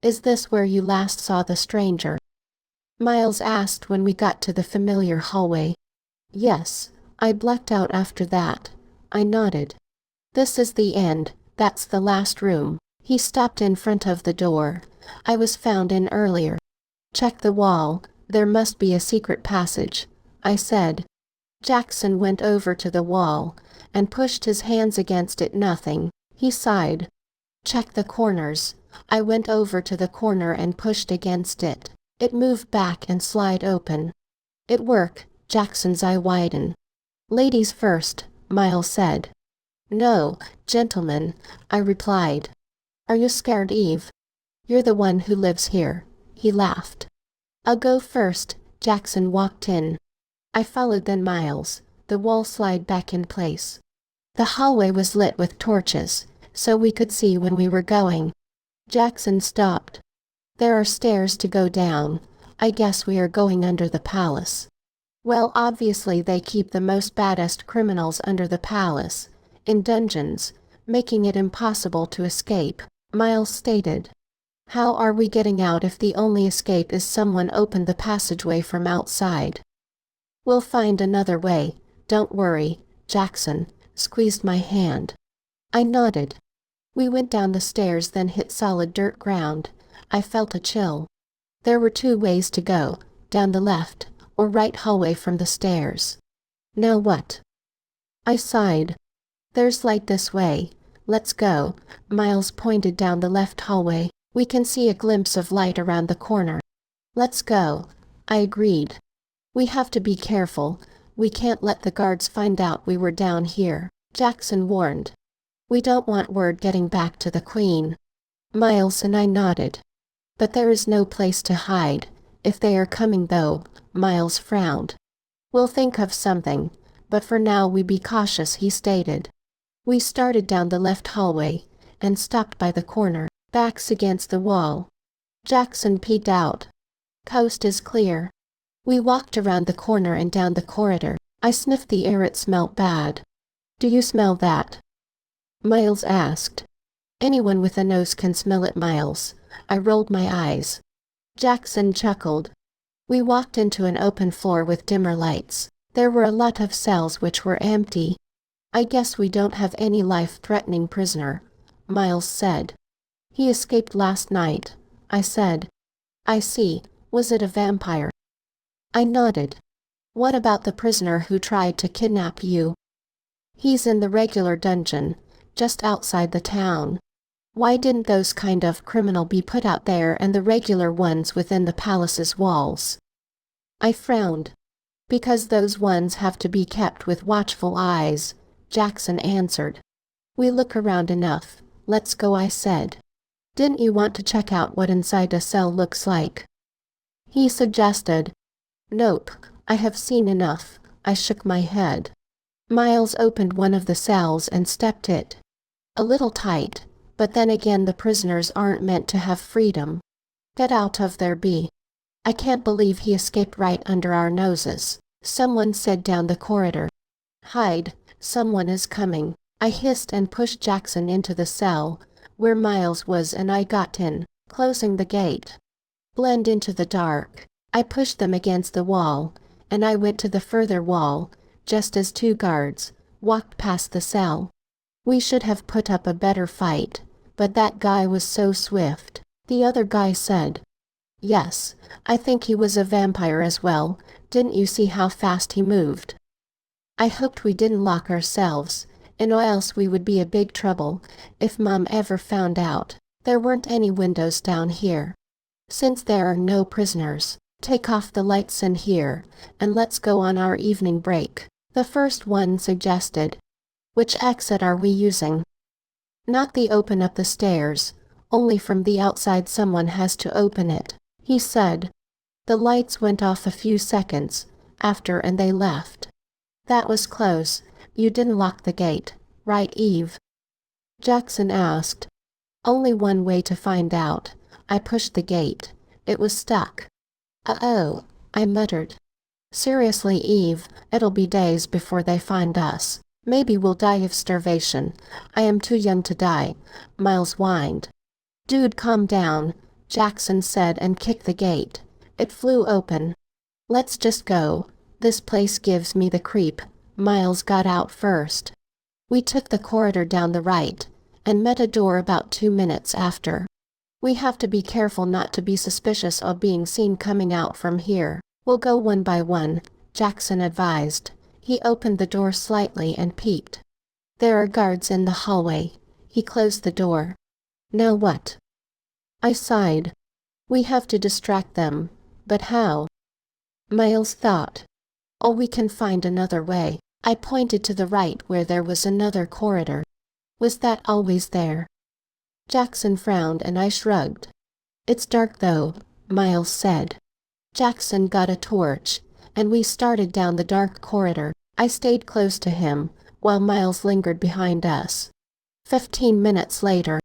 Is this where you last saw the stranger? Miles asked when we got to the familiar hallway. Yes, I blacked out after that. I nodded. This is the end, that's the last room. He stopped in front of the door I was found in earlier. Check the wall, there must be a secret passage, I said. Jackson went over to the wall and pushed his hands against it. Nothing. He sighed. Check the corners. I went over to the corner and pushed against it. It moved back and slid open. It worked. Jackson's eye widened. Ladies first, Miles said. No, gentlemen, I replied. Are you scared, Eve? You're the one who lives here. He laughed. I'll go first. Jackson walked in. I followed, then Miles. The wall slid back in place. The hallway was lit with torches, so we could see when we were going. Jackson stopped. There are stairs to go down. I guess we are going under the palace. Well, obviously they keep the most baddest criminals under the palace, in dungeons, making it impossible to escape, Miles stated. How are we getting out if the only escape is someone opened the passageway from outside? We'll find another way, don't worry. Jackson squeezed my hand. I nodded. We went down the stairs, then hit solid dirt ground. I felt a chill. There were two ways to go, down the left or right hallway from the stairs. Now what? I sighed. There's light this way. Let's go. Miles pointed down the left hallway. We can see a glimpse of light around the corner. Let's go. I agreed. We have to be careful. We can't let the guards find out we were down here, Jackson warned. We don't want word getting back to the Queen. Miles and I nodded. But there is no place to hide. If they are coming though, Miles frowned. We'll think of something, but for now we be cautious, he stated. We started down the left hallway and stopped by the corner, backs against the wall. Jackson peeked out. Coast is clear. We walked around the corner and down the corridor. I sniffed the air. It smelled bad. Do you smell that? Miles asked. Anyone with a nose can smell it, Miles. I rolled my eyes. Jackson chuckled. We walked into an open floor with dimmer lights. There were a lot of cells which were empty. I guess we don't have any life-threatening prisoner, Miles said. He escaped last night, I said. I see. Was it a vampire? I nodded. What about the prisoner who tried to kidnap you? He's in the regular dungeon, just outside the town. Why didn't those kind of criminal be put out there and the regular ones within the palace's walls? I frowned. Because those ones have to be kept with watchful eyes, Jackson answered. We look around enough. Let's go, I said. Didn't you want to check out what inside a cell looks like? He suggested. Nope, I have seen enough. I shook my head. Miles opened one of the cells and stepped it. A little tight, but then again the prisoners aren't meant to have freedom. Get out of there, B. I can't believe he escaped right under our noses, someone said down the corridor. Hide, someone is coming. I hissed and pushed Jackson into the cell, where Miles was, and I got in, closing the gate. Blend into the dark. I pushed them against the wall, and I went to the further wall, just as two guards walked past the cell. We should have put up a better fight, but that guy was so swift, the other guy said. Yes, I think he was a vampire as well. Didn't you see how fast he moved? I hoped we didn't lock ourselves, and or else we would be in big trouble if Mom ever found out. There weren't any windows down here. Since there are no prisoners, take off the lights in here, and let's go on our evening break, the first one suggested. Which exit are we using? Not the open up the stairs, only from the outside. Someone has to open it, he said. The lights went off a few seconds after and they left. That was close. You didn't lock the gate, right, Eve? Jackson asked. Only one way to find out. I pushed the gate. It was stuck. Uh-oh, I muttered. Seriously, Eve, it'll be days before they find us. Maybe we'll die of starvation. I am too young to die, Miles whined. Dude, calm down. Jackson said and kicked the gate. It flew open. Let's just go. This place gives me the creep. Miles got out first. We took the corridor down the right, and met a door about 2 minutes after. We have to be careful not to be suspicious of being seen coming out from here. We'll go one by one, Jackson advised. He opened the door slightly and peeked. There are guards in the hallway. He closed the door. Now what? I sighed. We have to distract them. But how? Miles thought. Oh, we can find another way. I pointed to the right where there was another corridor. Was that always there? Jackson frowned and I shrugged. It's dark though, Miles said. Jackson got a torch, and we started down the dark corridor. I stayed close to him, while Miles lingered behind us. 15 minutes later.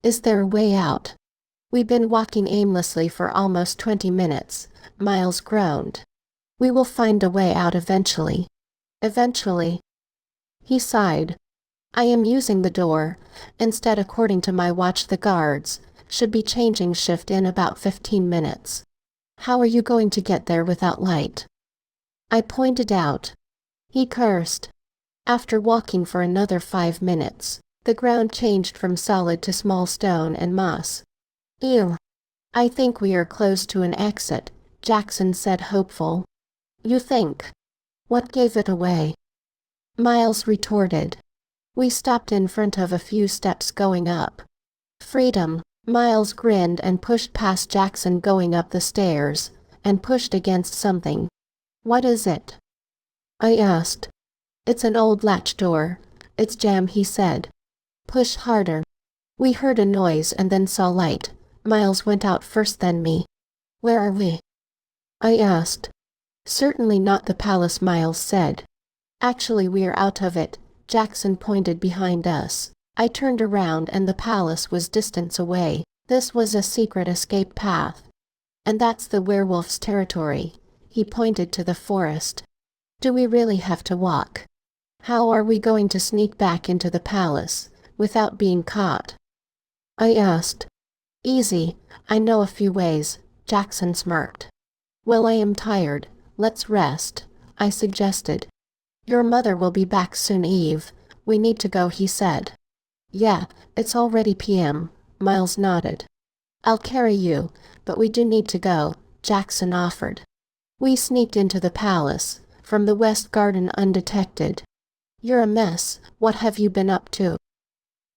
Is there a way out? We've been walking aimlessly for almost 20 minutes, Miles groaned. We will find a way out eventually. Eventually. He sighed. I am using the door. Instead, according to my watch, the guards should be changing shift in about 15 minutes. How are you going to get there without light? I pointed out. He cursed. After walking for another 5 minutes, the ground changed from solid to small stone and moss. Ew. I think we are close to an exit, Jackson said, hopeful. You think? What gave it away? Miles retorted. We stopped in front of a few steps going up. Freedom. Miles grinned and pushed past Jackson going up the stairs, and pushed against something. What is it? I asked. It's an old latch door. It's jammed, he said. Push harder. We heard a noise and then saw light. Miles went out first, then me. Where are we? I asked. Certainly not the palace, Miles said. Actually, we are out of it. Jackson pointed behind us. I turned around and the palace was distance away. This was a secret escape path. And that's the werewolf's territory. He pointed to the forest. Do we really have to walk? How are we going to sneak back into the palace without being caught? I asked. Easy. I know a few ways. Jackson smirked. Well, I am tired. Let's rest, I suggested. Your mother will be back soon, Eve. We need to go, he said. Yeah, it's already PM, Miles nodded. I'll carry you, but we do need to go, Jackson offered. We sneaked into the palace, from the west garden undetected. You're a mess. What have you been up to?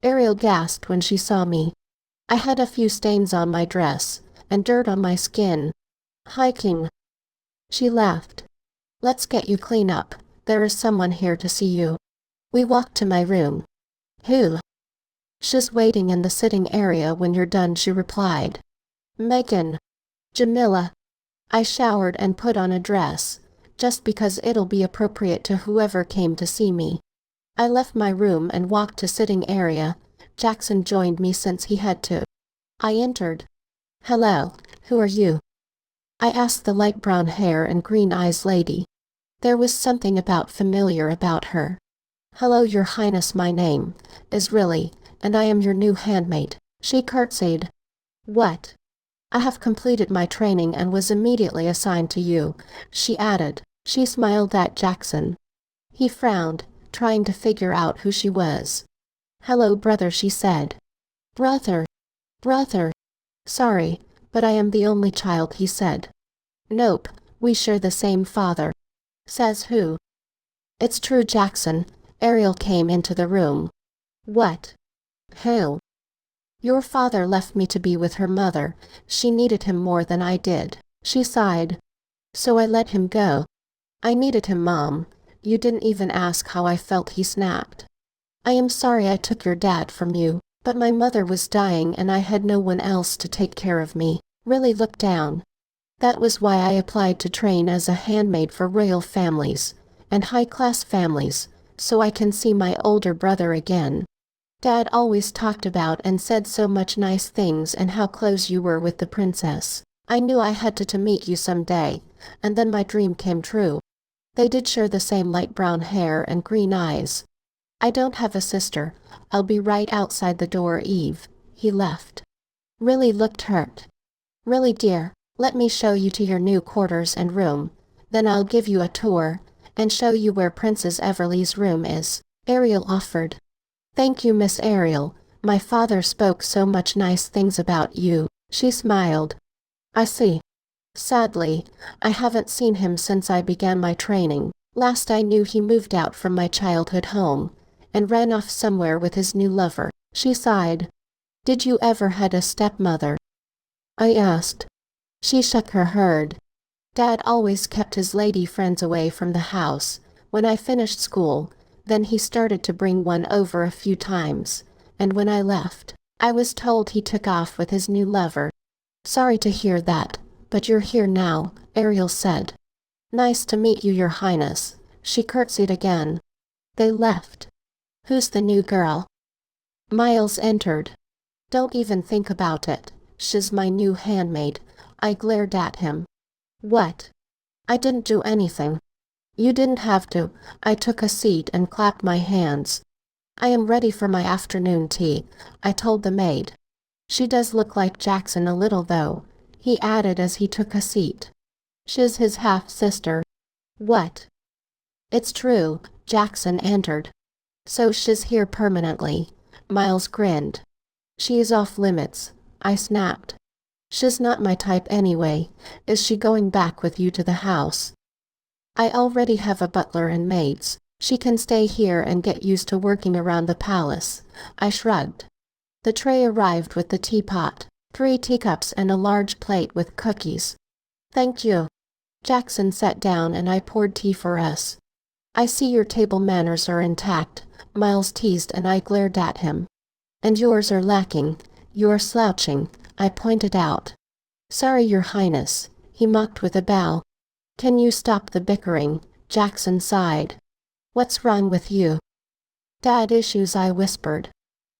Ariel gasped when she saw me. I had a few stains on my dress, and dirt on my skin. Hiking. She laughed. Let's get you clean up. There is someone here to see you. We walked to my room. Who? She's waiting in the sitting area when you're done, she replied. Megan. Jamila. I showered and put on a dress, just because it'll be appropriate to whoever came to see me. I left my room and walked to sitting area. Jackson joined me since he had to. I entered. Hello, who are you? I asked the light brown hair and green eyes lady. There was something familiar about her. Hello, your highness, my name is Everleigh, and I am your new handmaid. She curtsied. What? I have completed my training and was immediately assigned to you, she added. She smiled at Jackson. He frowned, trying to figure out who she was. Hello, brother, she said. Brother. Brother. Sorry, but I am the only child, he said. Nope, we share the same father. Says who? It's true, Jackson. Ariel came into the room. What? Who? Your father left me to be with her mother. She needed him more than I did. She sighed. So I let him go. I needed him, Mom. You didn't even ask how I felt, he snapped. I am sorry I took your dad from you, but my mother was dying and I had no one else to take care of me. Really looked down. That was why I applied to train as a handmaid for royal families and high-class families, so I can see my older brother again. Dad always talked about and said so much nice things and how close you were with the princess. I knew I had to meet you someday, and then my dream came true. They did share the same light brown hair and green eyes. I don't have a sister. I'll be right outside the door, Eve. He left. Really looked hurt. Really, dear, let me show you to your new quarters and room. Then I'll give you a tour, and show you where Princess Everleigh's room is," Ariel offered. "Thank you, Miss Ariel. My father spoke so much nice things about you," she smiled. "I see. Sadly, I haven't seen him since I began my training. Last I knew he moved out from my childhood home, and ran off somewhere with his new lover," she sighed. "Did you ever had a stepmother?" I asked. She shook her head. "Dad always kept his lady friends away from the house. When I finished school, then he started to bring one over a few times, and when I left, I was told he took off with his new lover." "Sorry to hear that, but you're here now," Ariel said. "Nice to meet you, Your Highness." She curtsied again. They left. "Who's the new girl?" Miles entered. "Don't even think about it. She's my new handmaid." I glared at him. "What?" "I didn't do anything." "You didn't have to." I took a seat and clapped my hands. "I am ready for my afternoon tea," I told the maid. "She does look like Jackson a little though," he added as he took a seat. "She's his half-sister." "What?" "It's true." Jackson entered. "So she's here permanently." Miles grinned. "She is off limits," I snapped. "She's not my type anyway. Is she going back with you to the house?" "I already have a butler and maids. She can stay here and get used to working around the palace." I shrugged. The tray arrived with the teapot, 3 teacups and a large plate with cookies. "Thank you." Jackson sat down and I poured tea for us. "I see your table manners are intact," Miles teased, and I glared at him. "And yours are lacking. You're slouching," I pointed out. "Sorry, Your Highness," he mocked with a bow. "Can you stop the bickering?" Jackson sighed. "What's wrong with you?" "Dad issues," I whispered.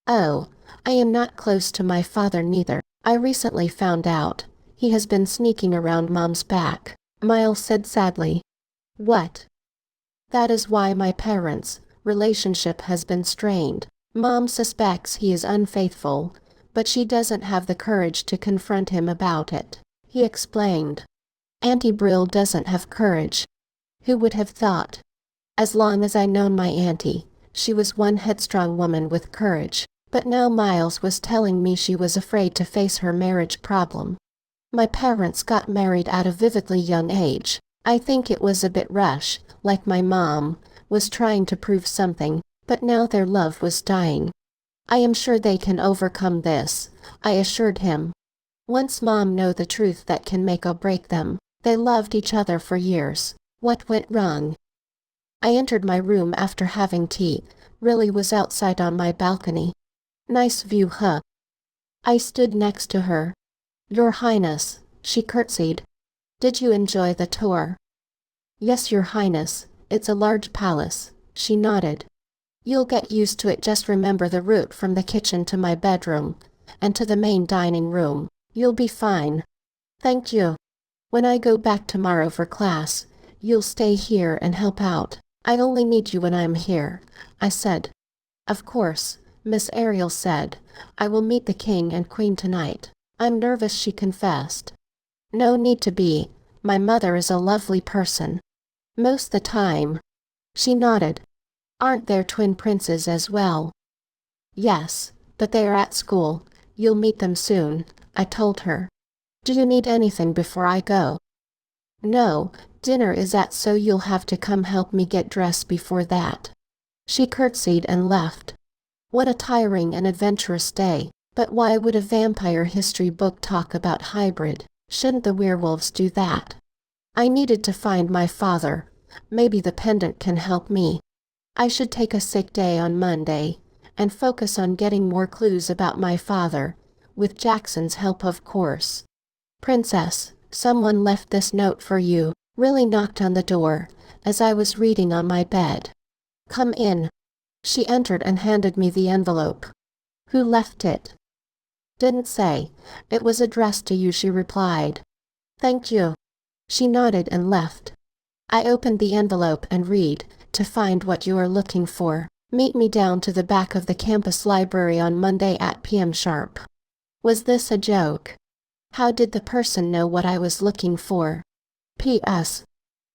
"Oh, I am not close to my father neither. I recently found out. He has been sneaking around Mom's back," Miles said sadly. "What?" "That is why my parents' relationship has been strained. Mom suspects he is unfaithful, but she doesn't have the courage to confront him about it," he explained. "Auntie Brill doesn't have courage. Who would have thought? As long as I known my auntie, she was one headstrong woman with courage, but now Miles was telling me she was afraid to face her marriage problem. My parents got married at a vividly young age. I think it was a bit rush, like my mom was trying to prove something, but now their love was dying. I am sure they can overcome this," I assured him. "Once Mom know the truth, that can make or break them." They loved each other for years. What went wrong? I entered my room after having tea. Really was outside on my balcony. "Nice view, huh?" I stood next to her. "Your Highness," she curtsied. "Did you enjoy the tour?" "Yes, Your Highness. It's a large palace." She nodded. "You'll get used to it. Just remember the route from the kitchen to my bedroom, and to the main dining room. You'll be fine." "Thank you. When I go back tomorrow for class, you'll stay here and help out." "I only need you when I'm here," I said. "Of course," Miss Ariel said. "I will meet the king and queen tonight." "I'm nervous," she confessed. "No need to be. My mother is a lovely person." "Most the time." She nodded. "Aren't there twin princes as well?" "Yes, but they are at school. You'll meet them soon," I told her. "Do you need anything before I go?" "No, dinner is at, so you'll have to come help me get dressed before that." She curtsied and left. What a tiring and adventurous day. But why would a vampire history book talk about hybrid? Shouldn't the werewolves do that? I needed to find my father. Maybe the pendant can help me. I should take a sick day on Monday and focus on getting more clues about my father, with Jackson's help, of course. "Princess, someone left this note for you." Really knocked on the door as I was reading on my bed. "Come in." She entered and handed me the envelope. "Who left it?" "Didn't say. It was addressed to you," she replied. "Thank you." She nodded and left. I opened the envelope and read, "To find what you are looking for, meet me down to the back of the campus library on Monday at p.m. sharp." Was this a joke? How did the person know what I was looking for? P.S.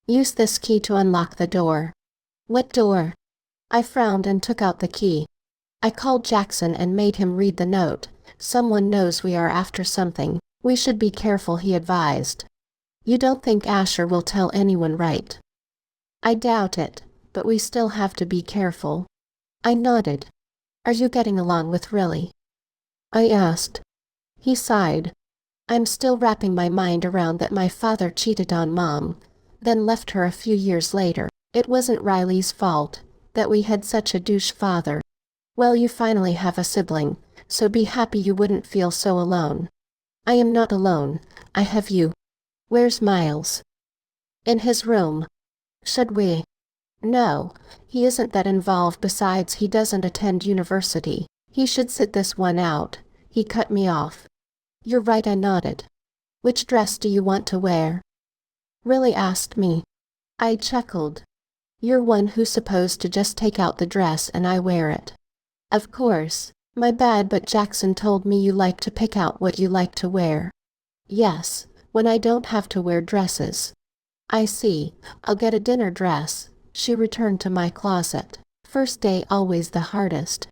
Use this key to unlock the door. What door? I frowned and took out the key. I called Jackson and made him read the note. Someone knows we are after something. We should be careful, he advised. You don't think Asher will tell anyone, right? I doubt it, but we still have to be careful. I nodded. Are you getting along with Riley? I asked. He sighed. I'm still wrapping my mind around that my father cheated on Mom, then left her a few years later. It wasn't Riley's fault that we had such a douche father. Well, you finally have a sibling, so be happy you wouldn't feel so alone. I am not alone, I have you. Where's Miles? In his room. Should we? No, he isn't that involved. Besides, he doesn't attend university. He should sit this one out. He cut me off. You're right, I nodded. Which dress do you want to wear? Riley asked me. I chuckled. You're one who's supposed to just take out the dress and I wear it. Of course. My bad, but Jackson told me you like to pick out what you like to wear. Yes, when I don't have to wear dresses. I see. I'll get a dinner dress. She returned to my closet. First day always the hardest.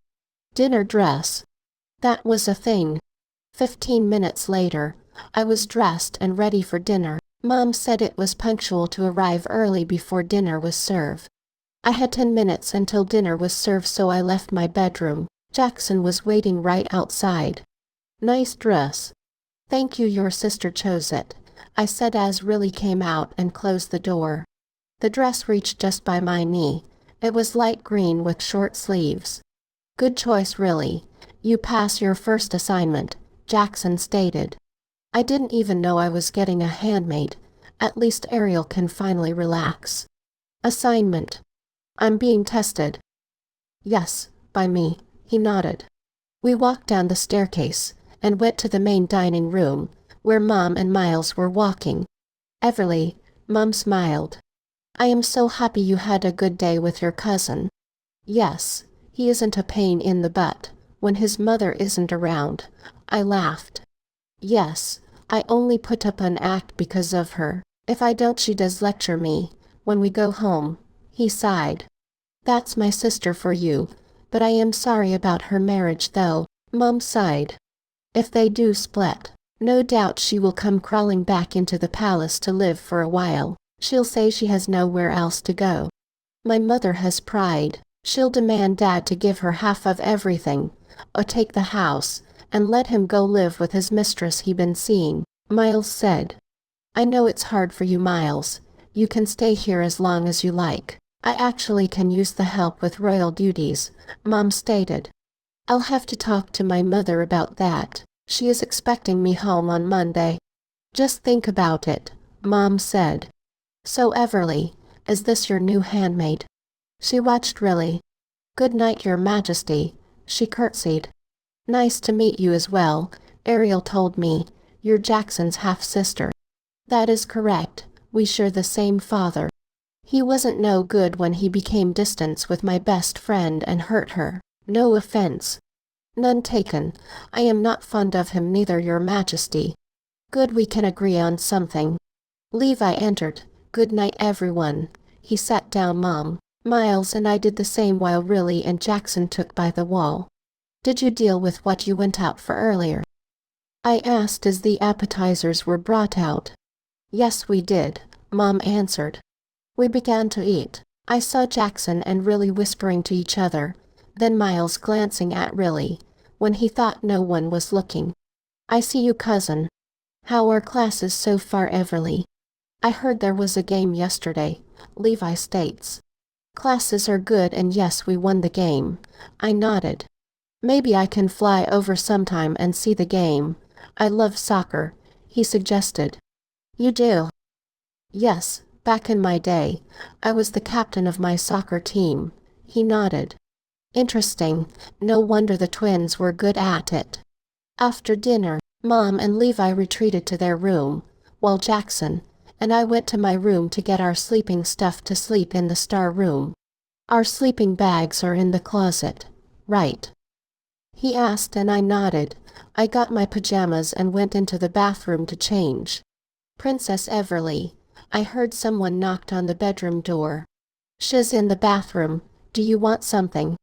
Dinner dress. That was a thing. 15 minutes later, I was dressed and ready for dinner. Mom said it was punctual to arrive early before dinner was served. I had 10 minutes until dinner was served, so I left my bedroom. Jackson was waiting right outside. Nice dress. Thank you, your sister chose it, I said as Riley came out and closed the door. The dress reached just by my knee. It was light green with short sleeves. Good choice, Riley. You pass your first assignment, Jackson stated. I didn't even know I was getting a handmaid. At least Ariel can finally relax. Assignment. I'm being tested. Yes, by me, he nodded. We walked down the staircase and went to the main dining room, where Mom and Miles were walking. Everleigh, Mom smiled. I am so happy you had a good day with your cousin. Yes, he isn't a pain in the butt when his mother isn't around. I laughed. Yes, I only put up an act because of her. If I don't, she does lecture me when we go home. He sighed. That's my sister for you, but I am sorry about her marriage though. Mom sighed. If they do split, no doubt she will come crawling back into the palace to live for a while. She'll say she has nowhere else to go. My mother has pride. She'll demand Dad to give her half of everything, or take the house, and let him go live with his mistress he been seeing, Miles said. I know it's hard for you, Miles. You can stay here as long as you like. I actually can use the help with royal duties, Mom stated. I'll have to talk to my mother about that. She is expecting me home on Monday. Just think about it, Mom said. So Everleigh, is this your new handmaid? She watched Riley. Good night, your majesty, she curtsied. Nice to meet you as well, Ariel told me. You're Jackson's half-sister. That is correct, we share the same father. He wasn't no good when he became distant with my best friend and hurt her. No offense. None taken. I am not fond of him neither, your majesty. Good, we can agree on something. Levi entered. Good night, everyone. He sat down. Mom, Miles and I did the same while Riley and Jackson took by the wall. Did you deal with what you went out for earlier? I asked as the appetizers were brought out. Yes, we did, Mom answered. We began to eat. I saw Jackson and Riley whispering to each other, then Miles glancing at Riley, when he thought no one was looking. I see you, cousin. How are classes so far, Everleigh? I heard there was a game yesterday, Levi states. Classes are good, and yes, we won the game. I nodded. Maybe I can fly over sometime and see the game. I love soccer, he suggested. You do? Yes, back in my day, I was the captain of my soccer team. He nodded. Interesting, no wonder the twins were good at it. After dinner, Mom and Levi retreated to their room, while Jackson and I went to my room to get our sleeping stuff to sleep in the star room. Our sleeping bags are in the closet, right? he asked, and I nodded. I got my pajamas and went into the bathroom to change. Princess Everleigh, I heard someone knocked on the bedroom door. She's in the bathroom. Do you want something?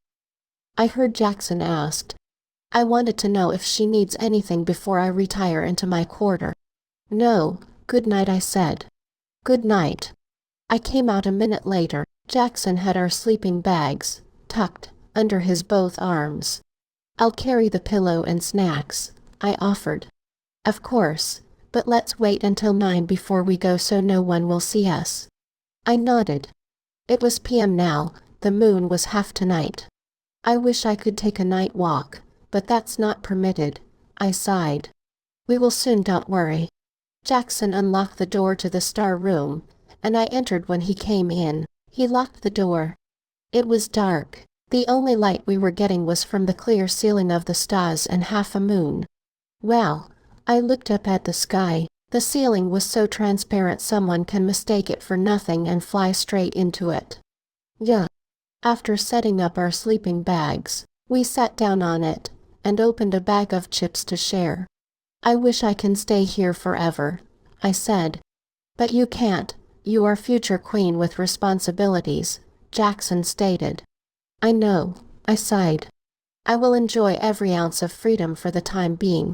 I heard Jackson asked. I wanted to know if she needs anything before I retire into my quarter. No, good night, I said. Good night. I came out a minute later. Jackson had our sleeping bags tucked under his both arms. I'll carry the pillow and snacks, I offered. Of course, but let's wait until 9 before we go so no one will see us. I nodded. It was PM now, the moon was half tonight. I wish I could take a night walk, but that's not permitted, I sighed. We will soon, don't worry. Jackson unlocked the door to the star room, and I entered when he came in. He locked the door. It was dark. The only light we were getting was from the clear ceiling of the stars and half a moon. Well, I looked up at the sky. The ceiling was so transparent someone can mistake it for nothing and fly straight into it. Yeah. After setting up our sleeping bags, we sat down on it and opened a bag of chips to share. I wish I can stay here forever, I said. But you can't. You are future queen with responsibilities, Jackson stated. I know, I sighed. I will enjoy every ounce of freedom for the time being.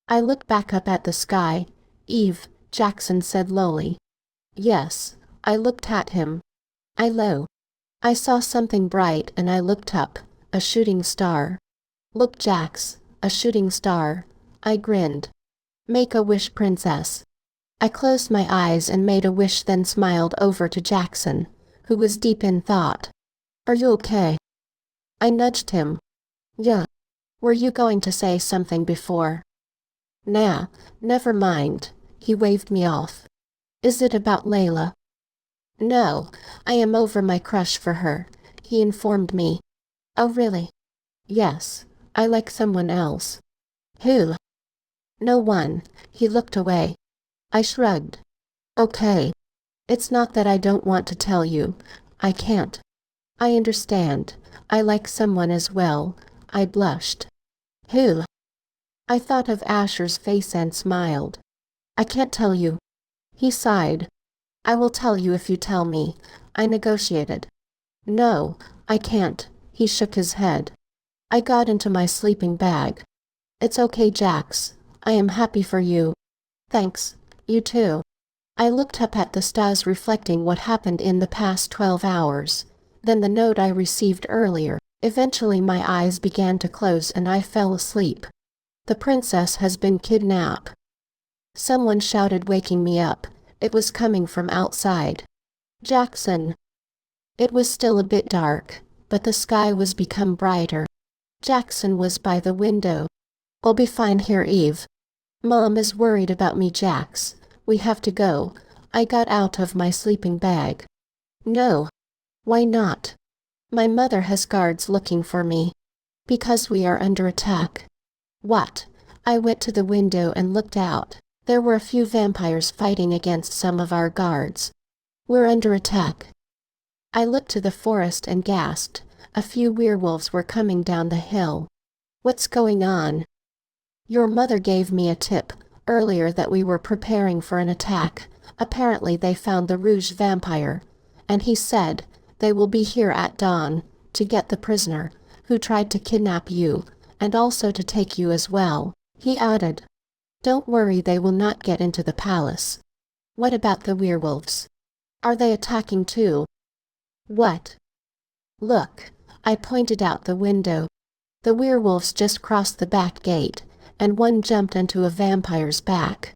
I looked back up at the sky. Eve, Jackson said lowly. Yes, I looked at him. I saw something bright and I looked up, a shooting star. Look, Jax, a shooting star. I grinned. Make a wish, princess. I closed my eyes and made a wish, then smiled over to Jackson, who was deep in thought. Are you okay? I nudged him. Yeah. Were you going to say something before? Nah, never mind. He waved me off. Is it about Layla? No, I am over my crush for her, he informed me. Oh really? Yes, I like someone else. Who? No one. He looked away. I shrugged. Okay. It's not that I don't want to tell you. I can't. I understand. I like someone as well. I blushed. Who? I thought of Asher's face and smiled. I can't tell you. He sighed. I will tell you if you tell me. I negotiated. No, I can't. He shook his head. I got into my sleeping bag. It's okay, Jax. I am happy for you. Thanks. You too. I looked up at the stars reflecting what happened in the past 12 hours. Then the note I received earlier. Eventually my eyes began to close and I fell asleep. The princess has been kidnapped. Someone shouted, waking me up. It was coming from outside. Jackson. It was still a bit dark, but the sky was become brighter. Jackson was by the window. I'll be fine here, Eve. Mom is worried about me, Jax. We have to go. I got out of my sleeping bag. No. Why not? My mother has guards looking for me. Because we are under attack. What? I went to the window and looked out. There were a few vampires fighting against some of our guards. We're under attack. I looked to the forest and gasped. A few werewolves were coming down the hill. What's going on? Your mother gave me a tip earlier that we were preparing for an attack. Apparently they found the Rouge vampire, and he said they will be here at dawn to get the prisoner who tried to kidnap you, and also to take you as well, he added. Don't worry, they will not get into the palace. What about the werewolves? Are they attacking too? What? Look, I pointed out the window. The werewolves just crossed the back gate, and one jumped into a vampire's back.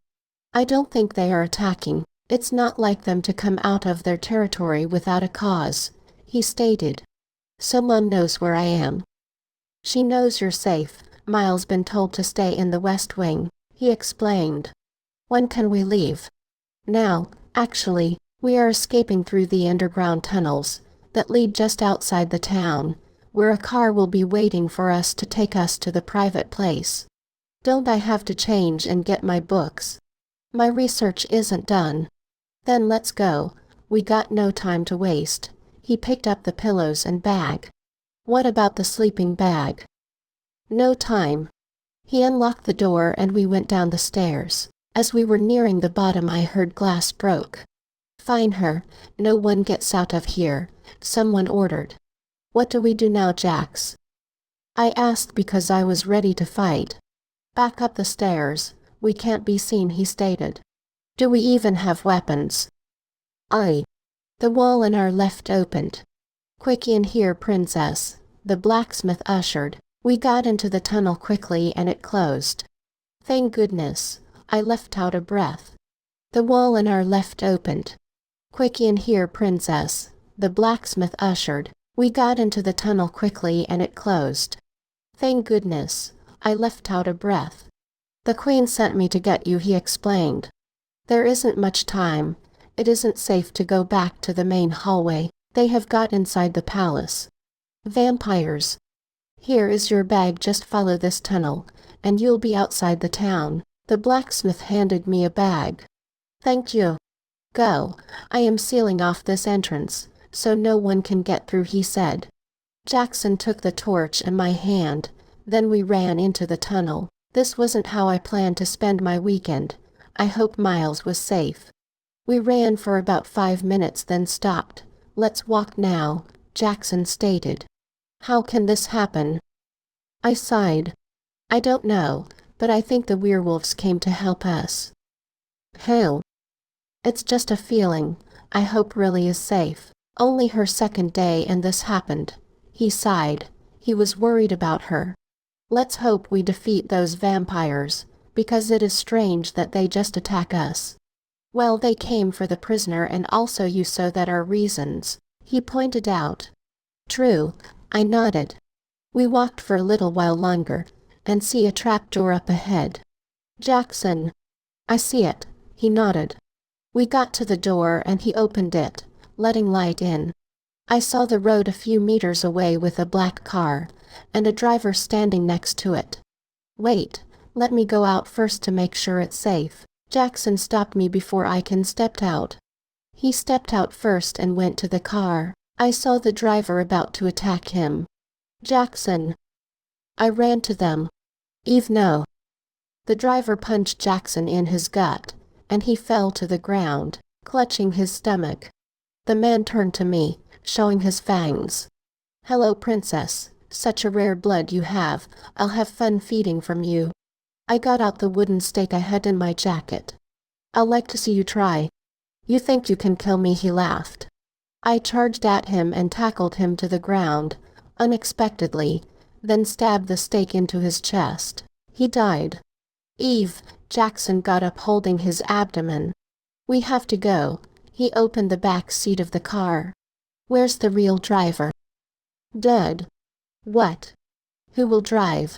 I don't think they are attacking. It's not like them to come out of their territory without a cause, he stated. Someone knows where I am. She knows you're safe. Miles been told to stay in the West Wing, he explained. When can we leave? Now, actually, we are escaping through the underground tunnels that lead just outside the town, where a car will be waiting for us to take us to the private place. Don't I have to change and get my books? My research isn't done. Then let's go. We got no time to waste. He picked up the pillows and bag. What about the sleeping bag? No time. He unlocked the door and we went down the stairs. As we were nearing the bottom, I heard glass broke. Find her. No one gets out of here, someone ordered. What do we do now, Jax? I asked because I was ready to fight. Back up the stairs. We can't be seen, he stated. Do we even have weapons? The wall on our left opened. Quick in here, princess, the blacksmith ushered. We got into the tunnel quickly and it closed. Thank goodness. I left out of breath. The wall on our left opened. Quick in here, princess, the blacksmith ushered. We got into the tunnel quickly and it closed. Thank goodness. I left out of breath. The queen sent me to get you, he explained. There isn't much time. It isn't safe to go back to the main hallway. They have got inside the palace. Vampires. Here is your bag, just follow this tunnel, and you'll be outside the town. The blacksmith handed me a bag. Thank you. Go. I am sealing off this entrance, so no one can get through, he said. Jackson took the torch in my hand, then we ran into the tunnel. This wasn't how I planned to spend my weekend. I hope Miles was safe. We ran for about 5 minutes, then stopped. Let's walk now, Jackson stated. How can this happen? I sighed. I don't know, but I think the werewolves came to help us. Hell. It's just a feeling. I hope Riley is safe. Only her second day and this happened. He sighed. He was worried about her. Let's hope we defeat those vampires, because it is strange that they just attack us. Well, they came for the prisoner and also you, so that are reasons, he pointed out. True, I nodded. We walked for a little while longer, and see a trapdoor up ahead. Jackson. I see it, he nodded. We got to the door and he opened it, letting light in. I saw the road a few meters away with a black car, and a driver standing next to it. Wait, let me go out first to make sure it's safe. Jackson stopped me before I can step out. He stepped out first and went to the car. I saw the driver about to attack him. Jackson. I ran to them. Eve, no. The driver punched Jackson in his gut, and he fell to the ground, clutching his stomach. The man turned to me, showing his fangs. Hello, princess. Such a rare blood you have. I'll have fun feeding from you. I got out the wooden stake I had in my jacket. I'll like to see you try. You think you can kill me, he laughed. I charged at him and tackled him to the ground, unexpectedly, then stabbed the stake into his chest. He died. Eve, Jackson got up holding his abdomen. We have to go. He opened the back seat of the car. Where's the real driver? Dead. What? Who will drive?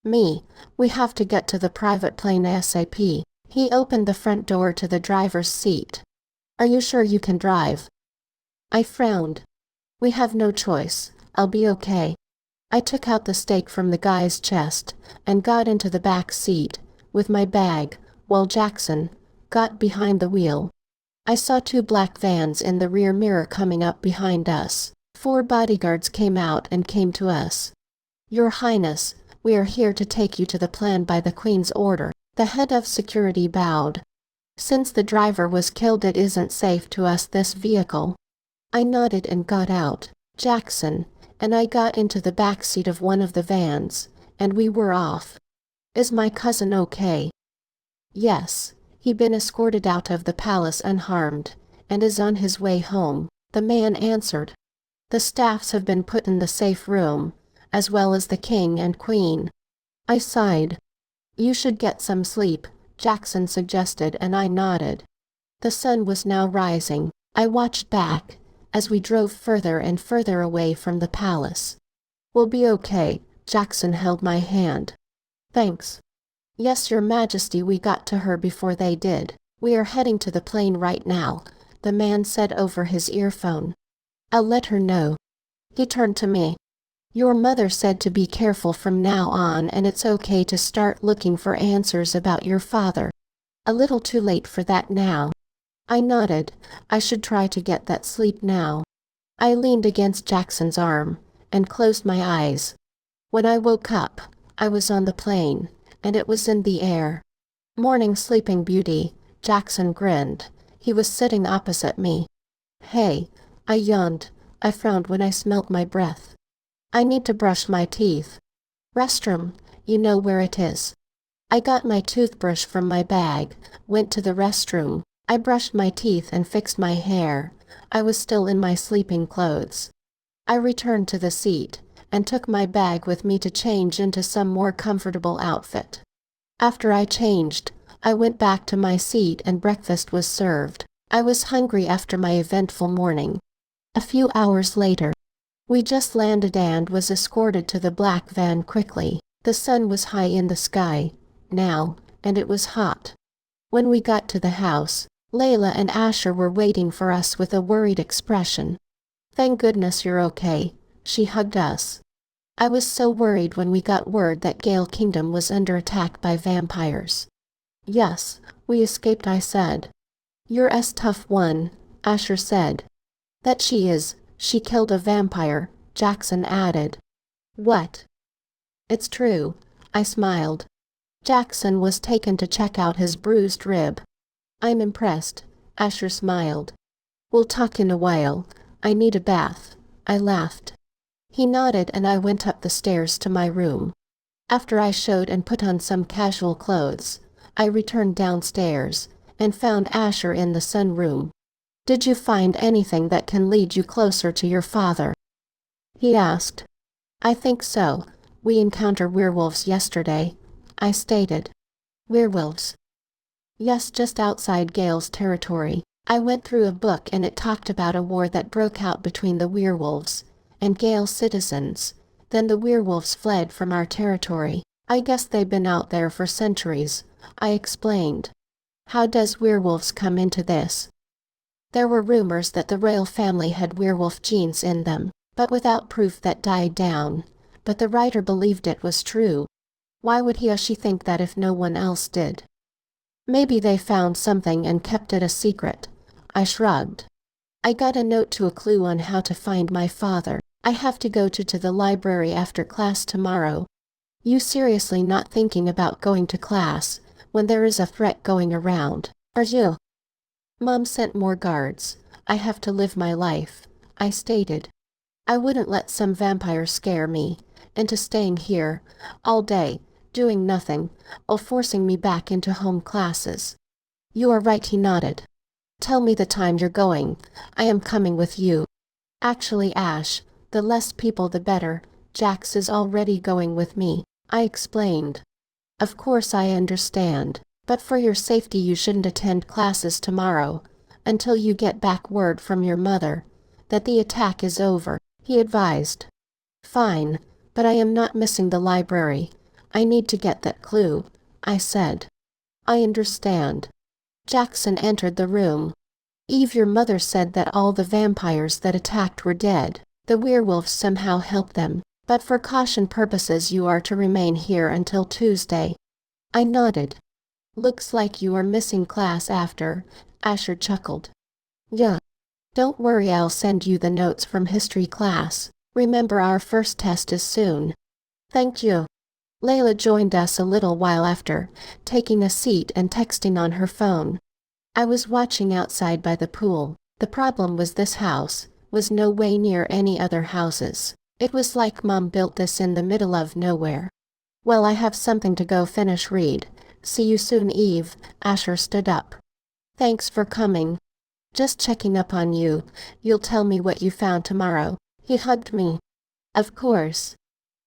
Me. We have to get to the private plane ASAP. He opened the front door to the driver's seat. Are you sure you can drive? I frowned. We have no choice. I'll be okay. I took out the stake from the guy's chest and got into the back seat with my bag, while Jackson got behind the wheel. I saw 2 black vans in the rear mirror coming up behind us. 4 bodyguards came out and came to us. Your Highness, we are here to take you to the plan by the Queen's order. The head of security bowed. Since the driver was killed, it isn't safe to us this vehicle. I nodded and got out. Jackson and I got into the back seat of one of the vans, and we were off. Is my cousin okay? Yes, he'd been escorted out of the palace unharmed, and is on his way home, the man answered. The staffs have been put in the safe room, as well as the king and queen. I sighed. You should get some sleep, Jackson suggested, and I nodded. The sun was now rising. I watched back as we drove further and further away from the palace. We'll be okay. Jackson held my hand. Thanks. Yes, Your Majesty, we got to her before they did. We are heading to the plane right now, the man said over his earphone. I'll let her know. He turned to me. Your mother said to be careful from now on, and it's okay to start looking for answers about your father. A little too late for that now. I nodded. I should try to get that sleep now. I leaned against Jackson's arm and closed my eyes. When I woke up, I was on the plane, and it was in the air. Morning Sleeping Beauty, Jackson grinned. He was sitting opposite me. Hey, I yawned. I frowned when I smelt my breath. I need to brush my teeth. Restroom, you know where it is. I got my toothbrush from my bag, went to the restroom. I brushed my teeth and fixed my hair. I was still in my sleeping clothes. I returned to the seat and took my bag with me to change into some more comfortable outfit. After I changed, I went back to my seat and breakfast was served. I was hungry after my eventful morning. A few hours later, we just landed and was escorted to the black van quickly. The sun was high in the sky now, and it was hot. When we got to the house, Layla and Asher were waiting for us with a worried expression. Thank goodness you're okay, she hugged us. I was so worried when we got word that Gale Kingdom was under attack by vampires. Yes, we escaped, I said. You're a tough one, Asher said. That she is, she killed a vampire, Jackson added. What? It's true, I smiled. Jackson was taken to check out his bruised rib. I'm impressed, Asher smiled. We'll talk in a while. I need a bath, I laughed. He nodded and I went up the stairs to my room. After I showed and put on some casual clothes, I returned downstairs and found Asher in the sunroom. Did you find anything that can lead you closer to your father? He asked. I think so. We encountered werewolves yesterday, I stated. Werewolves? Yes, just outside Gale's territory. I went through a book and it talked about a war that broke out between the werewolves and Gale's citizens. Then the werewolves fled from our territory. I guess they've been out there for centuries, I explained. How does werewolves come into this? There were rumors that the royal family had werewolf genes in them, but without proof that died down. But the writer believed it was true. Why would he or she think that if no one else did? Maybe they found something and kept it a secret. I shrugged. I got a note to a clue on how to find my father. I have to go to the library after class tomorrow. You seriously not thinking about going to class when there is a threat going around, are you? Mom sent more guards. I have to live my life, I stated. I wouldn't let some vampire scare me into staying here all day, doing nothing, or forcing me back into home classes. You are right, he nodded. Tell me the time you're going. I am coming with you. Actually, Ash, the less people the better. Jax is already going with me, I explained. Of course I understand, but for your safety you shouldn't attend classes tomorrow until you get back word from your mother that the attack is over, he advised. Fine, but I am not missing the library. I need to get that clue, I said. I understand. Jackson entered the room. Eve, your mother said that all the vampires that attacked were dead. The werewolves somehow helped them, but for caution purposes you are to remain here until Tuesday. I nodded. Looks like you are missing class after, Asher chuckled. Yeah. Don't worry, I'll send you the notes from history class. Remember our first test is soon. Thank you. Layla joined us a little while after, taking a seat and texting on her phone. I was watching outside by the pool. The problem was this house was no way near any other houses. It was like Mom built this in the middle of nowhere. Well, I have something to go finish read. See you soon, Eve. Asher stood up. Thanks for coming. Just checking up on you. You'll tell me what you found tomorrow. He hugged me. Of course.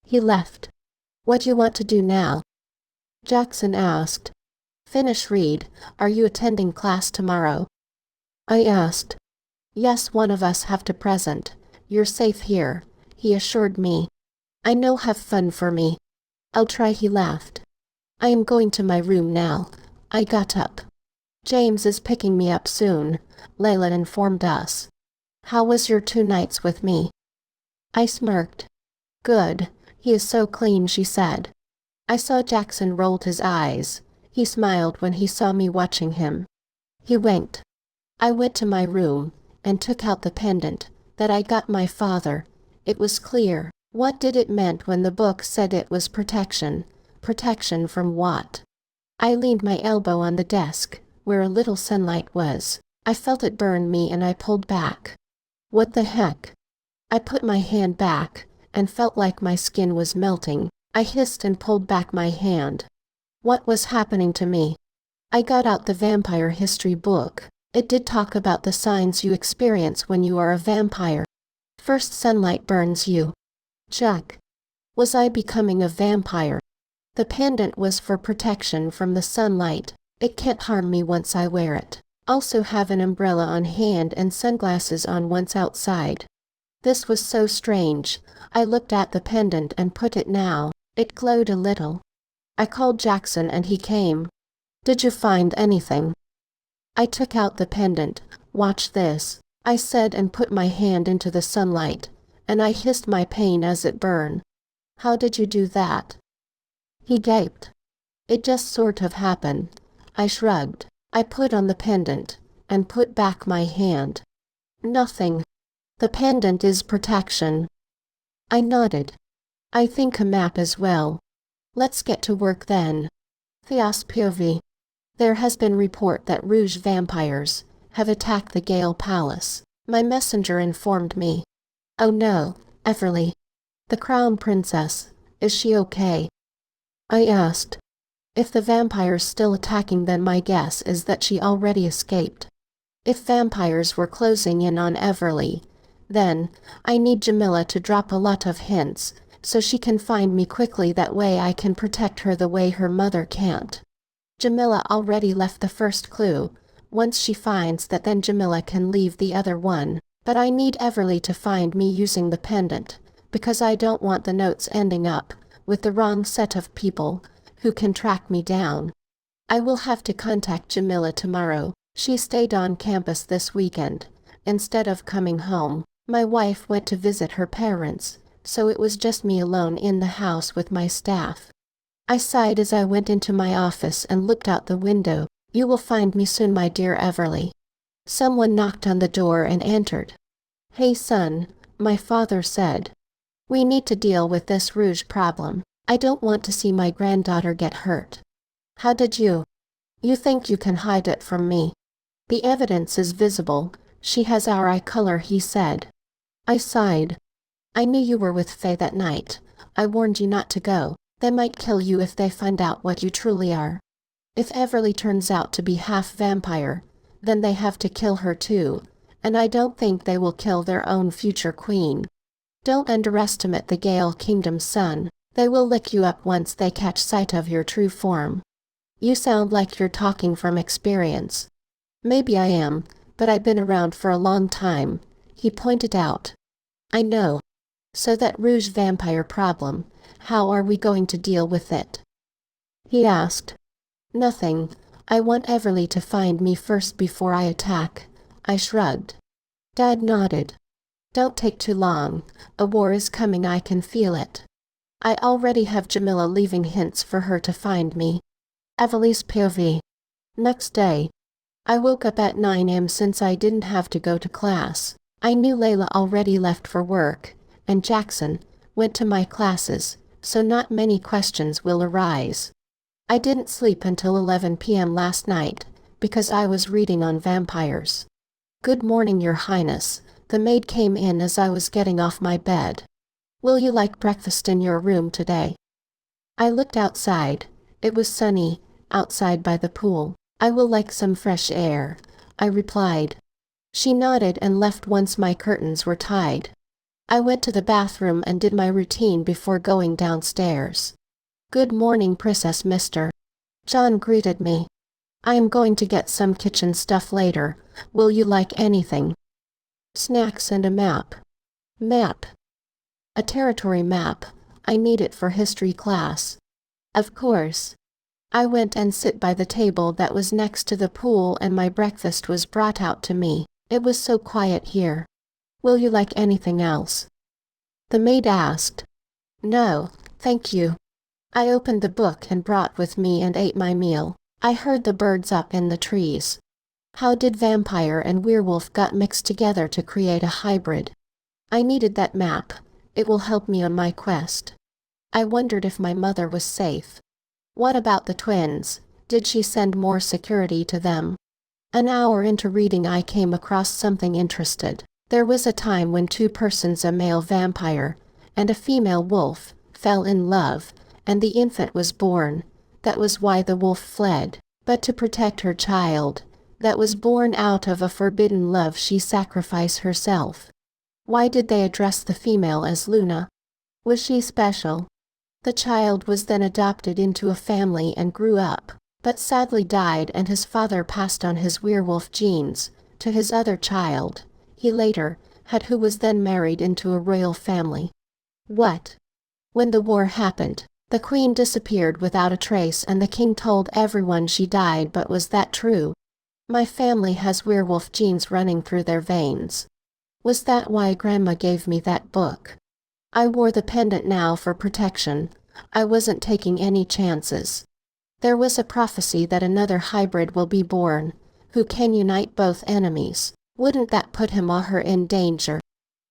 He left. What do you want to do now? Jackson asked. Finish read. Are you attending class tomorrow? I asked. Yes, one of us have to present. You're safe here, he assured me. I know, have fun for me. I'll try, he laughed. I am going to my room now. I got up. James is picking me up soon, Layla informed us. How was your 2 nights with me? I smirked. Good. He is so clean, she said. I saw Jackson rolled his eyes. He smiled when he saw me watching him. He winked. I went to my room and took out the pendant that I got my father. It was clear, What did it meant when the book said it was protection? Protection from what? I leaned my elbow on the desk, where a little sunlight was. I felt it burn me and I pulled back. What the heck? I put my hand back, and felt like my skin was melting. I hissed and pulled back my hand. What was happening to me? I got out the vampire history book. It did talk about the signs you experience when you are a vampire. First sunlight burns you. Check. Was I becoming a vampire? The pendant was for protection from the sunlight. It can't harm me once I wear it. Also have an umbrella on hand and sunglasses on once outside. This was so strange. I looked at the pendant and put it now. It glowed a little. I called Jackson and he came. Did you find anything? I took out the pendant. Watch this, I said and put my hand into the sunlight, and I hissed my pain as it burned. How did you do that? He gaped. It just sort of happened. I shrugged. I put on the pendant, and put back my hand. Nothing. The pendant is protection. I nodded. I think a map as well. Let's get to work then. Theos POV. There has been report that Rouge vampires have attacked the Gale Palace. My messenger informed me. Oh no, Everleigh. The Crown Princess. Is she okay? I asked. If the vampire's still attacking, then my guess is that she already escaped. If vampires were closing in on Everleigh, then I need Jamila to drop a lot of hints, so she can find me quickly. That way I can protect her the way her mother can't. Jamila already left the first clue. Once she finds that, then Jamila can leave the other one. But I need Everleigh to find me using the pendant, because I don't want the notes ending up with the wrong set of people who can track me down. I will have to contact Jamila tomorrow. She stayed on campus this weekend. Instead of coming home, my wife went to visit her parents, so it was just me alone in the house with my staff. I sighed as I went into my office and looked out the window. You will find me soon, my dear Everleigh. Someone knocked on the door and entered. Hey son, my father said. We need to deal with this Rouge problem. I don't want to see my granddaughter get hurt. How did you? You think you can hide it from me? The evidence is visible. She has our eye color, he said. I sighed. I knew you were with Faye that night. I warned you not to go. They might kill you if they find out what you truly are. If Everleigh turns out to be half vampire, then they have to kill her too, and I don't think they will kill their own future queen. Don't underestimate the Gale Kingdom's son. They will lick you up once they catch sight of your true form. You sound like you're talking from experience. Maybe I am, but I've been around for a long time, he pointed out. I know. So that Rouge vampire problem, how are we going to deal with it? He asked. Nothing. I want Everleigh to find me first before I attack. I shrugged. Dad nodded. Don't take too long. A war is coming, I can feel it. I already have Jamila leaving hints for her to find me. Everleigh's POV. Next day. I woke up at 9 a.m. since I didn't have to go to class. I knew Layla already left for work, and Jackson went to my classes, so not many questions will arise. I didn't sleep until 11 p.m. last night, because I was reading on vampires. Good morning, Your Highness. The maid came in as I was getting off my bed. Will you like breakfast in your room today? I looked outside. It was sunny, outside by the pool. I will like some fresh air, I replied. She nodded and left once my curtains were tied. I went to the bathroom and did my routine before going downstairs. Good morning, Princess Mister. John greeted me. I am going to get some kitchen stuff later. Will you like anything? Snacks and a map. Map. A territory map. I need it for history class. Of course. I went and sit by the table that was next to the pool, and my breakfast was brought out to me. It was so quiet here. Will you like anything else? The maid asked. No, thank you. I opened the book and brought with me and ate my meal. I heard the birds up in the trees. How did vampire and werewolf got mixed together to create a hybrid? I needed that map, It will help me on my quest. I wondered if my mother was safe. What about the twins? Did she send more security to them? An hour into reading I came across something interesting. There was a time when two persons, a male vampire and a female wolf, fell in love, and the infant was born. That was why the wolf fled. But to protect her child, that was born out of a forbidden love, she sacrificed herself. Why did they address the female as Luna? Was she special? The child was then adopted into a family and grew up, but sadly died, and his father passed on his werewolf genes to his other child he later had, who was then married into a royal family. What? When the war happened, the queen disappeared without a trace, and the king told everyone she died, but was that true? My family has werewolf genes running through their veins. Was that why Grandma gave me that book? I wore the pendant now for protection. I wasn't taking any chances. There was a prophecy that another hybrid will be born, who can unite both enemies. Wouldn't that put him or her in danger?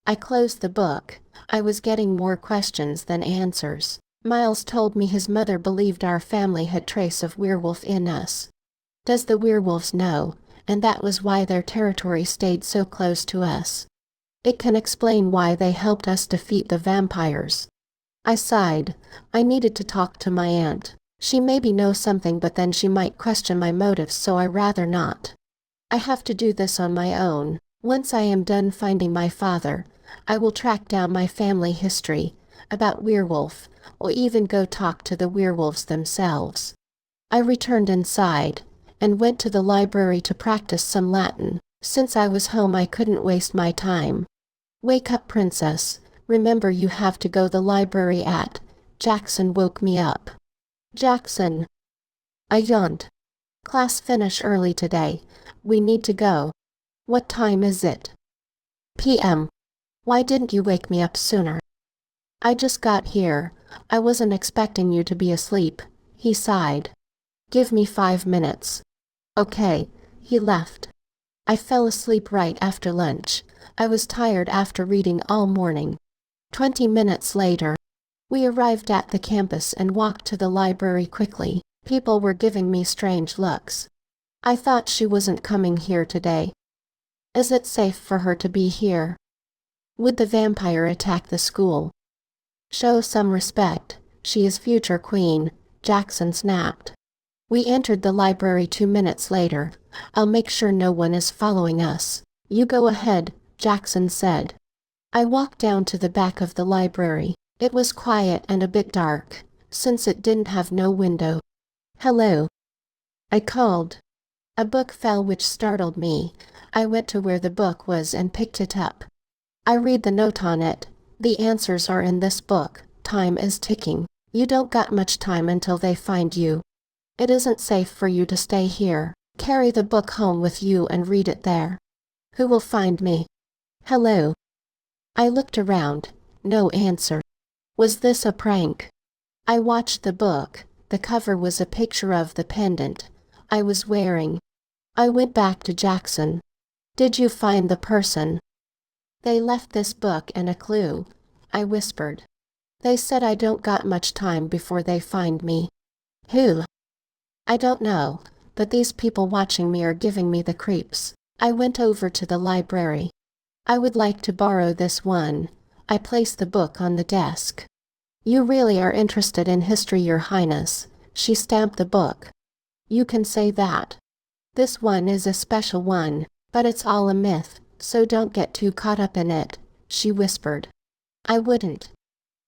I closed the book. I was getting more questions than answers. Miles told me his mother believed our family had trace of werewolf in us. Does the werewolves know, and that was why their territory stayed so close to us? It can explain why they helped us defeat the vampires. I sighed. I needed to talk to my aunt. She maybe knows something, but then she might question my motives, so I rather not. I have to do this on my own. Once I am done finding my father, I will track down my family history about werewolf, or even go talk to the werewolves themselves. I returned inside and went to the library to practice some Latin. Since I was home, I couldn't waste my time. Wake up, princess. Remember, you have to go the library at. Jackson woke me up. Jackson. I yawned. Class finish early today. We need to go. What time is it? PM. Why didn't you wake me up sooner? I just got here. I wasn't expecting you to be asleep. He sighed. Give me 5 minutes. Okay. He left. I fell asleep right after lunch. I was tired after reading all morning. 20 minutes later, we arrived at the campus and walked to the library quickly. People were giving me strange looks. I thought she wasn't coming here today. Is it safe for her to be here? Would the vampire attack the school? Show some respect. She is future queen, Jackson snapped. We entered the library 2 minutes later. I'll make sure no one is following us. You go ahead, Jackson said. I walked down to the back of the library. It was quiet and a bit dark, since it didn't have no window. Hello. I called. A book fell, which startled me. I went to where the book was and picked it up. I read the note on it. The answers are in this book. Time is ticking. You don't got much time until they find you. It isn't safe for you to stay here. Carry the book home with you and read it there. Who will find me? Hello. I looked around. No answer. Was this a prank? I watched the book. The cover was a picture of the pendant I was wearing. I went back to Jackson. Did you find the person? They left this book and a clue, I whispered. They said I don't got much time before they find me. Who? I don't know, but these people watching me are giving me the creeps. I went over to the library. I would like to borrow this one. I placed the book on the desk. You really are interested in history, Your Highness. She stamped the book. You can say that. This one is a special one, but it's all a myth, so don't get too caught up in it, she whispered. I wouldn't.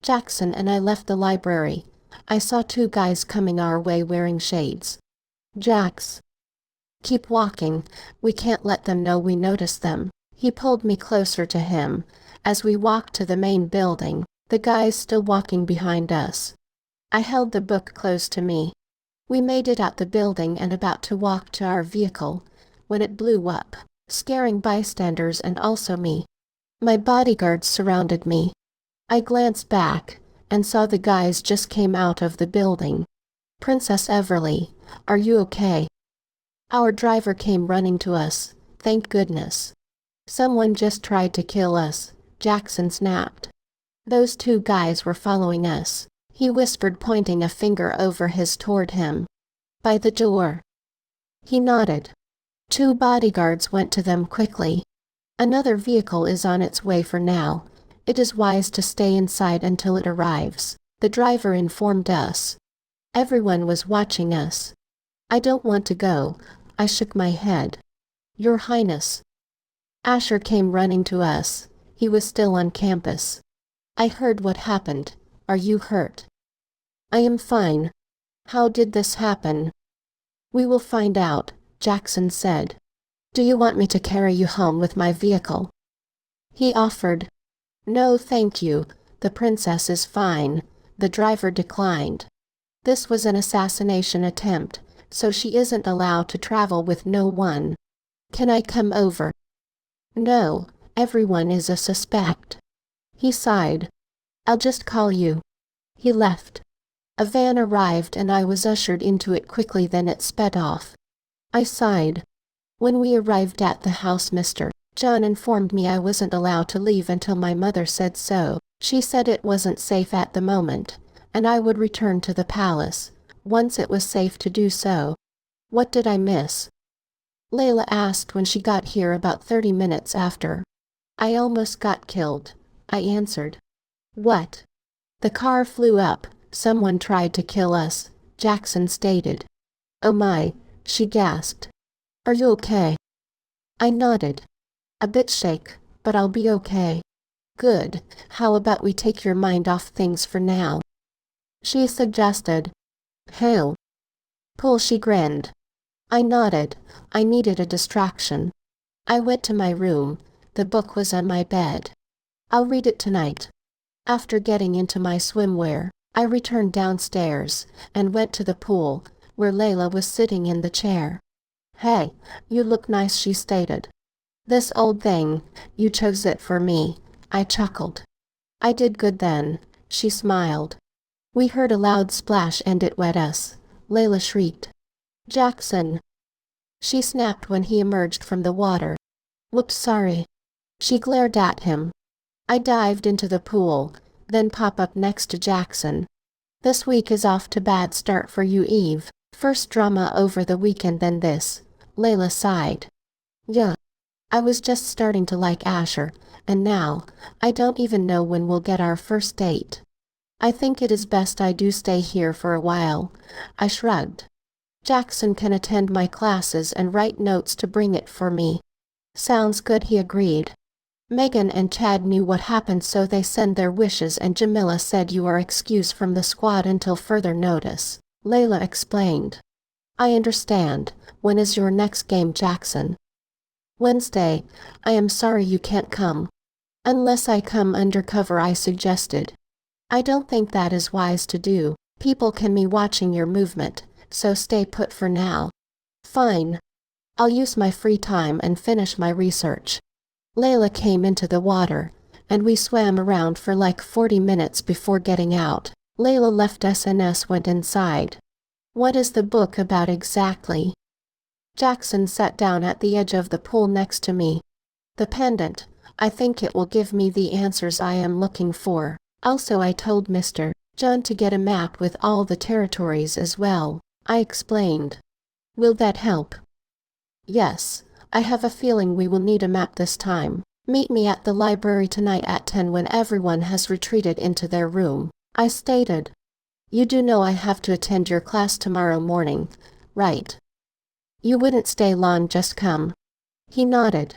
Jackson and I left the library. I saw 2 guys coming our way wearing shades. Jax. Keep walking. We can't let them know we noticed them. He pulled me closer to him. As we walked to the main building, the guys still walking behind us. I held the book close to me. We made it out the building and about to walk to our vehicle, when it blew up, scaring bystanders and also me. My bodyguards surrounded me. I glanced back and saw the guys just came out of the building. Princess Everleigh, are you okay? Our driver came running to us. Thank goodness. Someone just tried to kill us, Jackson snapped. Those two guys were following us, he whispered, pointing a finger over his toward him. By the door. He nodded. Two bodyguards went to them quickly. Another vehicle is on its way for now. It is wise to stay inside until it arrives, the driver informed us. Everyone was watching us. I don't want to go. I shook my head. Your Highness. Asher came running to us. He was still on campus. I heard what happened. Are you hurt? I am fine. How did this happen? We will find out, Jackson said. Do you want me to carry you home with my vehicle? He offered. No, thank you. The princess is fine. The driver declined. This was an assassination attempt, so she isn't allowed to travel with no one. Can I come over? No, everyone is a suspect. He sighed. I'll just call you. He left. A van arrived and I was ushered into it quickly, then it sped off. I sighed. When we arrived at the house, Mr. John informed me I wasn't allowed to leave until my mother said so. She said it wasn't safe at the moment, and I would return to the palace once it was safe to do so. What did I miss? Layla asked when she got here about 30 minutes after. I almost got killed, I answered. What? The car flew up. Someone tried to kill us, Jackson stated. Oh my, she gasped. Are you okay? I nodded. A bit shake, but I'll be okay. Good. How about we take your mind off things for now? She suggested. Hell. Pull, she grinned. I nodded. I needed a distraction. I went to my room. The book was on my bed. I'll read it tonight. After getting into my swimwear, I returned downstairs and went to the pool, where Layla was sitting in the chair. Hey, you look nice, she stated. This old thing, you chose it for me, I chuckled. I did good then, she smiled. We heard a loud splash and it wet us. Layla shrieked. Jackson! She snapped when he emerged from the water. Whoops, sorry. She glared at him. I dived into the pool, then pop up next to Jackson. This week is off to bad start for you, Eve. First drama over the weekend, then this. Layla sighed. Yeah. I was just starting to like Asher, and now, I don't even know when we'll get our first date. I think it is best I do stay here for a while. I shrugged. Jackson can attend my classes and write notes to bring it for me. Sounds good, he agreed. Megan and Chad knew what happened, so they sent their wishes, and Jamila said you are excused from the squad until further notice. Layla explained. I understand. When is your next game, Jackson? Wednesday. I am sorry you can't come. Unless I come undercover, I suggested. I don't think that is wise to do. People can be watching your movement, so stay put for now. Fine. I'll use my free time and finish my research. Layla came into the water, and we swam around for like 40 minutes before getting out. Layla left us and went inside. What is the book about exactly? Jackson sat down at the edge of the pool next to me. The pendant. I think it will give me the answers I am looking for. Also, I told Mr. John to get a map with all the territories as well, I explained. Will that help? Yes. I have a feeling we will need a map this time. Meet me at the library tonight at 10 when everyone has retreated into their room, I stated. You do know I have to attend your class tomorrow morning, right? You wouldn't stay long, just come. He nodded.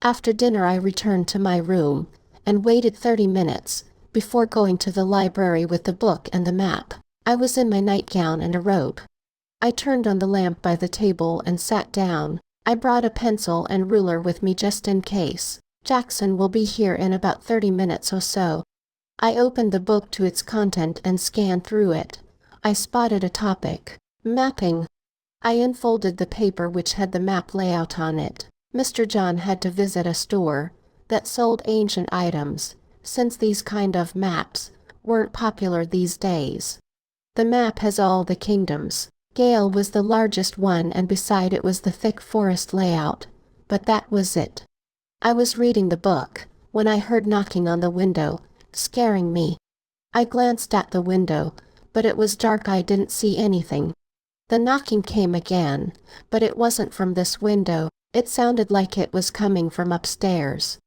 After dinner I returned to my room and waited 30 minutes before going to the library with the book and the map. I was in my nightgown and a robe. I turned on the lamp by the table and sat down. I brought a pencil and ruler with me just in case. Jackson will be here in about 30 minutes or so. I opened the book to its content and scanned through it. I spotted a topic. Mapping. I unfolded the paper which had the map layout on it. Mr. John had to visit a store that sold ancient items, since these kind of maps weren't popular these days. The map has all the kingdoms. Gale was the largest one, and beside it was the thick forest layout, but that was it. I was reading the book when I heard knocking on the window. scaring me. I glanced at the window, but it was dark. I didn't see anything. The knocking came again, but it wasn't from this window. It sounded like it was coming from upstairs.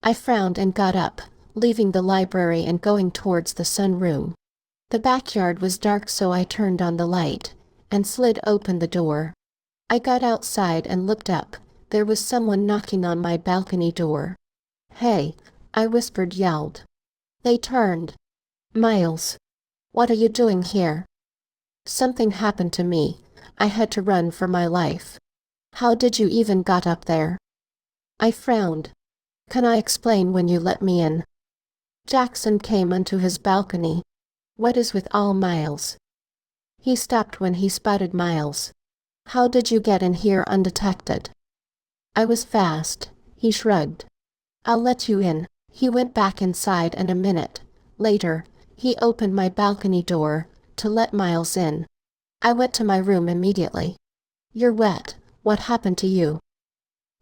I frowned and got up, leaving the library and going towards the sunroom. The backyard was dark, so I turned on the light and slid open the door. I got outside and looked up. There was someone knocking on my balcony door. "Hey," I whispered, yelled. They turned. "Miles, what are you doing here?" "Something happened to me. I had to run for my life." "How did you even got up there?" I frowned. "Can I explain when you let me in?" Jackson came onto his balcony. "What is with all Miles?" He stopped when he spotted Miles. "How did you get in here undetected?" "I was fast," he shrugged. "I'll let you in." He went back inside, and a minute later, he opened my balcony door to let Miles in. I went to my room immediately. "You're wet. What happened to you?"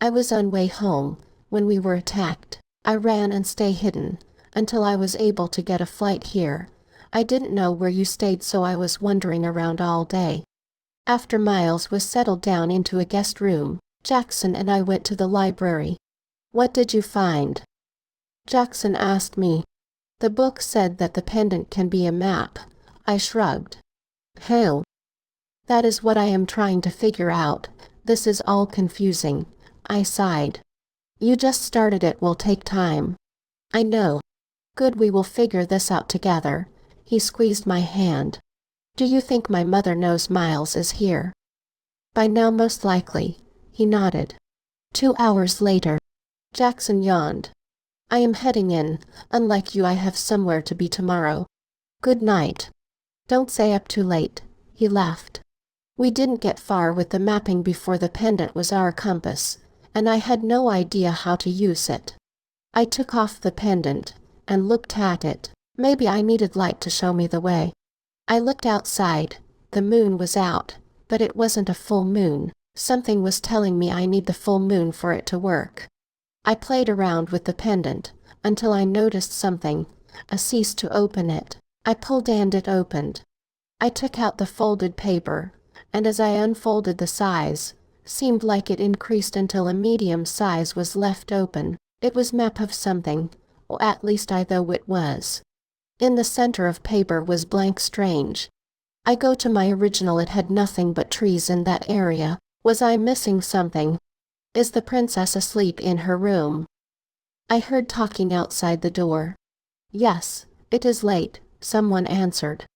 "I was on way home when we were attacked. I ran and stayed hidden until I was able to get a flight here. I didn't know where you stayed, so I was wandering around all day." After Miles was settled down into a guest room, Jackson and I went to the library. "What did you find?" Jackson asked me. "The book said that the pendant can be a map." I shrugged. "Hell, that is what I am trying to figure out. This is all confusing." I sighed. "You just started. It will take time." "I know." "Good, we will figure this out together." He squeezed my hand. "Do you think my mother knows Miles is here?" "By now, most likely." He nodded. 2 hours later. Jackson yawned. "I am heading in. Unlike you, I have somewhere to be tomorrow. Good night." "Don't stay up too late." He laughed. We didn't get far with the mapping before the pendant was our compass, and I had no idea how to use it. I took off the pendant and looked at it. Maybe I needed light to show me the way. I looked outside. The moon was out, but it wasn't a full moon. Something was telling me I need the full moon for it to work. I played around with the pendant until I noticed something. I ceased to open it. I pulled and it opened. I took out the folded paper, and as I unfolded, the size seemed like it increased until a medium size was left open. It was a map of something, or at least I thought it was. In the center of paper was blank. Strange. I go to my original. It had nothing but trees in that area. Was I missing something? Is the princess asleep in her room? I heard talking outside the door. "Yes, it is late," someone answered.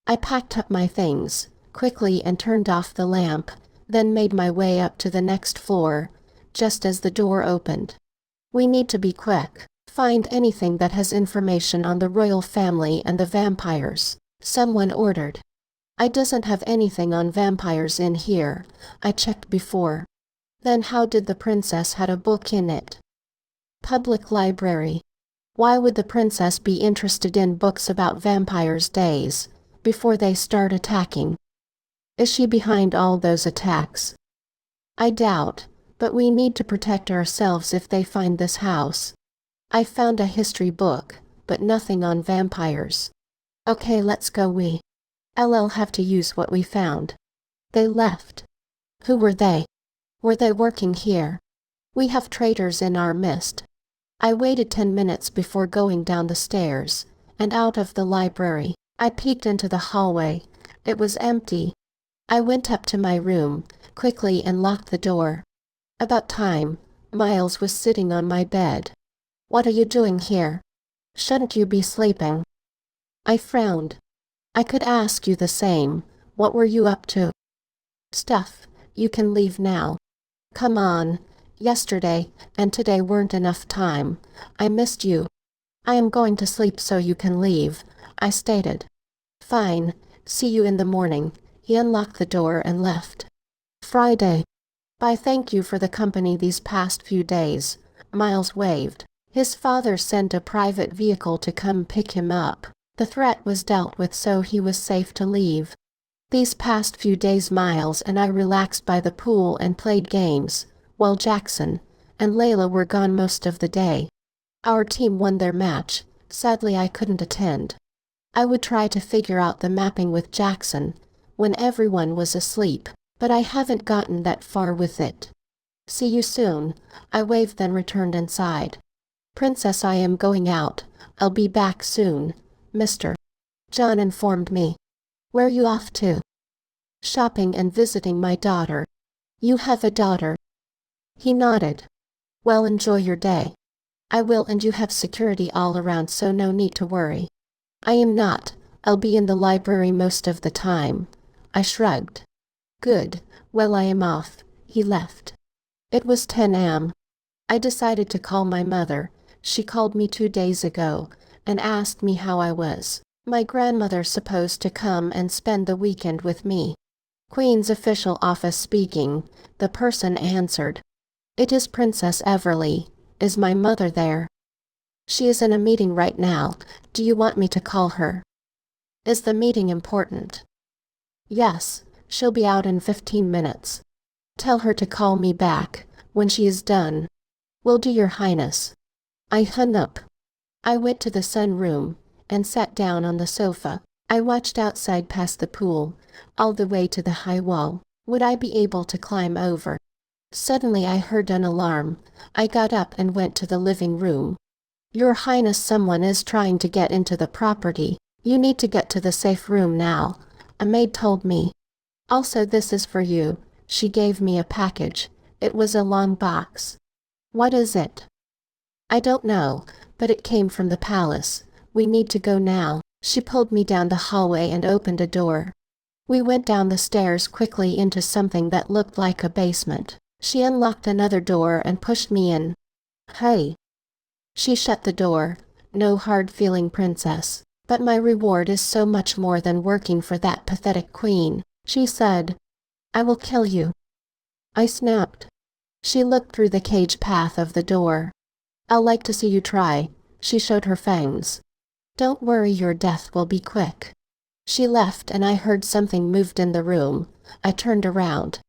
I packed up my things quickly and turned off the lamp, then made my way up to the next floor, just as the door opened. "We need to be quick. Find anything that has information on the royal family and the vampires," someone ordered. "I doesn't have anything on vampires in here. I checked before." "Then how did the princess had a book in it?" "Public library." "Why would the princess be interested in books about vampires days before they start attacking? Is she behind all those attacks?" "I doubt, but we need to protect ourselves if they find this house." "I found a history book, but nothing on vampires." "Okay, let's go. I'll have to use what we found." They left. "Who were they? Were they working here?" "We have traitors in our midst." I waited 10 minutes before going down the stairs and out of the library. I peeked into the hallway. It was empty. I went up to my room quickly and locked the door. About time, Miles was sitting on my bed. "What are you doing here? Shouldn't you be sleeping?" I frowned. "I could ask you the same. What were you up to?" "Stuff. You can leave now." "Come on. Yesterday and today weren't enough time. I missed you." "I am going to sleep so you can leave," I stated. "Fine. See you in the morning." He unlocked the door and left. Friday. "Bye, thank you for the company these past few days." Miles waved. His father sent a private vehicle to come pick him up. The threat was dealt with, so he was safe to leave. These past few days Miles and I relaxed by the pool and played games, while Jackson and Layla were gone most of the day. Our team won their match, Sadly, I couldn't attend. I would try to figure out the mapping with Jackson when everyone was asleep, but I haven't gotten that far with it. See you soon, I waved, then returned inside. Princess, I am going out. I'll be back soon, Mr. John informed me. Where you off to? Shopping and visiting my daughter. You have a daughter? He nodded. Well, enjoy your day. I will, and you have security all around, so no need to worry. I am not. I'll be in the library most of the time. I shrugged. Good. Well, I am off. He left. It was 10 a.m. I decided to call my mother. She called me 2 days ago and asked me how I was. My grandmother's supposed to come and spend the weekend with me. Queen's official office speaking. The person answered. It is Princess Everleigh. Is my mother there? She is in a meeting right now. Do you want me to call her? Is the meeting important? Yes, she'll be out in 15 minutes. Tell her to call me back when she is done. Will do, Your Highness. I hung up. I went to the sunroom and sat down on the sofa. I watched outside past the pool, all the way to the high wall. Would I be able to climb over? Suddenly I heard an alarm. I got up and went to the living room. Your Highness, someone is trying to get into the property. You need to get to the safe room now, a maid told me. Also, this is for you. She gave me a package. It was a long box. What is it? I don't know, but it came from the palace. We need to go now. She pulled me down the hallway and opened a door. We went down the stairs quickly into something that looked like a basement. She unlocked another door and pushed me in. Hey. She shut the door. No hard feeling, princess. But my reward is so much more than working for that pathetic queen, she said. I will kill you. I snapped. She looked through the cage path of the door. I'll like to see you try. She showed her fangs. Don't worry, your death will be quick. She left and I heard something moved in the room. I turned around.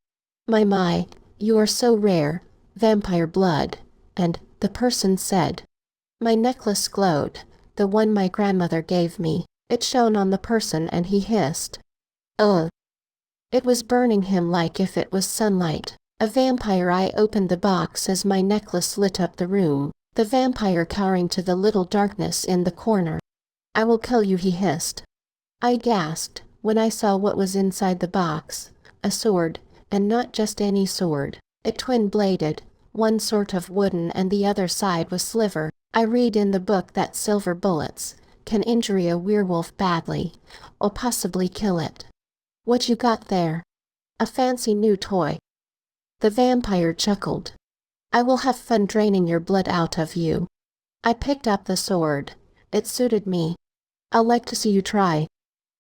My, you are so rare. Vampire blood. And the person said. My necklace glowed, the one my grandmother gave me. It shone on the person and he hissed. Ugh. It was burning him like if it was sunlight. A vampire. I opened the box as my necklace lit up the room, the vampire cowering to the little darkness in the corner. I will kill you, he hissed. I gasped when I saw what was inside the box. A sword, and not just any sword. It twin-bladed, one sort of wooden and the other side was silver. I read in the book that silver bullets can injure a werewolf badly, or possibly kill it. What you got there? A fancy new toy. The vampire chuckled. I will have fun draining your blood out of you. I picked up the sword. It suited me. I'll like to see you try.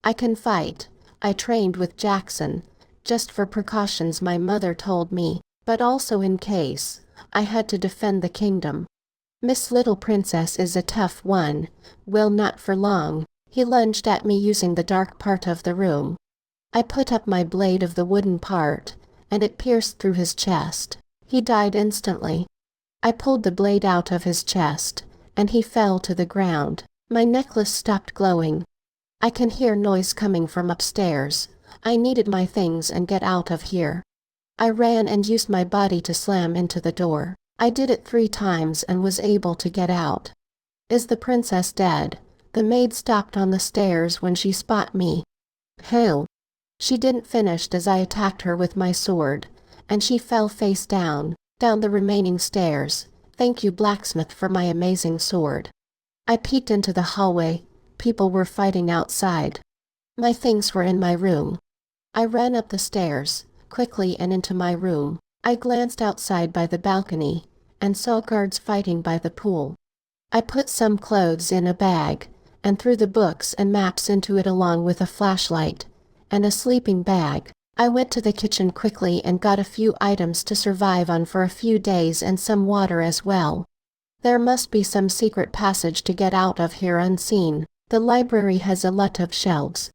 I can fight. I trained with Jackson, just for precautions, my mother told me, but also in case I had to defend the kingdom. Miss Little Princess is a tough one. Well, not for long. He lunged at me using the dark part of the room. I put up my blade of the wooden part, and it pierced through his chest. He died instantly. I pulled the blade out of his chest, and he fell to the ground. My necklace stopped glowing. I can hear noise coming from upstairs. I needed my things and get out of here. I ran and used my body to slam into the door. I did it 3 times and was able to get out. Is the princess dead? The maid stopped on the stairs when she spotted me. Hail. She didn't finish as I attacked her with my sword, and she fell face down the remaining stairs. Thank you, blacksmith, for my amazing sword. I peeked into the hallway. People were fighting outside. My things were in my room. I ran up the stairs quickly and into my room. I glanced outside by the balcony and saw guards fighting by the pool. I put some clothes in a bag and threw the books and maps into it along with a flashlight and a sleeping bag. I went to the kitchen quickly and got a few items to survive on for a few days and some water as well. There must be some secret passage to get out of here unseen. The library has a lot of shelves.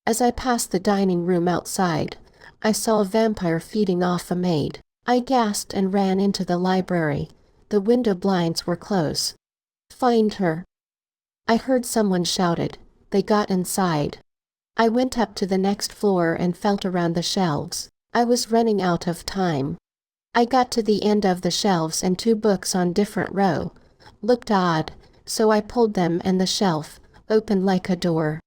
As I passed the dining room outside, I saw a vampire feeding off a maid. I gasped and ran into the library. The window blinds were closed. Find her. I heard someone shouted. They got inside. I went up to the next floor and felt around the shelves. I was running out of time. I got to the end of the shelves and two books on different row looked odd, so I pulled them and the shelf opened like a door.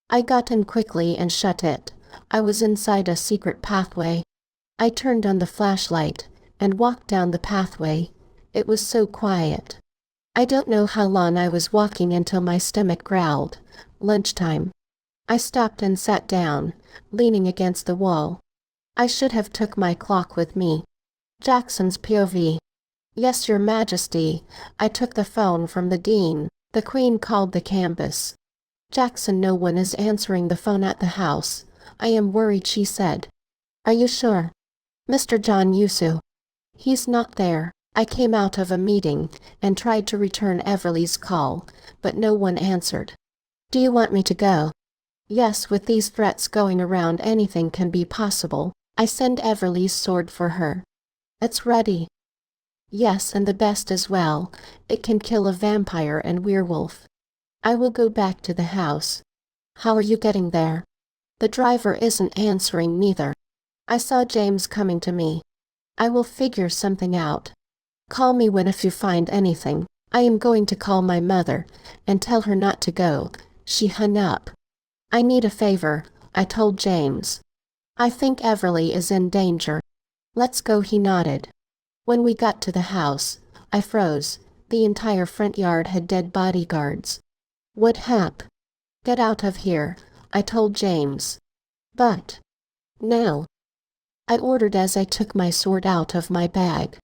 I got in quickly and shut it. I was inside a secret pathway. I turned on the flashlight and walked down the pathway. It was so quiet. I don't know how long I was walking until my stomach growled. Lunchtime. I stopped and sat down, leaning against the wall. I should have took my clock with me. Jackson's POV. Yes, Your Majesty. I took the phone from the Dean. The Queen called the campus. Jackson, no one is answering the phone at the house. I am worried, she said. Are you sure? Mr. John Yusu. He's not there. I came out of a meeting and tried to return Everleigh's call, but no one answered. Do you want me to go? Yes, with these threats going around, anything can be possible. I send Everleigh's sword for her. It's ready. Yes, and the best as well. It can kill a vampire and werewolf. I will go back to the house. How are you getting there? The driver isn't answering neither. I saw James coming to me. I will figure something out. Call me if you find anything. I am going to call my mother and tell her not to go. She hung up. I need a favor, I told James. I think Everleigh is in danger. Let's go, he nodded. When we got to the house, I froze. The entire front yard had dead bodyguards. What happened? Get out of here, I told James. But no. I ordered as I took my sword out of my bag.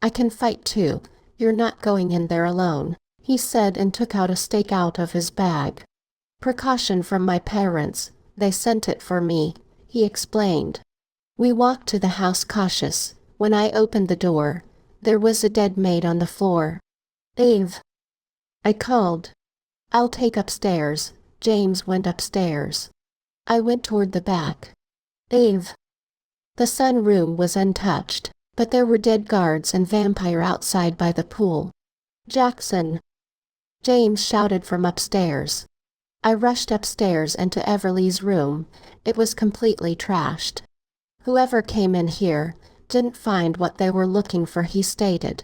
I can fight too. You're not going in there alone, he said and took out a stake out of his bag. Precaution from my parents. They sent it for me, he explained. We walked to the house cautious. When I opened the door, there was a dead maid on the floor. Eve, I called. I'll take upstairs. James went upstairs. I went toward the back. Eve. The sunroom was untouched, but there were dead guards and vampire outside by the pool. Jackson. James shouted from upstairs. I rushed upstairs and to Everleigh's room. It was completely trashed. Whoever came in here didn't find what they were looking for, he stated.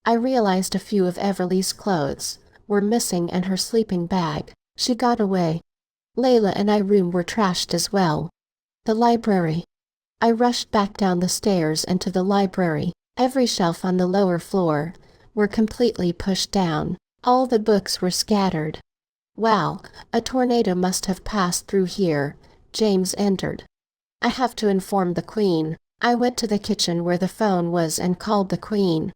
I realized a few of Everleigh's clothes were missing and her sleeping bag. She got away. Layla and I's room were trashed as well. The library. I rushed back down the stairs and to the library. Every shelf on the lower floor were completely pushed down. All the books were scattered. Wow, a tornado must have passed through here. James entered. I have to inform the Queen. I went to the kitchen where the phone was and called the Queen.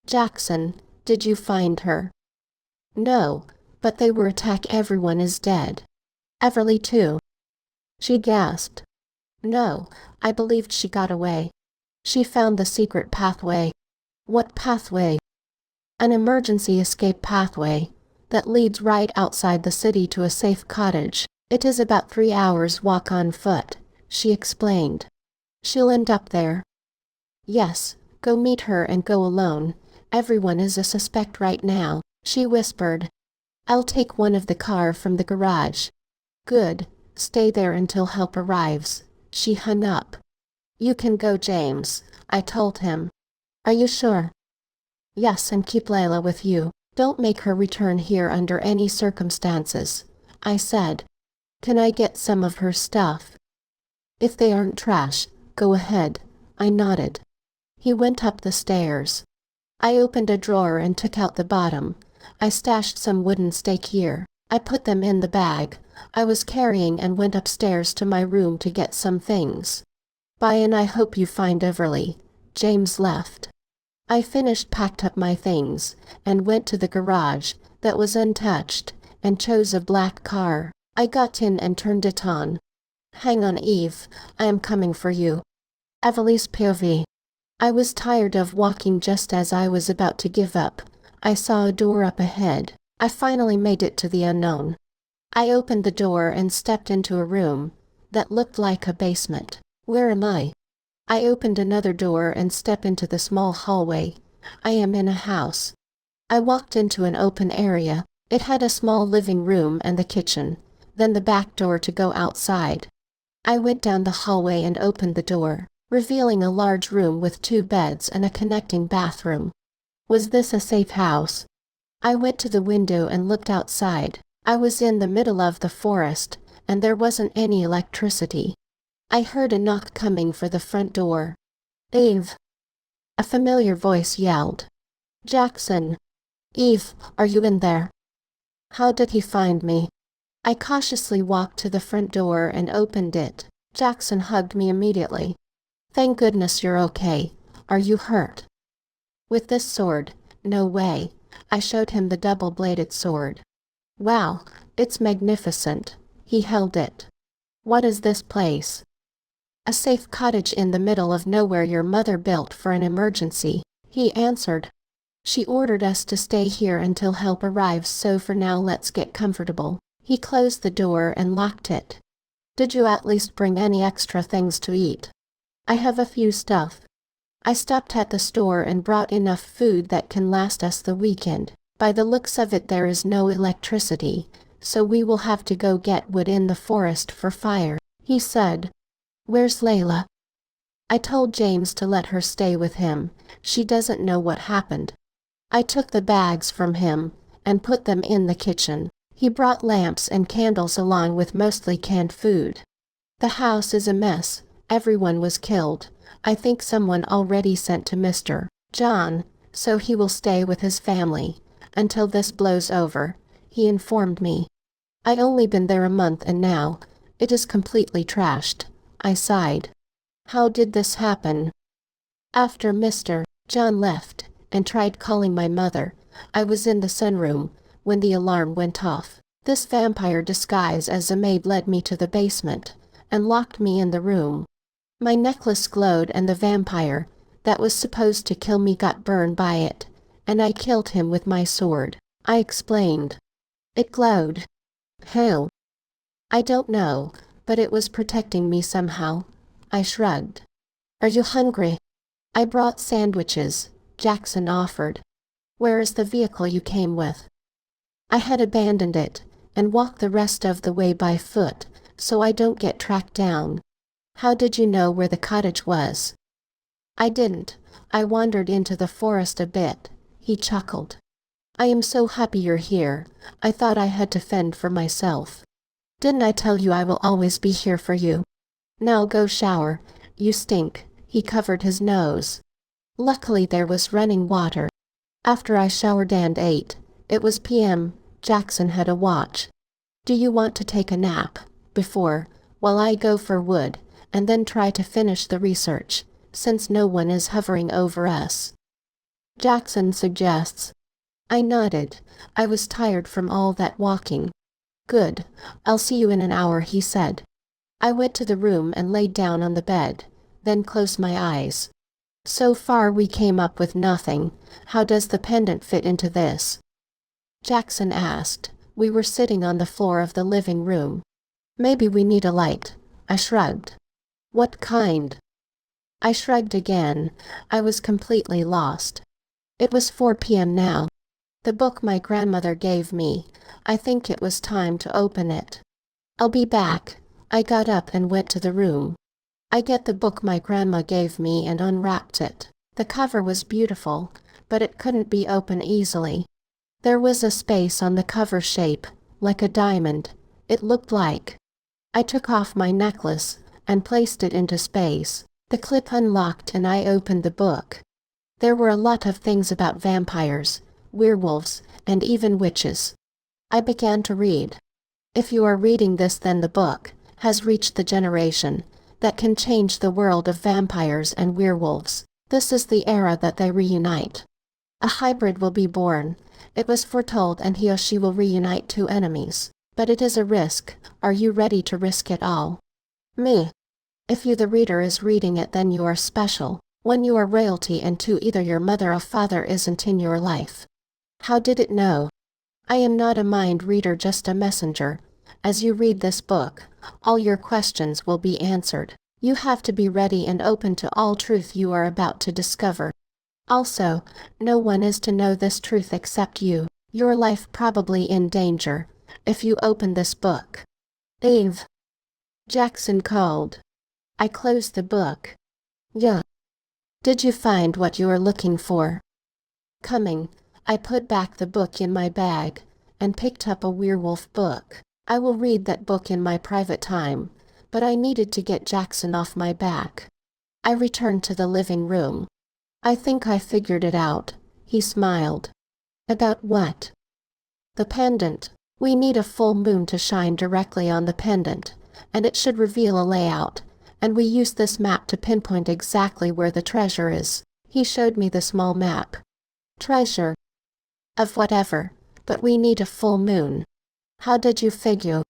Jackson, did you find her? No, but they were attacked. Everyone is dead. Everleigh too. She gasped. No, I believed she got away. She found the secret pathway. What pathway? An emergency escape pathway that leads right outside the city to a safe cottage. It is about 3 hours walk on foot, she explained. She'll end up there. Yes, go meet her and go alone. Everyone is a suspect right now, she whispered. I'll take one of the car from the garage. Good, stay there until help arrives. She hung up. You can go, James, I told him. Are you sure? Yes, and keep Layla with you. Don't make her return here under any circumstances, I said. Can I get some of her stuff? If they aren't trash, go ahead, I nodded. He went up the stairs. I opened a drawer and took out the bottom. I stashed some wooden stake here. I put them in the bag I was carrying and went upstairs to my room to get some things. Bye, and I hope you find Everleigh. James left. I packed up my things, and went to the garage that was untouched, and chose a black car. I got in and turned it on. Hang on, Eve, I am coming for you. Everleigh's POV. I was tired of walking. Just as I was about to give up, I saw a door up ahead. I finally made it to the unknown. I opened the door and stepped into a room that looked like a basement. Where am I? I opened another door and stepped into the small hallway. I am in a house. I walked into an open area. It had a small living room and the kitchen, then the back door to go outside. I went down the hallway and opened the door, revealing a large room with 2 beds and a connecting bathroom. Was this a safe house? I went to the window and looked outside. I was in the middle of the forest, and there wasn't any electricity. I heard a knock coming for the front door. "Eve!" A familiar voice yelled. "Jackson! Eve, are you in there?" How did he find me? I cautiously walked to the front door and opened it. Jackson hugged me immediately. "Thank goodness you're okay. Are you hurt?" "With this sword, no way." I showed him the double-bladed sword. "Wow, it's magnificent." He held it. "What is this place?" "A safe cottage in the middle of nowhere your mother built for an emergency," he answered. "She ordered us to stay here until help arrives, so for now let's get comfortable." He closed the door and locked it. "Did you at least bring any extra things to eat?" "I have a few stuff." I stopped at the store and brought enough food that can last us the weekend. By the looks of it there is no electricity, so we will have to go get wood in the forest for fire, he said. "Where's Layla?" "I told James to let her stay with him. She doesn't know what happened." I took the bags from him and put them in the kitchen. He brought lamps and candles along with mostly canned food. "The house is a mess. Everyone was killed. I think someone already sent to Mr. John, so he will stay with his family until this blows over," he informed me. "I only been there a month and now it is completely trashed." I sighed. "How did this happen?" "After Mr. John left and tried calling my mother, I was in the sunroom when the alarm went off. This vampire disguised as a maid led me to the basement and locked me in the room. My necklace glowed and the vampire that was supposed to kill me got burned by it, and I killed him with my sword," I explained. "It glowed. How?" "I don't know, but it was protecting me somehow." I shrugged. "Are you hungry?" "I brought sandwiches," Jackson offered. "Where is the vehicle you came with?" "I had abandoned it and walked the rest of the way by foot, so I don't get tracked down." "How did you know where the cottage was?" "I didn't. I wandered into the forest a bit," he chuckled. "I am so happy you're here. I thought I had to fend for myself. Didn't I tell you I will always be here for you? Now go shower. You stink." He covered his nose. Luckily there was running water. After I showered and ate, it was p.m. Jackson had a watch. "Do you want to take a nap before, while I go for wood, and then try to finish the research, since no one is hovering over us?" Jackson suggests. I nodded. I was tired from all that walking. "Good. I'll see you in an hour," he said. I went to the room and laid down on the bed, then closed my eyes. "So far we came up with nothing. How does the pendant fit into this?" Jackson asked. We were sitting on the floor of the living room. "Maybe we need a light." I shrugged. "What kind?" I shrugged again. I was completely lost. It was 4 p.m. now. The book my grandmother gave me. I think it was time to open it. "I'll be back." I got up and went to the room. I get the book my grandma gave me and unwrapped it. The cover was beautiful, but it couldn't be opened easily. There was a space on the cover shape, like a diamond. It looked like. I took off my necklace and placed it into space. The clip unlocked and I opened the book. There were a lot of things about vampires, werewolves, and even witches. I began to read. If you are reading this, then the book has reached the generation that can change the world of vampires and werewolves. This is the era that they reunite. A hybrid will be born. It was foretold, and he or she will reunite 2 enemies. But it is a risk. Are you ready to risk it all? Me. If you, the reader, is reading it, then you are special. One, you are royalty, and 2, either your mother or father isn't in your life. How did it know? I am not a mind reader, just a messenger. As you read this book, all your questions will be answered. You have to be ready and open to all truth you are about to discover. Also, no one is to know this truth except you. Your life probably in danger, if you open this book. Eve. Jackson called. I closed the book. Yeah. Did you find what you were looking for? Coming. I put back the book in my bag, and picked up a werewolf book. I will read that book in my private time, but I needed to get Jackson off my back. I returned to the living room. I think I figured it out. He smiled. About what? The pendant. We need a full moon to shine directly on the pendant, and it should reveal a layout, and we use this map to pinpoint exactly where the treasure is. He showed me the small map. Treasure? Of whatever, but we need a full moon. How did you figure?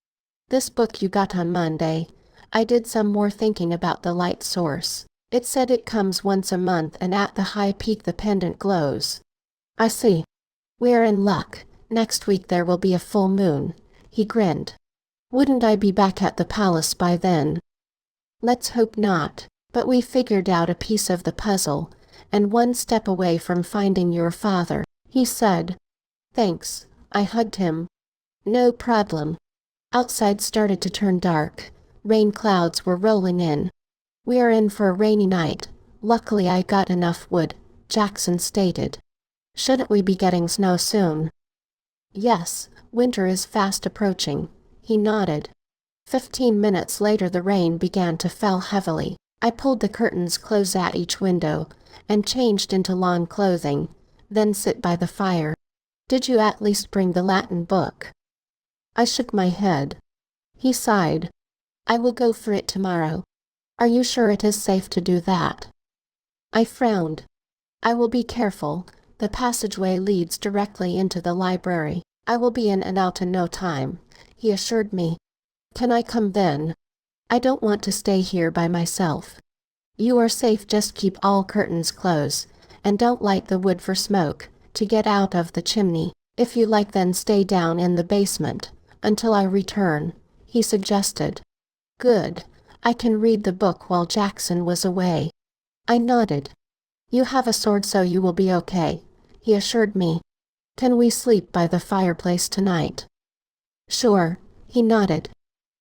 This book you got on Monday. I did some more thinking about the light source. It said it comes once a month and at the high peak the pendant glows. I see. We're in luck. Next week there will be a full moon. He grinned. Wouldn't I be back at the palace by then? Let's hope not, but we figured out a piece of the puzzle, and one step away from finding your father, he said. Thanks. I hugged him. No problem. Outside started to turn dark. Rain clouds were rolling in. We are in for a rainy night. Luckily I got enough wood, Jackson stated. Shouldn't we be getting snow soon? Yes, winter is fast approaching. He nodded. 15 minutes later the rain began to fall heavily. I pulled the curtains close at each window, and changed into lawn clothing, then sit by the fire. Did you at least bring the Latin book? I shook my head. He sighed. I will go for it tomorrow. Are you sure it is safe to do that? I frowned. I will be careful. The passageway leads directly into the library. I will be in and out in no time, he assured me. Can I come then? I don't want to stay here by myself. You are safe, just keep all curtains closed, and don't light the wood for smoke, to get out of the chimney. If you like then stay down in the basement, until I return, he suggested. Good. I can read the book while Jackson was away. I nodded. You have a sword so you will be okay, he assured me. Can we sleep by the fireplace tonight? Sure, he nodded.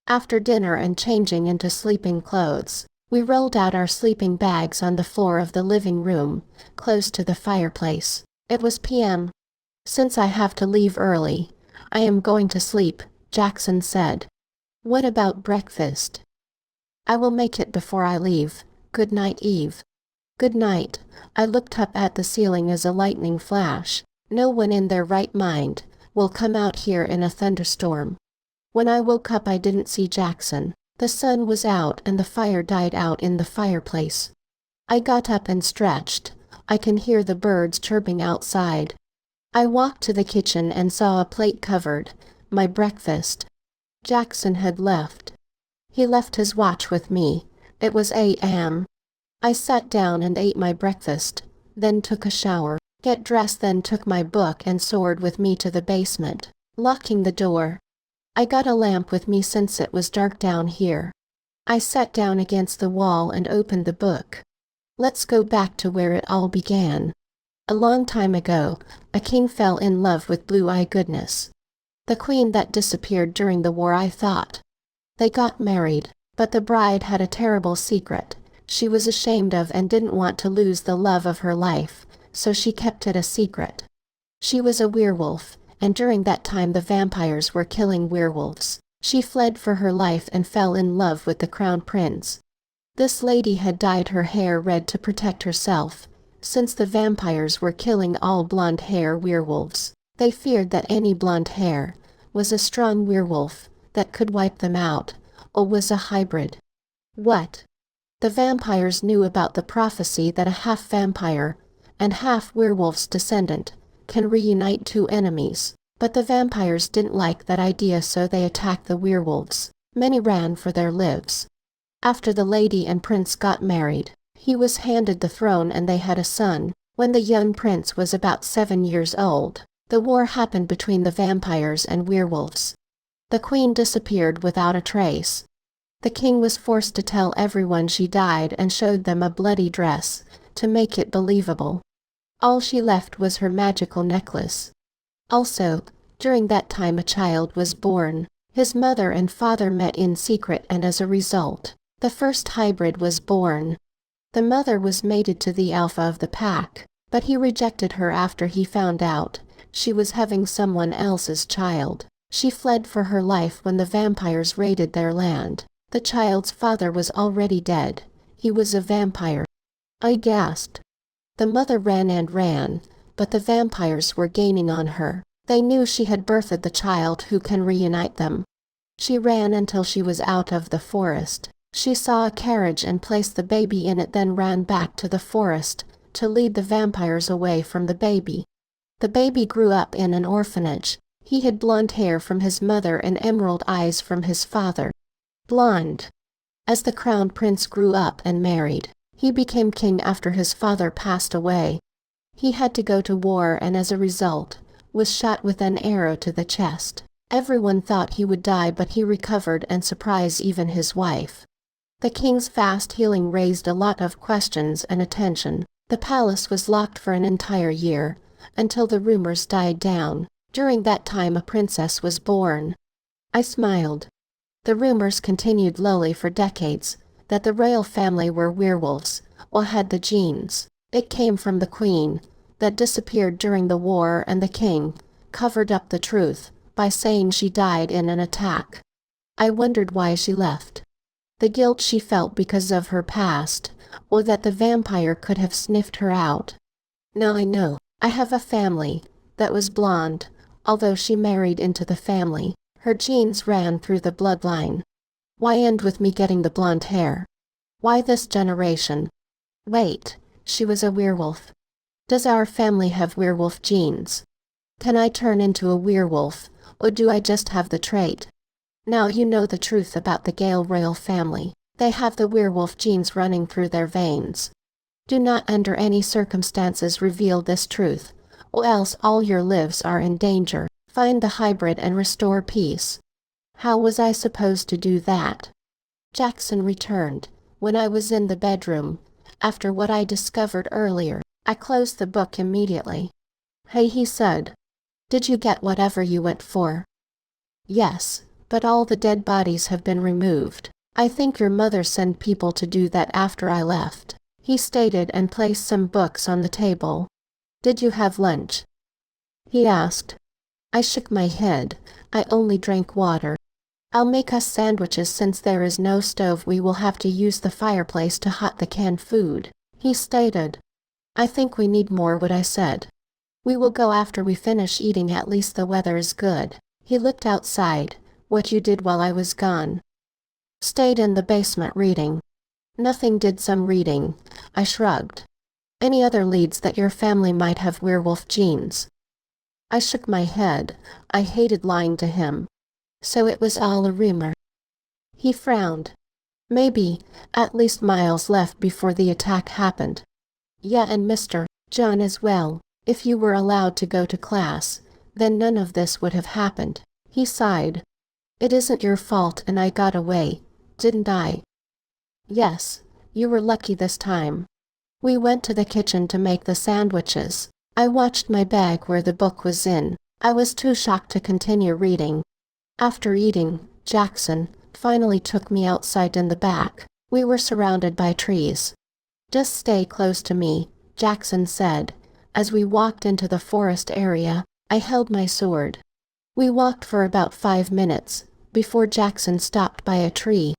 After dinner and changing into sleeping clothes, we rolled out our sleeping bags on the floor of the living room, close to the fireplace. It was p.m. Since I have to leave early, I am going to sleep, Jackson said. What about breakfast? I will make it before I leave. Good night, Eve. Good night. I looked up at the ceiling as a lightning flash. No one in their right mind will come out here in a thunderstorm. When I woke up I didn't see Jackson. The sun was out and the fire died out in the fireplace. I got up and stretched. I can hear the birds chirping outside. I walked to the kitchen and saw a plate covered, my breakfast. Jackson had left. He left his watch with me. It was 8 a.m. I sat down and ate my breakfast, then took a shower, get dressed, then took my book and sword with me to the basement, locking the door. I got a lamp with me since it was dark down here. I sat down against the wall and opened the book. Let's go back to where it all began. A long time ago, a king fell in love with blue-eyed goodness. The queen that disappeared during the war, I thought. They got married, but the bride had a terrible secret she was ashamed of and didn't want to lose the love of her life, so she kept it a secret. She was a werewolf, and during that time the vampires were killing werewolves. She fled for her life and fell in love with the crown prince. This lady had dyed her hair red to protect herself, since the vampires were killing all blonde hair werewolves. They feared that any blonde hair was a strong werewolf that could wipe them out, or was a hybrid. What? The vampires knew about the prophecy that a half-vampire and half-werewolf's descendant can reunite two enemies, but the vampires didn't like that idea, so they attacked the werewolves. Many ran for their lives. After the lady and prince got married, he was handed the throne and they had a son. When the young prince was about 7 years old, the war happened between the vampires and werewolves. The queen disappeared without a trace. The king was forced to tell everyone she died and showed them a bloody dress to make it believable. All she left was her magical necklace. Also, during that time a child was born. His mother and father met in secret, and as a result, the first hybrid was born. The mother was mated to the alpha of the pack, but he rejected her after he found out she was having someone else's child. She fled for her life when the vampires raided their land. The child's father was already dead. He was a vampire. I gasped. The mother ran and ran, but the vampires were gaining on her. They knew she had birthed the child who can reunite them. She ran until she was out of the forest. She saw a carriage and placed the baby in it, then ran back to the forest to lead the vampires away from the baby. The baby grew up in an orphanage. He had blonde hair from his mother and emerald eyes from his father. Blonde. As the crown prince grew up and married, he became king after his father passed away. He had to go to war and as a result, was shot with an arrow to the chest. Everyone thought he would die, but he recovered and surprised even his wife. The king's fast healing raised a lot of questions and attention. The palace was locked for an entire year, until the rumors died down. During that time a princess was born. I smiled. The rumors continued lowly for decades, that the royal family were werewolves, or had the genes. It came from the queen, that disappeared during the war, and the king covered up the truth by saying she died in an attack. I wondered why she left. The guilt she felt because of her past, or that the vampire could have sniffed her out. Now I know. I have a family that was blonde, although she married into the family. Her genes ran through the bloodline. Why end with me getting the blonde hair? Why this generation? Wait, she was a werewolf. Does our family have werewolf genes? Can I turn into a werewolf, or do I just have the trait? Now you know the truth about the Gale royal family. They have the werewolf genes running through their veins. Do not under any circumstances reveal this truth, or else all your lives are in danger. Find the hybrid and restore peace. How was I supposed to do that? Jackson returned. When I was in the bedroom, after what I discovered earlier, I closed the book immediately. Hey, he said. Did you get whatever you went for? Yes, but all the dead bodies have been removed. I think your mother sent people to do that after I left, he stated and placed some books on the table. Did you have lunch? He asked. I shook my head. I only drank water. I'll make us sandwiches since there is no stove. We will have to use the fireplace to hot the canned food, he stated. I think we need more, what I said. We will go after we finish eating, at least the weather is good. He looked outside. What you did while I was gone? Stayed in the basement reading. Nothing, did some reading. I shrugged. Any other leads that your family might have werewolf genes? I shook my head. I hated lying to him. So it was all a rumor. He frowned. Maybe, at least Miles left before the attack happened. Yeah, and Mr. John as well. If you were allowed to go to class, then none of this would have happened. He sighed. It isn't your fault, and I got away, didn't I? Yes, you were lucky this time. We went to the kitchen to make the sandwiches. I watched my bag where the book was in. I was too shocked to continue reading. After eating, Jackson finally took me outside in the back. We were surrounded by trees. Just stay close to me, Jackson said. As we walked into the forest area, I held my sword. We walked for about 5 minutes, before Jackson stopped by a tree.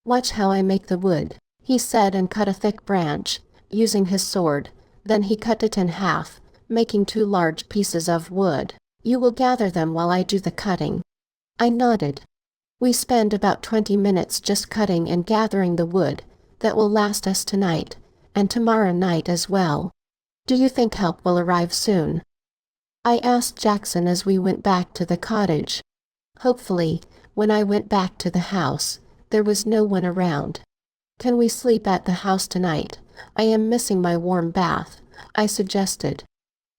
Watch how I make the wood, he said, and cut a thick branch, using his sword. Then he cut it in half, making 2 large pieces of wood. You will gather them while I do the cutting. I nodded. We spend about 20 minutes just cutting and gathering the wood that will last us tonight, and tomorrow night as well. Do you think help will arrive soon? I asked Jackson as we went back to the cottage. Hopefully. When I went back to the house, there was no one around. Can we sleep at the house tonight? I am missing my warm bath, I suggested.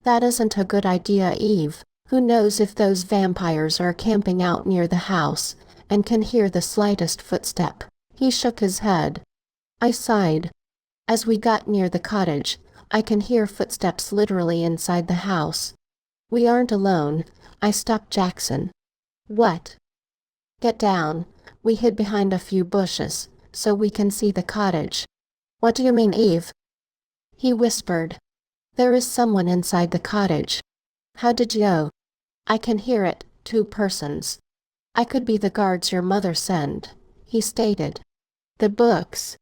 That isn't a good idea, Eve. Who knows if those vampires are camping out near the house and can hear the slightest footstep. He shook his head. I sighed. As we got near the cottage, I can hear footsteps literally inside the house. We aren't alone. I stopped Jackson. What? Get down. We hid behind a few bushes, so we can see the cottage. What do you mean, Eve? He whispered. There is someone inside the cottage. How did you know? I can hear it, 2 persons. I could be the guards your mother sent, he stated. The books.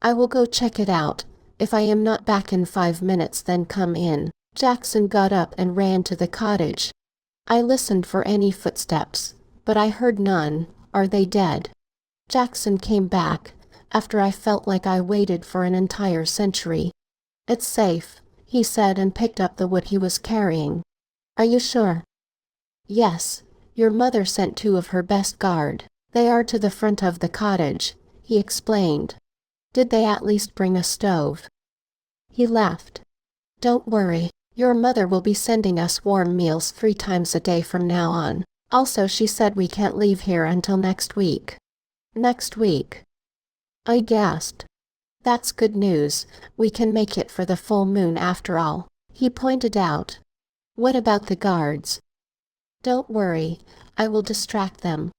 I will go check it out. If I am not back in 5 minutes, then come in. Jackson got up and ran to the cottage. I listened for any footsteps, but I heard none. Are they dead? Jackson came back, after I felt like I waited for an entire century. It's safe, he said and picked up the wood he was carrying. Are you sure? Yes, your mother sent 2 of her best guard. They are to the front of the cottage, he explained. Did they at least bring a stove? He laughed. Don't worry, your mother will be sending us warm meals 3 times a day from now on. Also, she said we can't leave here until next week. Next week? I gasped. That's good news. We can make it for the full moon after all, he pointed out. What about the guards? Don't worry, I will distract them.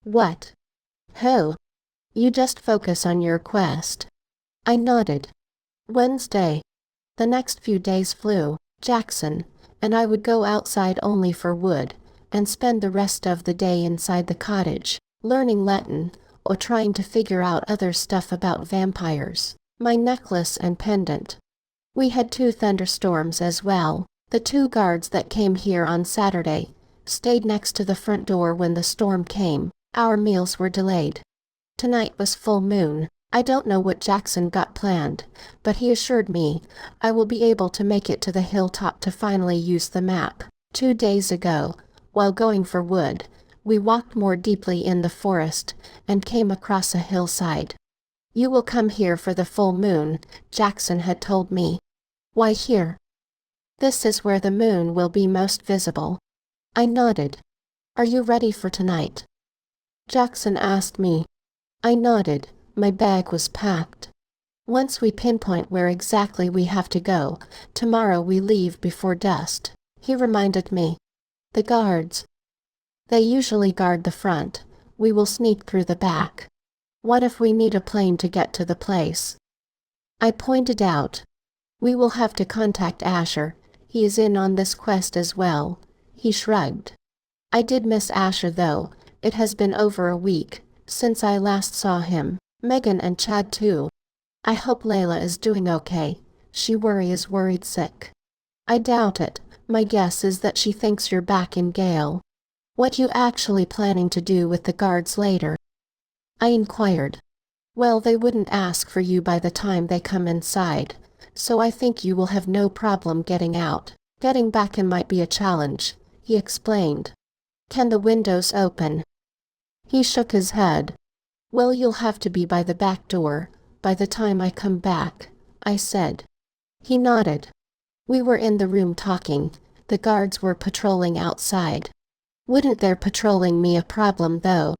What? Who? You just focus on your quest. I nodded. Wednesday. The next few days flew. Jackson and I would go outside only for wood, and spend the rest of the day inside the cottage, learning Latin, or trying to figure out other stuff about vampires. My necklace and pendant. We had 2 thunderstorms as well. The 2 guards that came here on Saturday stayed next to the front door when the storm came. Our meals were delayed. Tonight was full moon. I don't know what Jackson got planned, but he assured me I will be able to make it to the hilltop to finally use the map. 2 days ago, while going for wood, we walked more deeply in the forest and came across a hillside. You will come here for the full moon, Jackson had told me. Why here? This is where the moon will be most visible. I nodded. Are you ready for tonight? Jackson asked me. I nodded. My bag was packed. Once we pinpoint where exactly we have to go, tomorrow we leave before dusk, he reminded me. The guards. They usually guard the front. We will sneak through the back. What if we need a plane to get to the place? I pointed out. We will have to contact Asher. He is in on this quest as well. He shrugged. I did miss Asher though. It has been over a week since I last saw him. Megan and Chad too. I hope Layla is doing okay. She is worried sick. I doubt it. My guess is that she thinks you're back in Gale. What you actually planning to do with the guards later? I inquired. Well, they wouldn't ask for you by the time they come inside, so I think you will have no problem getting out. Getting back in might be a challenge, he explained. Can the windows open? He shook his head. Well, you'll have to be by the back door by the time I come back, I said. He nodded. We were in the room talking. The guards were patrolling outside. Wouldn't their patrolling me a problem though?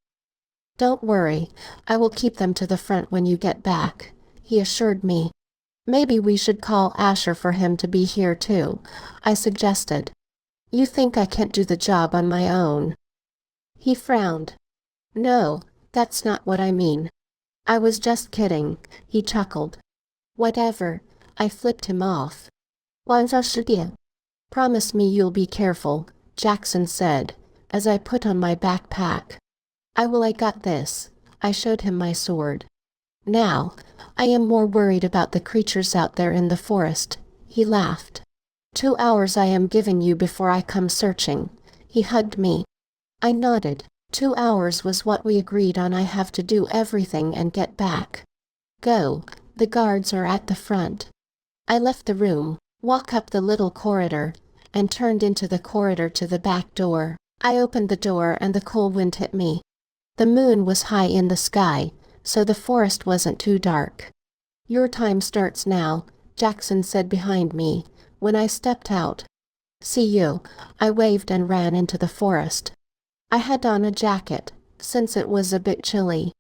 Don't worry, I will keep them to the front when you get back, he assured me. Maybe we should call Asher for him to be here too, I suggested. You think I can't do the job on my own? He frowned. No, that's not what I mean. I was just kidding, he chuckled. Whatever, I flipped him off. 晚上10点. Promise me you'll be careful, Jackson said, as I put on my backpack. I will. I got this. I showed him my sword. Now, I am more worried about the creatures out there in the forest, he laughed. 2 hours I am giving you before I come searching. He hugged me. I nodded. 2 hours was what we agreed on. I have to do everything and get back. Go, the guards are at the front. I left the room, walked up the little corridor, and turned into the corridor to the back door. I opened the door and the cold wind hit me. The moon was high in the sky, so the forest wasn't too dark. Your time starts now, Jackson said behind me, when I stepped out. See you, I waved and ran into the forest. I had on a jacket, since it was a bit chilly.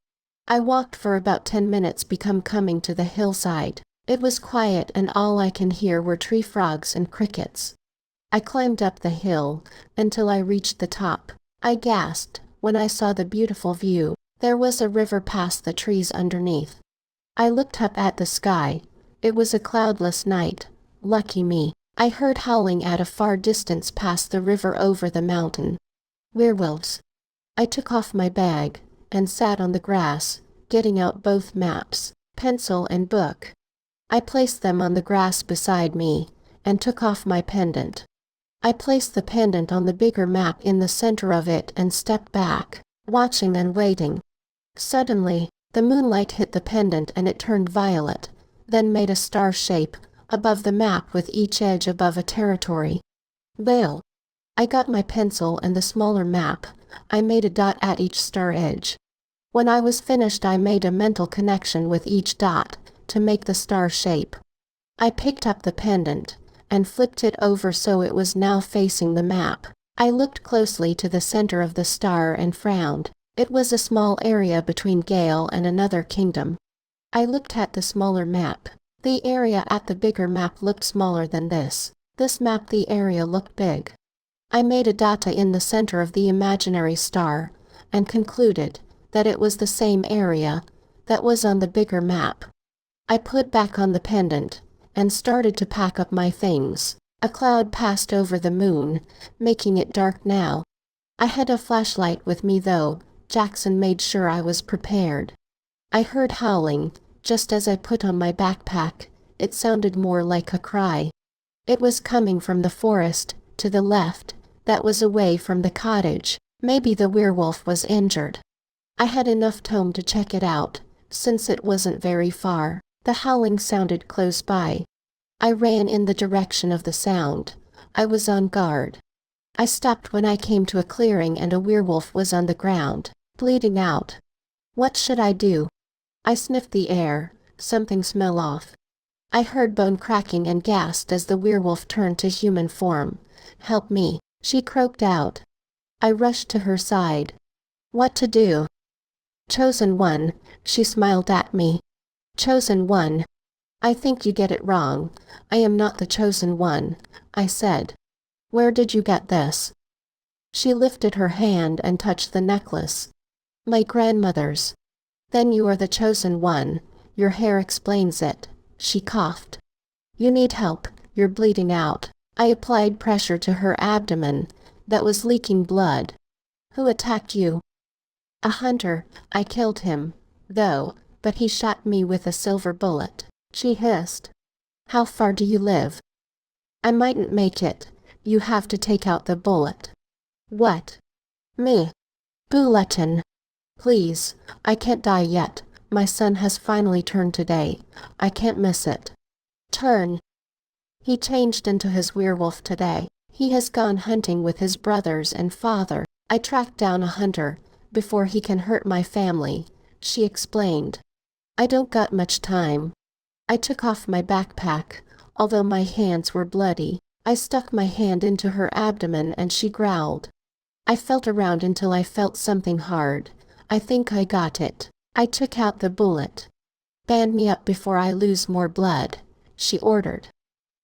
I walked for about 10 minutes before coming to the hillside. It was quiet and all I can hear were tree frogs and crickets. I climbed up the hill until I reached the top. I gasped when I saw the beautiful view. There was a river past the trees underneath. I looked up at the sky. It was a cloudless night. Lucky me. I heard howling at a far distance past the river over the mountain. Werewolves. I took off my bag and sat on the grass, getting out both maps, pencil and book. I placed them on the grass beside me and took off my pendant. I placed the pendant on the bigger map in the center of it and stepped back, watching and waiting. Suddenly, the moonlight hit the pendant and it turned violet, then made a star shape above the map with each edge above a territory. Gale. I got my pencil and the smaller map. I made a dot at each star edge. When I was finished, I made a mental connection with each dot to make the star shape. I picked up the pendant and flipped it over so it was now facing the map. I looked closely to the center of the star and frowned. It was a small area between Gale and another kingdom. I looked at the smaller map. The area at the bigger map looked smaller than this. This map, the area looked big. I made a dot in the center of the imaginary star and concluded that it was the same area that was on the bigger map. I put back on the pendant and started to pack up my things. A cloud passed over the moon, making it dark now. I had a flashlight with me though. Jackson made sure I was prepared. I heard howling just as I put on my backpack. It sounded more like a cry. It was coming from the forest to the left, that was away from the cottage. Maybe the werewolf was injured. I had enough time to check it out, since it wasn't very far. The howling sounded close by. I ran in the direction of the sound. I was on guard. I stopped when I came to a clearing and a werewolf was on the ground, bleeding out. What should I do? I sniffed the air. Something smelled off. I heard bone cracking and gasped as the werewolf turned to human form. "Help me," she croaked out. I rushed to her side. "What to do?" "Chosen one," she smiled at me. "Chosen one? I think you get it wrong. I am not the chosen one," I said. "Where did you get this?" She lifted her hand and touched the necklace. "My grandmother's." "Then you are the chosen one. Your hair explains it." She coughed. "You need help. You're bleeding out." I applied pressure to her abdomen that was leaking blood. "Who attacked you?" "A hunter. I killed him, though, but he shot me with a silver bullet," she hissed. "How far do you live?" "I mightn't make it. You have to take out the bullet." "What?" "Me. Bulletin. Please, I can't die yet. My son has finally turned today. I can't miss it." "Turn." "He changed into his werewolf today. He has gone hunting with his brothers and father. I tracked down a hunter before he can hurt my family," she explained. "I don't got much time." I took off my backpack, although my hands were bloody. I stuck my hand into her abdomen and she growled. I felt around until I felt something hard. I think I got it. I took out the bullet. "Band me up before I lose more blood," she ordered.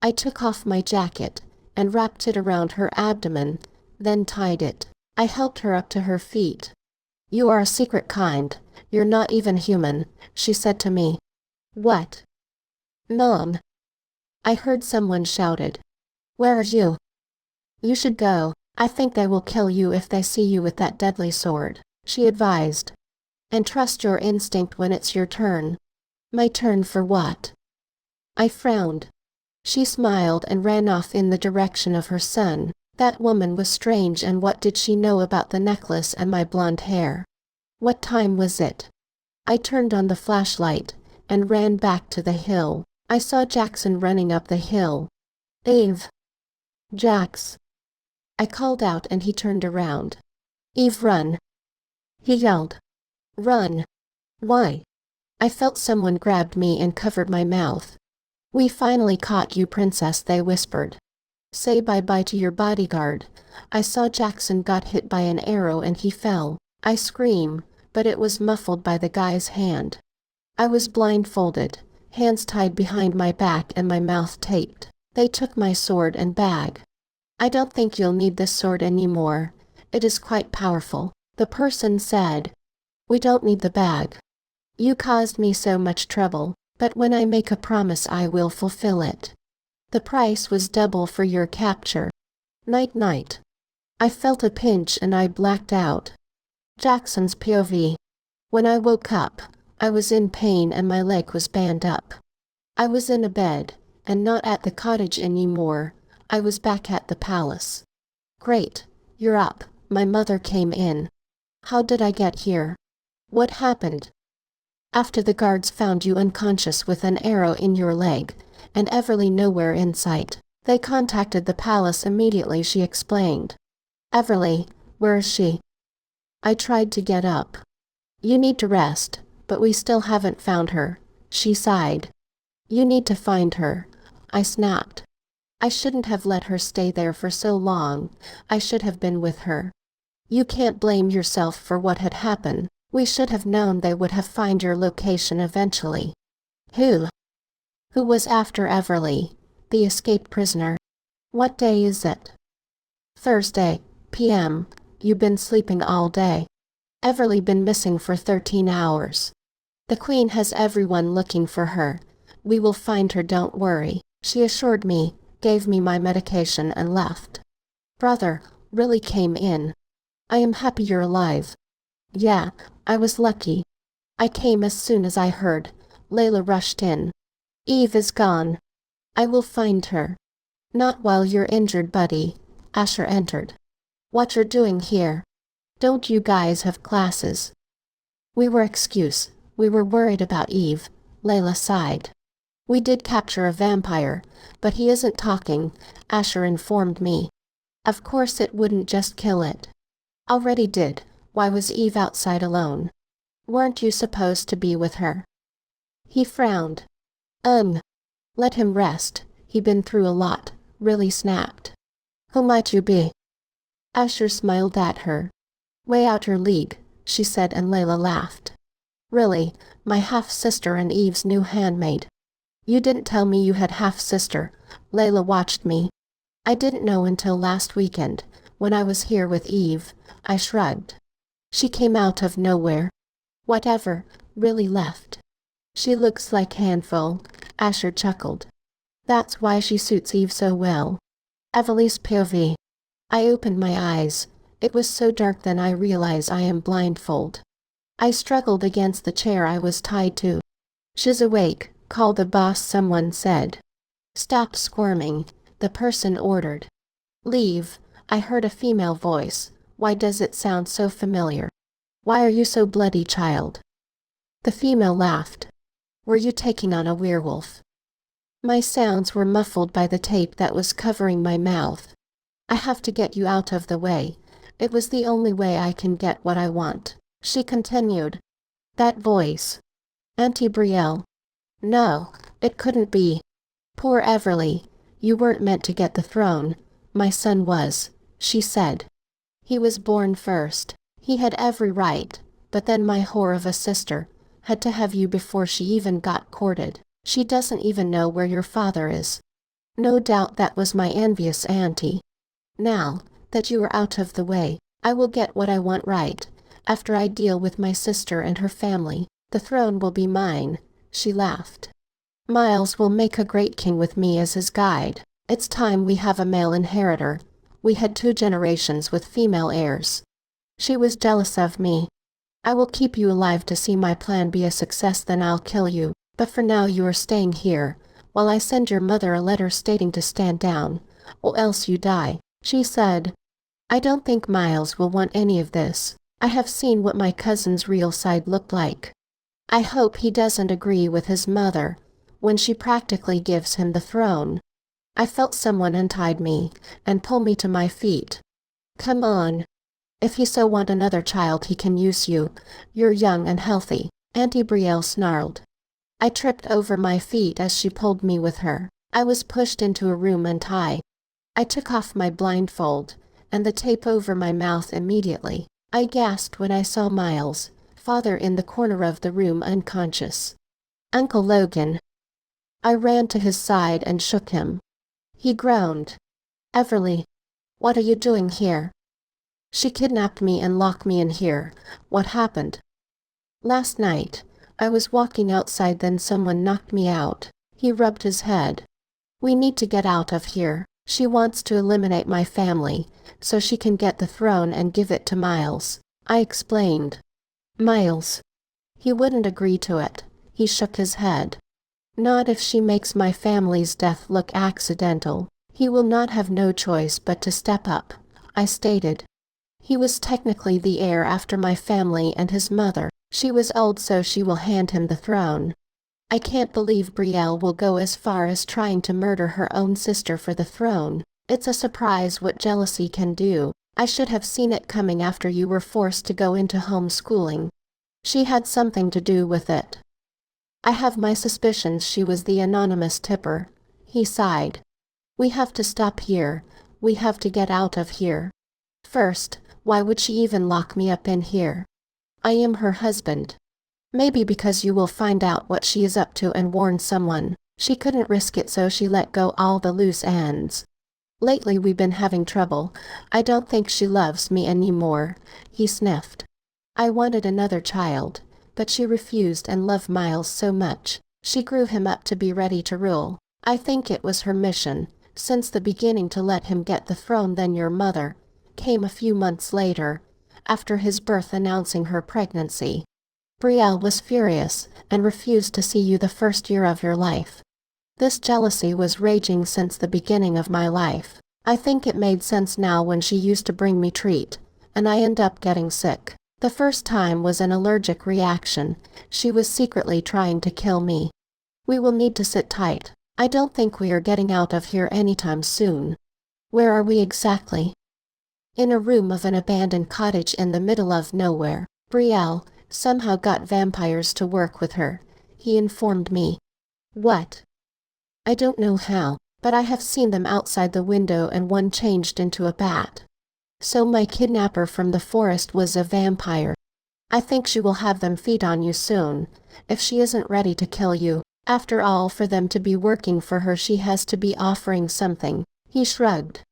I took off my jacket and wrapped it around her abdomen, then tied it. I helped her up to her feet. "You are a secret kind. You're not even human," she said to me. "What?" "Mom." I heard someone shouted. "Where are you?" "You should go. I think they will kill you if they see you with that deadly sword," she advised. "And trust your instinct when it's your turn." "My turn for what?" I frowned. She smiled and ran off in the direction of her son. That woman was strange, and what did she know about the necklace and my blonde hair? What time was it? I turned on the flashlight and ran back to the hill. I saw Jackson running up the hill. "Eve." "Jax." I called out and he turned around. "Eve, run," he yelled. "Run." "Why?" I felt someone grabbed me and covered my mouth. "We finally caught you, princess," they whispered. "Say bye-bye to your bodyguard." I saw Jackson got hit by an arrow and he fell. I screamed, but it was muffled by the guy's hand. I was blindfolded, hands tied behind my back and my mouth taped. They took my sword and bag. I don't think you'll need this sword anymore. It is quite powerful. The person said, we don't need the bag. You caused me so much trouble, but when I make a promise I will fulfill it. The price was double for your capture. Night-night. I felt a pinch and I blacked out. Jackson's POV. When I woke up, I was in pain and my leg was band up. I was in a bed, and not at the cottage anymore. I was back at the palace. Great, you're up. My mother came in. How did I get here? What happened? After the guards found you unconscious with an arrow in your leg, and Everleigh nowhere in sight, they contacted the palace immediately, she explained. Everleigh, where is she? I tried to get up. You need to rest, but we still haven't found her, she sighed. You need to find her, I snapped. I shouldn't have let her stay there for so long. I should have been with her. You can't blame yourself for what had happened. We should have known they would have found your location eventually. Who? Who was after Everleigh? The escaped prisoner. What day is it? Thursday, p.m. You've been sleeping all day. Everleigh been missing for 13 hours. The Queen has everyone looking for her. We will find her, don't worry, she assured me, gave me my medication and left. Brother really came in. I am happy you're alive. Yeah, I was lucky. I came as soon as I heard. Layla rushed in. Eve is gone. I will find her. Not while you're injured, buddy. Asher entered. What you're doing here? Don't you guys have classes? We were excused. We were worried about Eve. Layla sighed. We did capture a vampire, but he isn't talking, Asher informed me. Of course it wouldn't just kill it. Already did. Why was Eve outside alone? Weren't you supposed to be with her? He frowned. Let him rest. He been through a lot, really snapped. Who might you be? Asher smiled at her. Way out your league, she said, and Layla laughed. Really, my half-sister and Eve's new handmaid. You didn't tell me you had half-sister. Layla watched me. I didn't know until last weekend, when I was here with Eve. I shrugged. She came out of nowhere. Whatever, really left. She looks like handful, Asher chuckled. That's why she suits Eve so well. Everleigh's POV. I opened my eyes. It was so dark then I realized I am blindfolded. I struggled against the chair I was tied to. She's awake, call the boss, someone said. Stop squirming, the person ordered. Leave, I heard a female voice. Why does it sound so familiar? Why are you so bloody, child? The female laughed. Were you taking on a werewolf? My sounds were muffled by the tape that was covering my mouth. I have to get you out of the way. It was the only way I can get what I want, she continued. That voice. Auntie Brielle. No, it couldn't be. Poor Everleigh. You weren't meant to get the throne. My son was, she said. He was born first. He had every right, but then my whore of a sister had to have you before she even got courted. She doesn't even know where your father is. No doubt that was my envious auntie. Now that you are out of the way, I will get what I want right. After I deal with my sister and her family, the throne will be mine, she laughed. Miles will make a great king with me as his guide. It's time we have a male inheritor. We had 2 generations with female heirs. She was jealous of me. I will keep you alive to see my plan be a success, then I'll kill you. But for now you are staying here, while I send your mother a letter stating to stand down, or else you die, she said. I don't think Miles will want any of this. I have seen what my cousin's real side looked like. I hope he doesn't agree with his mother, when she practically gives him the throne. I felt someone untied me, and pulled me to my feet. Come on. If he so want another child he can use you. You're young and healthy, Auntie Brielle snarled. I tripped over my feet as she pulled me with her. I was pushed into a room untied. I took off my blindfold, and the tape over my mouth immediately. I gasped when I saw Miles, father, in the corner of the room unconscious. Uncle Logan. I ran to his side and shook him. He groaned. Everleigh. What are you doing here? She kidnapped me and locked me in here. What happened? Last night, I was walking outside, then someone knocked me out. He rubbed his head. We need to get out of here. She wants to eliminate my family, so she can get the throne and give it to Miles, I explained. Miles. He wouldn't agree to it. He shook his head. Not if she makes my family's death look accidental. He will not have no choice but to step up, I stated. He was technically the heir after my family and his mother. She was old, so she will hand him the throne. I can't believe Brielle will go as far as trying to murder her own sister for the throne. It's a surprise what jealousy can do. I should have seen it coming after you were forced to go into homeschooling. She had something to do with it. I have my suspicions she was the anonymous tipper. He sighed. We have to stop here. We have to get out of here. First, why would she even lock me up in here? I am her husband. Maybe because you will find out what she is up to and warn someone. She couldn't risk it, so she let go all the loose ends. Lately we've been having trouble. I don't think she loves me anymore. He sniffed. I wanted another child, but she refused and loved Miles so much. She grew him up to be ready to rule. I think it was her mission, since the beginning, to let him get the throne. Then your mother came a few months later, after his birth, announcing her pregnancy. Brielle was furious and refused to see you the first year of your life. This jealousy was raging since the beginning of my life. I think it made sense now when she used to bring me treat, and I end up getting sick. The first time was an allergic reaction. She was secretly trying to kill me. We will need to sit tight. I don't think we are getting out of here anytime soon. Where are we exactly? In a room of an abandoned cottage in the middle of nowhere. Brielle somehow got vampires to work with her, he informed me. What? I don't know how, but I have seen them outside the window, and one changed into a bat. So my kidnapper from the forest was a vampire. I think she will have them feed on you soon, if she isn't ready to kill you. After all, for them to be working for her, she has to be offering something. He shrugged.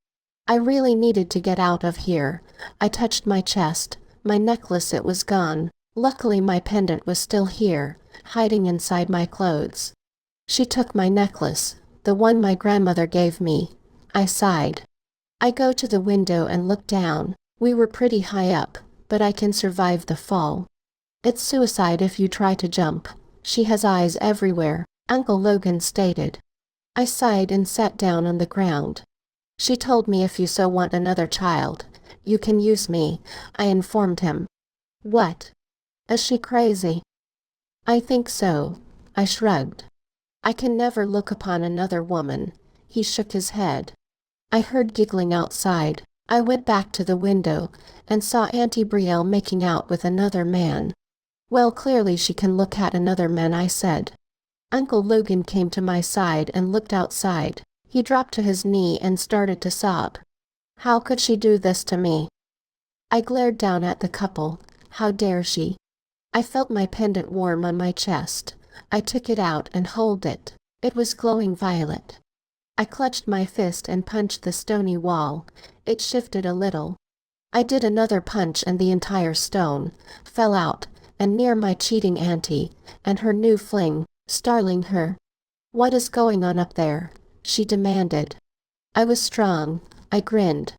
I really needed to get out of here. I touched my chest. My necklace, it was gone. Luckily my pendant was still here, hiding inside my clothes. She took my necklace, the one my grandmother gave me. I sighed. I go to the window and look down. We were pretty high up, but I can survive the fall. It's suicide if you try to jump. She has eyes everywhere, Uncle Logan stated. I sighed and sat down on the ground. She told me if you so want another child, you can use me, I informed him. What? Is she crazy? I think so. I shrugged. I can never look upon another woman. He shook his head. I heard giggling outside. I went back to the window and saw Auntie Brielle making out with another man. Well, clearly she can look at another man, I said. Uncle Logan came to my side and looked outside. He dropped to his knee and started to sob. How could she do this to me? I glared down at the couple. How dare she? I felt my pendant warm on my chest. I took it out and held it. It was glowing violet. I clutched my fist and punched the stony wall. It shifted a little. I did another punch and the entire stone fell out, and near my cheating auntie and her new fling, startling her. What is going on up there? She demanded. I was strong. I grinned.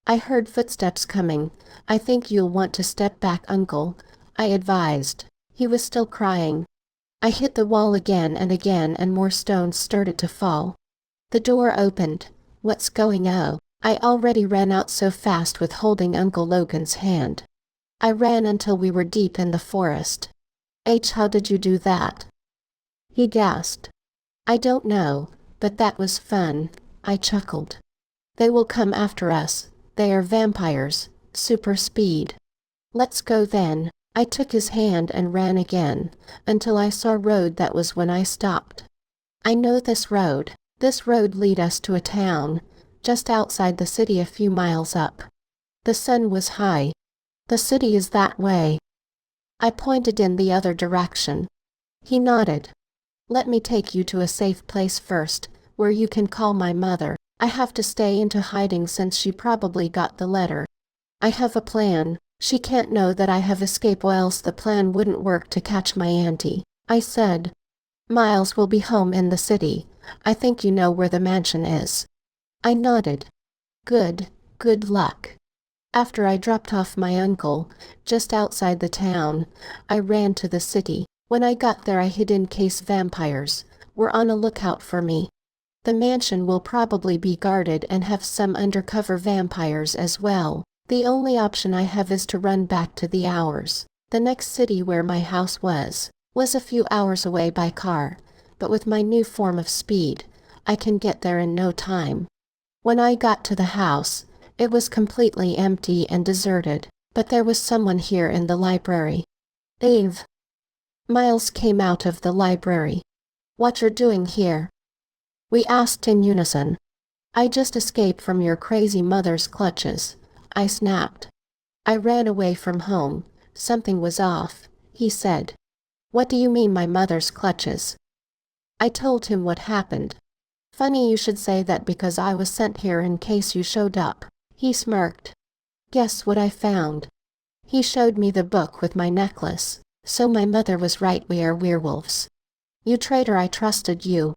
I heard footsteps coming. I think you'll want to step back, Uncle, I advised. He was still crying. I hit the wall again, and more stones started to fall. The door opened. What's going on? I already ran out so fast with holding Uncle Logan's hand. I ran until we were deep in the forest. How did you do that? He gasped. I don't know, but that was fun. I chuckled. They will come after us. They are vampires. Super speed. Let's go then. I took his hand and ran again, until I saw a road. That was when I stopped. I know this road. This road lead us to a town, just outside the city a few miles up. The sun was high. The city is that way. I pointed in the other direction. He nodded. Let me take you to a safe place first, where you can call my mother. I have to stay into hiding since she probably got the letter. I have a plan. She can't know that I have escaped or else the plan wouldn't work to catch my auntie, I said. Miles will be home in the city. I think you know where the mansion is. I nodded. Good luck. After I dropped off my uncle, just outside the town, I ran to the city. When I got there I hid in case vampires were on a lookout for me. The mansion will probably be guarded and have some undercover vampires as well. The only option I have is to run back to the hours. The next city where my house was a few hours away by car, but with my new form of speed, I can get there in no time. When I got to the house, it was completely empty and deserted, but there was someone here in the library. Eve. Miles came out of the library. What you're doing here? We asked in unison. I just escaped from your crazy mother's clutches, I snapped. I ran away from home. Something was off, he said. What do you mean my mother's clutches? I told him what happened. Funny you should say that because I was sent here in case you showed up. He smirked. Guess what I found? He showed me the book with my necklace. So my mother was right, we are werewolves. You traitor, I trusted you.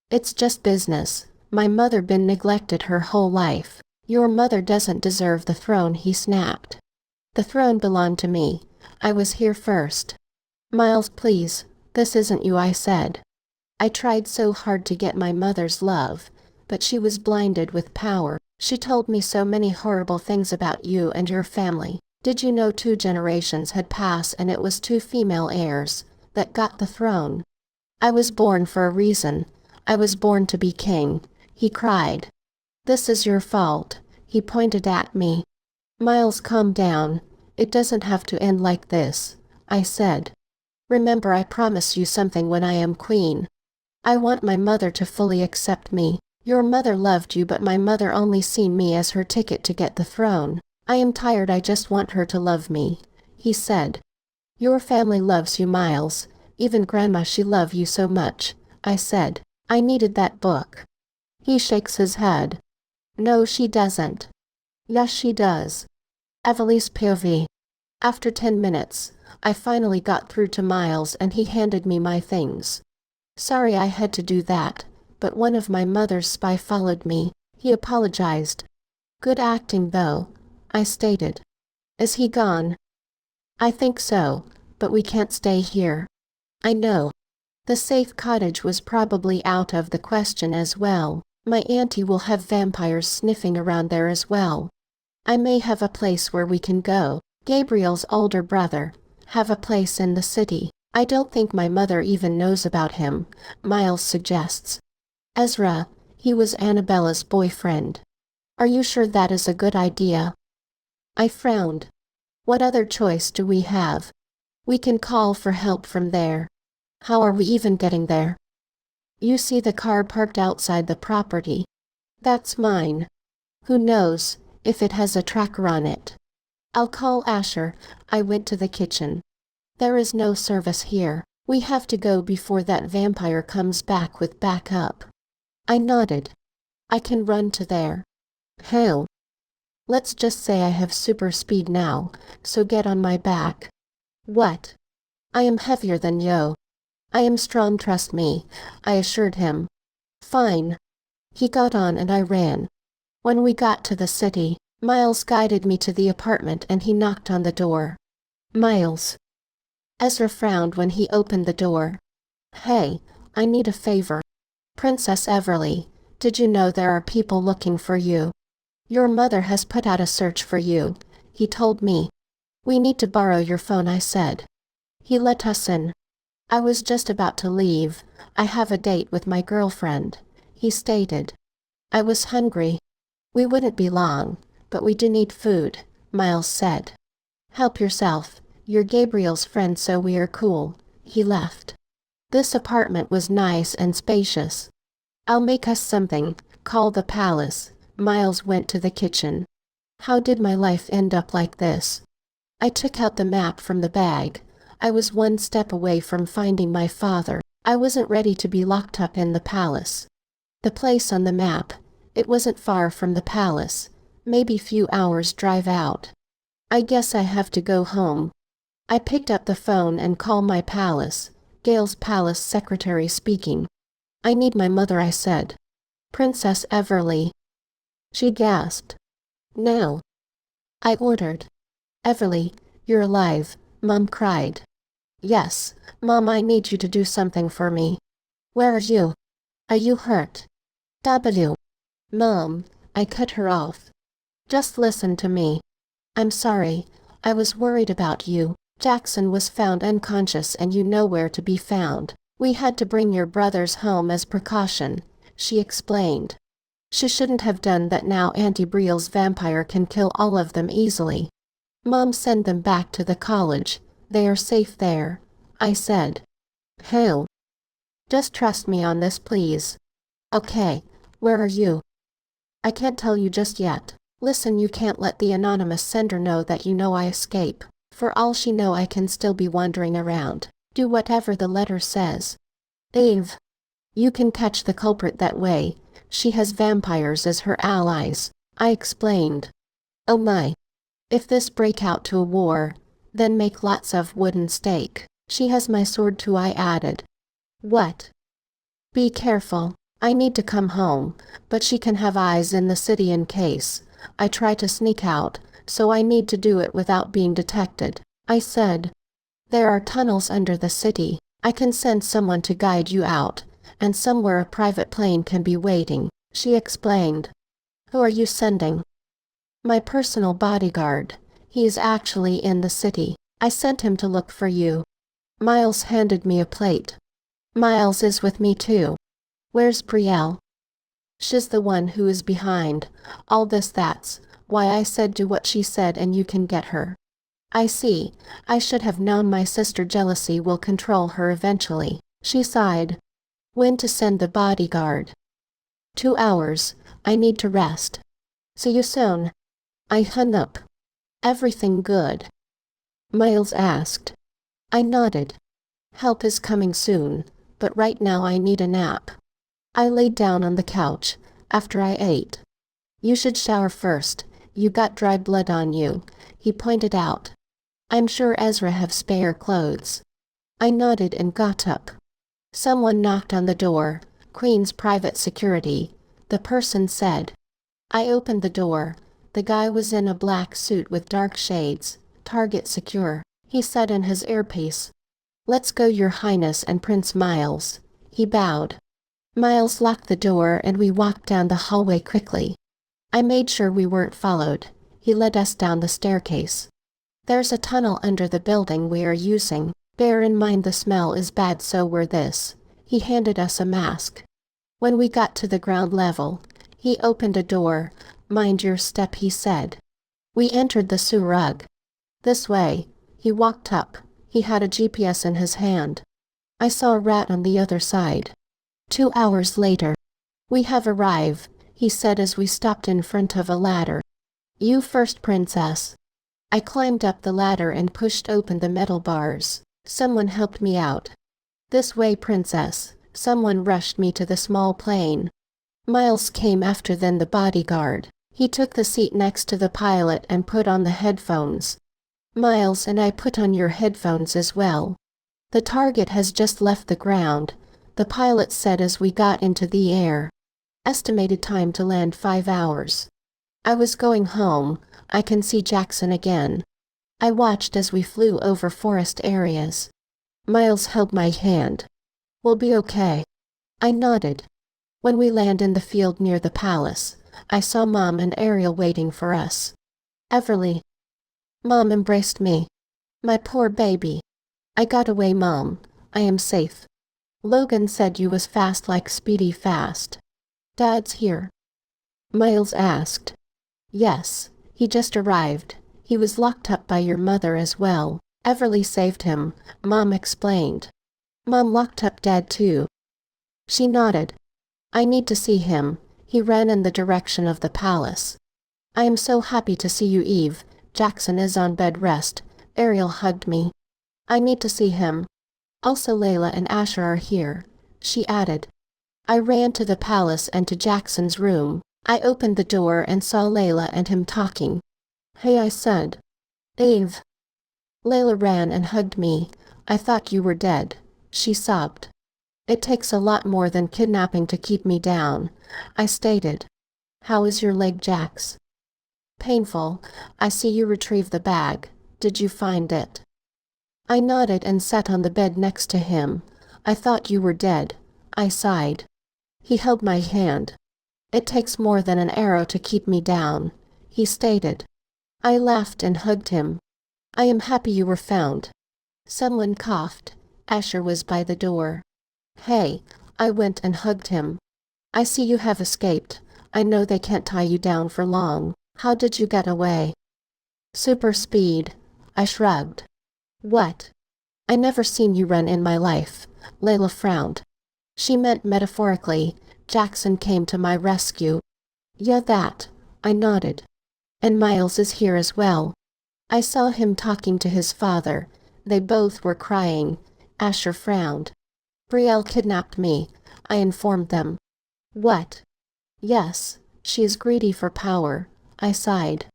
It's just business. My mother been neglected her whole life. Your mother doesn't deserve the throne, he snapped. The throne belonged to me. I was here first. Miles, please, this isn't you, I said. I tried so hard to get my mother's love, but she was blinded with power. She told me so many horrible things about you and your family. Did you know 2 generations had passed and it was 2 female heirs that got the throne? I was born for a reason. I was born to be king, he cried. This is your fault, he pointed at me. Miles, calm down. It doesn't have to end like this, I said. Remember, I promised you something when I am queen. I want my mother to fully accept me. Your mother loved you, but my mother only seen me as her ticket to get the throne. I am tired, I just want her to love me, he said. Your family loves you, Miles. Even Grandma, she loved you so much, I said. I needed that book. He shakes his head. No, she doesn't. Yes, she does. Everleigh's POV. After 10 minutes, I finally got through to Miles and he handed me my things. Sorry I had to do that, but one of my mother's spy followed me. He apologized. Good acting though, I stated. Is he gone? I think so, but we can't stay here. I know. The safe cottage was probably out of the question as well. My auntie will have vampires sniffing around there as well. I may have a place where we can go. Gabriel's older brother have a place in the city. I don't think my mother even knows about him, Miles suggests. Ezra, he was Annabella's boyfriend. Are you sure that is a good idea? I frowned. What other choice do we have? We can call for help from there. How are we even getting there? You see the car parked outside the property. That's mine. Who knows if it has a tracker on it? I'll call Asher. I went to the kitchen. There is no service here. We have to go before that vampire comes back with backup. I nodded. I can run to there. Hell. Let's just say I have super speed now, so get on my back. What? I am heavier than you. I am strong, trust me, I assured him. Fine. He got on and I ran. When we got to the city, Miles guided me to the apartment and he knocked on the door. Miles. Ezra frowned when he opened the door. Hey, I need a favor. Princess Everleigh, did you know there are people looking for you? Your mother has put out a search for you, he told me. We need to borrow your phone, I said. He let us in. I was just about to leave. I have a date with my girlfriend, he stated. I was hungry. We wouldn't be long, but we do need food, Miles said. Help yourself. You're Gabriel's friend, so we are cool. He left. This apartment was nice and spacious. I'll make us something. Call the palace. Miles went to the kitchen. How did my life end up like this? I took out the map from the bag. I was one step away from finding my father. I wasn't ready to be locked up in the palace. The place on the map, It wasn't far from the palace, maybe few hours drive out. I guess I have to go home. I picked up the phone and called my palace. Gale's palace secretary speaking. I need my mother, I said. Princess Everleigh. She gasped. Now. I ordered. Everleigh, you're alive, Mom cried. Yes, Mom, I need you to do something for me. Where are you? Are you hurt? W. Mom, I cut her off. Just listen to me. I'm sorry, I was worried about you. Jackson was found unconscious and you nowhere to be found. We had to bring your brothers home as precaution, she explained. She shouldn't have done that. Now Auntie Brielle's vampire can kill all of them easily. Mom, send them back to the college. They are safe there, I said. Hell. Just trust me on this, please. Okay, where are you? I can't tell you just yet. Listen, you can't let the anonymous sender know that you know I escape. For all she know, I can still be wandering around. Do whatever the letter says. Eve. You can catch the culprit that way. She has vampires as her allies, I explained. Oh my. If this break out to a war, then make lots of wooden stake. She has my sword too, I added. What? Be careful. I need to come home, but she can have eyes in the city in case I try to sneak out, so I need to do it without being detected, I said. There are tunnels under the city. I can send someone to guide you out, and somewhere a private plane can be waiting, she explained. Who are you sending? My personal bodyguard. He is actually in the city. I sent him to look for you. Miles handed me a plate. Miles is with me too. Where's Brielle? She's the one who is behind all this. That's why I said do what she said and you can get her. I see. I should have known. My sister jealousy will control her eventually, she sighed. When to send the bodyguard? 2 hours. I need to rest. See you soon. I hung up. Everything good? Miles asked. I nodded. Help is coming soon, but right now I need a nap. I laid down on the couch after I ate. You should shower first. You got dry blood on you, he pointed out. I'm sure Ezra have spare clothes. I nodded and got up. Someone knocked on the door. Queen's private security, the person said. I opened the door. The guy was in a black suit with dark shades. Target secure, he said in his earpiece. Let's go, Your Highness and Prince Miles. He bowed. Miles locked the door and we walked down the hallway quickly. I made sure we weren't followed. He led us down the staircase. There's a tunnel under the building we are using. Bear in mind the smell is bad, so wear this. He handed us a mask. When we got to the ground level, he opened a door. Mind your step, he said. We entered the surug. This way. He walked up. He had a GPS in his hand. I saw a rat on the other side. 2 hours later. We have arrived, he said as we stopped in front of a ladder. You first, princess. I climbed up the ladder and pushed open the metal bars. Someone helped me out. This way, princess. Someone rushed me to the small plane. Miles came after, then the bodyguard. He took the seat next to the pilot and put on the headphones. Miles and I put on your headphones as well. The target has just left the ground, the pilot said as we got into the air. Estimated time to land 5 hours. I was going home. I can see Jackson again. I watched as we flew over forest areas. Miles held my hand. We'll be okay. I nodded. When we land in the field near the palace, I saw Mom and Ariel waiting for us. Everleigh. Mom embraced me. My poor baby. I got away, Mom. I am safe. Logan said you was fast like Speedy Fast. Dad's here. Miles asked. Yes, he just arrived. He was locked up by your mother as well. Everleigh saved him, Mom explained. Mom locked up Dad too. She nodded. I need to see him. He ran in the direction of the palace. I am so happy to see you, Eve. Jackson is on bed rest. Ariel hugged me. I need to see him. Also Layla and Asher are here, she added. I ran to the palace and to Jackson's room. I opened the door and saw Layla and him talking. "Hey," I said. "Eve." Layla ran and hugged me. "I thought you were dead," she sobbed. "It takes a lot more than kidnapping to keep me down," I stated. "How is your leg, Jax?" "Painful. I see you retrieved the bag. Did you find it?" I nodded and sat on the bed next to him. "I thought you were dead," I sighed. He held my hand. "It takes more than an arrow to keep me down," he stated. I laughed and hugged him. "I am happy you were found." Someone coughed. Asher was by the door. "Hey," I went and hugged him. "I see you have escaped. I know they can't tie you down for long. How did you get away?" "Super speed," I shrugged. "What?" "I never seen you run in my life." Layla frowned. She meant metaphorically. Jackson came to my rescue. "Yeah, that." I nodded. "And Miles is here as well." I saw him talking to his father. They both were crying. Asher frowned. "Brielle kidnapped me," I informed them. "What?" "Yes, she is greedy for power," I sighed.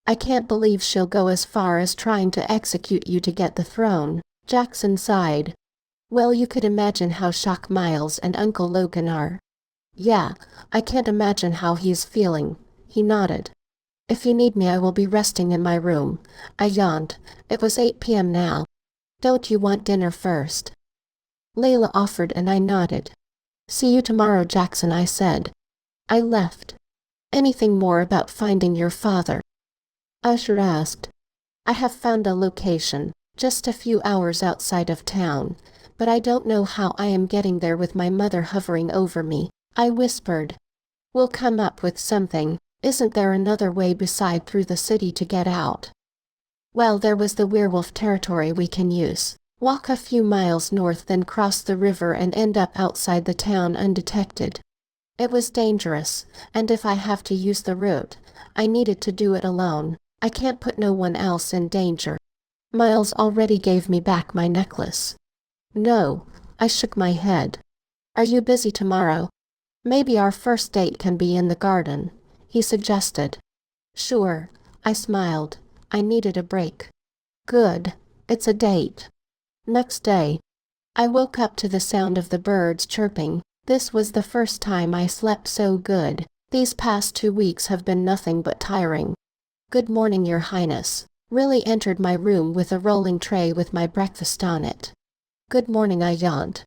"I can't believe she'll go as far as trying to execute you to get the throne." Jackson sighed. "Well, you could imagine how shocked Miles and Uncle Logan are." "Yeah, I can't imagine how he's feeling." He nodded. "If you need me, I will be resting in my room." I yawned. It was 8 p.m. now. "Don't you want dinner first?" Layla offered and I nodded. "See you tomorrow, Jackson," I said. I left. "Anything more about finding your father?" Usher asked. "I have found a location, just a few hours outside of town, but I don't know how I am getting there with my mother hovering over me," I whispered. "We'll come up with something. Isn't there another way beside through the city to get out?" "Well, there was the werewolf territory we can use. Walk a few miles north, then cross the river and end up outside the town undetected." It was dangerous, and if I have to use the route, I needed to do it alone. I can't put no one else in danger. Miles already gave me back my necklace. "No," I shook my head. "Are you busy tomorrow?" "Maybe our first date can be in the garden," he suggested. "Sure," I smiled. I needed a break. "Good. It's a date." Next day, I woke up to the sound of the birds chirping. This was the first time I slept so good. These past 2 weeks have been nothing but tiring. "Good morning, Your Highness." Really entered my room with a rolling tray with my breakfast on it. "Good morning," I yawned.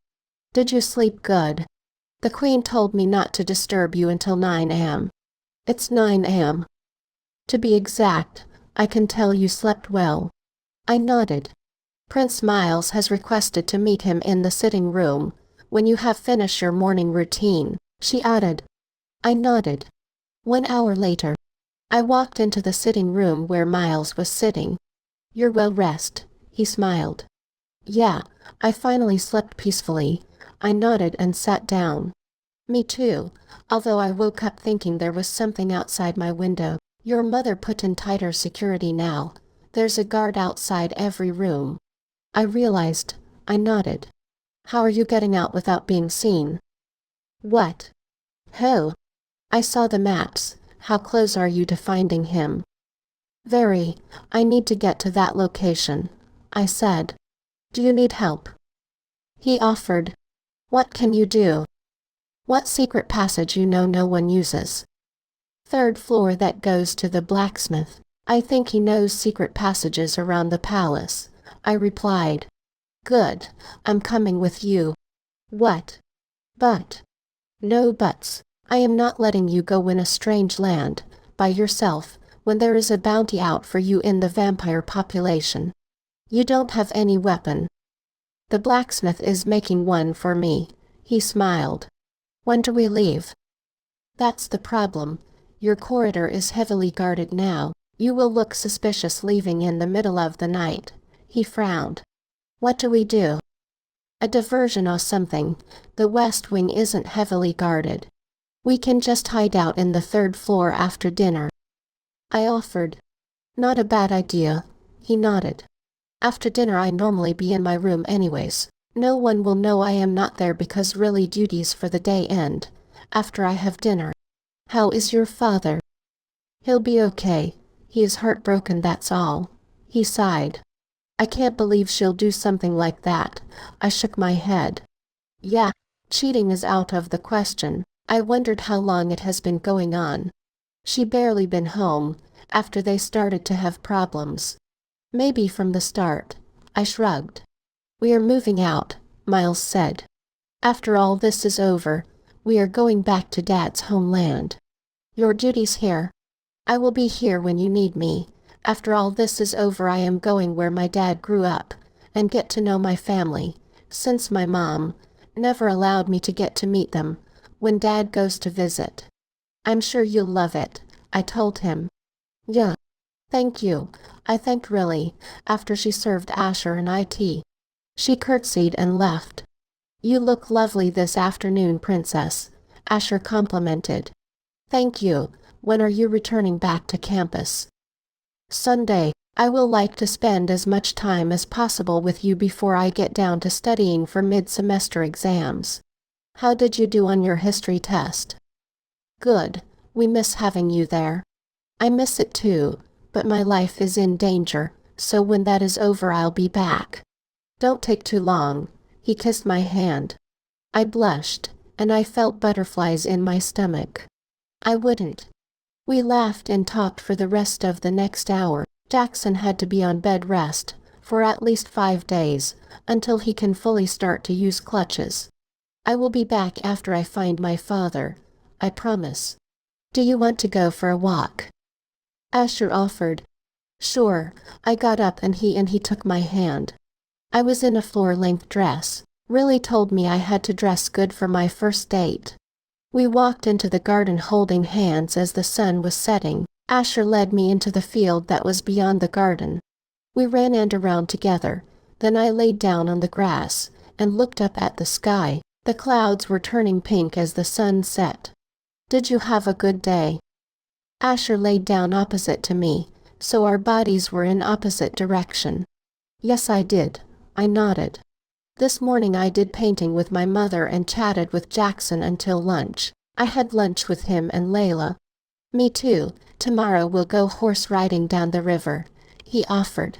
"Did you sleep good?" "The Queen told me not to disturb you until 9 a.m. "It's 9 a.m. "To be exact, I can tell you slept well." I nodded. "Prince Miles has requested to meet him in the sitting room when you have finished your morning routine," she added. I nodded. 1 hour later, I walked into the sitting room where Miles was sitting. "You're well rested," he smiled. "Yeah, I finally slept peacefully." I nodded and sat down. "Me too, although I woke up thinking there was something outside my window." "Your mother put in tighter security now. There's a guard outside every room." I realized. I nodded. "How are you getting out without being seen?" "What?" "Who?" "I saw the maps. How close are you to finding him?" "Very. I need to get to that location," I said. "Do you need help?" He offered. "What can you do?" "What secret passage you know no one uses?" "Third floor that goes to the blacksmith. I think he knows secret passages around the palace," I replied. "Good. I'm coming with you." "What?" "But." "No buts. I am not letting you go in a strange land, by yourself, when there is a bounty out for you in the vampire population. You don't have any weapon." "The blacksmith is making one for me," he smiled. "When do we leave?" "That's the problem. Your corridor is heavily guarded now. You will look suspicious leaving in the middle of the night." He frowned. "What do we do?" "A diversion or something. The West Wing isn't heavily guarded. We can just hide out in the 3rd floor after dinner." I offered. "Not a bad idea." He nodded. "After dinner I normally be in my room anyways. No one will know I am not there because really duties for the day end after I have dinner." How is your father? He'll be okay. He is heartbroken, that's all. He sighed. I can't believe she'll do something like that. I shook my head. Yeah, cheating is out of the question. I wondered how long it has been going on. She barely been home, after they started to have problems. Maybe from the start. I shrugged. We are moving out, Miles said. After all this is over, we are going back to Dad's homeland. Your duty's here. I will be here when you need me. After all this is over, I am going where my dad grew up, and get to know my family, since my mom never allowed me to get to meet them when Dad goes to visit. I'm sure you'll love it, I told him. Yeah. Thank you, I thanked Riley, after she served Asher and I tea. She curtsied and left. You look lovely this afternoon, Princess, Asher complimented. Thank you. When are you returning back to campus? Sunday. I will like to spend as much time as possible with you before I get down to studying for mid-semester exams. How did you do on your history test? Good. We miss having you there. I miss it too, but my life is in danger, so when that is over I'll be back. Don't take too long. He kissed my hand. I blushed, and I felt butterflies in my stomach. I wouldn't. We laughed and talked for the rest of the next hour. Jackson had to be on bed rest for at least 5 days, until he can fully start to use crutches. I will be back after I find my father, I promise. Do you want to go for a walk? Asher offered. Sure. I got up and he took my hand. I was in a floor-length dress. Riley told me I had to dress good for my first date. We walked into the garden holding hands as the sun was setting. Asher led me into the field that was beyond the garden. We ran and around together. Then I laid down on the grass and looked up at the sky. The clouds were turning pink as the sun set. Did you have a good day? Asher laid down opposite to me, so our bodies were in opposite direction. Yes, I did. I nodded. This morning I did painting with my mother and chatted with Jackson until lunch. I had lunch with him and Layla. Me too. Tomorrow we'll go horse riding down the river, he offered.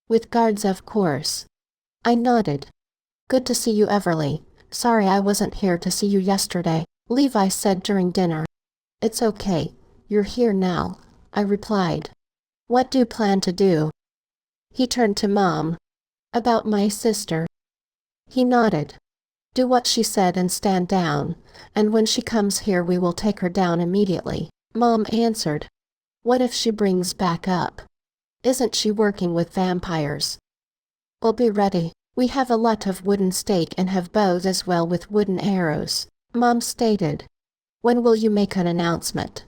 With guards, of course. I nodded. Good to see you, Everleigh. Sorry I wasn't here to see you yesterday, Levi said during dinner. It's okay. You're here now, I replied. What do you plan to do? He turned to Mom. About my sister. He nodded. Do what she said and stand down, and when she comes here we will take her down immediately, Mom answered. What if she brings back up? Isn't she working with vampires? We'll be ready. We have a lot of wooden stake and have bows as well with wooden arrows, Mom stated. When will you make an announcement?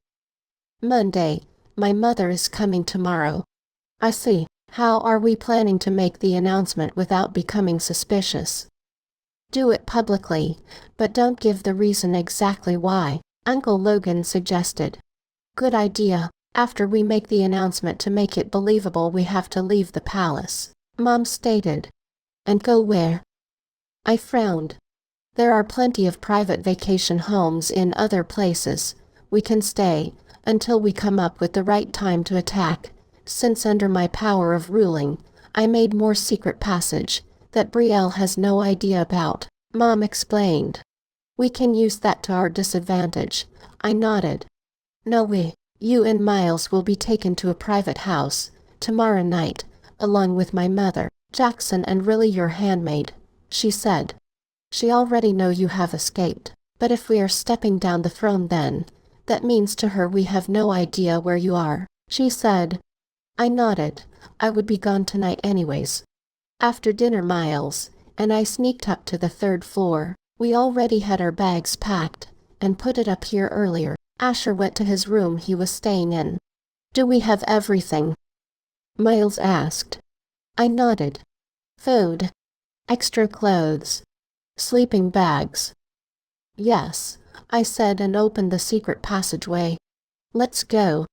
Monday. My mother is coming tomorrow. I see. How are we planning to make the announcement without becoming suspicious? Do it publicly, but don't give the reason exactly why, Uncle Logan suggested. Good idea. After we make the announcement, to make it believable, we have to leave the palace, Mom stated. And go where? I frowned. There are plenty of private vacation homes in other places. We can stay until we come up with the right time to attack. Since under my power of ruling, I made more secret passage that Brielle has no idea about, Mom explained. We can use that to our disadvantage, I nodded. No, you and Miles will be taken to a private house tomorrow night, along with my mother, Jackson, and Riley, your handmaid, she said. She already know you have escaped, but if we are stepping down the throne, then that means to her we have no idea where you are, she said. I nodded. I would be gone tonight anyways. After dinner, Miles and I sneaked up to the 3rd floor. We already had our bags packed and put it up here earlier. Asher went to his room he was staying in. Do we have everything? Miles asked. I nodded. Food. Extra clothes. Sleeping bags. Yes, I said and opened the secret passageway. Let's go.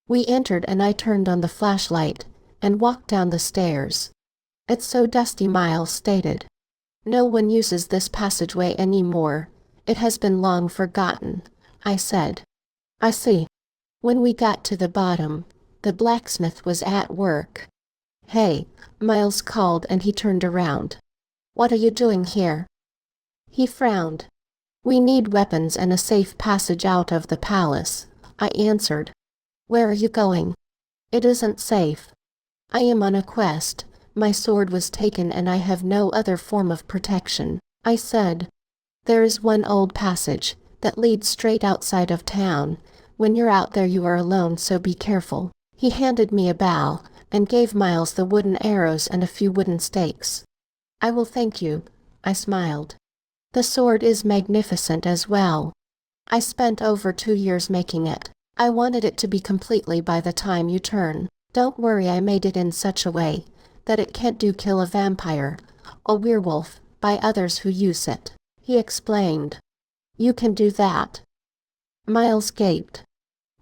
We entered and I turned on the flashlight and walked down the stairs. It's so dusty, Miles stated. No one uses this passageway anymore. It has been long forgotten, I said. I see. When we got to the bottom, the blacksmith was at work. Hey, Miles called and he turned around. What are you doing here? He frowned. We need weapons and a safe passage out of the palace, I answered. Where are you going? It isn't safe. I am on a quest. My sword was taken and I have no other form of protection, I said. There is one old passage that leads straight outside of town. When you're out there you are alone, so be careful. He handed me a bow and gave Miles the wooden arrows and a few wooden stakes. I will thank you, I smiled. The sword is magnificent as well. I spent over 2 years making it. I wanted it to be completely by the time you turn. Don't worry, I made it in such a way that it can't kill a vampire, a werewolf, by others who use it, he explained. You can do that? Miles gaped.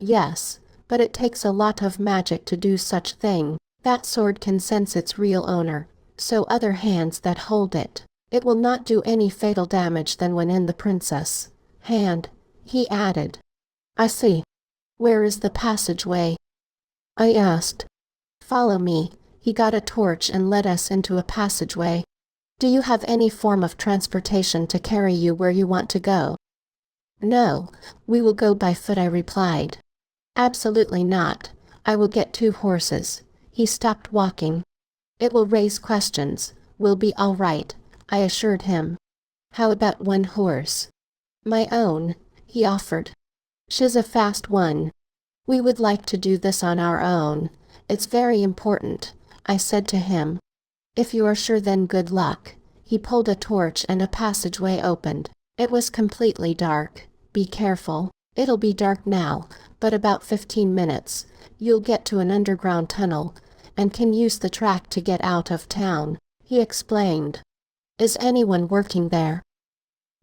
Yes, but it takes a lot of magic to do such thing. That sword can sense its real owner, so other hands that hold it. It will not do any fatal damage than when in the princess' hand, he added. I see. Where is the passageway? I asked. Follow me. He got a torch and led us into a passageway. Do you have any form of transportation to carry you where you want to go? No, we will go by foot, I replied. Absolutely not. I will get 2 horses. He stopped walking. It will raise questions. We'll be all right, I assured him. How about 1 horse? My own, he offered. She's a fast one. We would like to do this on our own. It's very important, I said to him. If you are sure, then good luck. He pulled a torch and a passageway opened. It was completely dark. Be careful. It'll be dark now, but about 15 minutes. You'll get to an underground tunnel and can use the track to get out of town, he explained. Is anyone working there?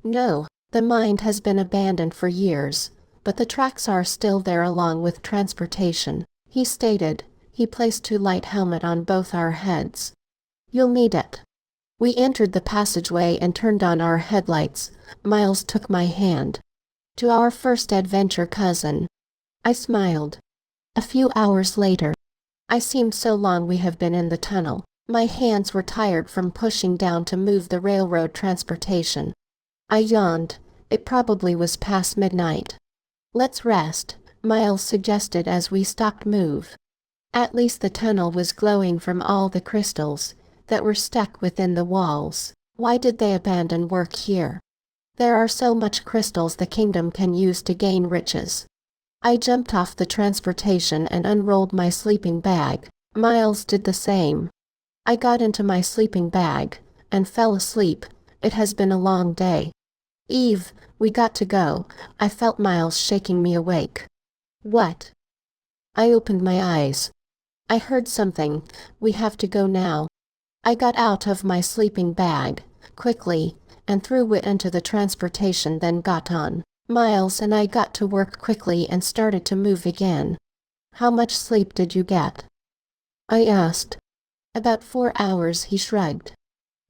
No, the mine has been abandoned for years, but the tracks are still there along with transportation, he stated. He placed 2 light helmets on both our heads. You'll need it. We entered the passageway and turned on our headlights. Miles took my hand. To our first adventure, cousin. I smiled. A few hours later. I seemed so long we have been in the tunnel. My hands were tired from pushing down to move the railroad transportation. I yawned. It probably was past midnight. Let's rest, Miles suggested as we stopped move. At least the tunnel was glowing from all the crystals that were stuck within the walls. Why did they abandon work here? There are so much crystals the kingdom can use to gain riches. I jumped off the transportation and unrolled my sleeping bag. Miles did the same. I got into my sleeping bag and fell asleep. It has been a long day. Eve, we got to go. I felt Miles shaking me awake. What? I opened my eyes. I heard something. We have to go now. I got out of my sleeping bag quickly and threw it into the transportation, then got on. Miles and I got to work quickly and started to move again. How much sleep did you get? I asked. About 4 hours, he shrugged.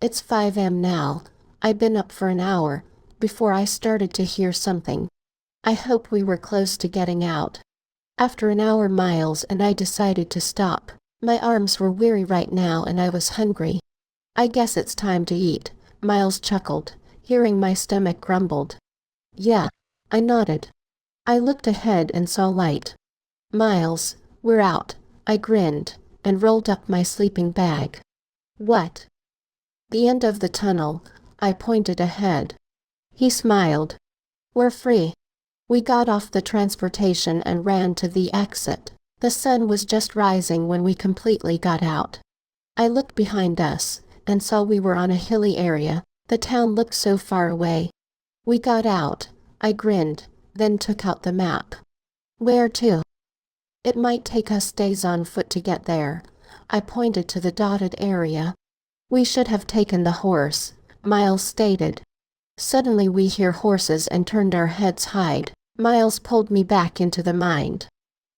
It's 5 a.m. now. I'd been up for an hour before I started to hear something. I hope we were close to getting out. After an hour, Miles and I decided to stop. My arms were weary right now and I was hungry. I guess it's time to eat, Miles chuckled, hearing my stomach grumbled. Yeah, I nodded. I looked ahead and saw light. Miles, we're out, I grinned, and rolled up my sleeping bag. What? The end of the tunnel, I pointed ahead. He smiled. We're free. We got off the transportation and ran to the exit. The sun was just rising when we completely got out. I looked behind us and saw we were on a hilly area. The town looked so far away. We got out. I grinned, then took out the map. Where to? It might take us days on foot to get there. I pointed to the dotted area. We should have taken the horse, Miles stated. Suddenly we hear horses and turned our heads hide. Miles pulled me back into the mind.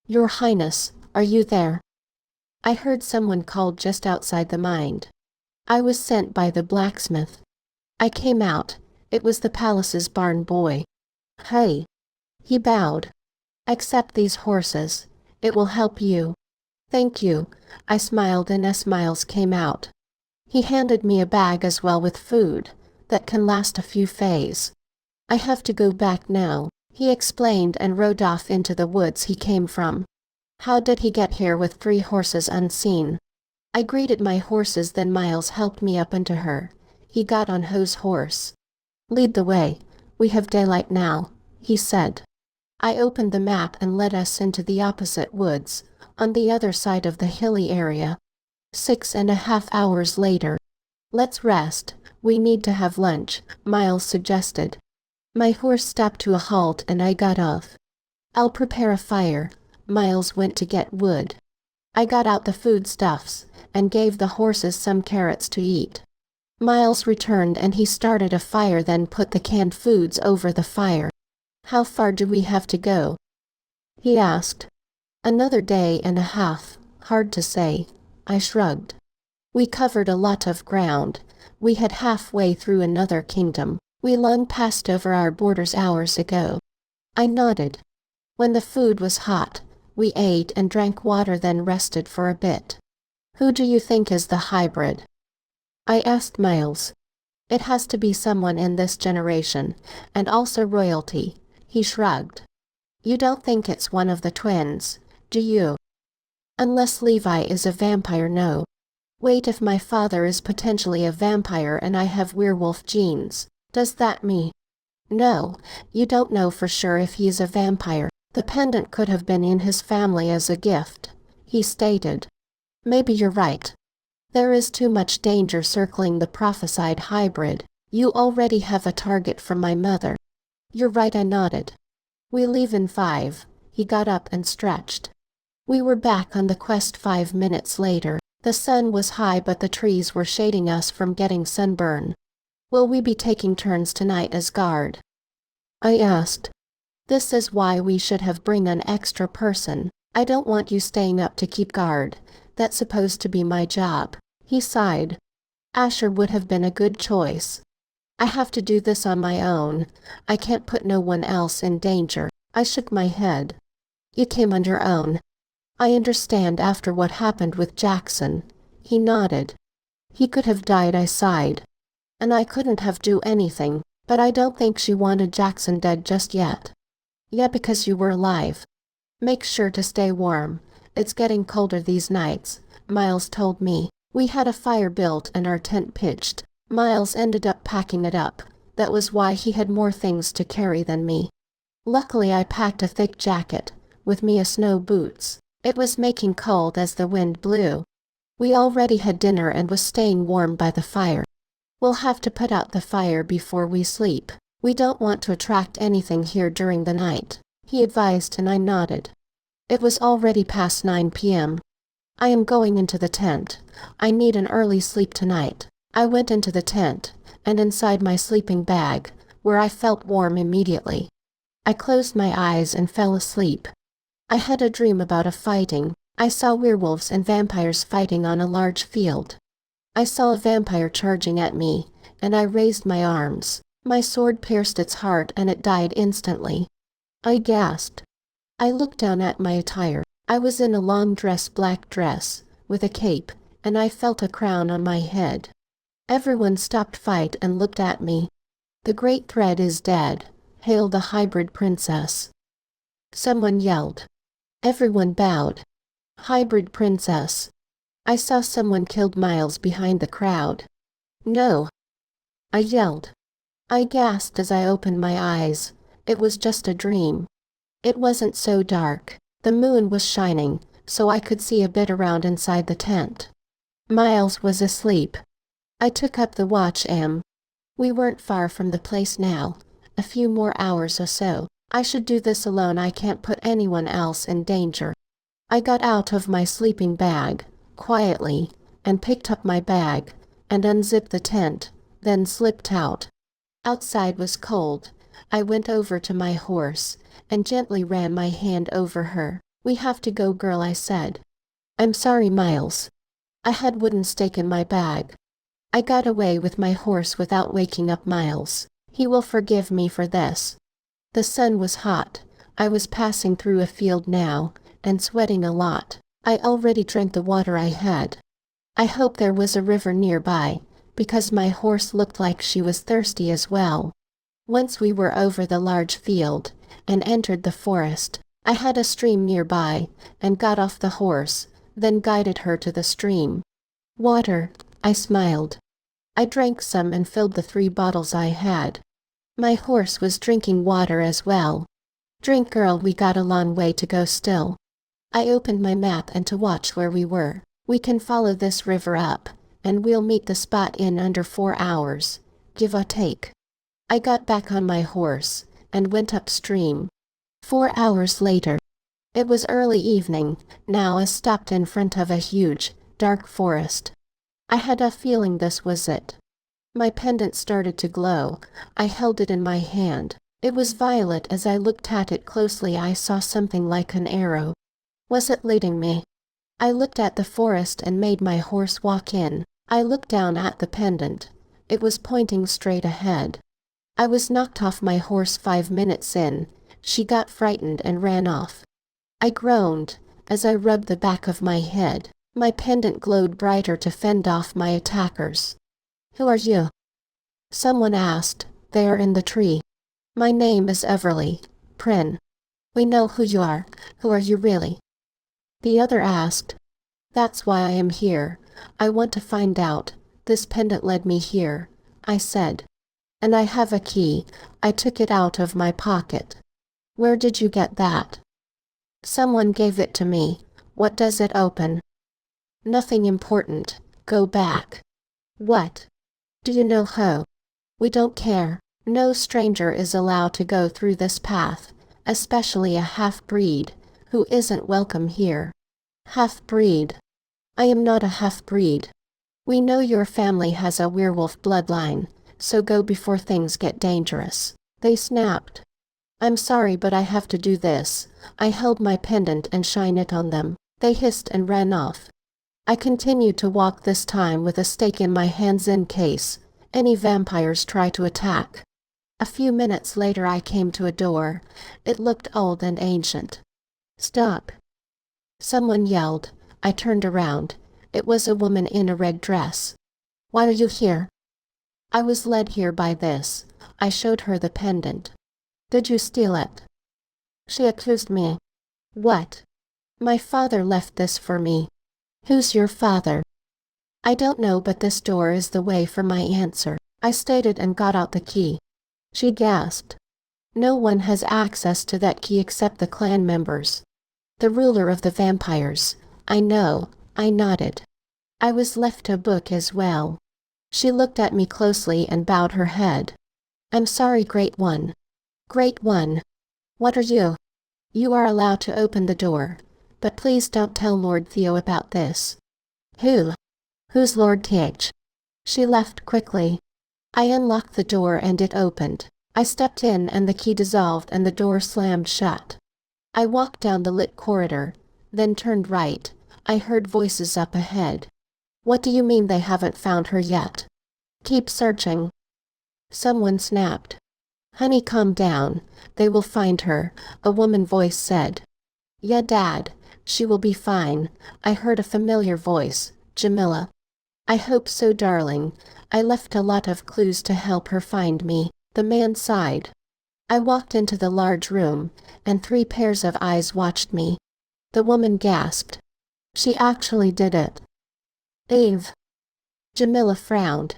Your Highness, are you there? I heard someone called just outside the mine. I was sent by the blacksmith. I came out. It was the palace's barn boy. Hey. He bowed. Accept these horses. It will help you. Thank you. I smiled and a smiles came out. He handed me a bag as well with food that can last a few days. I have to go back now, he explained and rode off into the woods he came from. How did he get here with 3 horses unseen? I greeted my horses, then Miles helped me up into her. He got on his horse. Lead the way. We have daylight now, he said. I opened the map and led us into the opposite woods, on the other side of the hilly area. 6.5 hours later. Let's rest. We need to have lunch, Miles suggested. My horse stopped to a halt and I got off. I'll prepare a fire. Miles went to get wood. I got out the foodstuffs and gave the horses some carrots to eat. Miles returned and he started a fire, then put the canned foods over the fire. How far do we have to go? He asked. Another day and a half. Hard to say. I shrugged. We covered a lot of ground. We had halfway through another kingdom. We long passed over our borders hours ago. I nodded. When the food was hot, we ate and drank water, then rested for a bit. Who do you think is the hybrid? I asked Miles. It has to be someone in this generation, and also royalty. He shrugged. You don't think it's one of the twins, do you? Unless Levi is a vampire, no. Wait, if my father is potentially a vampire and I have werewolf genes, does that mean? No, you don't know for sure if he's a vampire. The pendant could have been in his family as a gift, he stated. Maybe you're right. There is too much danger circling the prophesied hybrid. You already have a target from my mother. You're right, I nodded. We leave in 5. He got up and stretched. We were back on the quest 5 minutes later. The sun was high but the trees were shading us from getting sunburn. Will we be taking turns tonight as guard? I asked. This is why we should have bring an extra person. I don't want you staying up to keep guard. That's supposed to be my job. He sighed. Asher would have been a good choice. I have to do this on my own. I can't put no one else in danger. I shook my head. You came on your own. I understand after what happened with Jackson. He nodded. He could have died, I sighed. And I couldn't have do anything, but I don't think she wanted Jackson dead just yet. Yeah, because you were alive. Make sure to stay warm. It's getting colder these nights, Miles told me. We had a fire built and our tent pitched. Miles ended up packing it up. That was why he had more things to carry than me. Luckily I packed a thick jacket, with me a snow boots. It was making cold as the wind blew. We already had dinner and was staying warm by the fire. We'll have to put out the fire before we sleep. We don't want to attract anything here during the night, he advised, and I nodded. It was already past 9 p.m. I am going into the tent. I need an early sleep tonight. I went into the tent, and inside my sleeping bag, where I felt warm immediately. I closed my eyes and fell asleep. I had a dream about a fighting. I saw werewolves and vampires fighting on a large field. I saw a vampire charging at me, and I raised my arms. My sword pierced its heart and it died instantly. I gasped. I looked down at my attire. I was in a long black dress, with a cape, and I felt a crown on my head. Everyone stopped fight and looked at me. The great threat is dead. Hail the hybrid princess. Someone yelled. Everyone bowed. Hybrid princess. I saw someone killed Miles behind the crowd. No. I yelled. I gasped as I opened my eyes. It was just a dream. It wasn't so dark. The moon was shining, so I could see a bit around inside the tent. Miles was asleep. I took up the watch. We weren't far from the place now. A few more hours or so. I should do this alone. I can't put anyone else in danger. I got out of my sleeping bag, quietly, and picked up my bag, and unzipped the tent, then slipped out. Outside was cold. I went over to my horse, and gently ran my hand over her. We have to go, girl, I said. I'm sorry, Miles. I had wooden stake in my bag. I got away with my horse without waking up Miles. He will forgive me for this. The sun was hot. I was passing through a field now, and sweating a lot. I already drank the water I had. I hoped there was a river nearby, because my horse looked like she was thirsty as well. Once we were over the large field, and entered the forest, I had a stream nearby, and got off the horse, then guided her to the stream. Water, I smiled. I drank some and filled the 3 bottles I had. My horse was drinking water as well. Drink, girl, we got a long way to go still. I opened my map and to watch where we were. We can follow this river up, and we'll meet the spot in under 4 hours, give or take. I got back on my horse, and went upstream. 4 hours later. It was early evening, now. I stopped in front of a huge, dark forest. I had a feeling this was it. My pendant started to glow. I held it in my hand. It was violet. As I looked at it closely, I saw something like an arrow. Was it leading me? I looked at the forest and made my horse walk in. I looked down at the pendant. It was pointing straight ahead. I was knocked off my horse 5 minutes in. She got frightened and ran off. I groaned as I rubbed the back of my head. My pendant glowed brighter to fend off my attackers. Who are you? Someone asked, there in the tree. My name is Everleigh, Prin. We know who you are. Who are you really? The other asked. That's why I am here. I want to find out. This pendant led me here, I said. And I have a key. I took it out of my pocket. Where did you get that? Someone gave it to me. What does it open? Nothing important. Go back. What? Do you know who? We don't care. No stranger is allowed to go through this path, especially a half-breed, who isn't welcome here. Half-breed? I am not a half-breed. We know your family has a werewolf bloodline, so go before things get dangerous. They snapped. I'm sorry, but I have to do this. I held my pendant and shine it on them. They hissed and ran off. I continued to walk, this time with a stake in my hands in case any vampires try to attack. A few minutes later I came to a door. It looked old and ancient. Stop! Someone yelled. I turned around. It was a woman in a red dress. Why are you here? I was led here by this. I showed her the pendant. Did you steal it? She accused me. What? My father left this for me. Who's your father? I don't know, but this door is the way for my answer, I stated and got out the key. She gasped. No one has access to that key except the clan members. The ruler of the vampires. I know, I nodded. I was left a book as well. She looked at me closely and bowed her head. I'm sorry, Great One. Great One. What are you? You are allowed to open the door, but please don't tell Lord Theo about this. Who? Who's Lord Th? She left quickly. I unlocked the door and it opened. I stepped in and the key dissolved and the door slammed shut. I walked down the lit corridor, then turned right. I heard voices up ahead. What do you mean they haven't found her yet? Keep searching. Someone snapped. Honey, calm down. They will find her, a woman voice said. Yeah, Dad. She will be fine. I heard a familiar voice. Jamila. I hope so, darling. I left a lot of clues to help her find me. The man sighed. I walked into the large room, and 3 pairs of eyes watched me. The woman gasped. She actually did it. Eve. Jamila frowned.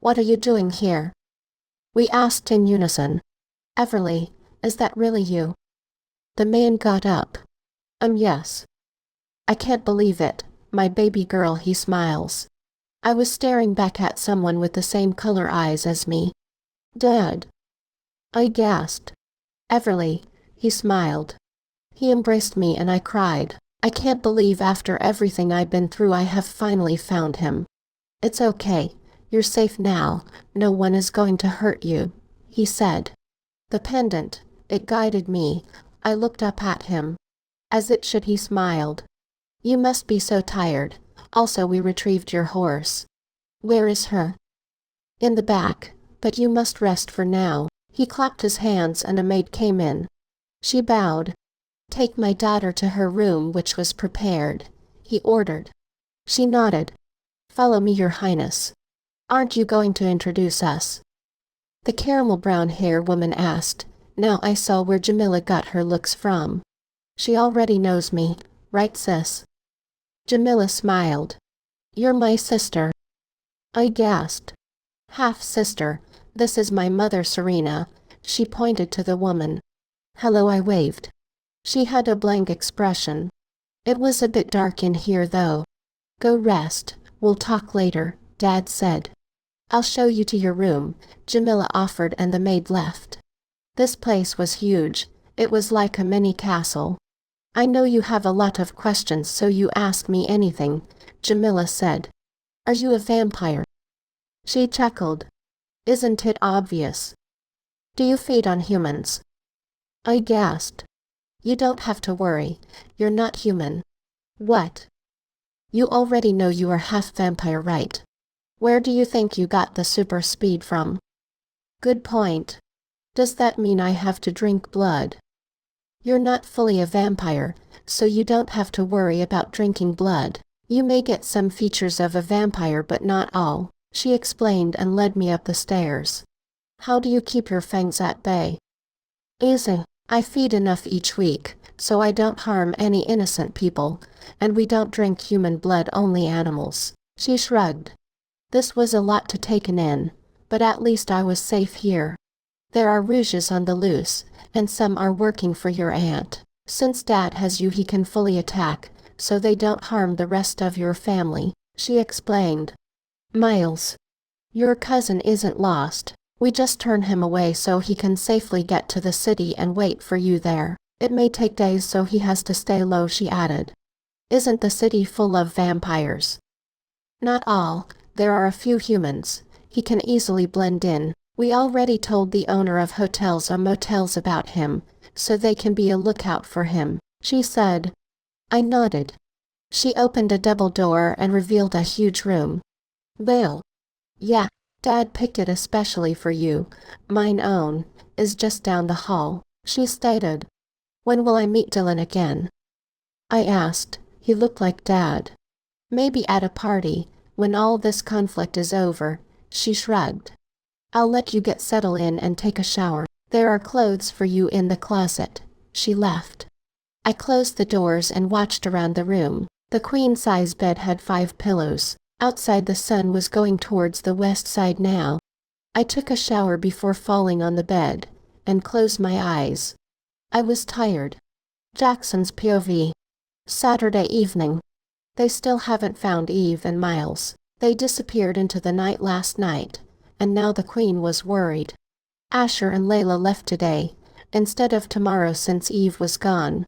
What are you doing here? We asked in unison. Everleigh, is that really you? The man got up. Yes. I can't believe it, my baby girl, he smiles. I was staring back at someone with the same color eyes as me. Dad. I gasped. Everleigh, he smiled. He embraced me and I cried. I can't believe after everything I've been through I have finally found him. It's okay. You're safe now. No one is going to hurt you, he said. The pendant, it guided me. I looked up at him. As it should, he smiled. You must be so tired. Also, we retrieved your horse. Where is her? In the back, but you must rest for now. He clapped his hands and a maid came in. She bowed. "Take my daughter to her room, which was prepared," he ordered. She nodded. "Follow me, Your Highness." "Aren't you going to introduce us?" the caramel brown hair woman asked. Now I saw where Jamila got her looks from. "She already knows me, right, sis?" Jamila smiled. "You're my sister." I gasped. "Half-sister. This is my mother, Serena." She pointed to the woman. "Hello," I waved. She had a blank expression. "It was a bit dark in here, though." "Go rest. We'll talk later," Dad said. "I'll show you to your room," Jamila offered, and the maid left. This place was huge. It was like a mini castle. "I know you have a lot of questions, so you ask me anything," Jamila said. "Are you a vampire?" She chuckled. "Isn't it obvious? Do you feed on humans?" I gasped. "You don't have to worry. You're not human." "What?" "You already know you are half vampire, right? Where do you think you got the super speed from?" "Good point. Does that mean I have to drink blood?" "You're not fully a vampire, so you don't have to worry about drinking blood. You may get some features of a vampire, but not all," she explained and led me up the stairs. "How do you keep your fangs at bay?" "Easy. I feed enough each week, so I don't harm any innocent people, and we don't drink human blood, only animals." She shrugged. This was a lot to take in, but at least I was safe here. "There are rouges on the loose, and some are working for your aunt. Since Dad has you, he can fully attack, so they don't harm the rest of your family," she explained. "Miles, your cousin isn't lost. We just turn him away so he can safely get to the city and wait for you there. It may take days, so he has to stay low," she added. "Isn't the city full of vampires?" "Not all. There are a few humans. He can easily blend in. We already told the owner of hotels and motels about him, so they can be a lookout for him," she said. I nodded. She opened a double door and revealed a huge room. "Gale." "Yeah, Dad picked it especially for you. Mine own is just down the hall," she stated. "When will I meet Dylan again?" I asked. He looked like Dad. "Maybe at a party, when all this conflict is over," she shrugged. "I'll let you get settled in and take a shower. There are clothes for you in the closet." She left. I closed the doors and watched around the room. The queen-size bed had 5 pillows. Outside, the sun was going towards the west side now. I took a shower before falling on the bed and closed my eyes. I was tired. Jackson's POV. Saturday evening. They still haven't found Eve and Miles. They disappeared into the night last night, and now the Queen was worried. Asher and Layla left today, instead of tomorrow, since Eve was gone.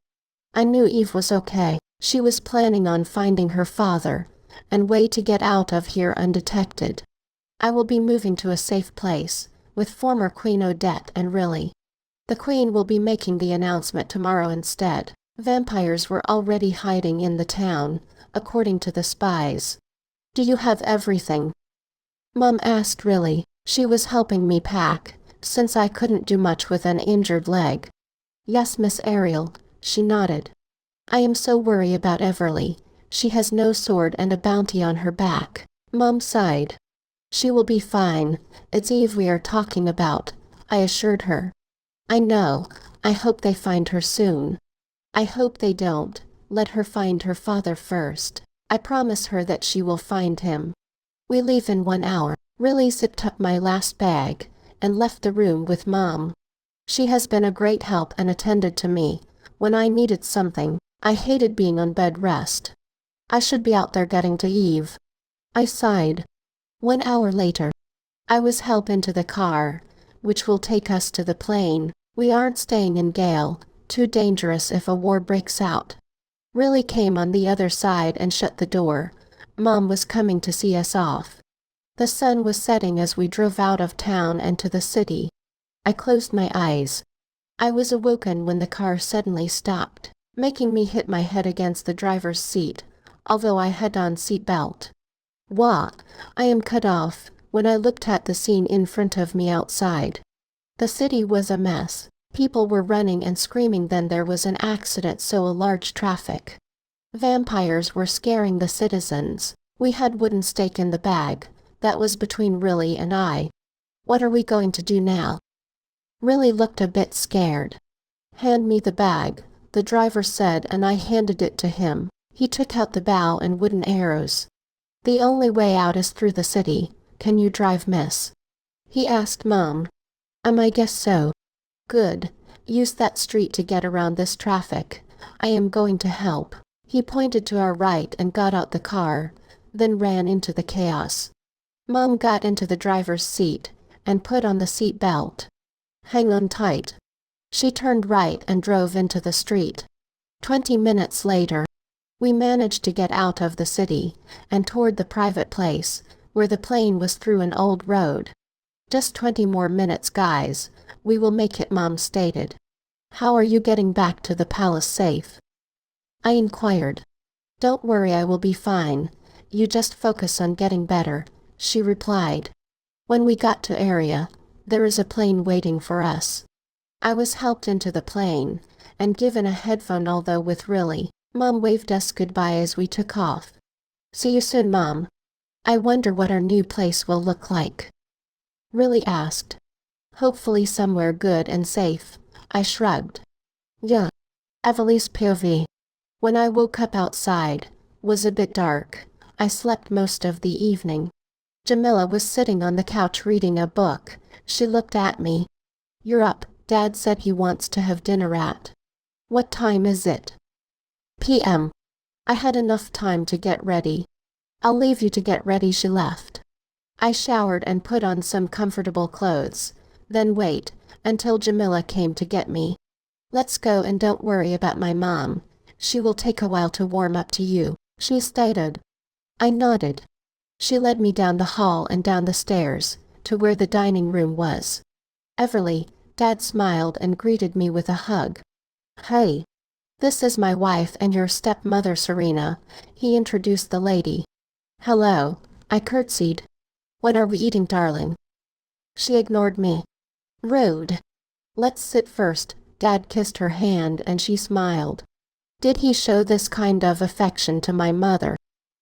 I knew Eve was okay. She was planning on finding her father and way to get out of here undetected. I will be moving to a safe place, with former Queen Odette and Riley. The Queen will be making the announcement tomorrow instead. Vampires were already hiding in the town, according to the spies. "Do you have everything?" Mom asked Riley. She was helping me pack, since I couldn't do much with an injured leg. "Yes, Miss Ariel," she nodded. "I am so worried about Everleigh. She has no sword and a bounty on her back." Mom sighed. "She will be fine. It's Eve we are talking about," I assured her. "I know. I hope they find her soon." "I hope they don't. Let her find her father first. I promise her that she will find him. We leave in 1 hour." Riley zipped up my last bag and left the room with Mom. She has been a great help and attended to me when I needed something. I hated being on bed rest. I should be out there getting to Eve. I sighed. 1 hour later, I was helped into the car, which will take us to the plane. We aren't staying in Gale. Too dangerous if a war breaks out. Riley came on the other side and shut the door. Mom was coming to see us off. The sun was setting as we drove out of town and to the city. I closed my eyes. I was awoken when the car suddenly stopped, making me hit my head against the driver's seat, although I had on seat belt. Wah! I am cut off when I looked at the scene in front of me outside. The city was a mess. People were running and screaming. Then there was an accident, so a large traffic. Vampires were scaring the citizens. We had wooden stake in the bag. That was between Riley and I. What are we going to do now? Riley looked a bit scared. Hand me the bag, the driver said, and I handed it to him. He took out the bow and wooden arrows. The only way out is through the city. Can you drive, miss? He asked Mom. I guess so. Good. Use that street to get around this traffic. I am going to help. He pointed to our right and got out the car, then ran into the chaos. Mom got into the driver's seat and put on the seat belt. Hang on tight. She turned right and drove into the street. 20 minutes later, we managed to get out of the city and toward the private place, where the plane was through an old road. Just 20 more minutes, guys. We will make it, Mom stated. How are you getting back to the palace safe? I inquired. Don't worry, I will be fine. You just focus on getting better, she replied. When we got to area, there is a plane waiting for us. I was helped into the plane and given a headphone, although with Riley. Mom waved us goodbye as we took off. See you soon, Mom. I wonder what our new place will look like. Riley asked. Hopefully somewhere good and safe. I shrugged. Yeah. Everleigh's POV. When I woke up outside, was a bit dark. I slept most of the evening. Jamila was sitting on the couch reading a book. She looked at me. You're up. Dad said he wants to have dinner at. What time is it? PM. I had enough time to get ready. I'll leave you to get ready. She left. I showered and put on some comfortable clothes, then wait until Jamila came to get me. Let's go, and don't worry about my mom. She will take a while to warm up to you, she stated. I nodded. She led me down the hall and down the stairs to where the dining room was. Everleigh, Dad smiled and greeted me with a hug. Hey. This is my wife and your stepmother, Serena. He introduced the lady. Hello. I curtsied. What are we eating, darling? She ignored me. Rude. Let's sit first. Dad kissed her hand and she smiled. Did he show this kind of affection to my mother?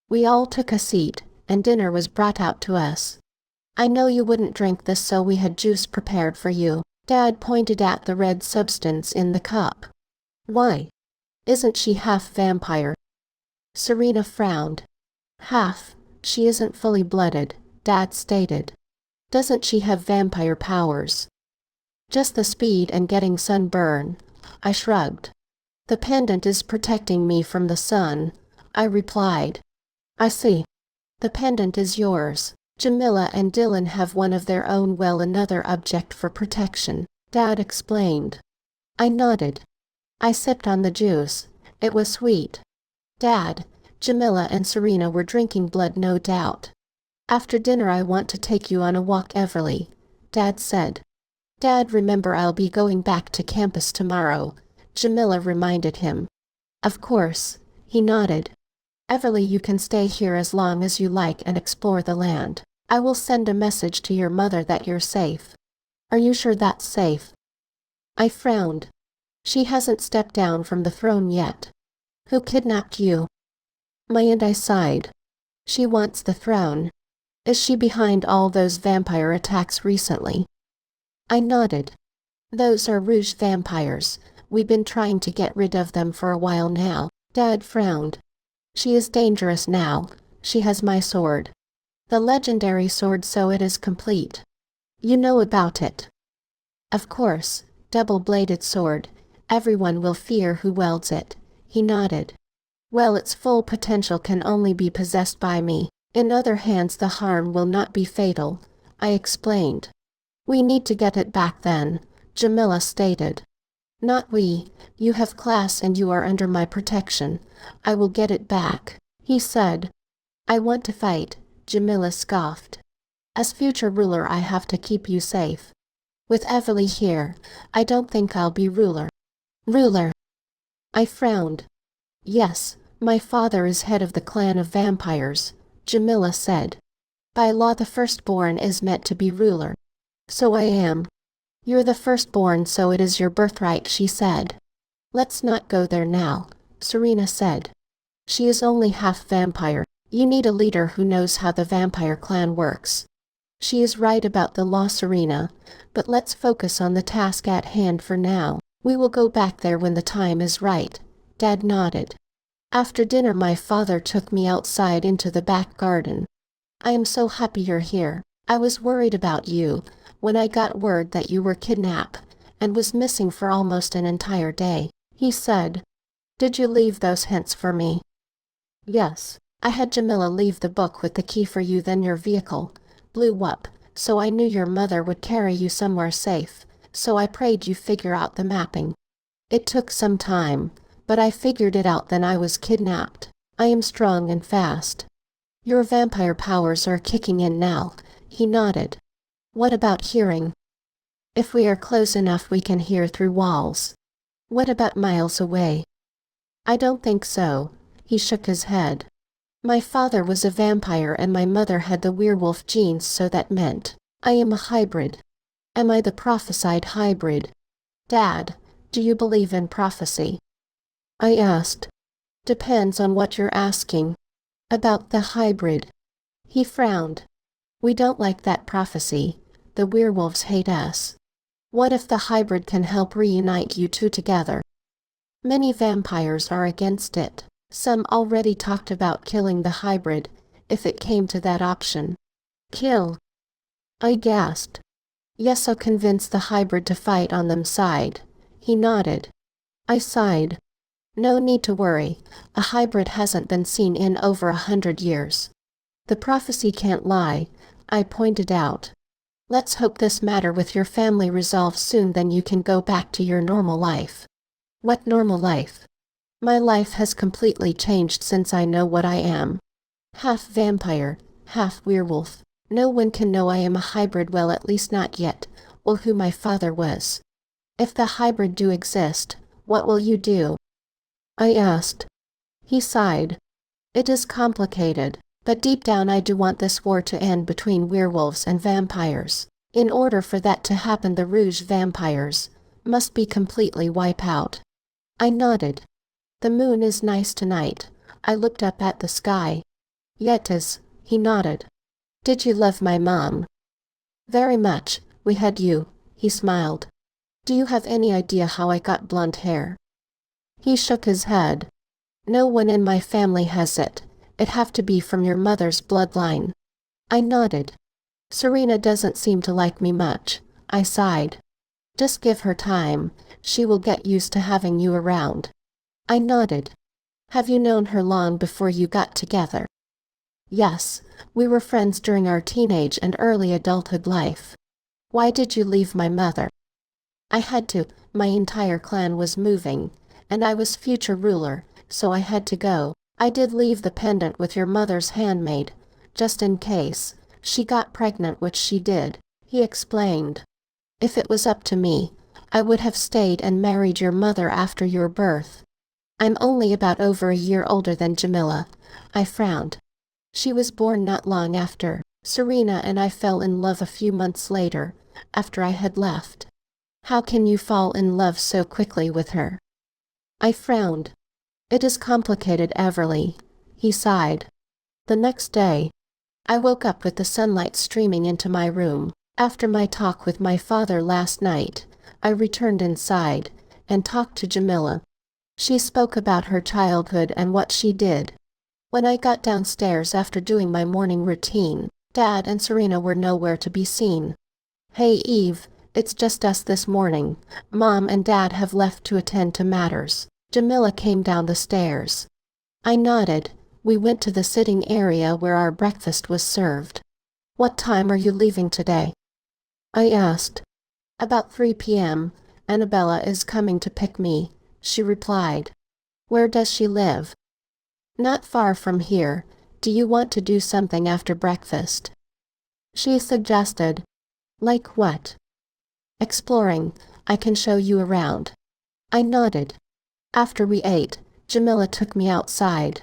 We all took a seat and dinner was brought out to us. I know you wouldn't drink this, so we had juice prepared for you. Dad pointed at the red substance in the cup. Why? Isn't she half vampire? Serena frowned. Half. She isn't fully blooded, Dad stated. Doesn't she have vampire powers? Just the speed and getting sunburn. I shrugged. The pendant is protecting me from the sun, I replied. I see. The pendant is yours. Jamila and Dylan have one of their own, well, another object for protection, Dad explained. I nodded. I sipped on the juice. It was sweet. Dad, Jamila and Serena were drinking blood, no doubt. After dinner I want to take you on a walk, Everleigh, Dad said. Dad, remember I'll be going back to campus tomorrow, Jamila reminded him. Of course, he nodded. Everleigh, you can stay here as long as you like and explore the land. I will send a message to your mother that you're safe. Are you sure that's safe? I frowned. She hasn't stepped down from the throne yet. Who kidnapped you? And I sighed. She wants the throne. Is she behind all those vampire attacks recently? I nodded. Those are Rouge vampires. We've been trying to get rid of them for a while now. Dad frowned. She is dangerous now. She has my sword. The legendary sword, so it is complete. You know about it? Of course. Double-bladed sword. Everyone will fear who wields it. He nodded. Well, its full potential can only be possessed by me. In other hands the harm will not be fatal, I explained. We need to get it back then, Jamila stated. Not we. You have class and you are under my protection. I will get it back, he said. I want to fight, Jamila scoffed. As future ruler I have to keep you safe. With Everleigh here, I don't think I'll be ruler. Ruler. I frowned. Yes, my father is head of the clan of vampires, Jamila said. By law the firstborn is meant to be ruler. So I am. You're the firstborn, so it is your birthright, she said. Let's not go there now, Serena said. She is only half vampire. You need a leader who knows how the vampire clan works. She is right about the law, Serena, but let's focus on the task at hand for now. We will go back there when the time is right. Dad nodded. After dinner my father took me outside into the back garden. I am so happy you're here. I was worried about you when I got word that you were kidnapped and was missing for almost an entire day, he said. Did you leave those hints for me? Yes. I had Jamila leave the book with the key for you, then your vehicle blew up, so I knew your mother would carry you somewhere safe, so I prayed you figure out the mapping. It took some time, but I figured it out. Then I was kidnapped. I am strong and fast. Your vampire powers are kicking in now, he nodded. What about hearing? If we are close enough we can hear through walls. What about miles away? I don't think so, he shook his head. My father was a vampire and my mother had the werewolf genes, so that meant I am a hybrid. Am I the prophesied hybrid? Dad, do you believe in prophecy? I asked. Depends on what you're asking. About the hybrid. He frowned. We don't like that prophecy. The werewolves hate us. What if the hybrid can help reunite you two together? Many vampires are against it. Some already talked about killing the hybrid, if it came to that option. Kill? I gasped. Yes, I'll convince the hybrid to fight on them side. He nodded. I sighed. No need to worry. A hybrid hasn't been seen in over 100 years. The prophecy can't lie, I pointed out. Let's hope this matter with your family resolves soon, then you can go back to your normal life. What normal life? My life has completely changed since I know what I am. Half vampire, half werewolf. No one can know I am a hybrid, well, at least not yet, or who my father was. If the hybrid do exist, what will you do? I asked. He sighed. It is complicated, but deep down I do want this war to end between werewolves and vampires. In order for that to happen, the Rouge vampires must be completely wiped out. I nodded. The moon is nice tonight. I looked up at the sky. Yet is, he nodded. Did you love my mom? Very much. We had you, he smiled. Do you have any idea how I got blonde hair? He shook his head. No one in my family has it. It'd have to be from your mother's bloodline. I nodded. Serena doesn't seem to like me much, I sighed. Just give her time. She will get used to having you around. I nodded. Have you known her long before you got together? Yes, we were friends during our teenage and early adulthood life. Why did you leave my mother? I had to. My entire clan was moving, and I was future ruler, so I had to go. I did leave the pendant with your mother's handmaid, just in case she got pregnant, which she did, he explained. If it was up to me, I would have stayed and married your mother after your birth. I'm only about over a year older than Jamila. I frowned. She was born not long after. Serena and I fell in love a few months later, after I had left. How can you fall in love so quickly with her? I frowned. It is complicated, Everleigh, he sighed. The next day, I woke up with the sunlight streaming into my room. After my talk with my father last night, I returned inside and talked to Jamila. She spoke about her childhood and what she did. When I got downstairs after doing my morning routine, Dad and Serena were nowhere to be seen. Hey Eve, it's just us this morning. Mom and Dad have left to attend to matters. Jamila came down the stairs. I nodded. We went to the sitting area where our breakfast was served. What time are you leaving today? I asked. About 3 p.m. Annabella is coming to pick me, she replied. Where does she live? Not far from here. Do you want to do something after breakfast? She suggested. Like what? Exploring. I can show you around. I nodded. After we ate, Jamila took me outside.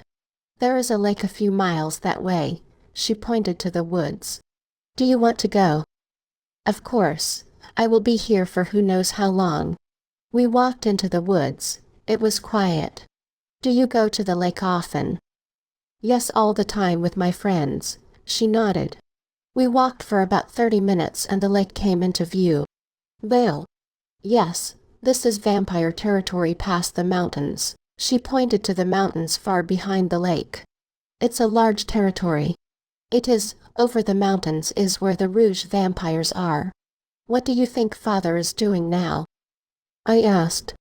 There is a lake a few miles that way. She pointed to the woods. Do you want to go? Of course. I will be here for who knows how long. We walked into the woods. It was quiet. Do you go to the lake often? Yes, all the time with my friends. She nodded. We walked for about 30 minutes and the lake came into view. Gale. Yes, this is vampire territory past the mountains. She pointed to the mountains far behind the lake. It's a large territory. It is, over the mountains is where the Rouge vampires are. What do you think Father is doing now? I asked.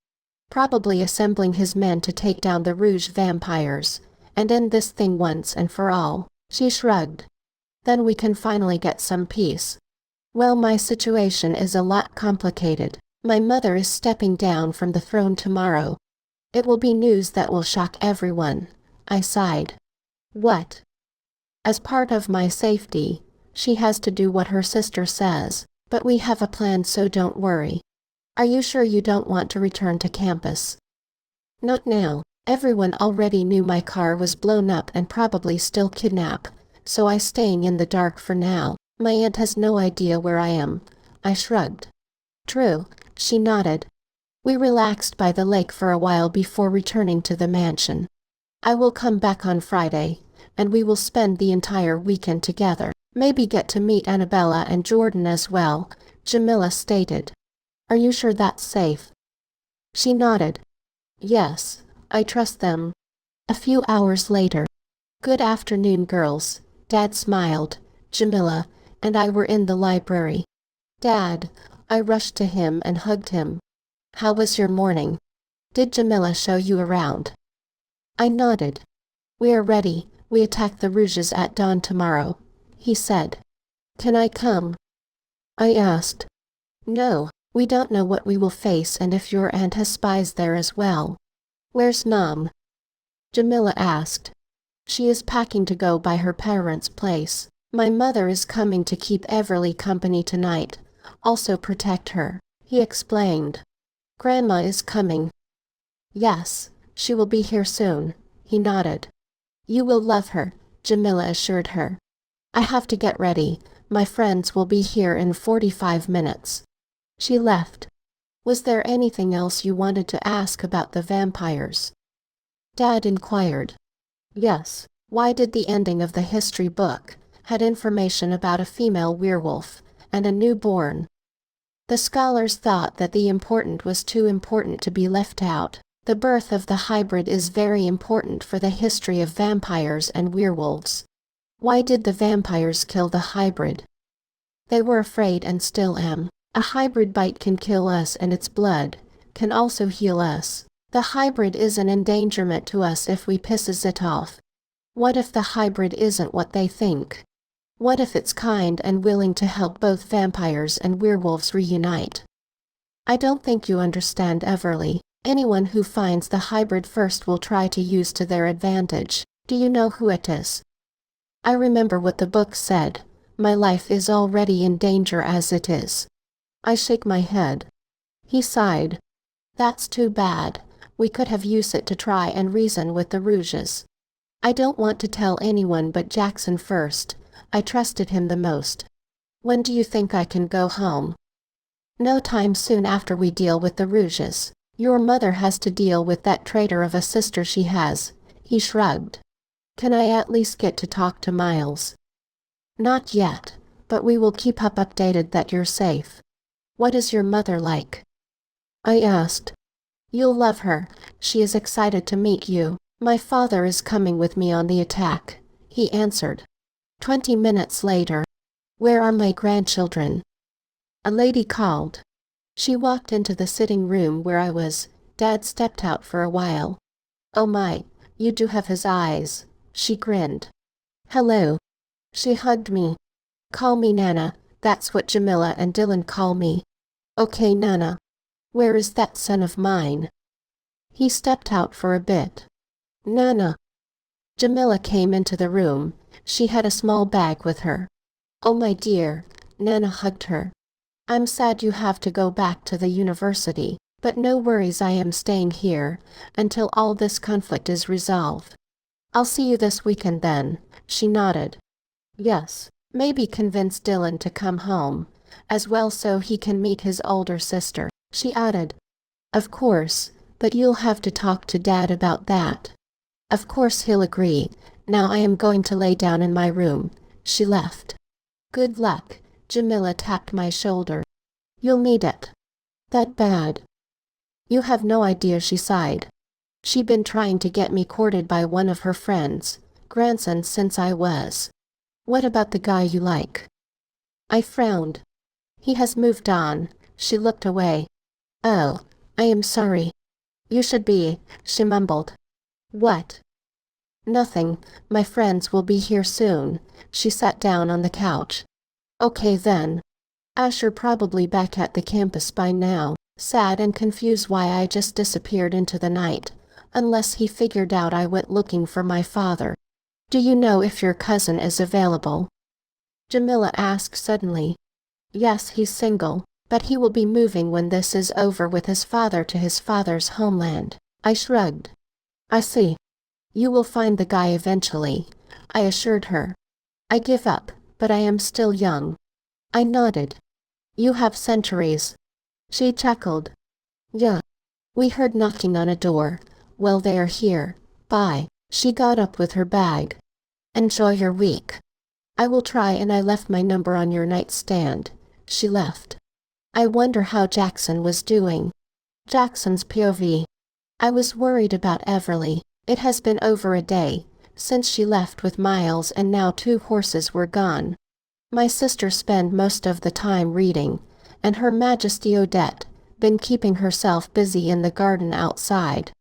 Probably assembling his men to take down the Rouge vampires, and end this thing once and for all. She shrugged. Then we can finally get some peace. Well, my situation is a lot complicated. My mother is stepping down from the throne tomorrow. It will be news that will shock everyone. I sighed. What? As part of my safety, she has to do what her sister says, but we have a plan, so don't worry. Are you sure you don't want to return to campus? Not now. Everyone already knew my car was blown up and probably still kidnapped, so I'm staying in the dark for now. My aunt has no idea where I am. I shrugged. True, she nodded. We relaxed by the lake for a while before returning to the mansion. I will come back on Friday, and we will spend the entire weekend together. Maybe get to meet Annabella and Jordan as well, Jamila stated. Are you sure that's safe? She nodded. Yes, I trust them. A few hours later. Good afternoon, girls. Dad smiled. Jamila and I were in the library. Dad, I rushed to him and hugged him. How was your morning? Did Jamila show you around? I nodded. We are ready. We attack the Rouges at dawn tomorrow, he said. Can I come? I asked. No, we don't know what we will face and if your aunt has spies there as well. Where's Mom? Jamila asked. She is packing to go by her parents' place. My mother is coming to keep Everleigh company tonight, also protect her, he explained. Grandma is coming. Yes, she will be here soon, he nodded. You will love her, Jamila assured her. I have to get ready. My friends will be here in 45 minutes. She left. Was there anything else you wanted to ask about the vampires? Dad inquired. Yes, why did the ending of the history book had information about a female werewolf and a newborn? The scholars thought that the important was too important to be left out. The birth of the hybrid is very important for the history of vampires and werewolves. Why did the vampires kill the hybrid? They were afraid and still am. A hybrid bite can kill us and its blood can also heal us. The hybrid is an endangerment to us if we pisses it off. What if the hybrid isn't what they think? What if it's kind and willing to help both vampires and werewolves reunite? I don't think you understand, Everleigh. Anyone who finds the hybrid first will try to use to their advantage. Do you know who it is? I remember what the book said. My life is already in danger as it is. I shake my head. He sighed. That's too bad. We could have used it to try and reason with the Rouges. I don't want to tell anyone but Jackson first. I trusted him the most. When do you think I can go home? No time soon after we deal with the Rouges. Your mother has to deal with that traitor of a sister she has. He shrugged. Can I at least get to talk to Miles? Not yet, but we will keep updated that you're safe. What is your mother like? I asked. You'll love her. She is excited to meet you. My father is coming with me on the attack, he answered. 20 minutes later. Where are my grandchildren? A lady called. She walked into the sitting room where I was. Dad stepped out for a while. Oh my, you do have his eyes. She grinned. Hello. She hugged me. Call me Nana, that's what Jamila and Dylan call me. Okay, Nana. Where is that son of mine? He stepped out for a bit. Nana. Jamila came into the room. She had a small bag with her. Oh my dear. Nana hugged her. I'm sad you have to go back to the university, but no worries, I am staying here until all this conflict is resolved. I'll see you this weekend then. She nodded. Yes, maybe convince Dylan to come home. as well so he can meet his older sister, she added. Of course, but you'll have to talk to Dad about that. Of course he'll agree. Now I am going to lay down in my room. She left. Good luck, Jamila tapped my shoulder. You'll need it. That bad? You have no idea, she sighed. She'd been trying to get me courted by one of her friends' grandsons since I was. What about the guy you like? I frowned. He has moved on. She looked away. Oh, I am sorry. You should be, she mumbled. What? Nothing, my friends will be here soon. She sat down on the couch. Okay then. Asher probably back at the campus by now, sad and confused why I just disappeared into the night, unless he figured out I went looking for my father. Do you know if your cousin is available? Jamila asked suddenly. Yes, he's single, but he will be moving when this is over with his father to his father's homeland. I shrugged. I see. You will find the guy eventually, I assured her. I give up, but I am still young. I nodded. You have centuries. She chuckled. Yeah. We heard knocking on a door. Well, they are here. Bye. She got up with her bag. Enjoy your week. I will try, and I left my number on your nightstand. She left. I wonder how Jackson was doing. Jackson's POV. I was worried about Everleigh. It has been over a day since she left with Miles, and now 2 horses were gone. My sister spent most of the time reading, and Her Majesty Odette been keeping herself busy in the garden outside.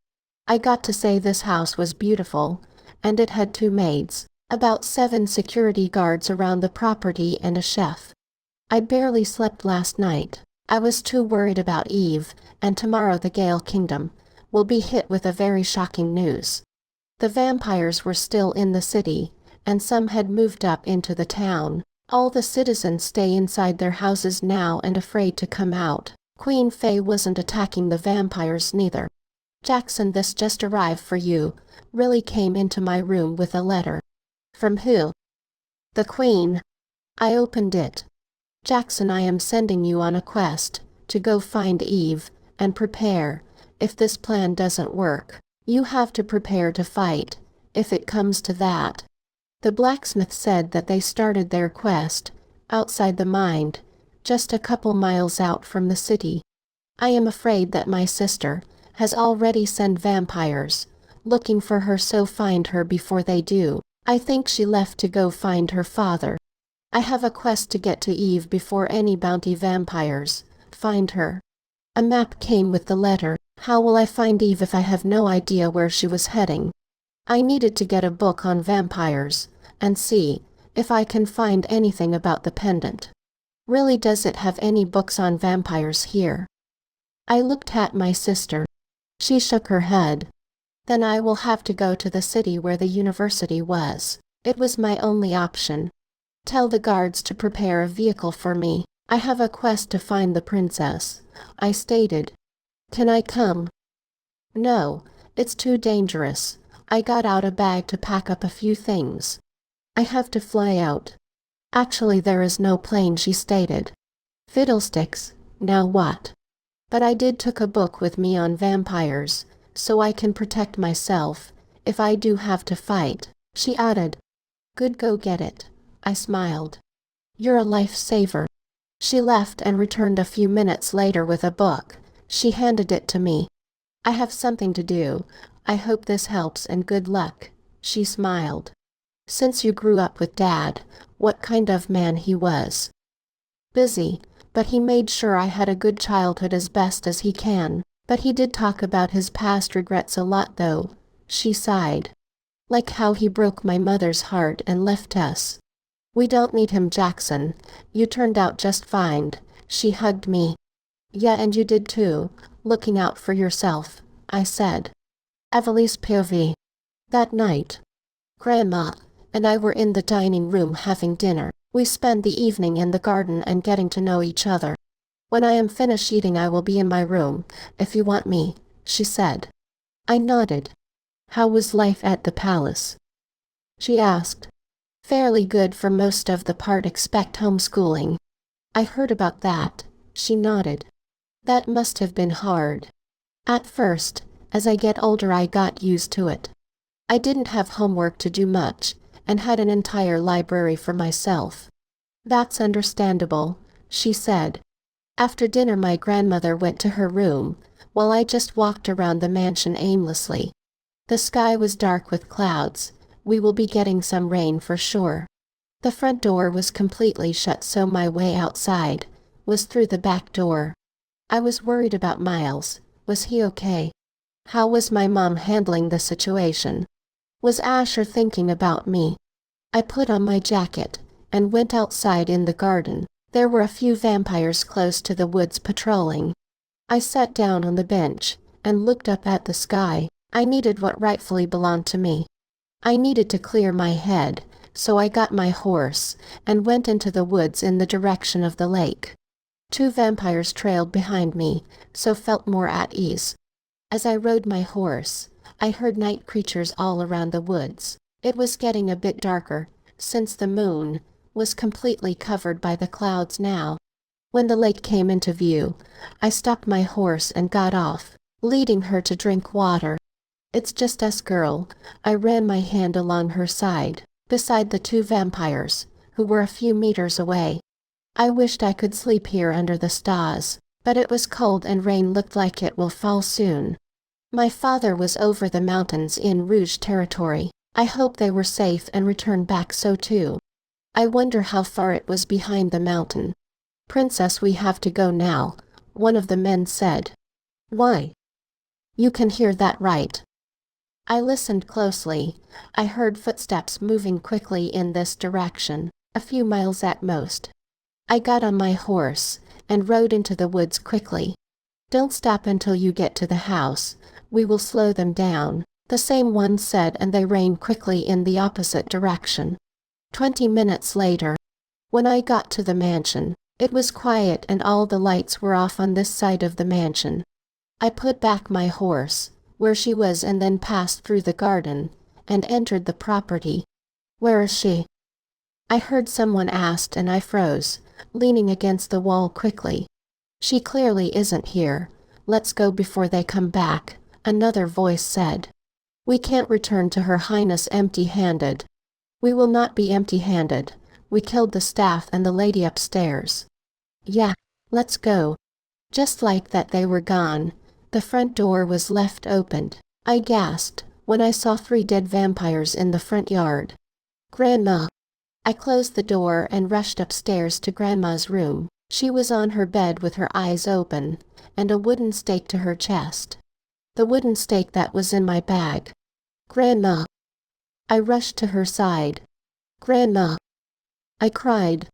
I got to say this house was beautiful, and it had 2 maids, about 7 security guards around the property, and a chef. I barely slept last night. I was too worried about Eve, and tomorrow the Gale Kingdom will be hit with a very shocking news. The vampires were still in the city, and some had moved up into the town. All the citizens stay inside their houses now and afraid to come out. Queen Faye wasn't attacking the vampires neither. Jackson, this just arrived for you. Really came into my room with a letter. From who? The Queen. I opened it. Jackson, I am sending you on a quest to go find Eve, and prepare. If this plan doesn't work, you have to prepare to fight, if it comes to that. The blacksmith said that they started their quest outside the mine, just a couple miles out from the city. I am afraid that my sister has already sent vampires looking for her, so find her before they do. I think she left to go find her father. I have a quest to get to Eve before any bounty vampires find her. A map came with the letter. How will I find Eve if I have no idea where she was heading? I needed to get a book on vampires and see if I can find anything about the pendant. Really, does it have any books on vampires here? I looked at my sister. She shook her head. Then I will have to go to the city where the university was. It was my only option. Tell the guards to prepare a vehicle for me. I have a quest to find the princess, I stated. Can I come? No, it's too dangerous. I got out a bag to pack up a few things. I have to fly out. Actually, there is no plane, she stated. Fiddlesticks, now what? But I did took a book with me on vampires, so I can protect myself if I do have to fight, she added. Good, go get it. I smiled. You're a lifesaver. She left and returned a few minutes later with a book. She handed it to me. I have something to do. I hope this helps, and good luck. She smiled. Since you grew up with Dad, what kind of man he was? Busy, but he made sure I had a good childhood as best as he can. But he did talk about his past regrets a lot though. She sighed. Like how he broke my mother's heart and left us. We don't need him, Jackson. You turned out just fine. She hugged me. Yeah, and you did too, looking out for yourself, I said. Everleigh's POV. That night, Grandma and I were in the dining room having dinner. We spent the evening in the garden and getting to know each other. When I am finished eating, I will be in my room, if you want me, she said. I nodded. How was life at the palace? She asked. Fairly good for most of the part, expect homeschooling. I heard about that, she nodded. That must have been hard. At first, as I get older I got used to it. I didn't have homework to do much, and had an entire library for myself. That's understandable, she said. After dinner my grandmother went to her room, while I just walked around the mansion aimlessly. The sky was dark with clouds. We will be getting some rain for sure. The front door was completely shut, so my way outside was through the back door. I was worried about Miles. Was he okay? How was my mom handling the situation? Was Asher thinking about me? I put on my jacket and went outside in the garden. There were a few vampires close to the woods patrolling. I sat down on the bench and looked up at the sky. I needed what rightfully belonged to me. I needed to clear my head, so I got my horse and went into the woods in the direction of the lake. 2 vampires trailed behind me, so felt more at ease. As I rode my horse, I heard night creatures all around the woods. It was getting a bit darker, since the moon was completely covered by the clouds now. When the lake came into view, I stopped my horse and got off, leading her to drink water. It's just us, girl. I ran my hand along her side, beside the 2 vampires, who were a few meters away. I wished I could sleep here under the stars, but it was cold and rain looked like it will fall soon. My father was over the mountains in Rouge territory. I hope they were safe and returned back so too. I wonder how far it was behind the mountain. Princess, we have to go now, one of the men said. Why? You can hear that, right? I listened closely. I heard footsteps moving quickly in this direction, a few miles at most. I got on my horse and rode into the woods quickly. Don't stop until you get to the house. We will slow them down, the same one said, and they ran quickly in the opposite direction. 20 minutes later, when I got to the mansion, it was quiet and all the lights were off on this side of the mansion. I put back my horse where she was and then passed through the garden and entered the property. Where is she? I heard someone ask and I froze, leaning against the wall quickly. She clearly isn't here. Let's go before they come back, another voice said. We can't return to Her Highness empty-handed. We will not be empty-handed. We killed the staff and the lady upstairs. Yeah, let's go. Just like that they were gone. The front door was left open. I gasped when I saw 3 dead vampires in the front yard. Grandma. I closed the door and rushed upstairs to Grandma's room. She was on her bed with her eyes open, and a wooden stake to her chest. The wooden stake that was in my bag. Grandma. I rushed to her side. Grandma. I cried.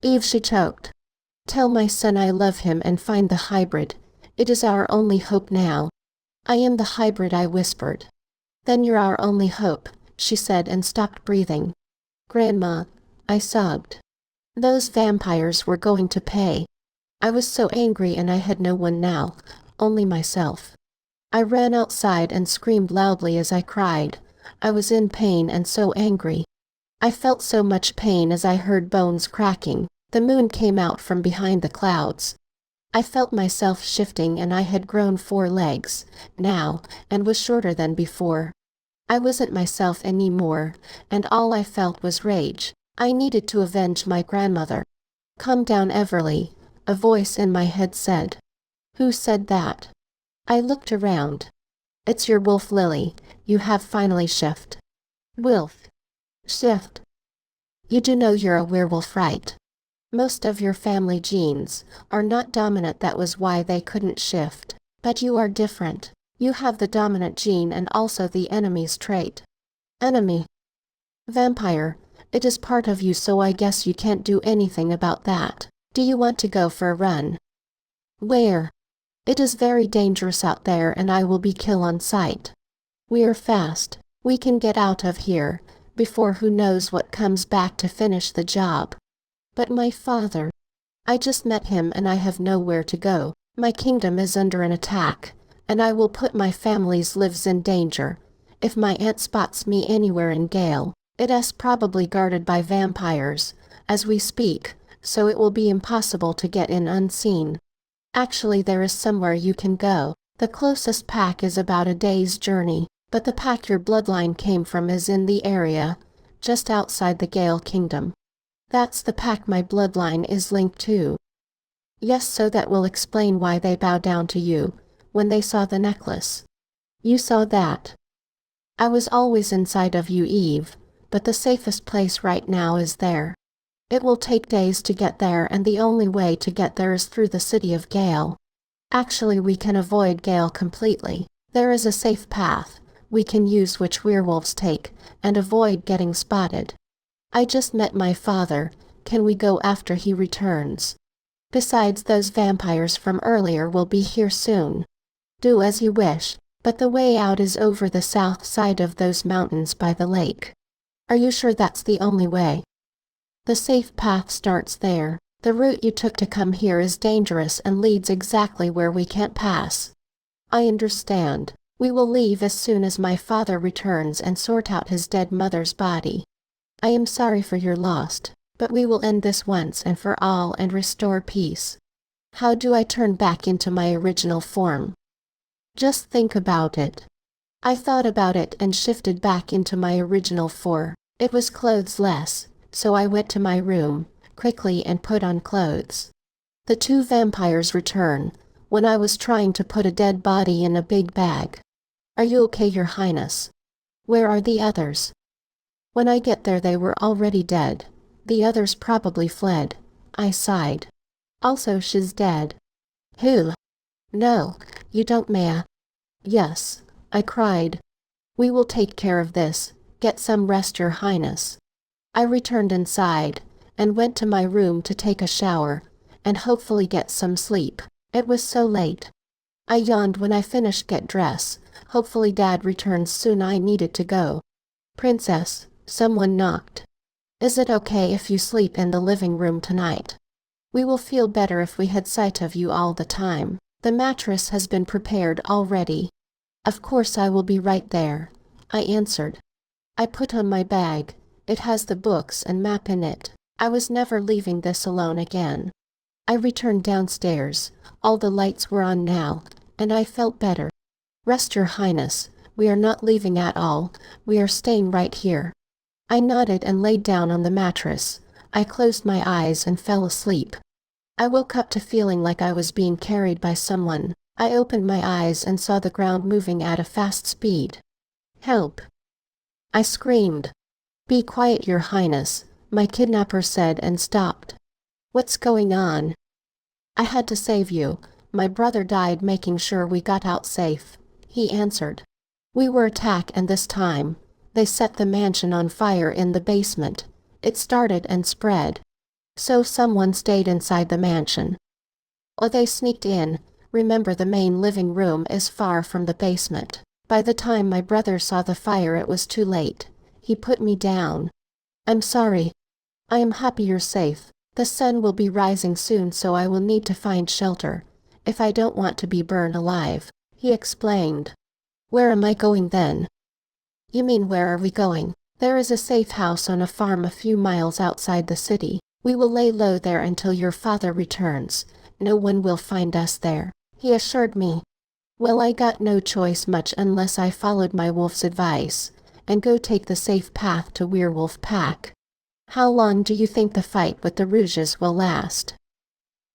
Eve, she choked. Tell my son I love him and find the hybrid. It is our only hope now. I am the hybrid, I whispered. Then you're our only hope, she said and stopped breathing. Grandma, I sobbed. Those vampires were going to pay. I was so angry and I had no one now, only myself. I ran outside and screamed loudly as I cried. I was in pain and so angry. I felt so much pain as I heard bones cracking. The moon came out from behind the clouds. I felt myself shifting and I had grown 4 legs, now, and was shorter than before. I wasn't myself anymore, and all I felt was rage. I needed to avenge my grandmother. Calm down, Everleigh, a voice in my head said. Who said that? I looked around. It's your wolf, Lily. You have finally shift. Wolf. Shift. You do know you're a werewolf, right? Most of your family genes are not dominant, that was why they couldn't shift. But you are different. You have the dominant gene and also the enemy's trait. Enemy. Vampire. It is part of you, so I guess you can't do anything about that. Do you want to go for a run? Where? It is very dangerous out there and I will be killed on sight. We are fast. We can get out of here before who knows what comes back to finish the job. But my father, I just met him and I have nowhere to go. My kingdom is under an attack, and I will put my family's lives in danger. If my aunt spots me anywhere in Gale, it is probably guarded by vampires. As we speak, so it will be impossible to get in unseen. Actually, there is somewhere you can go. The closest pack is about a day's journey, but the pack your bloodline came from is in the area, just outside the Gale kingdom. That's the pack my bloodline is linked to. Yes, so that will explain why they bowed down to you when they saw the necklace. You saw that. I was always inside of you, Eve, but the safest place right now is there. It will take days to get there, and the only way to get there is through the city of Gale. Actually, we can avoid Gale completely. There is a safe path we can use which werewolves take, and avoid getting spotted. I just met my father. Can we go after he returns? Besides, those vampires from earlier will be here soon. Do as you wish, but the way out is over the south side of those mountains by the lake. Are you sure that's the only way? The safe path starts there. The route you took to come here is dangerous and leads exactly where we can't pass. I understand. We will leave as soon as my father returns and sort out his dead mother's body. I am sorry for your loss, but we will end this once and for all and restore peace. How do I turn back into my original form? Just think about it. I thought about it and shifted back into my original form. It was clothes-less, so I went to my room quickly and put on clothes. The two vampires return when I was trying to put a dead body in a big bag. Are you okay, Your Highness? Where are the others? When I get there they were already dead. The others probably fled. I sighed. Also, she's dead. Who? No, you don't, Maya. Yes, I cried. We will take care of this. Get some rest, Your Highness. I returned inside and went to my room to take a shower and hopefully get some sleep. It was so late. I yawned when I finished get dressed. Hopefully Dad returns soon. I needed to go. Princess, someone knocked. Is it okay if you sleep in the living room tonight? We will feel better if we had sight of you all the time. The mattress has been prepared already. Of course I will be right there, I answered. I put on my bag. It has the books and map in it. I was never leaving this alone again. I returned downstairs. All the lights were on now, and I felt better. Rest, Your Highness. We are not leaving at all. We are staying right here. I nodded and laid down on the mattress. I closed my eyes and fell asleep. I woke up to feeling like I was being carried by someone. I opened my eyes and saw the ground moving at a fast speed. Help! I screamed. Be quiet, Your Highness, my kidnapper said and stopped. What's going on? I had to save you. My brother died making sure we got out safe, he answered. We were attacked, and this time they set the mansion on fire in the basement. It started and spread. So someone stayed inside the mansion. Or they sneaked in. Remember, the main living room is far from the basement. By the time my brother saw the fire it was too late. He put me down. I'm sorry. I am happy you're safe. The sun will be rising soon, so I will need to find shelter, if I don't want to be burned alive, he explained. Where am I going then? You mean where are we going? There is a safe house on a farm a few miles outside the city. We will lay low there until your father returns. No one will find us there, he assured me. Well, I got no choice much unless I followed my wolf's advice and go take the safe path to Werewolf Pack. How long do you think the fight with the Rouges will last?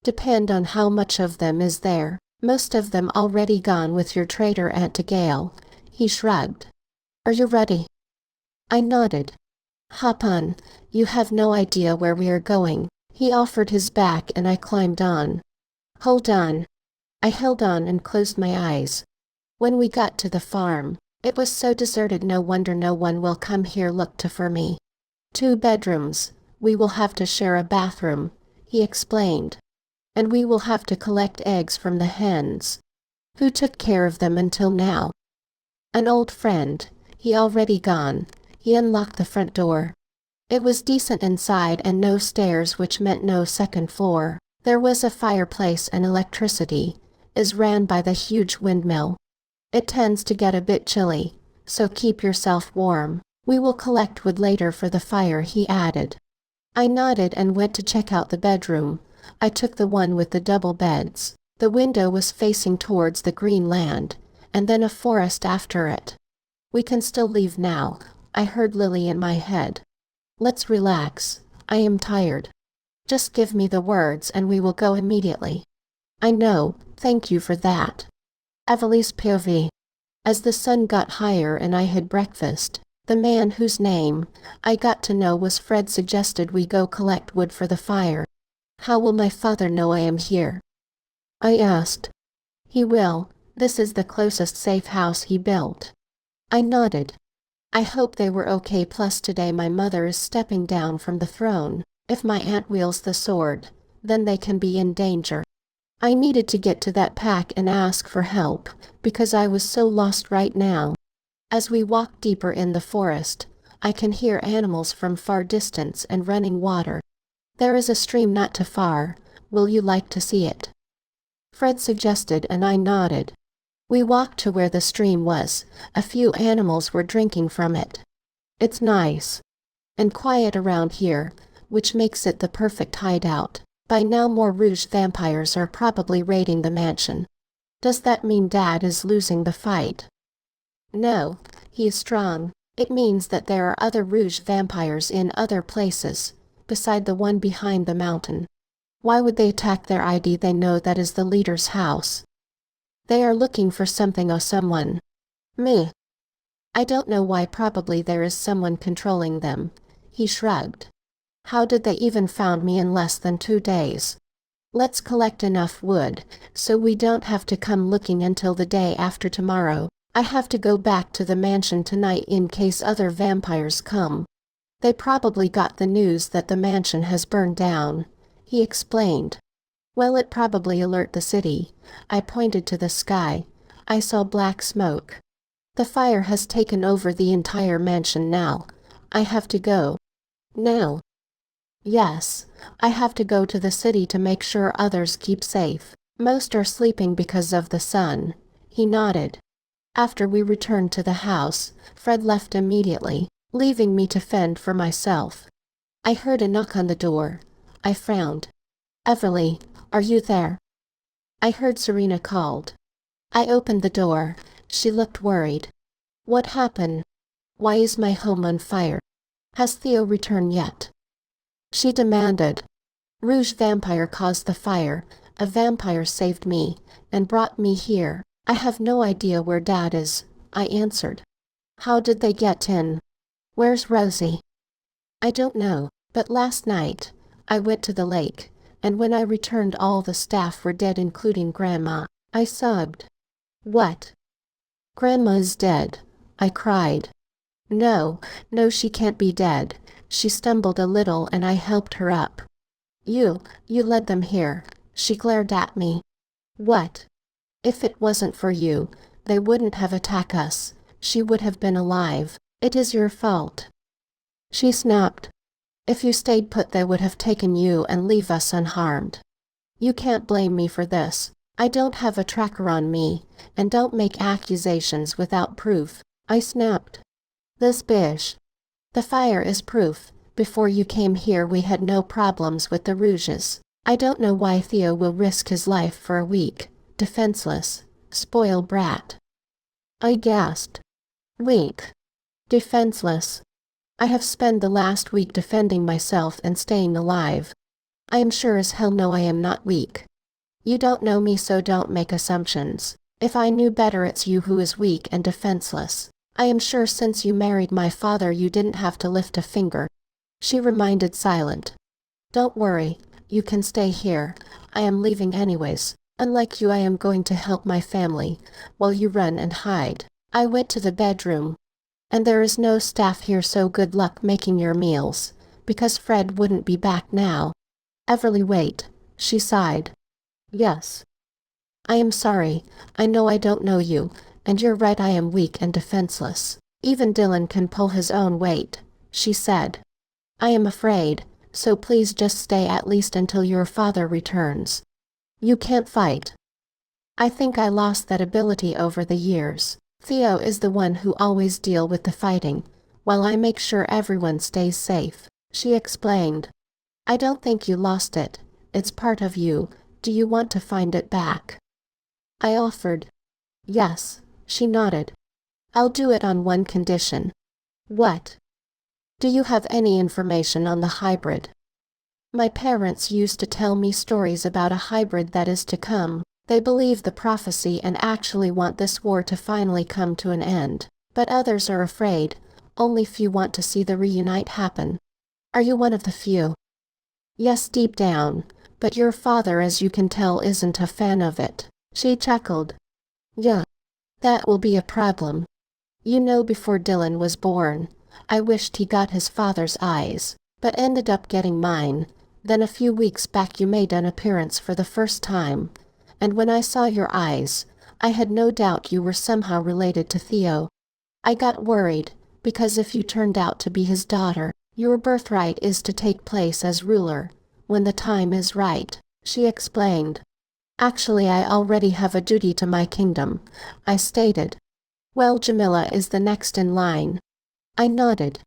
Depend on how much of them is there. Most of them already gone with your traitor Aunt Gale, he shrugged. Are you ready? I nodded. Hop on. You have no idea where we are going. He offered his back and I climbed on. Hold on. I held on and closed my eyes. When we got to the farm, it was so deserted. No wonder no one will come here look for me. 2 bedrooms. We will have to share a bathroom, he explained. And we will have to collect eggs from the hens. Who took care of them until now? An old friend. He already gone. He unlocked the front door. It was decent inside and no stairs, which meant no second floor. There was a fireplace and electricity is ran by the huge windmill. It tends to get a bit chilly, so keep yourself warm. We will collect wood later for the fire, he added. I nodded and went to check out the bedroom. I took the one with the double beds. The window was facing towards the green land, and then a forest after it. We can still leave now, I heard Lily in my head. Let's relax. I am tired. Just give me the words and we will go immediately. I know, thank you for that. Everleigh's POV. As the sun got higher and I had breakfast, the man whose name I got to know was Fred suggested we go collect wood for the fire. How will my father know I am here? I asked. He will. This is the closest safe house he built. I nodded. I hope they were okay. Plus today my mother is stepping down from the throne. If my aunt wields the sword, then they can be in danger. I needed to get to that pack and ask for help, because I was so lost right now. As we walk deeper in the forest, I can hear animals from far distance and running water. There is a stream not too far. Will you like to see it? Fred suggested and I nodded. We walked to where the stream was. A few animals were drinking from it. It's nice and quiet around here, which makes it the perfect hideout. By now more rouge vampires are probably raiding the mansion. Does that mean Dad is losing the fight? No, he is strong. It means that there are other rouge vampires in other places, beside the one behind the mountain. Why would they attack their ID? They know that is the leader's house. They are looking for something or someone. Me. I don't know why. Probably there is someone controlling them. He shrugged. How did they even found me in less than 2 days? Let's collect enough wood, so we don't have to come looking until the day after tomorrow. I have to go back to the mansion tonight in case other vampires come. They probably got the news that the mansion has burned down, he explained. Well, it probably alert the city. I pointed to the sky. I saw black smoke. The fire has taken over the entire mansion now. I have to go. Now. Yes, I have to go to the city to make sure others keep safe. Most are sleeping because of the sun. He nodded. After we returned to the house, Fred left immediately, leaving me to fend for myself. I heard a knock on the door. I frowned. Everleigh, are you there? I heard Serena called. I opened the door. She looked worried. What happened? Why is my home on fire? Has Theo returned yet? She demanded. Rouge vampire caused the fire. A vampire saved me and brought me here. I have no idea where Dad is, I answered. How did they get in? Where's Rosie? I don't know, but last night, I went to the lake, and when I returned all the staff were dead including Grandma. I sobbed. What? Grandma is dead, I cried. No, she can't be dead. She stumbled a little and I helped her up. You led them here. She glared at me. What? If it wasn't for you, they wouldn't have attacked us. She would have been alive. It is your fault. She snapped. If you stayed put they would have taken you and leave us unharmed. You can't blame me for this. I don't have a tracker on me, and don't make accusations without proof, I snapped. This bish. The fire is proof. Before you came here we had no problems with the Rouges. I don't know why Theo will risk his life for a week. Defenseless. Spoiled brat. I gasped. Weak. Defenseless. I have spent the last week defending myself and staying alive. I am sure as hell no I am not weak. You don't know me so don't make assumptions. If I knew better it's you who is weak and defenseless. I am sure since you married my father you didn't have to lift a finger. She remained silent. Don't worry, you can stay here. I am leaving anyways. Unlike you I am going to help my family, while you run and hide. I went to the bedroom. And there is no staff here so good luck making your meals, because Fred wouldn't be back now. Everleigh wait, she sighed. Yes. I am sorry, I know I don't know you, and you're right I am weak and defenseless. Even Dylan can pull his own weight, she said. I am afraid, so please just stay at least until your father returns. You can't fight. I think I lost that ability over the years. Theo is the one who always deals with the fighting, while I make sure everyone stays safe, she explained. I don't think you lost it. It's part of you. Do you want to find it back? I offered. Yes, she nodded. I'll do it on one condition. What? Do you have any information on the hybrid? My parents used to tell me stories about a hybrid that is to come. They believe the prophecy and actually want this war to finally come to an end. But others are afraid. Only few want to see the reunite happen. Are you one of the few? Yes, deep down. But your father, as you can tell, isn't a fan of it. She chuckled. Yeah. That will be a problem. You know, before Dylan was born, I wished he got his father's eyes, but ended up getting mine. Then a few weeks back you made an appearance for the first time, and when I saw your eyes, I had no doubt you were somehow related to Theo. I got worried, because if you turned out to be his daughter, your birthright is to take place as ruler, when the time is right, she explained. Actually, I already have a duty to my kingdom, I stated. Well, Jamila is the next in line. I nodded.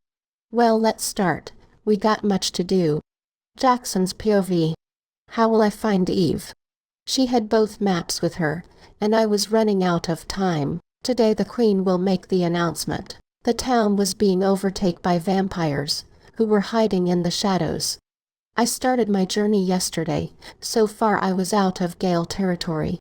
Well, let's start. We got much to do. Jackson's POV. How will I find Eve? She had both maps with her, and I was running out of time. Today the Queen will make the announcement. The town was being overtaken by vampires, who were hiding in the shadows. I started my journey yesterday. So far I was out of Gale territory.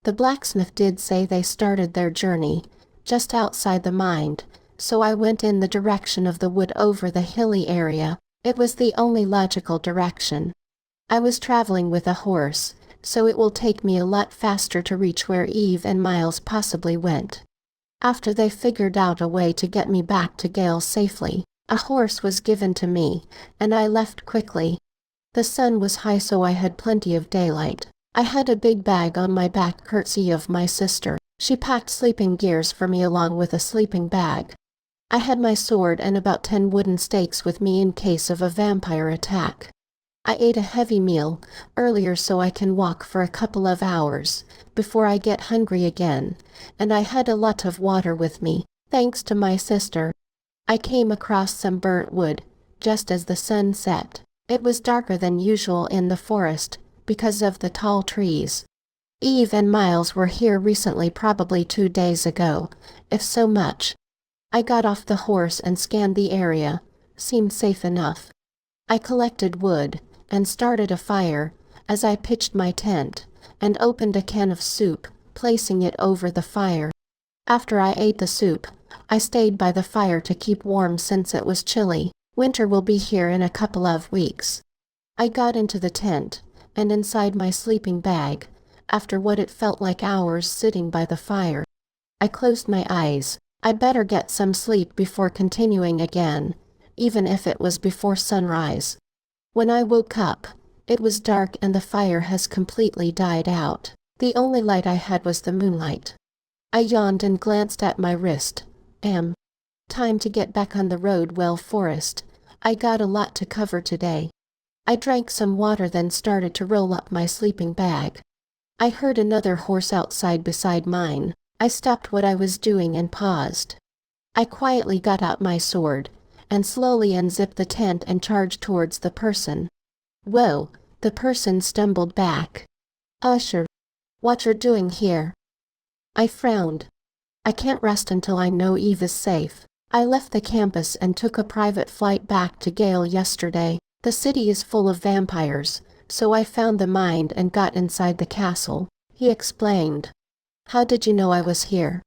The blacksmith did say they started their journey just outside the mine, so I went in the direction of the wood over the hilly area. It was the only logical direction. I was traveling with a horse, so it will take me a lot faster to reach where Eve and Miles possibly went. After they figured out a way to get me back to Gale safely, a horse was given to me, and I left quickly. The sun was high, so I had plenty of daylight. I had a big bag on my back courtesy of my sister. She packed sleeping gears for me along with a sleeping bag. I had my sword and about 10 wooden stakes with me in case of a vampire attack. I ate a heavy meal earlier so I can walk for a couple of hours before I get hungry again, and I had a lot of water with me, thanks to my sister. I came across some burnt wood just as the sun set. It was darker than usual in the forest because of the tall trees. Eve and Miles were here recently, probably 2 days ago, if so much. I got off the horse and scanned the area. Seemed safe enough. I collected wood and started a fire as I pitched my tent and opened a can of soup, placing it over the fire. After I ate the soup, I stayed by the fire to keep warm since it was chilly. Winter will be here in a couple of weeks. I got into the tent and inside my sleeping bag, after what it felt like hours sitting by the fire. I closed my eyes. I better get some sleep before continuing again, even if it was before sunrise. When I woke up, it was dark and the fire has completely died out. The only light I had was the moonlight. I yawned and glanced at my wrist. Time to get back on the road. Well, Forest, I got a lot to cover today. I drank some water, then started to roll up my sleeping bag. I heard another horse outside beside mine. I stopped what I was doing and paused. I quietly got out my sword and slowly unzipped the tent and charged towards the person. Whoa, the person stumbled back. Usher, what you're doing here? I frowned. I can't rest until I know Eve is safe. I left the campus and took a private flight back to Gale yesterday. The city is full of vampires, so I found the mine and got inside the castle, he explained. How did you know I was here?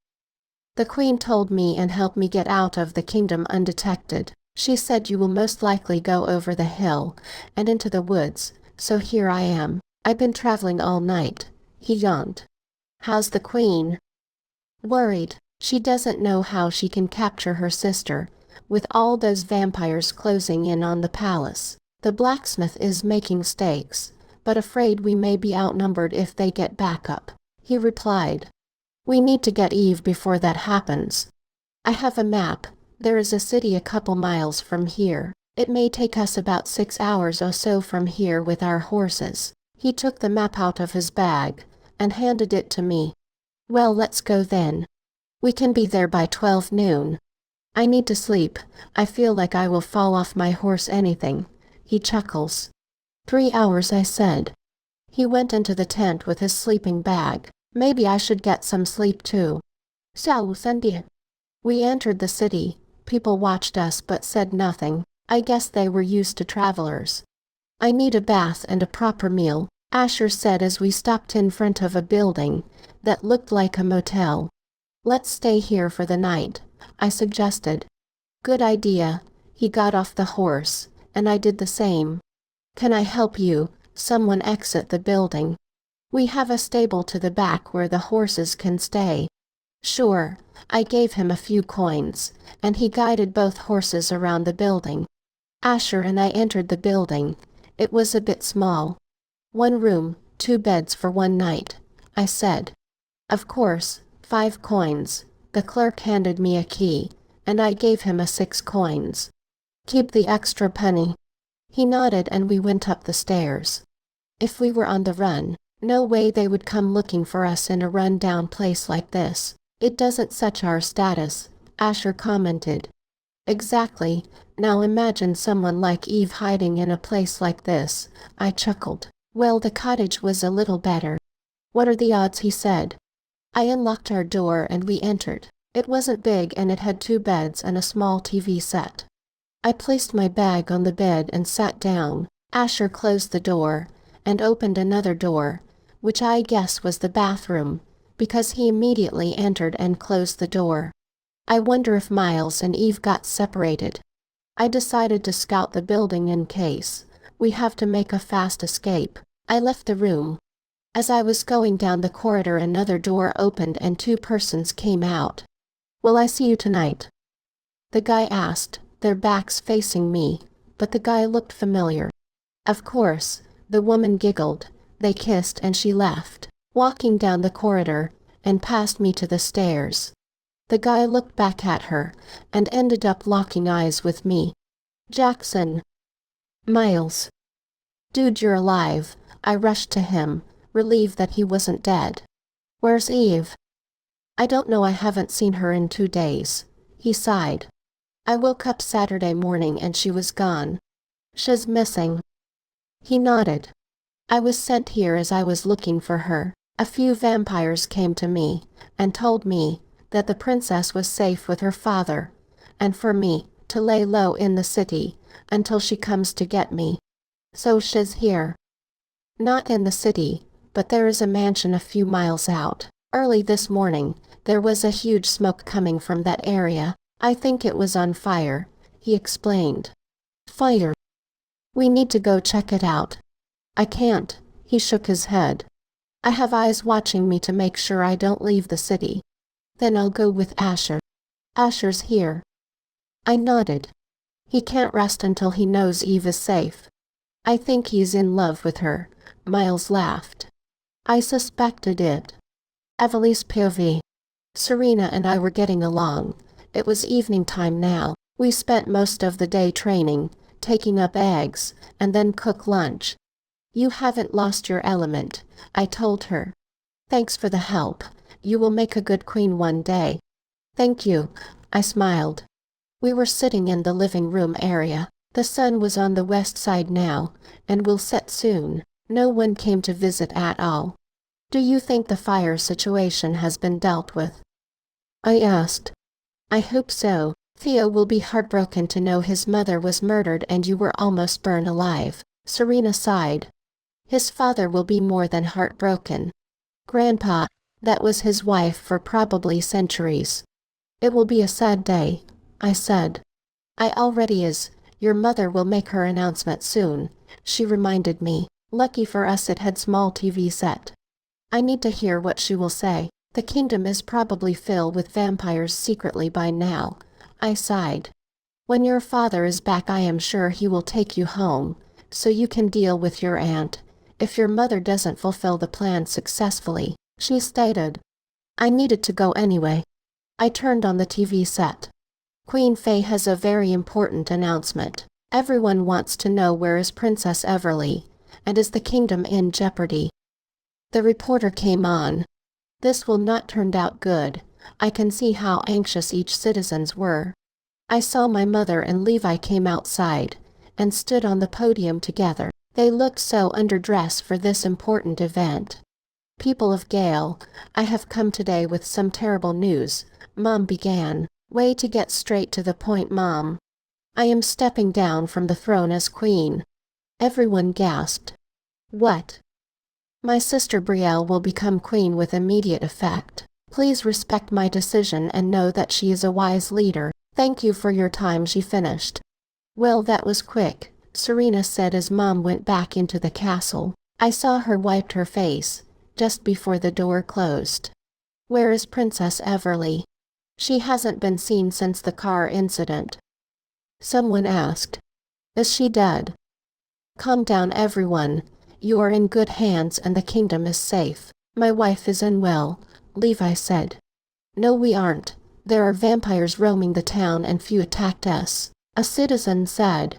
The Queen told me and helped me get out of the kingdom undetected. She said you will most likely go over the hill and into the woods, so here I am. I've been traveling all night, he yawned. How's the Queen? Worried. She doesn't know how she can capture her sister, with all those vampires closing in on the palace. The blacksmith is making stakes, but afraid we may be outnumbered if they get backup, he replied. We need to get Eve before that happens. I have a map. There is a city a couple miles from here. It may take us about 6 hours or so from here with our horses. He took the map out of his bag and handed it to me. Well, let's go then. We can be there by 12 noon. I need to sleep. I feel like I will fall off my horse anything. He chuckles. 3 hours, I said. He went into the tent with his sleeping bag. Maybe I should get some sleep too. 下午3点. We entered the city. People watched us but said nothing. I guess they were used to travelers. I need a bath and a proper meal, Asher said as we stopped in front of a building that looked like a motel. Let's stay here for the night, I suggested. Good idea. He got off the horse, and I did the same. Can I help you? Someone exit the building. We have a stable to the back where the horses can stay. Sure. I gave him a few coins, and he guided both horses around the building. Asher and I entered the building. It was a bit small. 1 room, 2 beds for 1 night, I said. Of course, 5 coins. The clerk handed me a key, and I gave him 6 coins. Keep the extra penny. He nodded and we went up the stairs. If we were on the run, no way they would come looking for us in a run-down place like this. It doesn't such our status, Asher commented. Exactly. Now imagine someone like Eve hiding in a place like this, I chuckled. Well, the cottage was a little better. What are the odds, he said. I unlocked our door and we entered. It wasn't big and it had 2 beds and a small TV set. I placed my bag on the bed and sat down. Asher closed the door and opened another door, which I guess was the bathroom, because he immediately entered and closed the door. I wonder if Miles and Eve got separated. I decided to scout the building in case we have to make a fast escape. I left the room. As I was going down the corridor, another door opened and 2 persons came out. Will I see you tonight? The guy asked, their backs facing me, but the guy looked familiar. Of course, the woman giggled. They kissed and she left, walking down the corridor, and passed me to the stairs. The guy looked back at her, and ended up locking eyes with me. Jackson. Miles. Dude, you're alive. I rushed to him, relieved that he wasn't dead. Where's Eve? I don't know, I haven't seen her in 2 days. He sighed. I woke up Saturday morning and she was gone. She's missing. He nodded. I was sent here as I was looking for her. A few vampires came to me and told me that the princess was safe with her father, and for me to lay low in the city until she comes to get me. So she's here. Not in the city, but there is a mansion a few miles out. Early this morning, there was a huge smoke coming from that area. I think it was on fire, he explained. Fire. We need to go check it out. I can't, he shook his head. I have eyes watching me to make sure I don't leave the city. Then I'll go with Asher. Asher's here. I nodded. He can't rest until he knows Eve is safe. I think he's in love with her, Miles laughed. I suspected it. Everleigh's POV. Serena and I were getting along. It was evening time now. We spent most of the day training, taking up eggs, and then cook lunch. You haven't lost your element, I told her. Thanks for the help. You will make a good queen one day. Thank you, I smiled. We were sitting in the living room area. The sun was on the west side now, and will set soon. No one came to visit at all. Do you think the fire situation has been dealt with? I asked. I hope so. Theo will be heartbroken to know his mother was murdered and you were almost burned alive. Serena sighed. His father will be more than heartbroken. Grandpa, that was his wife for probably centuries. It will be a sad day, I said. I already is. Your mother will make her announcement soon, she reminded me. Lucky for us it had small TV set. I need to hear what she will say. The kingdom is probably filled with vampires secretly by now, I sighed. When your father is back I am sure he will take you home, so you can deal with your aunt, if your mother doesn't fulfill the plan successfully, she stated. I needed to go anyway. I turned on the TV set. Queen Faye has a very important announcement. Everyone wants to know where is Princess Everleigh, and is the kingdom in jeopardy. The reporter came on. This will not turn out good. I can see how anxious each citizens were. I saw my mother and Levi came outside, and stood on the podium together. They looked so underdressed for this important event. People of Gale, I have come today with some terrible news, Mom began. Way to get straight to the point, Mom. I am stepping down from the throne as queen. Everyone gasped. What? My sister Brielle will become queen with immediate effect. Please respect my decision and know that she is a wise leader. Thank you for your time, she finished. Well, that was quick, Serena said as Mom went back into the castle. I saw her wipe her face, just before the door closed. Where is Princess Everleigh? She hasn't been seen since the car incident. Someone asked. Is she dead? Calm down, everyone. You are in good hands and the kingdom is safe. My wife is unwell, Levi said. No, we aren't. There are vampires roaming the town and few attacked us, a citizen said.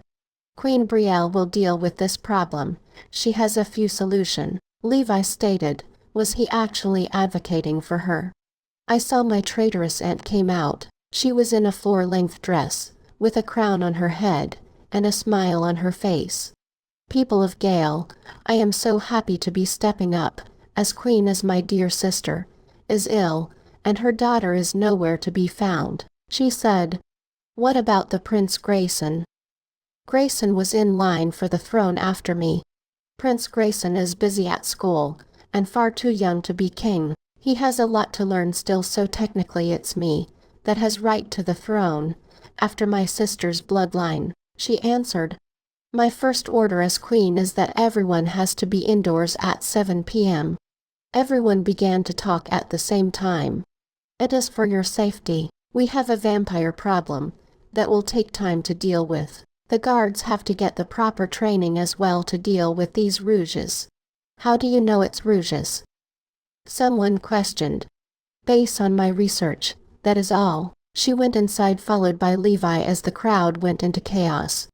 Queen Brielle will deal with this problem. She has a few solutions, Levi stated. Was he actually advocating for her? I saw my traitorous aunt came out. She was in a floor-length dress, with a crown on her head, and a smile on her face. People of Gale, I am so happy to be stepping up, as queen as my dear sister is ill, and her daughter is nowhere to be found, she said. What about the Prince Grayson? Grayson was in line for the throne after me. Prince Grayson is busy at school, and far too young to be king. He has a lot to learn still, so technically it's me that has right to the throne, after my sister's bloodline, she answered. My first order as queen is that everyone has to be indoors at 7 p.m. Everyone began to talk at the same time. It is for your safety. We have a vampire problem that will take time to deal with. The guards have to get the proper training as well to deal with these rouges. How do you know it's rouges? Someone questioned. Based on my research, that is all. She went inside, followed by Levi as the crowd went into chaos.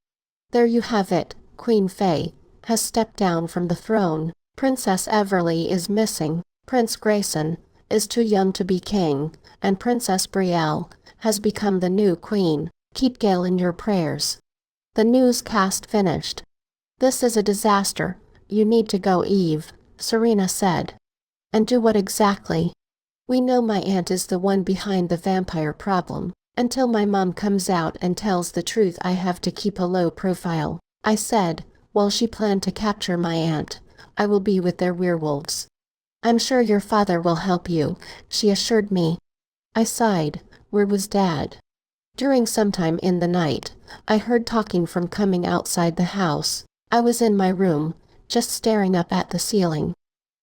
There you have it. Queen Faye has stepped down from the throne. Princess Everleigh is missing. Prince Grayson is too young to be king, and Princess Brielle has become the new queen. Keep Gale in your prayers. The newscast finished. This is a disaster. You need to go, Eve, Serena said. And do what exactly? We know my aunt is the one behind the vampire problem. Until my mom comes out and tells the truth, I have to keep a low profile, I said. While she planned to capture my aunt, I will be with their werewolves. I'm sure your father will help you, she assured me. I sighed. Where was Dad? During some time in the night, I heard talking from coming outside the house. I was in my room, just staring up at the ceiling.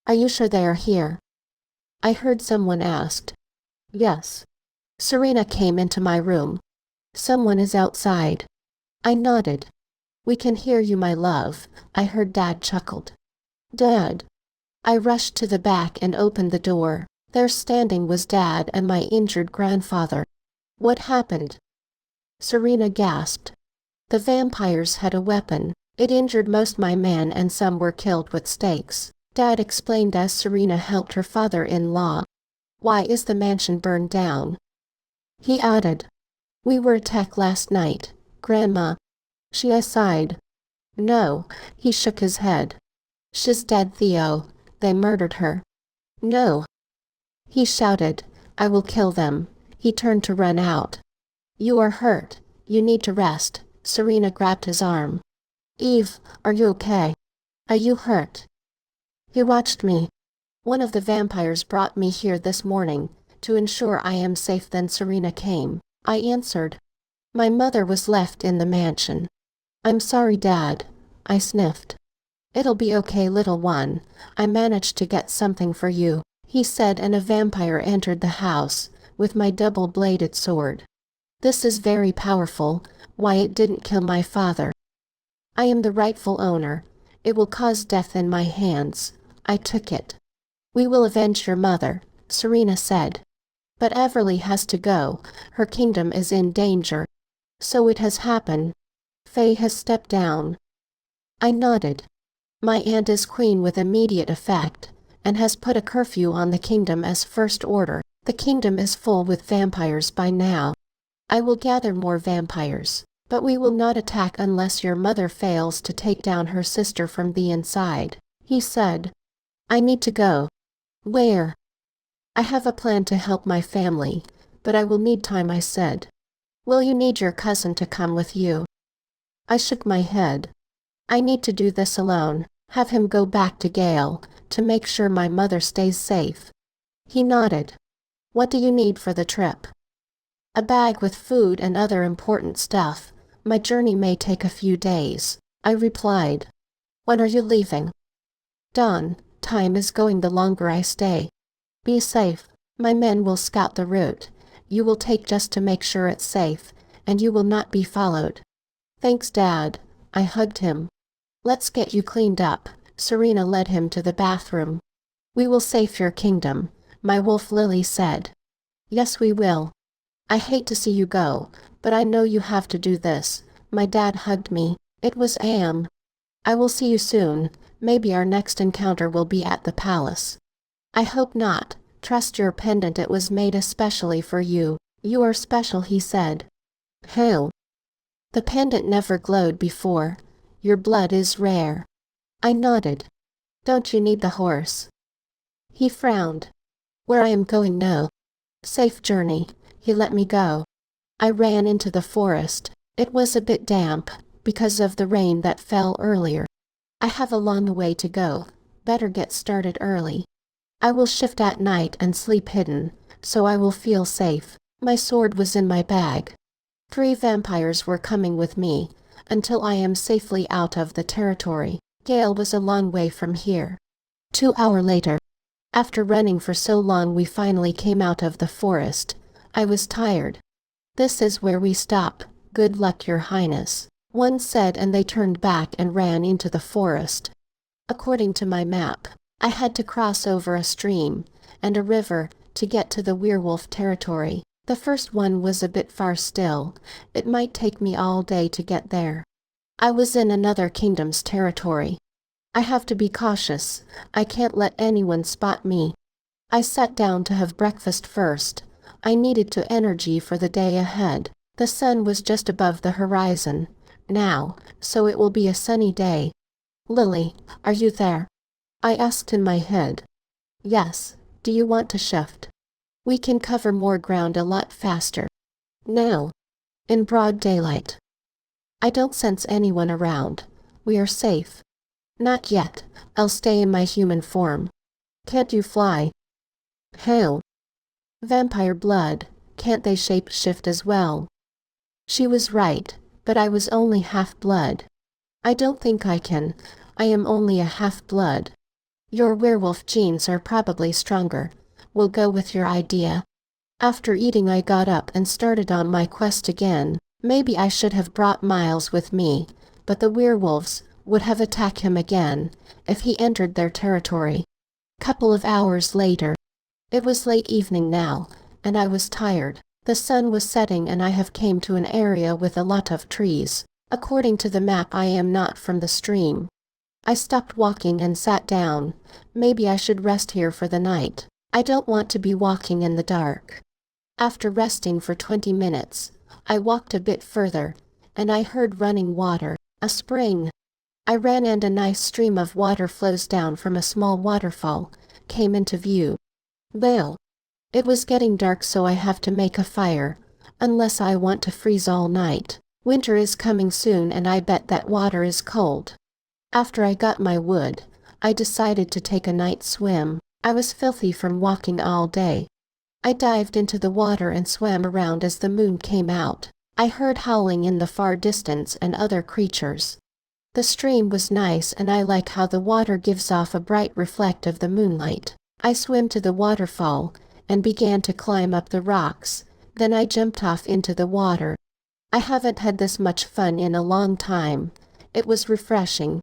Are you sure they are here? I heard someone asked. Yes. Serena came into my room. Someone is outside. I nodded. We can hear you, my love, I heard Dad chuckled. Dad. I rushed to the back and opened the door. There standing was Dad and my injured grandfather. What happened? Serena gasped. The vampires had a weapon. It injured most my men and some were killed with stakes, Dad explained as Serena helped her father-in-law. Why is the mansion burned down? He added. We were attacked last night, Grandma. She sighed. No, he shook his head. She's dead, Theo. They murdered her. No. He shouted. I will kill them. He turned to run out. You are hurt. You need to rest. Serena grabbed his arm. Eve, are you okay? Are you hurt? He watched me. One of the vampires brought me here this morning, to ensure I am safe. Then Serena came. I answered. My mother was left in the mansion. I'm sorry, Dad. I sniffed. It'll be okay, little one. I managed to get something for you, he said, and a vampire entered the house, with my double-bladed sword. This is very powerful. Why, it didn't kill my father. I am the rightful owner. It will cause death in my hands. I took it. We will avenge your mother, Serena said. But Everleigh has to go. Her kingdom is in danger. So it has happened. Faye has stepped down. I nodded. My aunt is queen with immediate effect, and has put a curfew on the kingdom as first order. The kingdom is full with vampires by now. I will gather more vampires. But we will not attack unless your mother fails to take down her sister from the inside, he said. I need to go. Where? I have a plan to help my family, but I will need time, I said. Will you need your cousin to come with you? I shook my head. I need to do this alone, have him go back to Gale, to make sure my mother stays safe. He nodded. What do you need for the trip? A bag with food and other important stuff. My journey may take a few days, I replied. When are you leaving? Dawn. Time is going the longer I stay. Be safe. My men will scout the route. You will take just to make sure it's safe, and you will not be followed. Thanks, Dad. I hugged him. Let's get you cleaned up. Serena led him to the bathroom. We will save your kingdom, my wolf Lily said. Yes, we will. I hate to see you go, but I know you have to do this. My dad hugged me. It was Am. I will see you soon. Maybe our next encounter will be at the palace. I hope not. Trust your pendant, it was made especially for you. You are special, he said. Hail. The pendant never glowed before. Your blood is rare. I nodded. Don't you need the horse? He frowned. Where I am going, no. Safe journey. He let me go. I ran into the forest. It was a bit damp, because of the rain that fell earlier. I have a long way to go. Better get started early. I will shift at night and sleep hidden, so I will feel safe. My sword was in my bag. 3 vampires were coming with me, until I am safely out of the territory. Gale was a long way from here. 2 hours later. After running for so long, we finally came out of the forest. I was tired. This is where we stop. Good luck, Your Highness, one said, and they turned back and ran into the forest. According to my map, I had to cross over a stream and a river to get to the werewolf territory. The first one was a bit far still. It might take me all day to get there. I was in another kingdom's territory. I have to be cautious. I can't let anyone spot me. I sat down to have breakfast first. I needed to energy for the day ahead. The sun was just above the horizon now, so it will be a sunny day. Lily, are you there? I asked in my head. Yes. Do you want to shift? We can cover more ground a lot faster. Now. In broad daylight. I don't sense anyone around. We are safe. Not yet. I'll stay in my human form. Can't you fly? Hail. Vampire blood. Can't they shape-shift as well? She was right, but I was only half-blood. I don't think I can. I am only a half-blood. Your werewolf genes are probably stronger. We'll go with your idea. After eating, I got up and started on my quest again. Maybe I should have brought Miles with me, but the werewolves would have attacked him again if he entered their territory. Couple of hours later. It was late evening now, and I was tired. The sun was setting and I have came to an area with a lot of trees. According to the map, I am not from the stream. I stopped walking and sat down. Maybe I should rest here for the night. I don't want to be walking in the dark. After resting for 20 minutes, I walked a bit further, and I heard running water, a spring. I ran and a nice stream of water flows down from a small waterfall, came into view. Gale. It was getting dark, so I have to make a fire, unless I want to freeze all night. Winter is coming soon and I bet that water is cold. After I got my wood, I decided to take a night swim. I was filthy from walking all day. I dived into the water and swam around as the moon came out. I heard howling in the far distance and other creatures. The stream was nice and I like how the water gives off a bright reflect of the moonlight. I swam to the waterfall and began to climb up the rocks. Then I jumped off into the water. I haven't had this much fun in a long time. It was refreshing.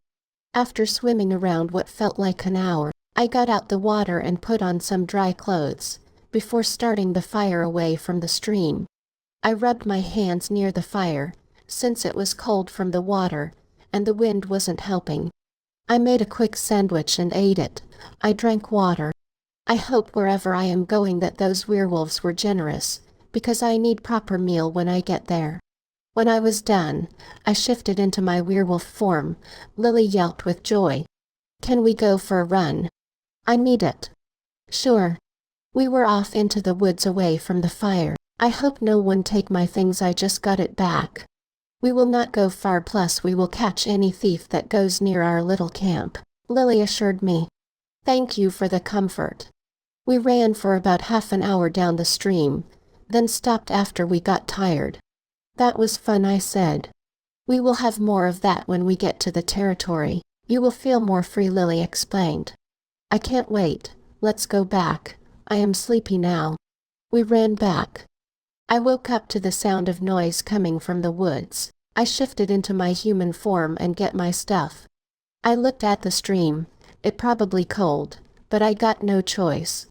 After swimming around what felt like an hour, I got out the water and put on some dry clothes, before starting the fire away from the stream. I rubbed my hands near the fire, since it was cold from the water, and the wind wasn't helping. I made a quick sandwich and ate it. I drank water. I hope wherever I am going that those werewolves were generous, because I need proper meal when I get there. When I was done, I shifted into my werewolf form. Lily yelped with joy. Can we go for a run? I need it. Sure. We were off into the woods away from the fire. I hope no one take my things, I just got it back. We will not go far, plus we will catch any thief that goes near our little camp, Lily assured me. Thank you for the comfort. We ran for about half an hour down the stream, then stopped after we got tired. That was fun, I said. We will have more of that when we get to the territory. You will feel more free, Lily explained. I can't wait. Let's go back. I am sleepy now. We ran back. I woke up to the sound of noise coming from the woods. I shifted into my human form and get my stuff. I looked at the stream. It probably cold, but I got no choice.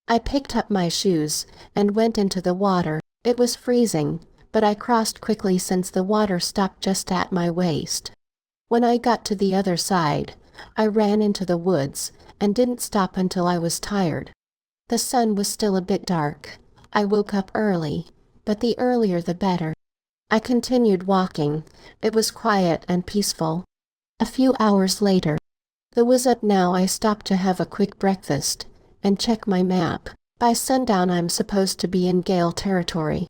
I picked up my shoes and went into the water. It was freezing, but I crossed quickly since the water stopped just at my waist. When I got to the other side, I ran into the woods and didn't stop until I was tired. The sun was still a bit dark. I woke up early, but the earlier the better. I continued walking. It was quiet and peaceful. A few hours later, the was up now. I stopped to have a quick breakfast and check my map. By sundown I'm supposed to be in Gale territory.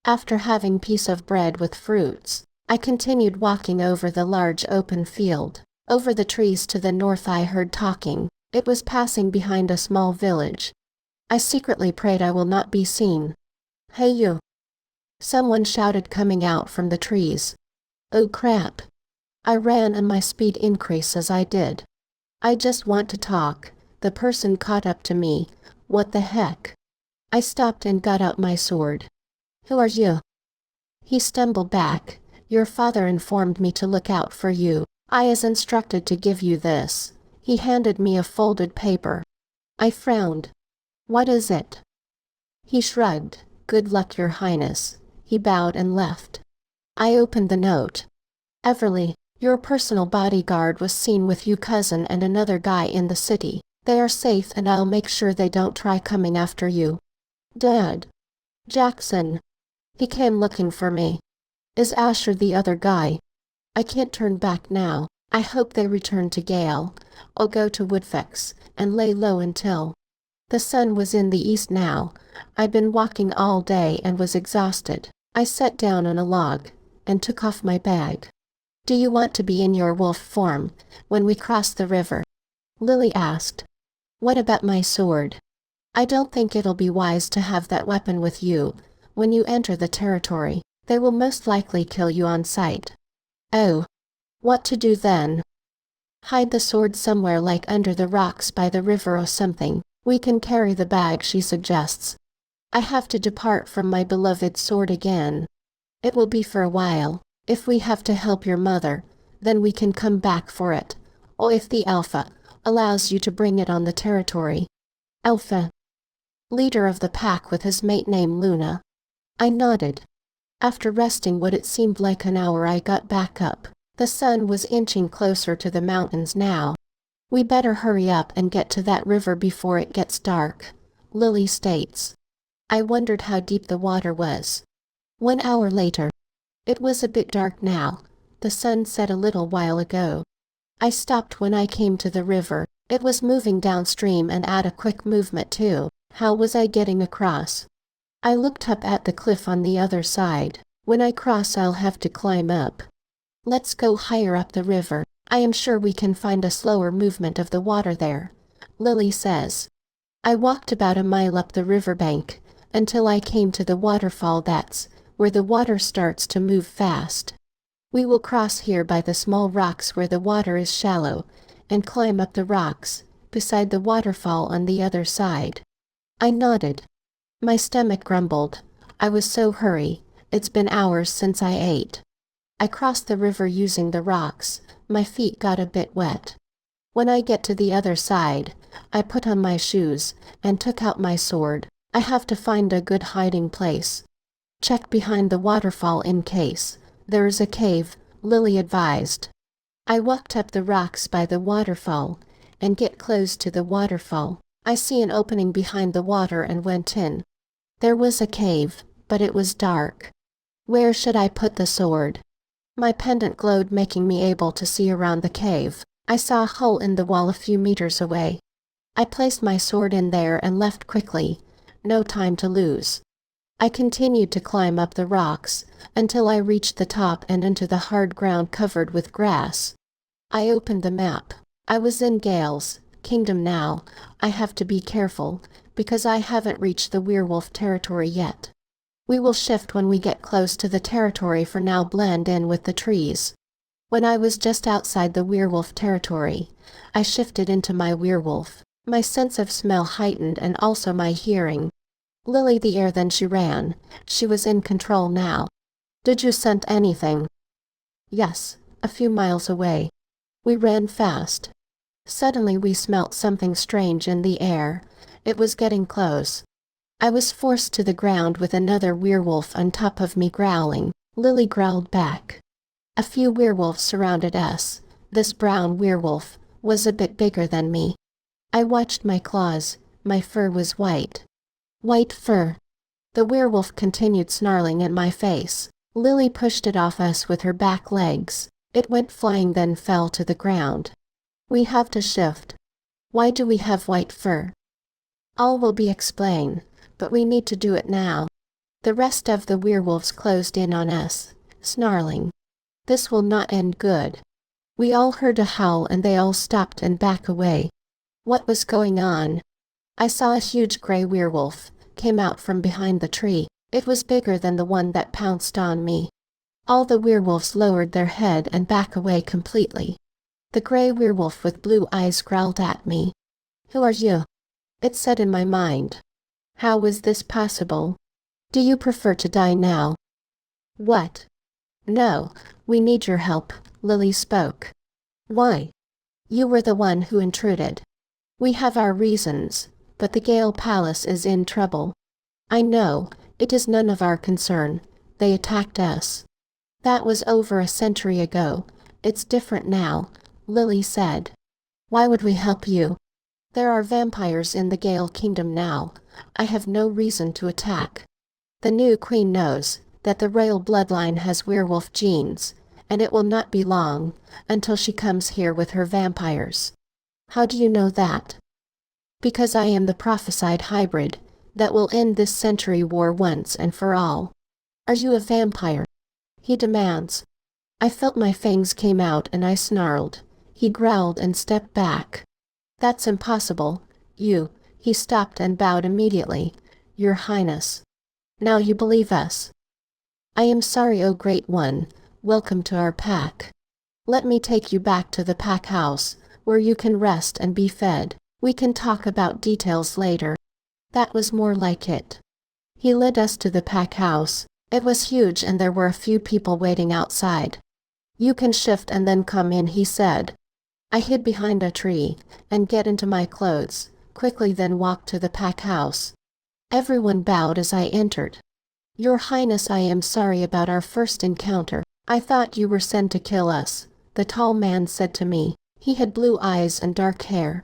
After having piece of bread with fruits, I continued walking over the large open field. Over the trees to the north I heard talking. It was passing behind a small village. I secretly prayed I will not be seen. Hey you! Someone shouted coming out from the trees. Oh crap! I ran and my speed increased as I did. I just want to talk. The person caught up to me. What the heck? I stopped and got out my sword. Who are you? He stumbled back. Your father informed me to look out for you. I was instructed to give you this. He handed me a folded paper. I frowned. What is it? He shrugged. Good luck, Your Highness. He bowed and left. I opened the note. Everleigh, your personal bodyguard was seen with your cousin and another guy in the city. They are safe and I'll make sure they don't try coming after you. Dad. Jackson. He came looking for me. Is Asher the other guy? I can't turn back now. I hope they return to Gale. I'll go to Woodfix and lay low until. The sun was in the east now. I'd been walking all day and was exhausted. I sat down on a log and took off my bag. Do you want to be in your wolf form when we cross the river? Lily asked. What about my sword? I don't think it'll be wise to have that weapon with you when you enter the territory. They will most likely kill you on sight. Oh. What to do then? Hide the sword somewhere like under the rocks by the river or something. We can carry the bag, she suggests. I have to depart from my beloved sword again. It will be for a while. If we have to help your mother, then we can come back for it. Or if the Alpha allows you to bring it on the territory. Alpha. Leader of the pack with his mate named Luna. I nodded. After resting what it seemed like an hour I got back up. The sun was inching closer to the mountains now. We better hurry up and get to that river before it gets dark, Lily states. I wondered how deep the water was. 1 hour later. It was a bit dark now. The sun set a little while ago. I stopped when I came to the river. It was moving downstream and at a quick movement too. How was I getting across? I looked up at the cliff on the other side. When I cross I'll have to climb up. Let's go higher up the river. I am sure we can find a slower movement of the water there, Lily says. I walked about a mile up the riverbank until I came to the waterfall. That's where the water starts to move fast. We will cross here by the small rocks where the water is shallow and climb up the rocks beside the waterfall on the other side. I nodded. My stomach grumbled. I was so hurry. It's been hours since I ate. I crossed the river using the rocks. My feet got a bit wet. When I get to the other side, I put on my shoes and took out my sword. I have to find a good hiding place. Check behind the waterfall in case there is a cave, Lily advised. I walked up the rocks by the waterfall and get close to the waterfall. I see an opening behind the water and went in. There was a cave, but it was dark. Where should I put the sword? My pendant glowed, making me able to see around the cave. I saw a hole in the wall a few meters away. I placed my sword in there and left quickly. No time to lose. I continued to climb up the rocks until I reached the top and into the hard ground covered with grass. I opened the map. I was in Gale's kingdom now. I have to be careful, because I haven't reached the werewolf territory yet. We will shift when we get close to the territory. For now, blend in with the trees. When I was just outside the werewolf territory, I shifted into my werewolf. My sense of smell heightened and also my hearing. Lily the heir. Then she ran. She was in control now. Did you scent anything? Yes, a few miles away. We ran fast. Suddenly we smelt something strange in the air. It was getting close. I was forced to the ground with another werewolf on top of me growling. Lily growled back. A few werewolves surrounded us. This brown werewolf was a bit bigger than me. I watched my claws. My fur was white. White fur. The werewolf continued snarling at my face. Lily pushed it off us with her back legs. It went flying, then fell to the ground. We have to shift. Why do we have white fur? All will be explained, but we need to do it now. The rest of the werewolves closed in on us, snarling. This will not end good. We all heard a howl and they all stopped and back away. What was going on? I saw a huge gray werewolf came out from behind the tree. It was bigger than the one that pounced on me. All the werewolves lowered their head and back away completely. The gray werewolf with blue eyes growled at me. Who are you? It said in my mind. How was this possible? Do you prefer to die now? What? No, we need your help, Lily spoke. Why? You were the one who intruded. We have our reasons, but the Gale Palace is in trouble. I know, it is none of our concern. They attacked us. That was over a century ago. It's different now, Lily said. Why would we help you? There are vampires in the Gale Kingdom now. I have no reason to attack. The new queen knows that the royal bloodline has werewolf genes, and it will not be long until she comes here with her vampires. How do you know that? Because I am the prophesied hybrid that will end this century war once and for all. Are you a vampire? He demands. I felt my fangs came out and I snarled. He growled and stepped back. That's impossible. He stopped and bowed immediately. Your Highness. Now you believe us. I am sorry, O Great One. Welcome to our pack. Let me take you back to the pack house, where you can rest and be fed. We can talk about details later. That was more like it. He led us to the pack house. It was huge and there were a few people waiting outside. You can shift and then come in, he said. I hid behind a tree and get into my clothes, quickly then walked to the pack house. Everyone bowed as I entered. Your Highness, I am sorry about our first encounter. I thought you were sent to kill us, the tall man said to me. He had blue eyes and dark hair.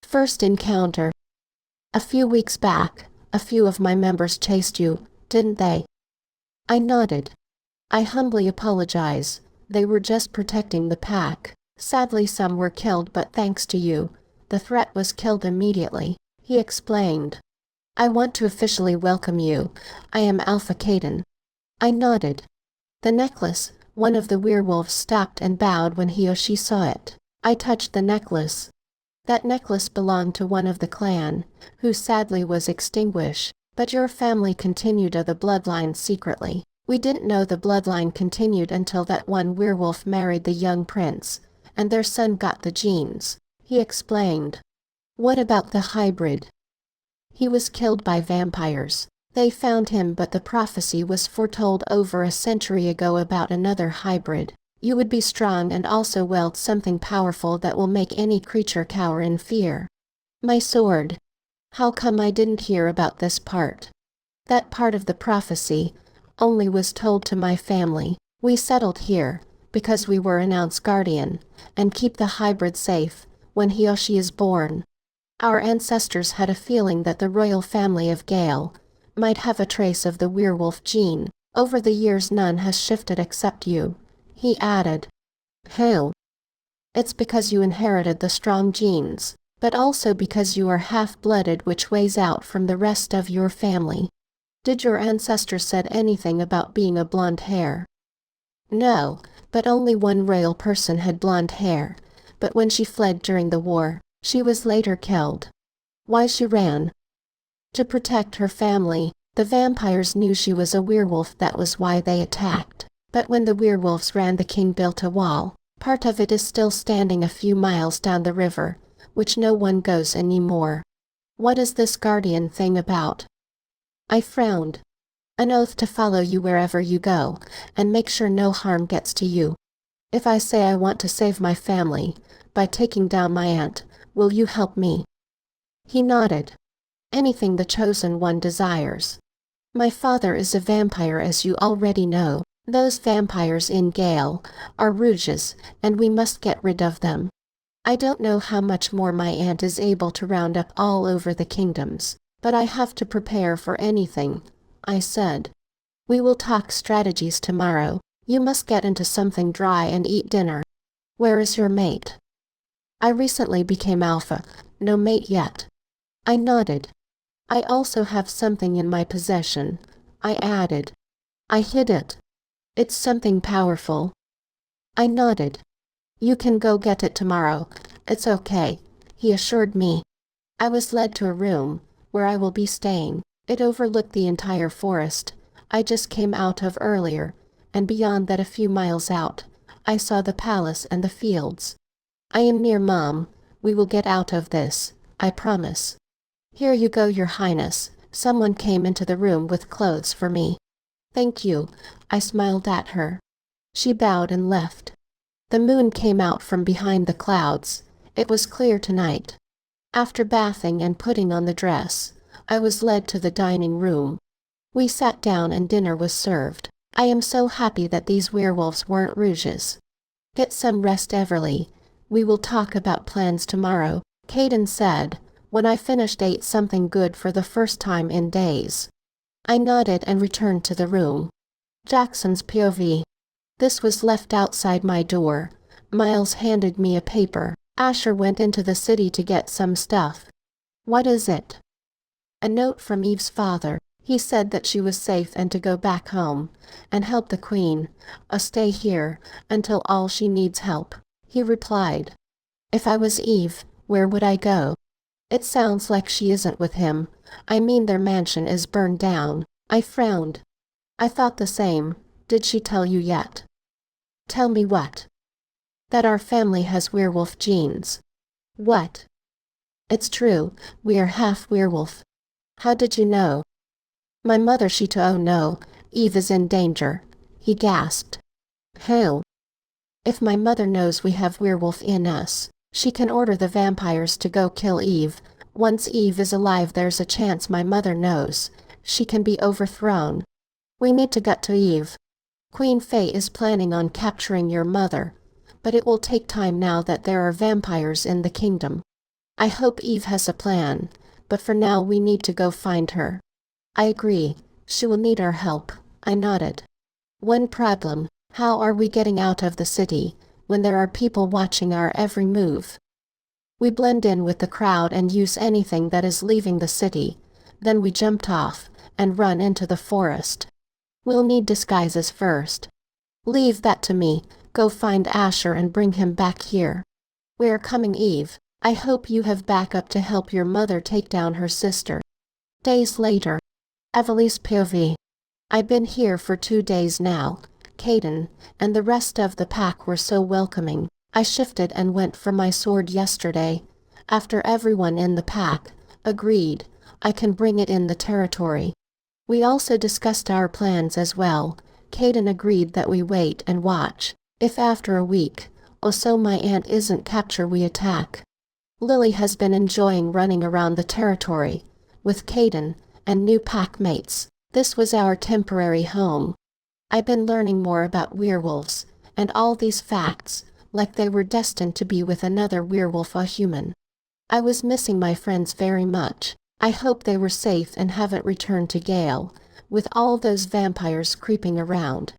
First encounter. A few weeks back, a few of my members chased you, didn't they? I nodded. I humbly apologize. They were just protecting the pack. Sadly, some were killed, but thanks to you, the threat was killed immediately, he explained. I want to officially welcome you. I am Alpha Caden. I nodded. The necklace, one of the werewolves stopped and bowed when he or she saw it. I touched the necklace. That necklace belonged to one of the clan, who sadly was extinguished, but your family continued the bloodline secretly. We didn't know the bloodline continued until that one werewolf married the young prince, and their son got the genes, he explained. What about the hybrid? He was killed by vampires. They found him, but the prophecy was foretold over a century ago about another hybrid. You would be strong and also wield something powerful that will make any creature cower in fear. My sword. How come I didn't hear about this part? That part of the prophecy only was told to my family. We settled here because we were announced guardian and keep the hybrid safe when he or she is born. Our ancestors had a feeling that the royal family of Gale might have a trace of the werewolf gene. Over the years none has shifted except you," he added. "Who?" "It's because you inherited the strong genes, but also because you are half-blooded, which weighs out from the rest of your family." "Did your ancestors said anything about being a blonde hair?" "No, but only one royal person had blonde hair, but when she fled during the war, she was later killed." "Why she ran?" "To protect her family. The vampires knew she was a werewolf, that was why they attacked. But when the werewolves ran, the king built a wall. Part of it is still standing a few miles down the river, which no one goes anymore." "What is this guardian thing about?" I frowned. "An oath to follow you wherever you go, and make sure no harm gets to you. If I say I want to save my family, by taking down my aunt, will you help me?" He nodded. "Anything the chosen one desires. My father is a vampire, as you already know. Those vampires in Gale are rouges, and we must get rid of them. I don't know how much more my aunt is able to round up all over the kingdoms, but I have to prepare for anything," I said. "We will talk strategies tomorrow. You must get into something dry and eat dinner. Where is your mate?" "I recently became alpha. No mate yet." I nodded. "I also have something in my possession," I added. "I hid it. It's something powerful." I nodded. "You can go get it tomorrow. It's okay," he assured me. I was led to a room, where I will be staying. It overlooked the entire forest I just came out of earlier, and beyond that, a few miles out, I saw the palace and the fields. "I am near Mom. We will get out of this, I promise." "Here you go, Your Highness." Someone came into the room with clothes for me. "Thank you," I smiled at her. She bowed and left. The moon came out from behind the clouds. It was clear tonight. After bathing and putting on the dress, I was led to the dining room. We sat down and dinner was served. "I am so happy that these werewolves weren't rouges." "Get some rest, Everleigh. We will talk about plans tomorrow," Caden said, when I finished ate something good for the first time in days. I nodded and returned to the room. Jackson's POV. This was left outside my door. Miles handed me a paper. "Asher went into the city to get some stuff." "What is it?" "A note from Eve's father. He said that she was safe and to go back home and help the queen, stay here until all she needs help." He replied. "If I was Eve, where would I go?" "It sounds like she isn't with him. I mean, their mansion is burned down." I frowned. "I thought the same. Did she tell you yet?" "Tell me what?" "That our family has werewolf genes." "What?" "It's true. We are half werewolf." "How did you know?" "My mother, oh no, Eve is in danger." He gasped. "Who?" "If my mother knows we have werewolf in us, she can order the vampires to go kill Eve. Once Eve is alive, there's a chance my mother knows. She can be overthrown. We need to get to Eve. Queen Faye is planning on capturing your mother, but it will take time now that there are vampires in the kingdom. I hope Eve has a plan, but for now we need to go find her." "I agree. She will need our help." I nodded. "One problem. How are we getting out of the city when there are people watching our every move?" "We blend in with the crowd and use anything that is leaving the city. Then we jumped off and run into the forest. We'll need disguises first." "Leave that to me. Go find Asher and bring him back here." "We are coming, Eve. I hope you have backup to help your mother take down her sister." Days later. Everleigh's POV. "I've been here for 2 days now. Caden and the rest of the pack were so welcoming. I shifted and went for my sword yesterday. After everyone in the pack agreed, I can bring it in the territory. We also discussed our plans as well. Caden agreed that we wait and watch. If after a week or so my aunt isn't captured, we attack." Lily has been enjoying running around the territory with Caden and new pack mates. This was our temporary home. I've been learning more about werewolves and all these facts, like they were destined to be with another werewolf, a human. I was missing my friends very much. I hope they were safe and haven't returned to Gale, with all those vampires creeping around.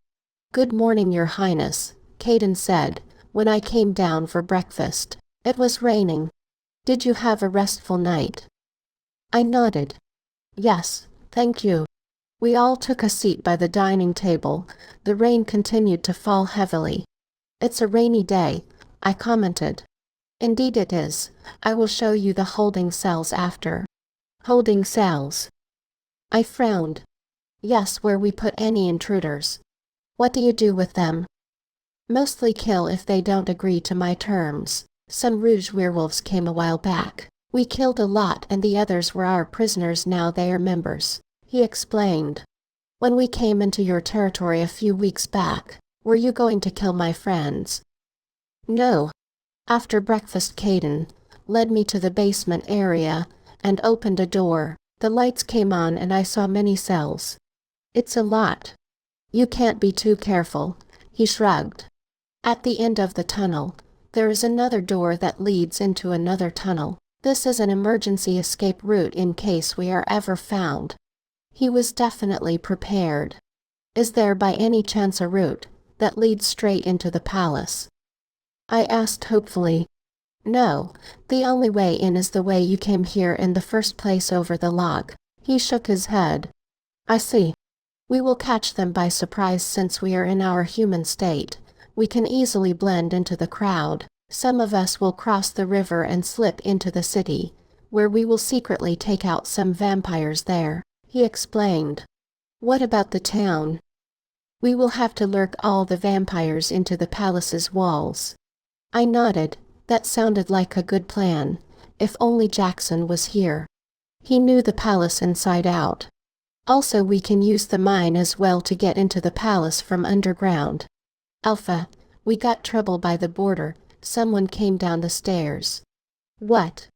"Good morning, Your Highness," Caden said, when I came down for breakfast. It was raining. "Did you have a restful night?" I nodded. "Yes, thank you." We all took a seat by the dining table. The rain continued to fall heavily. "It's a rainy day," I commented. "Indeed it is. I will show you the holding cells after." "Holding cells?" I frowned. "Yes, where we put any intruders." "What do you do with them?" "Mostly kill if they don't agree to my terms. Some Rouge werewolves came a while back. We killed a lot and the others were our prisoners, now they are members," he explained. "When we came into your territory a few weeks back, were you going to kill my friends?" "No." After breakfast, Caden led me to the basement area and opened a door. The lights came on and I saw many cells. "It's a lot. You can't be too careful," he shrugged. "At the end of the tunnel, there is another door that leads into another tunnel. This is an emergency escape route in case we are ever found." He was definitely prepared. "Is there by any chance a route that leads straight into the palace?" I asked hopefully. "No, the only way in is the way you came here in the first place, over the log." He shook his head. "I see. We will catch them by surprise since we are in our human state. We can easily blend into the crowd. Some of us will cross the river and slip into the city, where we will secretly take out some vampires there," he explained. "What about the town?" "We will have to lurk all the vampires into the palace's walls." I nodded. That sounded like a good plan, if only Jackson was here. He knew the palace inside out. Also, we can use the mine as well to get into the palace from underground. "Alpha, we got trouble by the border. Someone came down the stairs." "What?"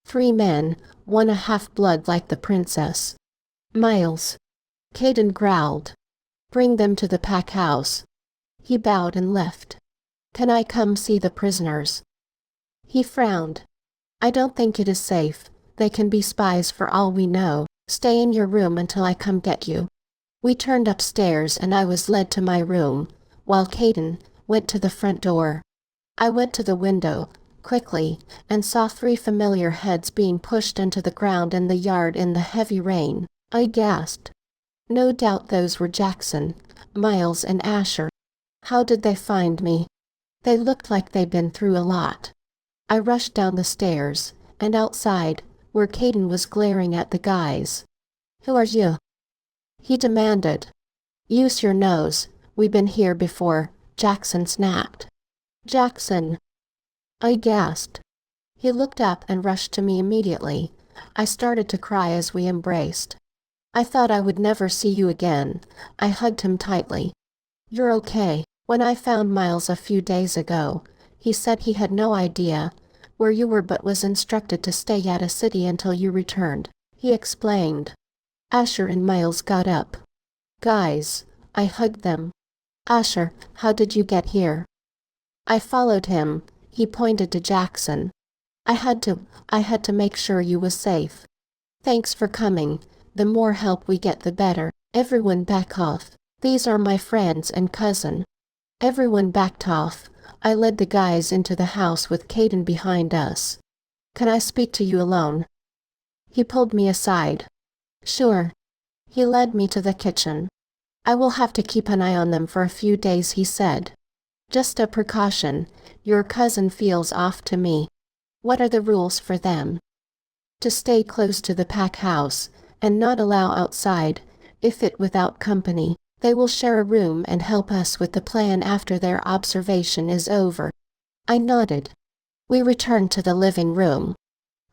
"3 men, one a half-blood like the princess." "Miles," Caden growled. "Bring them to the pack house." He bowed and left. "Can I come see the prisoners?" He frowned. "I don't think it is safe. They can be spies for all we know. Stay in your room until I come get you." We turned upstairs and I was led to my room, while Caden went to the front door. I went to the window, quickly, and saw 3 familiar heads being pushed into the ground in the yard in the heavy rain. I gasped. No doubt those were Jackson, Miles, and Asher. How did they find me? They looked like they'd been through a lot. I rushed down the stairs, and outside, where Caden was glaring at the guys. "Who are you?" he demanded. "Use your nose. We've been here before," Jackson snapped. "Jackson!" I gasped. He looked up and rushed to me immediately. I started to cry as we embraced. "I thought I would never see you again." I hugged him tightly. "You're okay." When I found Miles a few days ago, he said he had no idea where you were but was instructed to stay at a city until you returned, he explained. Asher and Miles got up. "Guys," I hugged them. "Asher, how did you get here?" "I followed him," he pointed to Jackson. I had to make sure you was safe." "Thanks for coming. The more help we get, the better." "Everyone back off. These are my friends and cousin." Everyone backed off. I led the guys into the house with Caden behind us. "Can I speak to you alone?" He pulled me aside. "Sure." He led me to the kitchen. "I will have to keep an eye on them for a few days," he said. "Just a precaution. Your cousin feels off to me." "What are the rules for them?" "To stay close to the pack house, and not allow outside, if it without company. They will share a room and help us with the plan after their observation is over." I nodded. We returned to the living room.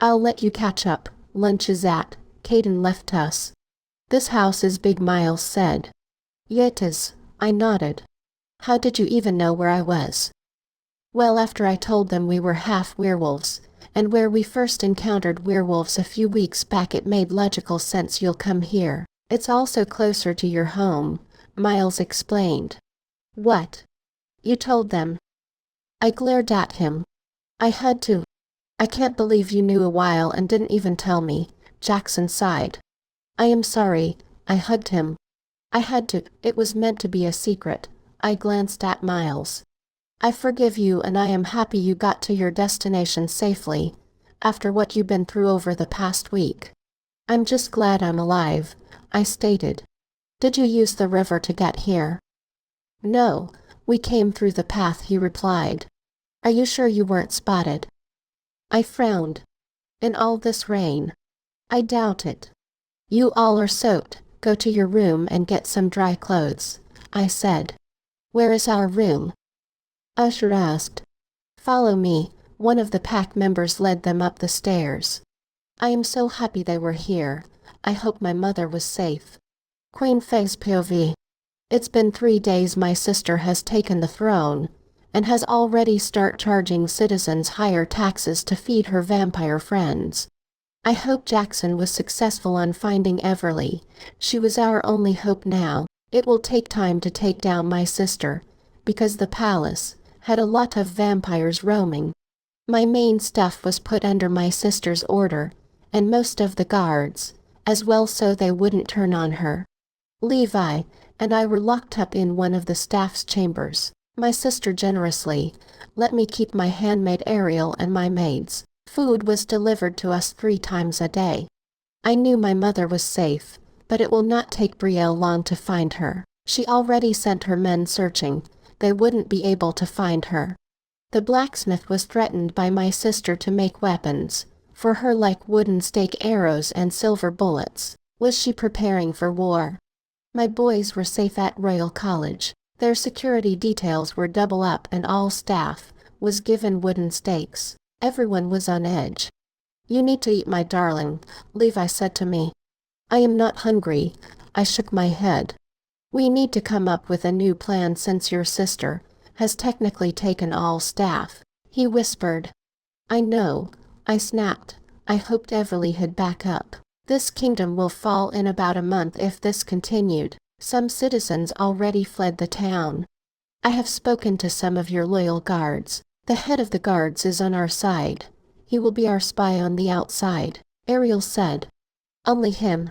"I'll let you catch up. Lunch is at." Caden left us. "This house is big," Miles said. "Yeah, it is." I nodded. "How did you even know where I was?" "Well, after I told them we were half werewolves, and where we first encountered werewolves a few weeks back, it made logical sense you'll come here. It's also closer to your home," Miles explained. "What? You told them?" I glared at him. "I had to." "I can't believe you knew a while and didn't even tell me," Jackson sighed. "I am sorry. I hugged him. I had to, it was meant to be a secret. I glanced at Miles. I forgive you and I am happy you got to your destination safely, after what you've been through over the past week. I'm just glad I'm alive, I stated. Did you use the river to get here? No, we came through the path, he replied. Are you sure you weren't spotted? I frowned. In all this rain? I doubt it. You all are soaked. Go to your room and get some dry clothes, I said. Where is our room? Usher asked. Follow me. One of the pack members led them up the stairs. I am so happy they were here. I hope my mother was safe. Queen Faye's POV. It's been 3 days my sister has taken the throne, and has already started charging citizens higher taxes to feed her vampire friends. I hope Jackson was successful on finding Everleigh. She was our only hope now. It will take time to take down my sister, because the palace had a lot of vampires roaming. My main stuff was put under my sister's order, and most of the guards, as well, so they wouldn't turn on her. Levi and I were locked up in one of the staff's chambers. My sister generously let me keep my handmaid Ariel and my maids. Food was delivered to us 3 times a day. I knew my mother was safe, but it will not take Brielle long to find her. She already sent her men searching. They wouldn't be able to find her. The blacksmith was threatened by my sister to make weapons for her, like wooden stake arrows and silver bullets. Was she preparing for war? My boys were safe at Royal College. Their security details were double up and all staff was given wooden stakes. Everyone was on edge. You need to eat, my darling, Levi said to me. I am not hungry. I shook my head. We need to come up with a new plan since your sister has technically taken all staff, he whispered. I know, I snapped. I hoped Everleigh had back up. This kingdom will fall in about a month if this continued. Some citizens already fled the town. I have spoken to some of your loyal guards. The head of the guards is on our side. He will be our spy on the outside, Ariel said. Only him?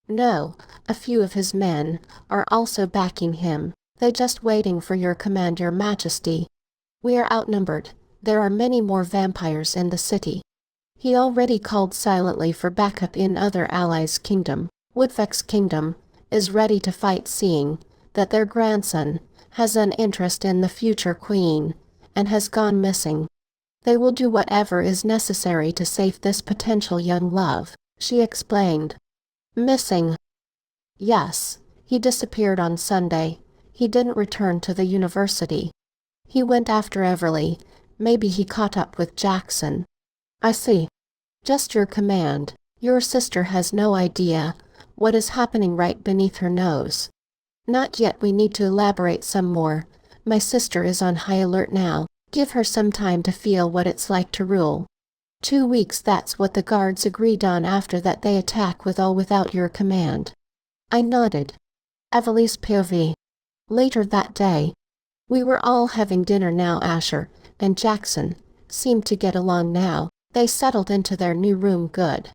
No, a few of his men are also backing him. They're just waiting for your command, your majesty. We are outnumbered. There are many more vampires in the city. He already called silently for backup in other allies' kingdom. Woodfeck's kingdom is ready to fight, seeing that their grandson has an interest in the future queen and has gone missing. They will do whatever is necessary to save this potential young love, she explained. Missing? Yes, he disappeared on Sunday. He didn't return to the university. He went after Everleigh. Maybe he caught up with Jackson. I see. Just your command. Your sister has no idea what is happening right beneath her nose. Not yet. We need to elaborate some more. My sister is on high alert now. Give her some time to feel what it's like to rule. 2 weeks, that's what the guards agreed on. After that they attack with or without your command. I nodded. Everleigh's POV. Later that day, we were all having dinner now. Asher and Jackson seemed to get along now. They settled into their new room good.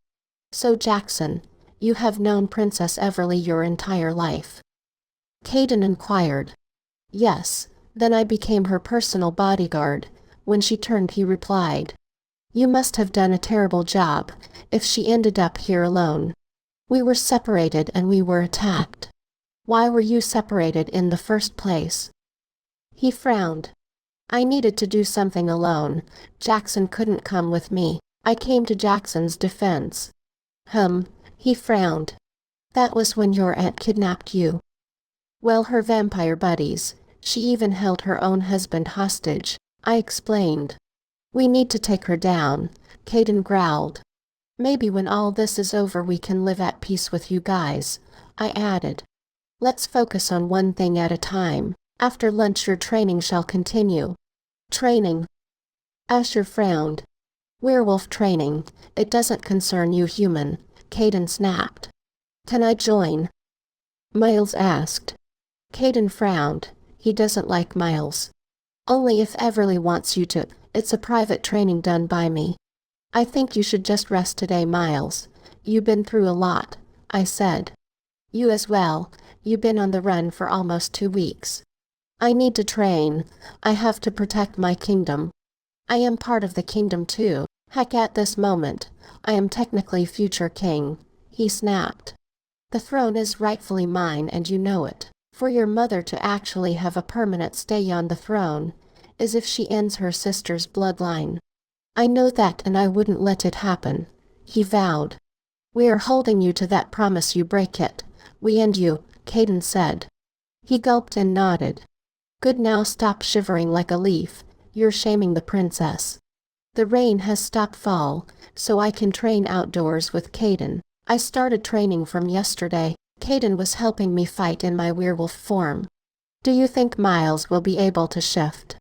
So Jackson, you have known Princess Everleigh your entire life? Caden inquired. Yes, then I became her personal bodyguard. When she turned, he replied. You must have done a terrible job if she ended up here alone. We were separated and we were attacked. Why were you separated in the first place? He frowned. I needed to do something alone. Jackson couldn't come with me. I came to Jackson's defense. He frowned. That was when your aunt kidnapped you. Well, her vampire buddies. She even held her own husband hostage, I explained. We need to take her down, Caden growled. Maybe when all this is over we can live at peace with you guys, I added. Let's focus on one thing at a time. After lunch your training shall continue. Training? Asher frowned. Werewolf training. It doesn't concern you, human, Caden snapped. Can I join? Miles asked. Caden frowned. He doesn't like Miles. Only if Everleigh wants you to. It's a private training done by me. I think you should just rest today, Miles. You've been through a lot, I said. You as well. You've been on the run for almost 2 weeks. I need to train. I have to protect my kingdom. I am part of the kingdom too. Heck, at this moment, I am technically future king, he snapped. The throne is rightfully mine and you know it. For your mother to actually have a permanent stay on the throne is if she ends her sister's bloodline. I know that and I wouldn't let it happen, he vowed. We are holding you to that promise. You break it, we end you, Caden said. He gulped and nodded. Good, now stop shivering like a leaf. You're shaming the princess. The rain has stopped fall, so I can train outdoors with Caden. I started training from yesterday. Caden was helping me fight in my werewolf form. Do you think Miles will be able to shift?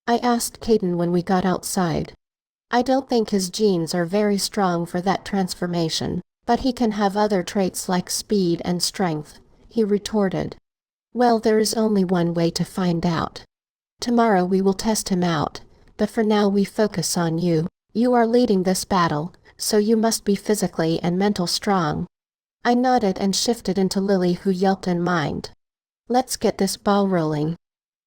I asked Caden when we got outside. I don't think his genes are very strong for that transformation, but he can have other traits like speed and strength, he retorted. Well, there is only one way to find out. Tomorrow we will test him out, but for now we focus on you. You are leading this battle, so you must be physically and mental strong. I nodded and shifted into Lily, who yelped in mind. Let's get this ball rolling.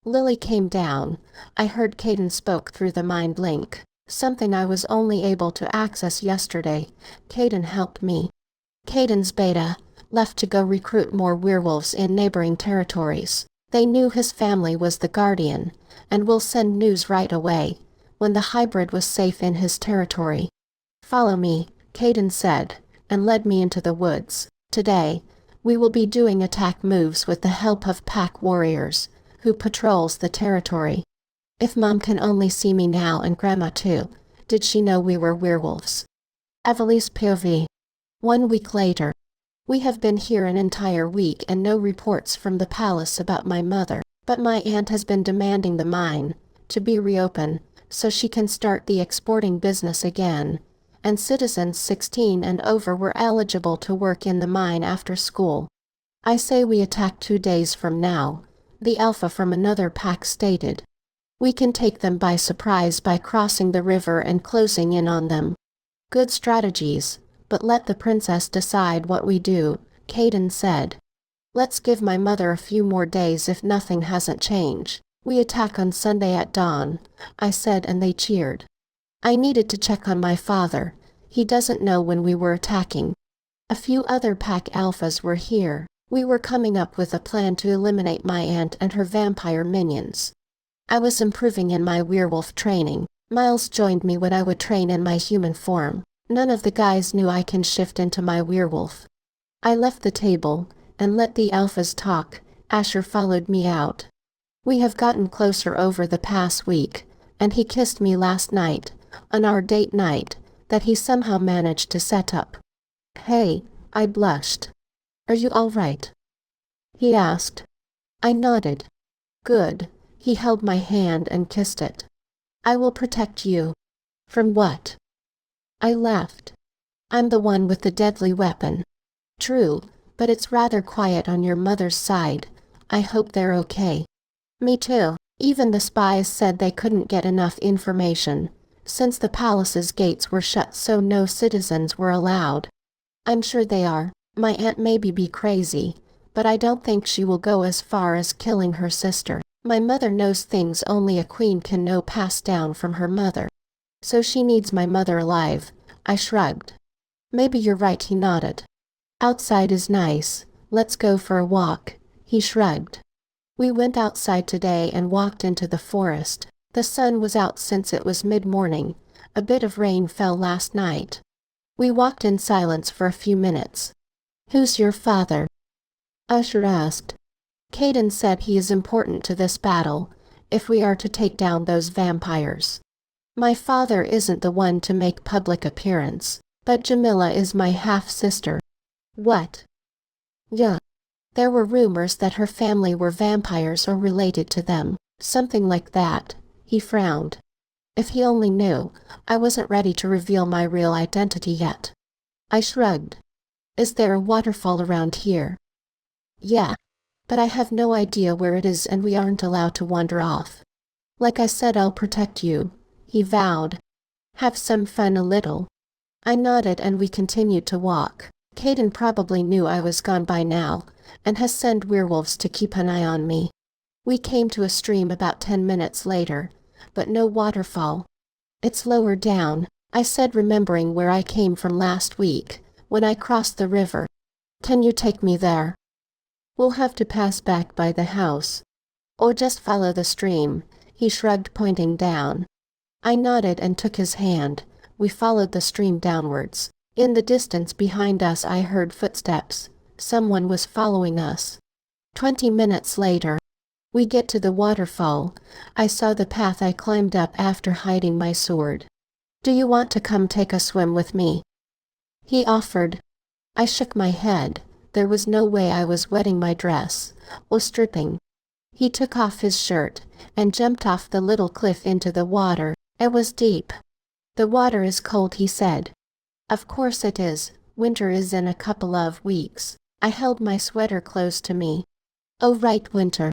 Lily came down. I heard Caden spoke through the mind link, something I was only able to access yesterday. Caden helped me. Caden's beta left to go recruit more werewolves in neighboring territories. They knew his family was the guardian, and will send news right away, when the hybrid was safe in his territory. Follow me, Caden said, and led me into the woods. Today, we will be doing attack moves with the help of pack warriors, who patrols the territory. If Mom can only see me now and Grandma too, did she know we were werewolves? Everleigh's POV. 1 week later. We have been here an entire week and no reports from the palace about my mother, but my aunt has been demanding the mine to be reopened so she can start the exporting business again, and citizens 16 and over were eligible to work in the mine after school. I say we attack 2 days from now, the alpha from another pack stated. We can take them by surprise by crossing the river and closing in on them. Good strategies. But let the princess decide what we do, Caden said. Let's give my mother a few more days if nothing hasn't changed. We attack on Sunday at dawn, I said, and they cheered. I needed to check on my father. He doesn't know when we were attacking. A few other pack alphas were here. We were coming up with a plan to eliminate my aunt and her vampire minions. I was improving in my werewolf training. Miles joined me when I would train in my human form. None of the guys knew I can shift into my werewolf. I left the table and let the alphas talk. Asher followed me out. We have gotten closer over the past week, and he kissed me last night, on our date night, that he somehow managed to set up. Hey, I blushed. Are you all right? He asked. I nodded. Good. He held my hand and kissed it. I will protect you. From what? I laughed. I'm the one with the deadly weapon. True, but it's rather quiet on your mother's side. I hope they're okay. Me too. Even the spies said they couldn't get enough information, since the palace's gates were shut so no citizens were allowed. I'm sure they are. My aunt may be crazy, but I don't think she will go as far as killing her sister. My mother knows things only a queen can know passed down from her mother. So she needs my mother alive. I shrugged. Maybe you're right, he nodded. Outside is nice. Let's go for a walk. He shrugged. We went outside today and walked into the forest. The sun was out since it was mid-morning. A bit of rain fell last night. We walked in silence for a few minutes. Who's your father? Usher asked. Caden said he is important to this battle, if we are to take down those vampires. My father isn't the one to make public appearance, but Jamila is my half-sister. What? Yeah. There were rumors that her family were vampires or related to them, something like that. He frowned. If he only knew, I wasn't ready to reveal my real identity yet. I shrugged. Is there a waterfall around here? Yeah, but I have no idea where it is and we aren't allowed to wander off. Like I said, I'll protect you, he vowed. Have some fun a little. I nodded and we continued to walk. Caden probably knew I was gone by now, and has sent werewolves to keep an eye on me. We came to a stream about 10 minutes later, but no waterfall. It's lower down, I said, remembering where I came from last week, when I crossed the river. Can you take me there? We'll have to pass back by the house. Or just follow the stream, he shrugged, pointing down. I nodded and took his hand. We followed the stream downwards. In the distance behind us I heard footsteps. Someone was following us. 20 minutes later, we get to the waterfall. I saw the path I climbed up after hiding my sword. Do you want to come take a swim with me? He offered. I shook my head. There was no way I was wetting my dress, or stripping. He took off his shirt and jumped off the little cliff into the water. It was deep. The water is cold, he said. Of course it is. Winter is in a couple of weeks. I held my sweater close to me. Oh right, winter.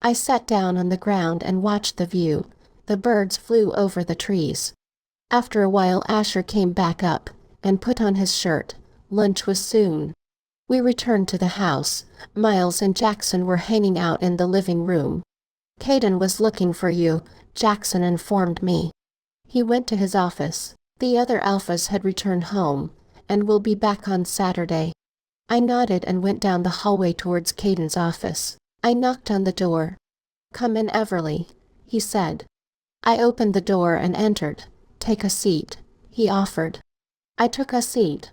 I sat down on the ground and watched the view. The birds flew over the trees. After a while Asher came back up and put on his shirt. Lunch was soon. We returned to the house. Miles and Jackson were hanging out in the living room. Caden was looking for you, Jackson informed me. He went to his office. The other alphas had returned home, and will be back on Saturday. I nodded and went down the hallway towards Caden's office. I knocked on the door. Come in, Everleigh, he said. I opened the door and entered. Take a seat, he offered. I took a seat.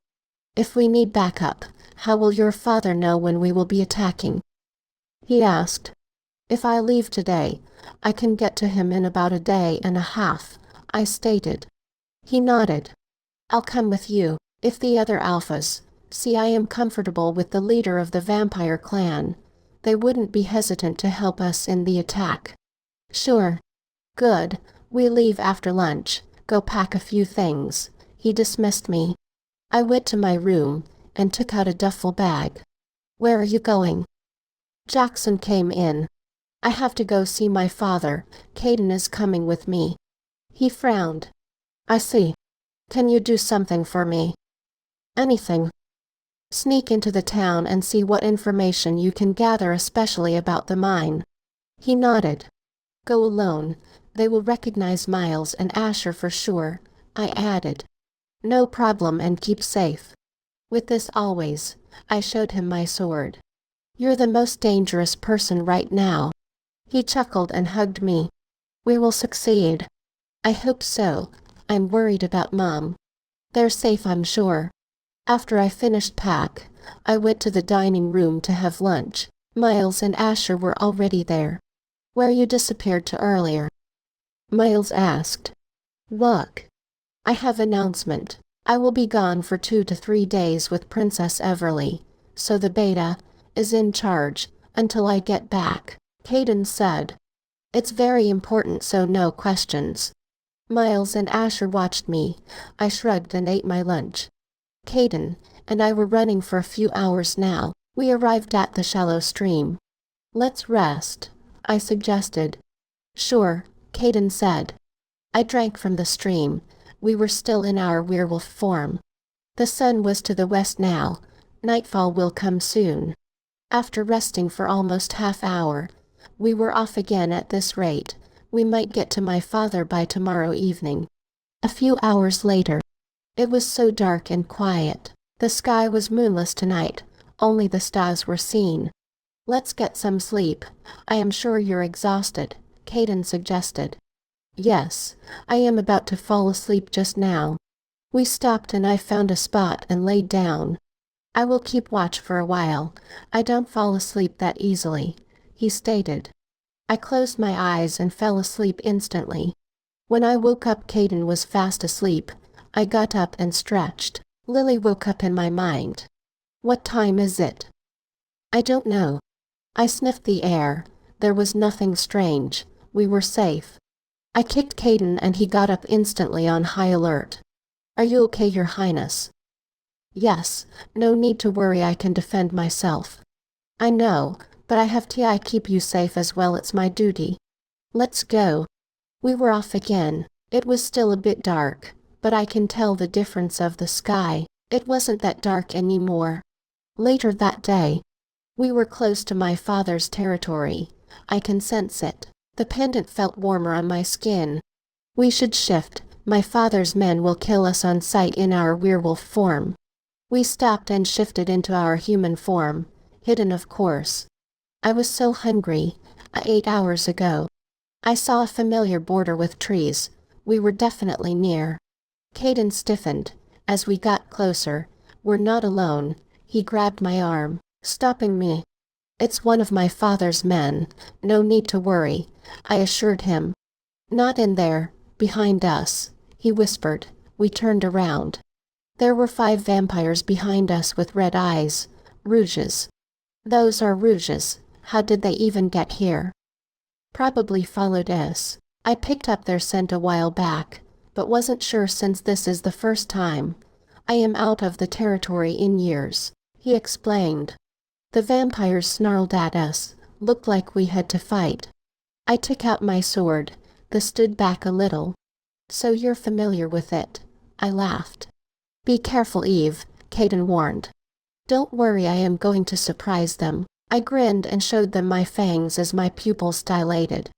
If we need backup, how will your father know when we will be attacking? He asked. If I leave today, I can get to him in about a day and a half, I stated. He nodded. I'll come with you. If the other alphas see I am comfortable with the leader of the vampire clan, they wouldn't be hesitant to help us in the attack. Sure. Good. We leave after lunch. Go pack a few things. He dismissed me. I went to my room and took out a duffel bag. Where are you going? Jackson came in. I have to go see my father. Caden is coming with me. He frowned. I see. Can you do something for me? Anything. Sneak into the town and see what information you can gather, especially about the mine. He nodded. Go alone. They will recognize Miles and Asher for sure, I added. No problem, and keep safe. With this always, I showed him my sword. You're the most dangerous person right now. He chuckled and hugged me. We will succeed. I hope so. I'm worried about Mom. They're safe, I'm sure. After I finished pack, I went to the dining room to have lunch. Miles and Asher were already there. Where you disappeared to earlier? Miles asked. Look. I have announcement. I will be gone for 2 to 3 days with Princess Everleigh, so the beta is in charge until I get back, Caden said. It's very important, so no questions. Miles and Asher watched me. I shrugged and ate my lunch. Caden and I were running for a few hours now. We arrived at the shallow stream. Let's rest, I suggested. Sure, Caden said. I drank from the stream. We were still in our werewolf form. The sun was to the west now. Nightfall will come soon. After resting for almost half-hour, we were off again. At this rate, we might get to my father by tomorrow evening. A few hours later, it was so dark and quiet. The sky was moonless tonight. Only the stars were seen. Let's get some sleep. I am sure you're exhausted, Caden suggested. Yes, I am about to fall asleep just now. We stopped and I found a spot and laid down. I will keep watch for a while. I don't fall asleep that easily, he stated. I closed my eyes and fell asleep instantly. When I woke up, Caden was fast asleep. I got up and stretched. Lily woke up in my mind. What time is it? I don't know. I sniffed the air. There was nothing strange. We were safe. I kicked Caden and he got up instantly on high alert. Are you okay, Your Highness? Yes, no need to worry, I can defend myself. I know, but I have to keep you safe as well, it's my duty. Let's go. We were off again. It was still a bit dark, but I can tell the difference of the sky. It wasn't that dark anymore. Later that day, we were close to my father's territory. I can sense it. The pendant felt warmer on my skin. We should shift. My father's men will kill us on sight in our werewolf form. We stopped and shifted into our human form, hidden of course. I was so hungry. I ate hours ago. I saw a familiar border with trees. We were definitely near. Caden stiffened. As we got closer, we're not alone. He grabbed my arm, stopping me. It's one of my father's men. No need to worry, I assured him. Not in there, behind us, he whispered. We turned around. There were 5 vampires behind us with red eyes. Rouges. Those are rouges. How did they even get here? Probably followed us. I picked up their scent a while back, but wasn't sure since this is the first time I am out of the territory in years, he explained. The vampires snarled at us, looked like we had to fight. I took out my sword, then stood back a little. So you're familiar with it, I laughed. Be careful, Eve, Caden warned. Don't worry, I am going to surprise them. I grinned and showed them my fangs as my pupils dilated.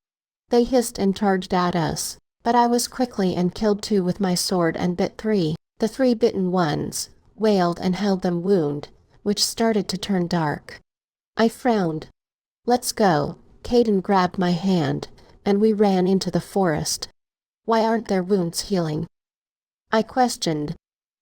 They hissed and charged at us, but I was quickly and killed 2 with my sword and bit 3. The 3 bitten ones wailed and held them wound, which started to turn dark. I frowned. Let's go. Caden grabbed my hand, and we ran into the forest. Why aren't their wounds healing? I questioned.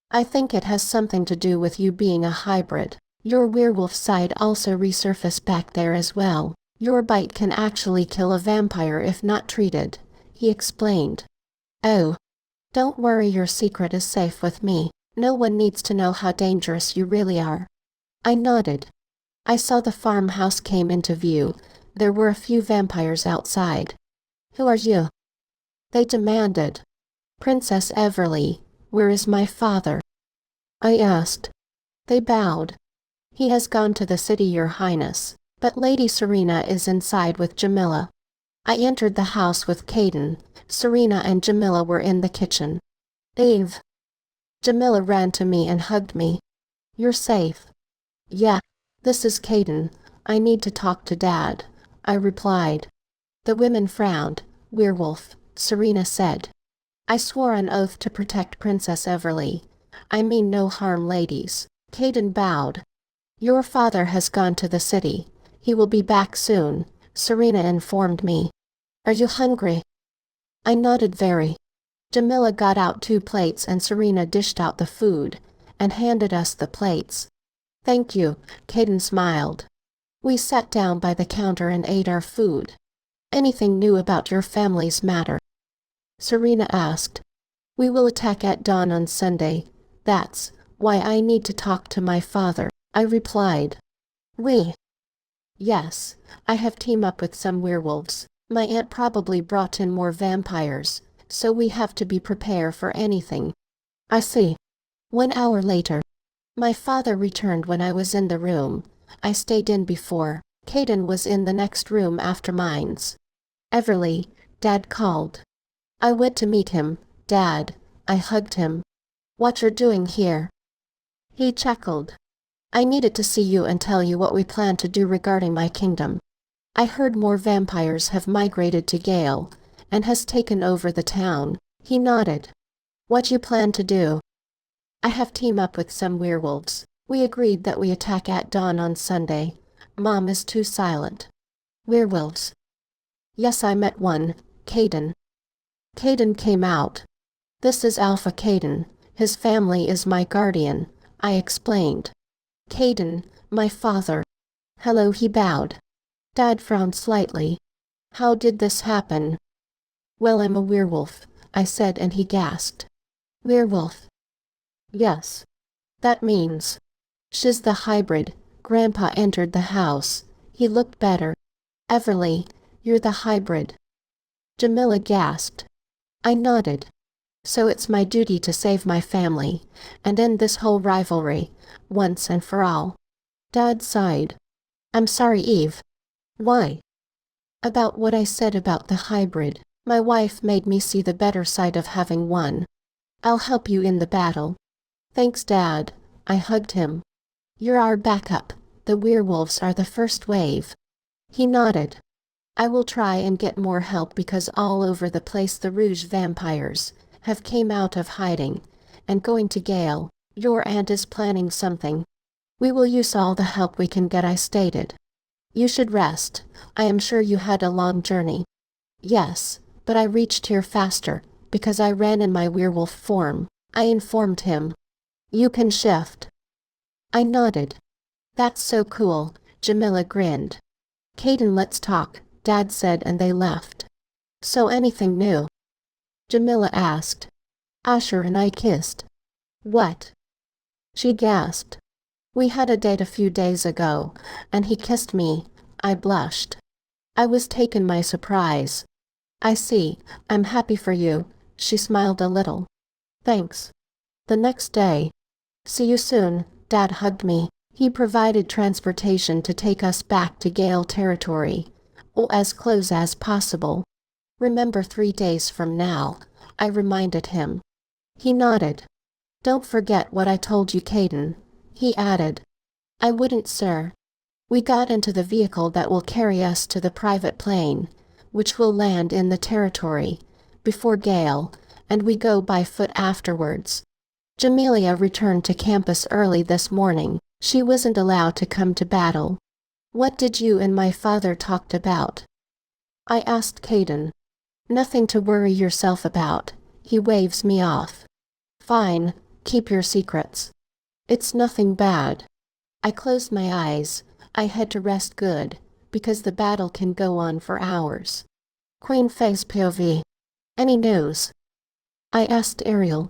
I think it has something to do with you being a hybrid. Your werewolf side also resurfaced back there as well. Your bite can actually kill a vampire if not treated, he explained. Oh. Don't worry, your secret is safe with me. No one needs to know how dangerous you really are. I nodded. I saw the farmhouse came into view. There were a few vampires outside. Who are you? They demanded. Princess Everleigh, where is my father? I asked. They bowed. He has gone to the city, your highness, but Lady Serena is inside with Jamila. I entered the house with Caden. Serena and Jamila were in the kitchen. Eve. Jamila ran to me and hugged me. You're safe. Yeah, this is Caden. I need to talk to Dad, I replied. The women frowned. Werewolf, Serena said. I swore an oath to protect Princess Everleigh. I mean no harm, ladies. Caden bowed. Your father has gone to the city. He will be back soon, Serena informed me. Are you hungry? I nodded very. Jamila got out 2 plates and Serena dished out the food and handed us the plates. Thank you, Caden smiled. We sat down by the counter and ate our food. Anything new about your family's matter? Serena asked. We will attack at dawn on Sunday. That's why I need to talk to my father, I replied. Yes, I have teamed up with some werewolves. My aunt probably brought in more vampires, so we have to be prepared for anything. I see. 1 hour later. My father returned when I was in the room I stayed in before. Caden was in the next room after mine's. Everleigh, Dad called. I went to meet him. Dad, I hugged him. What you're doing here? He chuckled. I needed to see you and tell you what we plan to do regarding my kingdom. I heard more vampires have migrated to Gale and has taken over the town. He nodded. What you plan to do? I have teamed up with some werewolves. We agreed that we attack at dawn on Sunday. Mom is too silent. Werewolves? Yes, I met one, Caden. Caden came out. This is Alpha Caden. His family is my guardian, I explained. Caden, my father. Hello, he bowed. Dad frowned slightly. How did this happen? Well, I'm a werewolf, I said, and he gasped. Werewolf? Yes. That means. She's the hybrid. Grandpa entered the house. He looked better. Everleigh, you're the hybrid. Jamila gasped. I nodded. So it's my duty to save my family and end this whole rivalry, once and for all. Dad sighed. I'm sorry, Eve. Why? About what I said about the hybrid. My wife made me see the better side of having one. I'll help you in the battle. Thanks, Dad. I hugged him. You're our backup. The werewolves are the first wave. He nodded. I will try and get more help because all over the place the Rouge vampires have came out of hiding, and going to Gale, your aunt is planning something. We will use all the help we can get, I stated. You should rest. I am sure you had a long journey. Yes, but I reached here faster, because I ran in my werewolf form, I informed him. You can shift. I nodded. That's so cool, Jamila grinned. Caden, let's talk, Dad said, and they left. So anything new? Jamila asked. Asher and I kissed. What? She gasped. We had a date a few days ago, and he kissed me. I blushed. I was taken by surprise. I see, I'm happy for you. She smiled a little. Thanks. The next day. See you soon, Dad hugged me. He provided transportation to take us back to Gale territory, or as close as possible. Remember 3 days from now, I reminded him. He nodded. Don't forget what I told you, Caden, he added. I wouldn't, sir. We got into the vehicle that will carry us to the private plane, which will land in the territory, before Gale, and we go by foot afterwards. Jamelia returned to campus early this morning. She wasn't allowed to come to battle. What did you and my father talked about? I asked Caden. Nothing to worry yourself about. He waves me off. Fine, keep your secrets. It's nothing bad. I closed my eyes. I had to rest good, because the battle can go on for hours. Queen Faye's POV. Any news? I asked Ariel.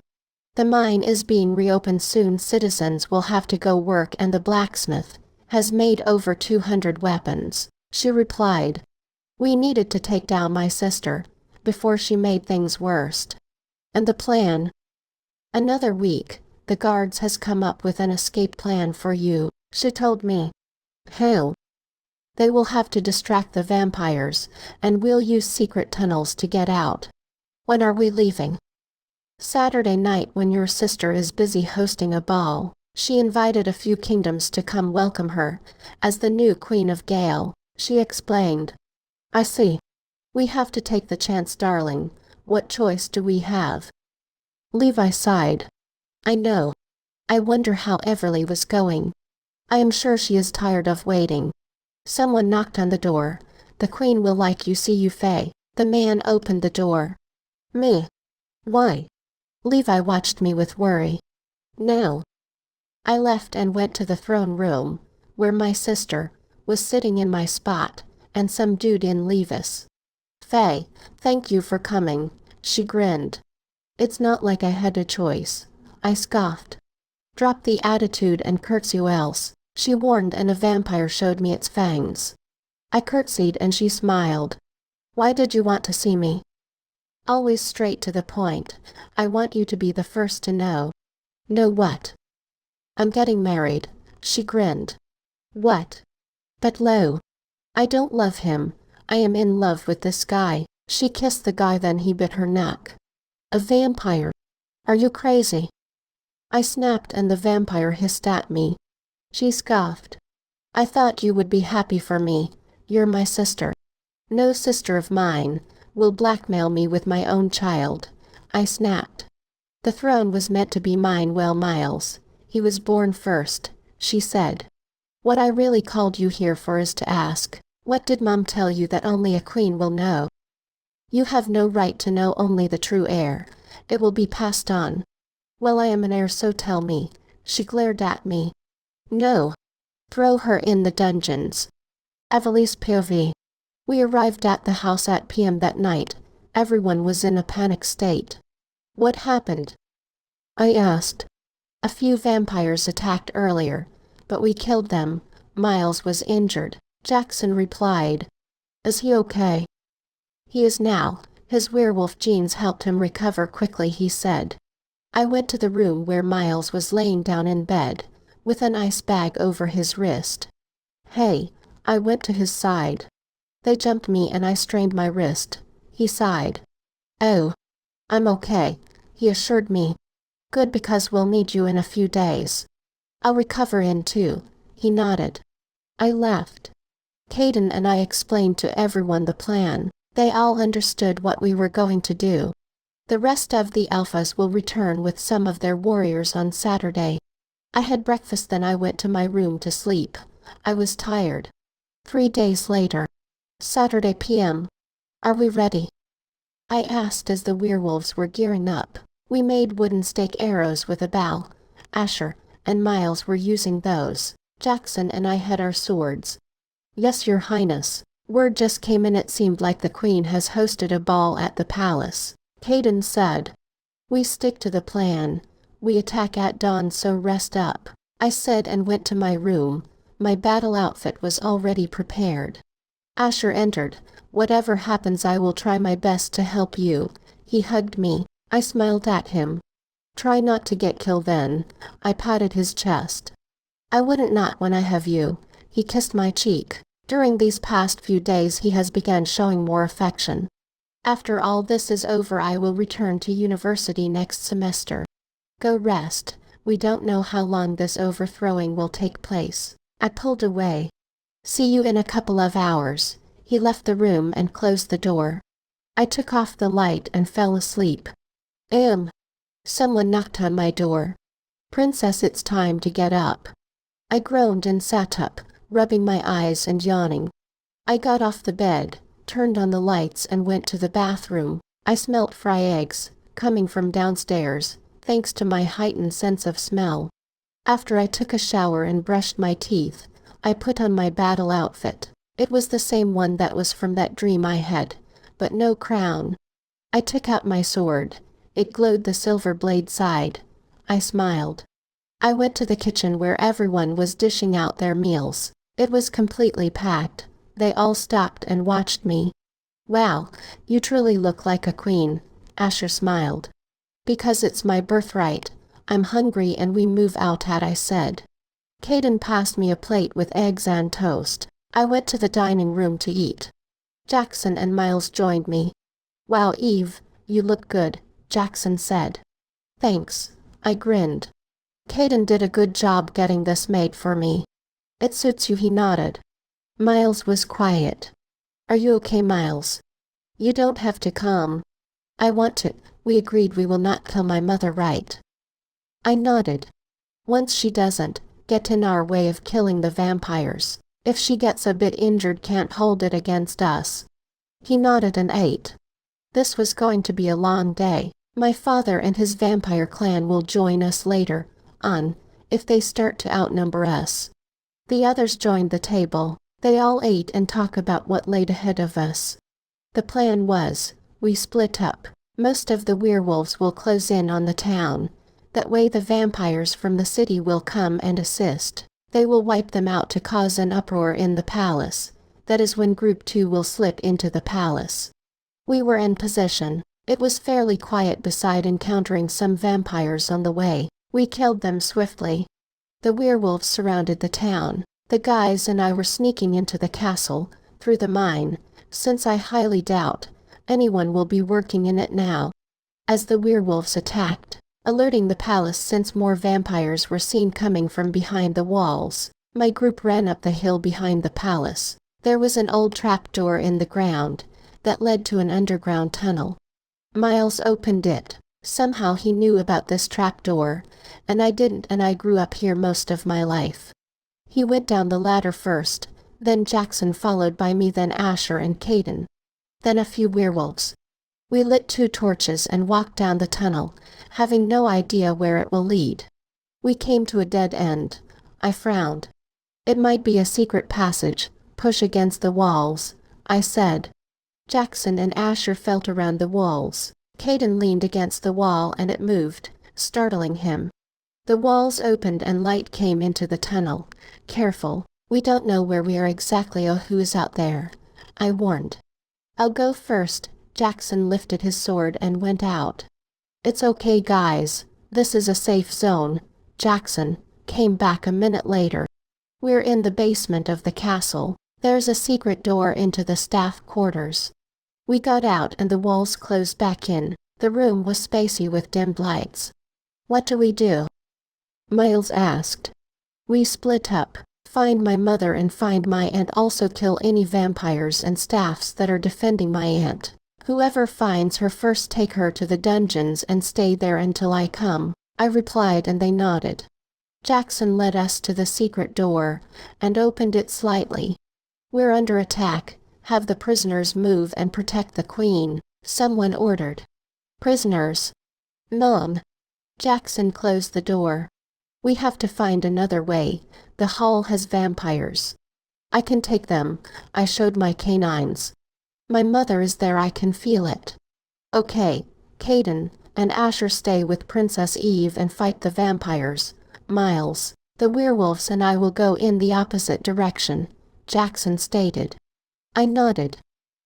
The mine is being reopened soon. Citizens will have to go work, and the blacksmith has made over 200 weapons, she replied. We needed to take down my sister before she made things worse. And the plan? Another week. The guards has come up with an escape plan for you, she told me. How? They will have to distract the vampires, and we'll use secret tunnels to get out. When are we leaving? Saturday night, when your sister is busy hosting a ball. She invited a few kingdoms to come welcome her as the new Queen of Gale, she explained. I see. We have to take the chance, darling. What choice do we have? Levi sighed. I know. I wonder how Everleigh was going. I am sure she is tired of waiting. Someone knocked on the door. The Queen will like you, see you, Faye. The man opened the door. Me? Why? Levi watched me with worry. No. I left and went to the throne room, where my sister was sitting in my spot, and some dude in Levis. Faye, thank you for coming, she grinned. It's not like I had a choice, I scoffed. Drop the attitude and curtsy or else, she warned, and a vampire showed me its fangs. I curtsied and she smiled. Why did you want to see me? Always straight to the point. I want you to be the first to know. Know what? I'm getting married, she grinned. What? But lo, I don't love him. I am in love with this guy. She kissed the guy, then he bit her neck. A vampire? Are you crazy? I snapped and the vampire hissed at me. She scoffed. I thought you would be happy for me. You're my sister. No sister of mine will blackmail me with my own child, I snapped. The throne was meant to be mine. Well, Miles, he was born first, she said. What I really called you here for is to ask, what did Mom tell you that only a queen will know? You have no right to know, only the true heir. It will be passed on. Well, I am an heir, so tell me. She glared at me. No. Throw her in the dungeons. Everleigh's POV. We arrived at the house at p.m. that night. Everyone was in a panic state. What happened? I asked. A few vampires attacked earlier, but we killed them. Miles was injured, Jackson replied. Is he okay? He is now. His werewolf genes helped him recover quickly, he said. I went to the room where Miles was laying down in bed, with an ice bag over his wrist. Hey, I went to his side. They jumped me and I strained my wrist. He sighed. Oh, I'm okay, he assured me. Good, because we'll need you in a few days. I'll recover in 2. He nodded. I left. Caden and I explained to everyone the plan. They all understood what we were going to do. The rest of the alphas will return with some of their warriors on Saturday. I had breakfast, then I went to my room to sleep. I was tired. 3 days later. Saturday PM. Are we ready? I asked as the werewolves were gearing up. We made wooden stake arrows with a bow. Asher and Miles were using those. Jackson and I had our swords. Yes, Your Highness. Word just came in. It seemed like the Queen has hosted a ball at the palace. Caden said. We stick to the plan. We attack at dawn, so rest up, I said and went to my room. My battle outfit was already prepared. Asher entered. Whatever happens, I will try my best to help you. He hugged me. I smiled at him. Try not to get killed then. I patted his chest. I wouldn't not when I have you. He kissed my cheek. During these past few days he has begun showing more affection. After all this is over, I will return to university next semester. Go rest. We don't know how long this overthrowing will take place. I pulled away. See you in a couple of hours. He left the room and closed the door. I took off the light and fell asleep. Someone knocked on my door. Princess, it's time to get up. I groaned and sat up, rubbing my eyes and yawning. I got off the bed, turned on the lights and went to the bathroom. I smelt fried eggs, coming from downstairs, thanks to my heightened sense of smell. After I took a shower and brushed my teeth, I put on my battle outfit. It was the same one that was from that dream I had, but no crown. I took out my sword. It glowed the silver blade side. I smiled. I went to the kitchen where everyone was dishing out their meals. It was completely packed. They all stopped and watched me. Wow, you truly look like a queen, Asher smiled. Because it's my birthright. I'm hungry and we move out at, I said. Caden passed me a plate with eggs and toast. I went to the dining room to eat. Jackson and Miles joined me. Wow, Eve, you look good, Jackson said. Thanks, I grinned. Caden did a good job getting this made for me. It suits you, he nodded. Miles was quiet. Are you okay, Miles? You don't have to come. I want to. We agreed we will not kill my mother, right? I nodded. Once she doesn't get in our way of killing the vampires. If she gets a bit injured, can't hold it against us. He nodded and ate. This was going to be a long day. My father and his vampire clan will join us later on, if they start to outnumber us. The others joined the table. They all ate and talked about what laid ahead of us. The plan was, we split up. Most of the werewolves will close in on the town. That way the vampires from the city will come and assist. They will wipe them out to cause an uproar in the palace. That is when Group 2 will slip into the palace. We were in position. It was fairly quiet beside encountering some vampires on the way. We killed them swiftly. The werewolves surrounded the town. The guys and I were sneaking into the castle, through the mine, since I highly doubt anyone will be working in it now. As the werewolves attacked, alerting the palace since more vampires were seen coming from behind the walls, my group ran up the hill behind the palace. There was an old trapdoor in the ground that led to an underground tunnel. Miles opened it. Somehow he knew about this trapdoor, and I didn't, and I grew up here most of my life. He went down the ladder first, then Jackson followed by me, then Asher and Caden. Then a few werewolves. We lit 2 torches and walked down the tunnel, having no idea where it will lead. We came to a dead end. I frowned. It might be a secret passage. Push against the walls, I said. Jackson and Asher felt around the walls. Caden leaned against the wall and it moved, startling him. The walls opened and light came into the tunnel. Careful, we don't know where we are exactly or who is out there, I warned. I'll go first. Jackson lifted his sword and went out. It's okay, guys. This is a safe zone. Jackson came back a minute later. We're in the basement of the castle. There's a secret door into the staff quarters. We got out and the walls closed back in. The room was spacey with dimmed lights. What do we do? Miles asked. We split up, find my mother and find my aunt, also kill any vampires and staffs that are defending my aunt. Whoever finds her first, take her to the dungeons and stay there until I come, I replied, and they nodded. Jackson led us to the secret door and opened it slightly. We're under attack. Have the prisoners move and protect the queen, someone ordered. Prisoners? Mom. Jackson closed the door. We have to find another way. The hall has vampires. I can take them. I showed my canines. My mother is there, I can feel it. Okay, Caden and Asher stay with Princess Eve and fight the vampires. Miles, the werewolves and I will go in the opposite direction, Jackson stated. I nodded.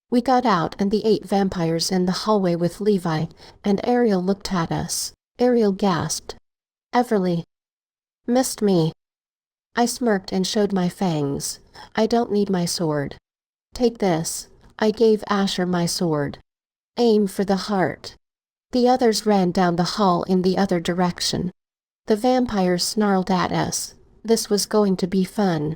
We got out and the 8 vampires in the hallway with Levi, and Ariel looked at us. Ariel gasped. Everleigh. Missed me. I smirked and showed my fangs. I don't need my sword. Take this. I gave Asher my sword. Aim for the heart. The others ran down the hall in the other direction. The vampires snarled at us. This was going to be fun.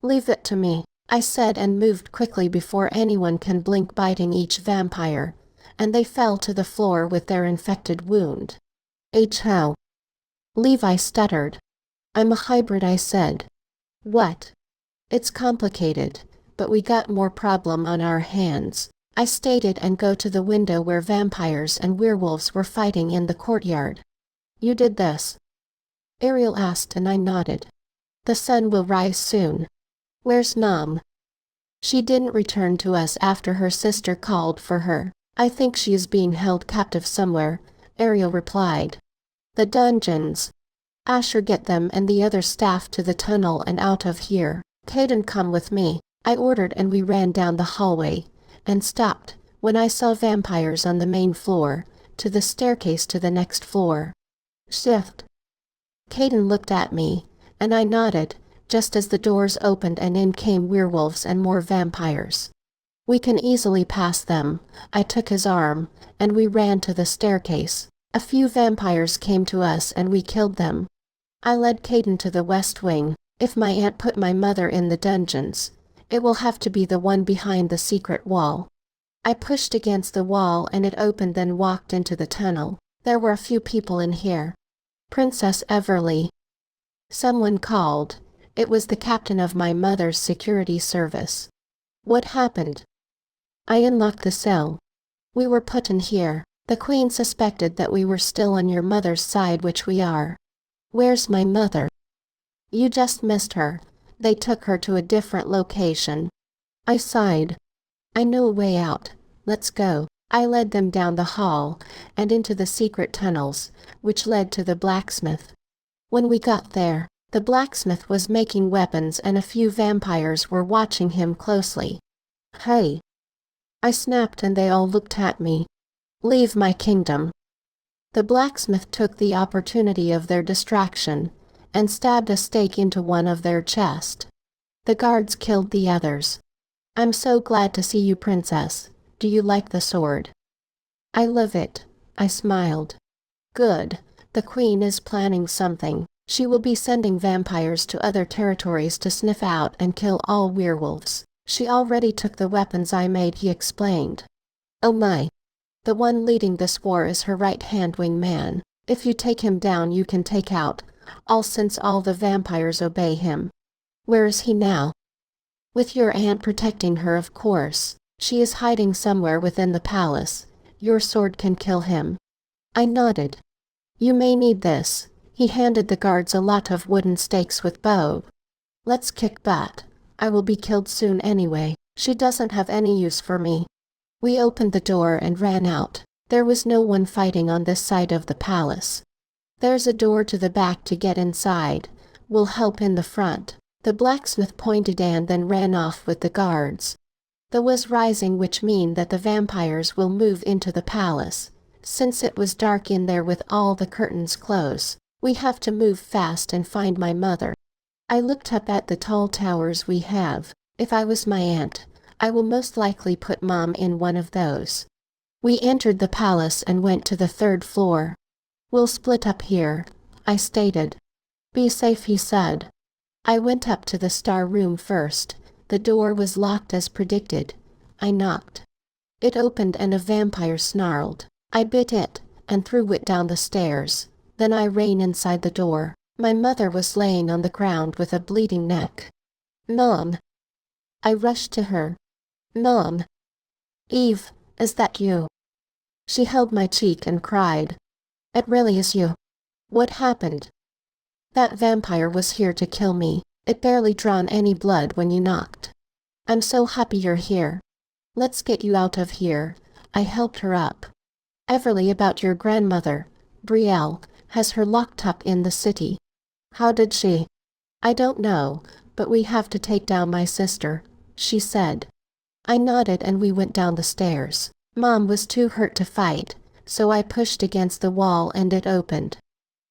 Leave it to me, I said, and moved quickly before anyone can blink, biting each vampire, and they fell to the floor with their infected wound. How? Levi stuttered. I'm a hybrid, I said. What? It's complicated, but we got more problem on our hands, I stated, and go to the window where vampires and werewolves were fighting in the courtyard. You did this? Ariel asked, and I nodded. The sun will rise soon. Where's Mom? She didn't return to us after her sister called for her. I think she is being held captive somewhere, Ariel replied. The dungeons. Asher, get them and the other staff to the tunnel and out of here. Caden, come with me, I ordered, and we ran down the hallway, and stopped when I saw vampires on the main floor, to the staircase to the next floor. Shift. Caden looked at me, and I nodded, just as the doors opened and in came werewolves and more vampires. We can easily pass them. I took his arm, and we ran to the staircase. A few vampires came to us and we killed them. I led Caden to the west wing. If my aunt put my mother in the dungeons, it will have to be the one behind the secret wall. I pushed against the wall and it opened, then walked into the tunnel. There were a few people in here. Princess Everleigh. Someone called. It was the captain of my mother's security service. What happened? I unlocked the cell. We were put in here. The queen suspected that we were still on your mother's side, which we are. Where's my mother? You just missed her. They took her to a different location. I sighed. I know a way out. Let's go. I led them down the hall and into the secret tunnels, which led to the blacksmith. When we got there, the blacksmith was making weapons and a few vampires were watching him closely. Hey! I snapped, and they all looked at me. Leave my kingdom. The blacksmith took the opportunity of their distraction and stabbed a stake into one of their chest. The guards killed the others. I'm so glad to see you, princess. Do you like the sword? I love it, I smiled. Good. The queen is planning something. She will be sending vampires to other territories to sniff out and kill all werewolves. She already took the weapons I made, he explained. Oh my. The one leading this war is her right-hand wingman. If you take him down, you can take out all, since all the vampires obey him. Where is he now? With your aunt protecting her, of course. She is hiding somewhere within the palace. Your sword can kill him. I nodded. You may need this. He handed the guards a lot of wooden stakes with bow. Let's kick butt. I will be killed soon anyway. She doesn't have any use for me. We opened the door and ran out. There was no one fighting on this side of the palace. There's a door to the back to get inside. We'll help in the front. The blacksmith pointed and then ran off with the guards. The was rising, which mean that the vampires will move into the palace. Since it was dark in there with all the curtains closed, we have to move fast and find my mother. I looked up at the tall towers we have. If I was my aunt, I will most likely put Mom in one of those. We entered the palace and went to the 3rd floor. We'll split up here, I stated. Be safe, he said. I went up to the star room first. The door was locked as predicted. I knocked. It opened and a vampire snarled. I bit it and threw it down the stairs. Then I ran inside the door. My mother was laying on the ground with a bleeding neck. Mom. I rushed to her. Mom. Eve, is that you? She held my cheek and cried. It really is you. What happened? That vampire was here to kill me. It barely drawn any blood when you knocked. I'm so happy you're here. Let's get you out of here. I helped her up. Everleigh, about your grandmother, Brielle, has her locked up in the city. How did she? I don't know, but we have to take down my sister, she said. I nodded and we went down the stairs. Mom was too hurt to fight, so I pushed against the wall and it opened.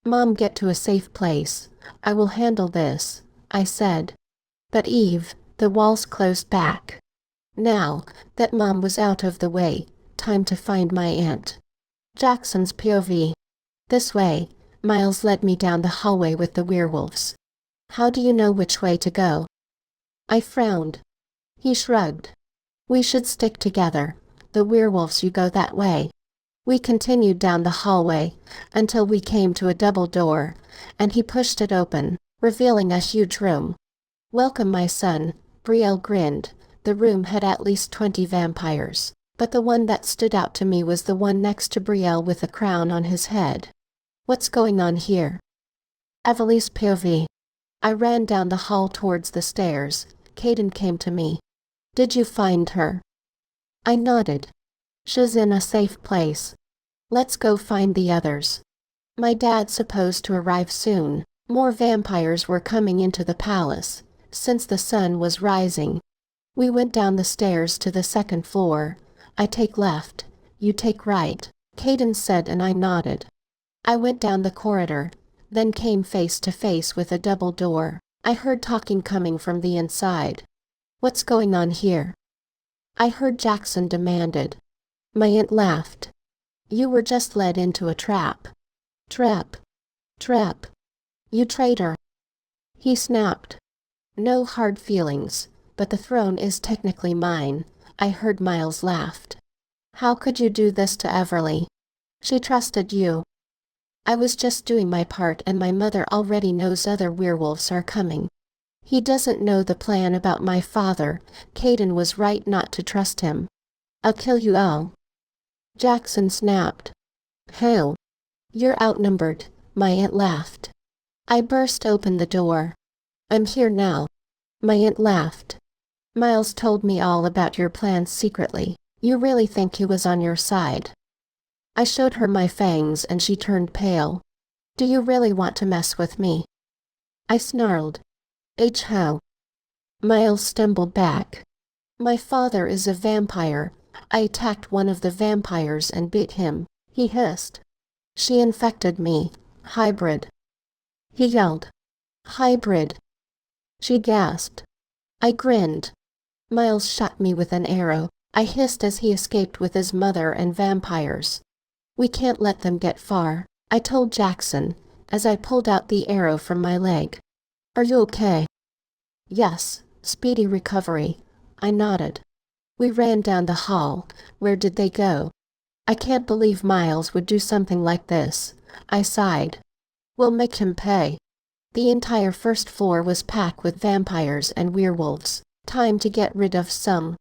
Mom, get to a safe place. I will handle this, I said. But Eve, the walls closed back. Now that Mom was out of the way, time to find my aunt. Jackson's POV. This way, Miles led me down the hallway with the werewolves. How do you know which way to go? I frowned. He shrugged. We should stick together. The werewolves, you go that way. We continued down the hallway until we came to a double door, and he pushed it open, revealing a huge room. Welcome, my son, Brielle grinned. The room had at least 20 vampires, but the one that stood out to me was the one next to Brielle with a crown on his head. What's going on here? Everleigh's POV. I ran down the hall towards the stairs. Caden came to me. Did you find her? I nodded. She's in a safe place. Let's go find the others. My dad's supposed to arrive soon. More vampires were coming into the palace, since the sun was rising. We went down the stairs to the second floor. I take left, you take right, Caden said, and I nodded. I went down the corridor, then came face to face with a double door. I heard talking coming from the inside. What's going on here? I heard Jackson demanded. My aunt laughed. You were just led into a trap. Trap. Trap. You traitor. He snapped. No hard feelings, but the throne is technically mine. I heard Miles laughed. How could you do this to Everleigh? She trusted you. I was just doing my part, and my mother already knows other werewolves are coming. He doesn't know the plan about my father. Caden was right not to trust him. I'll kill you all. Jackson snapped. Hell. You're outnumbered, my aunt laughed. I burst open the door. I'm here now. My aunt laughed. Miles told me all about your plans secretly. You really think he was on your side? I showed her my fangs and she turned pale. Do you really want to mess with me? I snarled. How? Miles stumbled back. My father is a vampire. I attacked one of the vampires and bit him, he hissed. She infected me. Hybrid. He yelled. Hybrid. She gasped. I grinned. Miles shot me with an arrow. I hissed as he escaped with his mother and vampires. We can't let them get far, I told Jackson, as I pulled out the arrow from my leg. Are you okay? Yes, speedy recovery. I nodded. We ran down the hall. Where did they go? I can't believe Miles would do something like this. I sighed. We'll make him pay. The entire first floor was packed with vampires and werewolves. Time to get rid of some.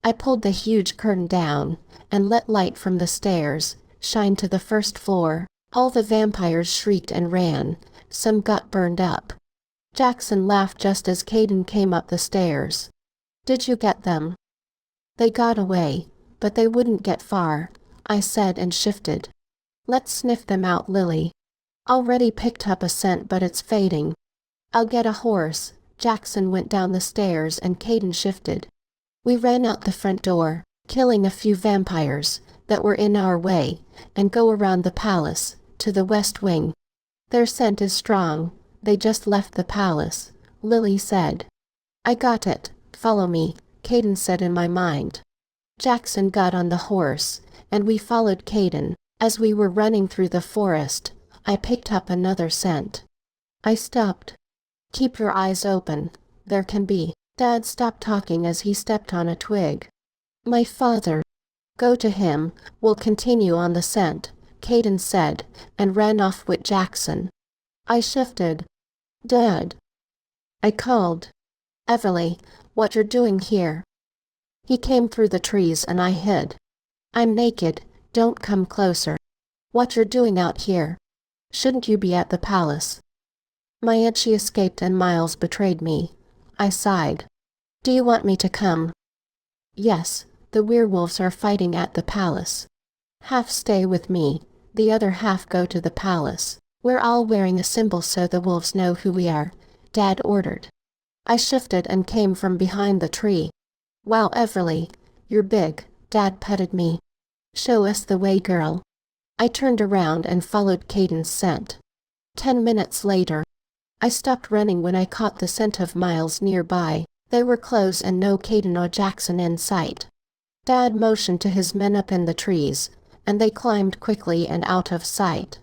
I pulled the huge curtain down and let light from the stairs shine to the first floor. All the vampires shrieked and ran. Some got burned up. Jackson laughed just as Caden came up the stairs. Did you get them? They got away, but they wouldn't get far, I said and shifted. Let's sniff them out, Lily. Already picked up a scent, but it's fading. I'll get a horse. Jackson went down the stairs and Caden shifted. We ran out the front door, killing a few vampires that were in our way, and go around the palace, to the west wing. Their scent is strong. They just left the palace, Lily said. I got it. Follow me, Caden said in my mind. Jackson got on the horse, and we followed Caden. As we were running through the forest, I picked up another scent. I stopped. Keep your eyes open. There can be. Dad stopped talking as he stepped on a twig. My father. Go to him, we'll continue on the scent, Caden said, and ran off with Jackson. I shifted. Dad. I called. Everleigh, what you're doing here? He came through the trees and I hid. I'm naked, don't come closer. What you're doing out here? Shouldn't you be at the palace? My itchy escaped and Miles betrayed me. I sighed. Do you want me to come? Yes, the werewolves are fighting at the palace. Half stay with me, the other half go to the palace. We're all wearing a symbol so the wolves know who we are, Dad ordered. I shifted and came from behind the tree. Wow, Everleigh, you're big, Dad petted me. Show us the way, girl. I turned around and followed Caden's scent. 10 minutes later, I stopped running when I caught the scent of Miles nearby. They were close and no Caden or Jackson in sight. Dad motioned to his men up in the trees, and they climbed quickly and out of sight.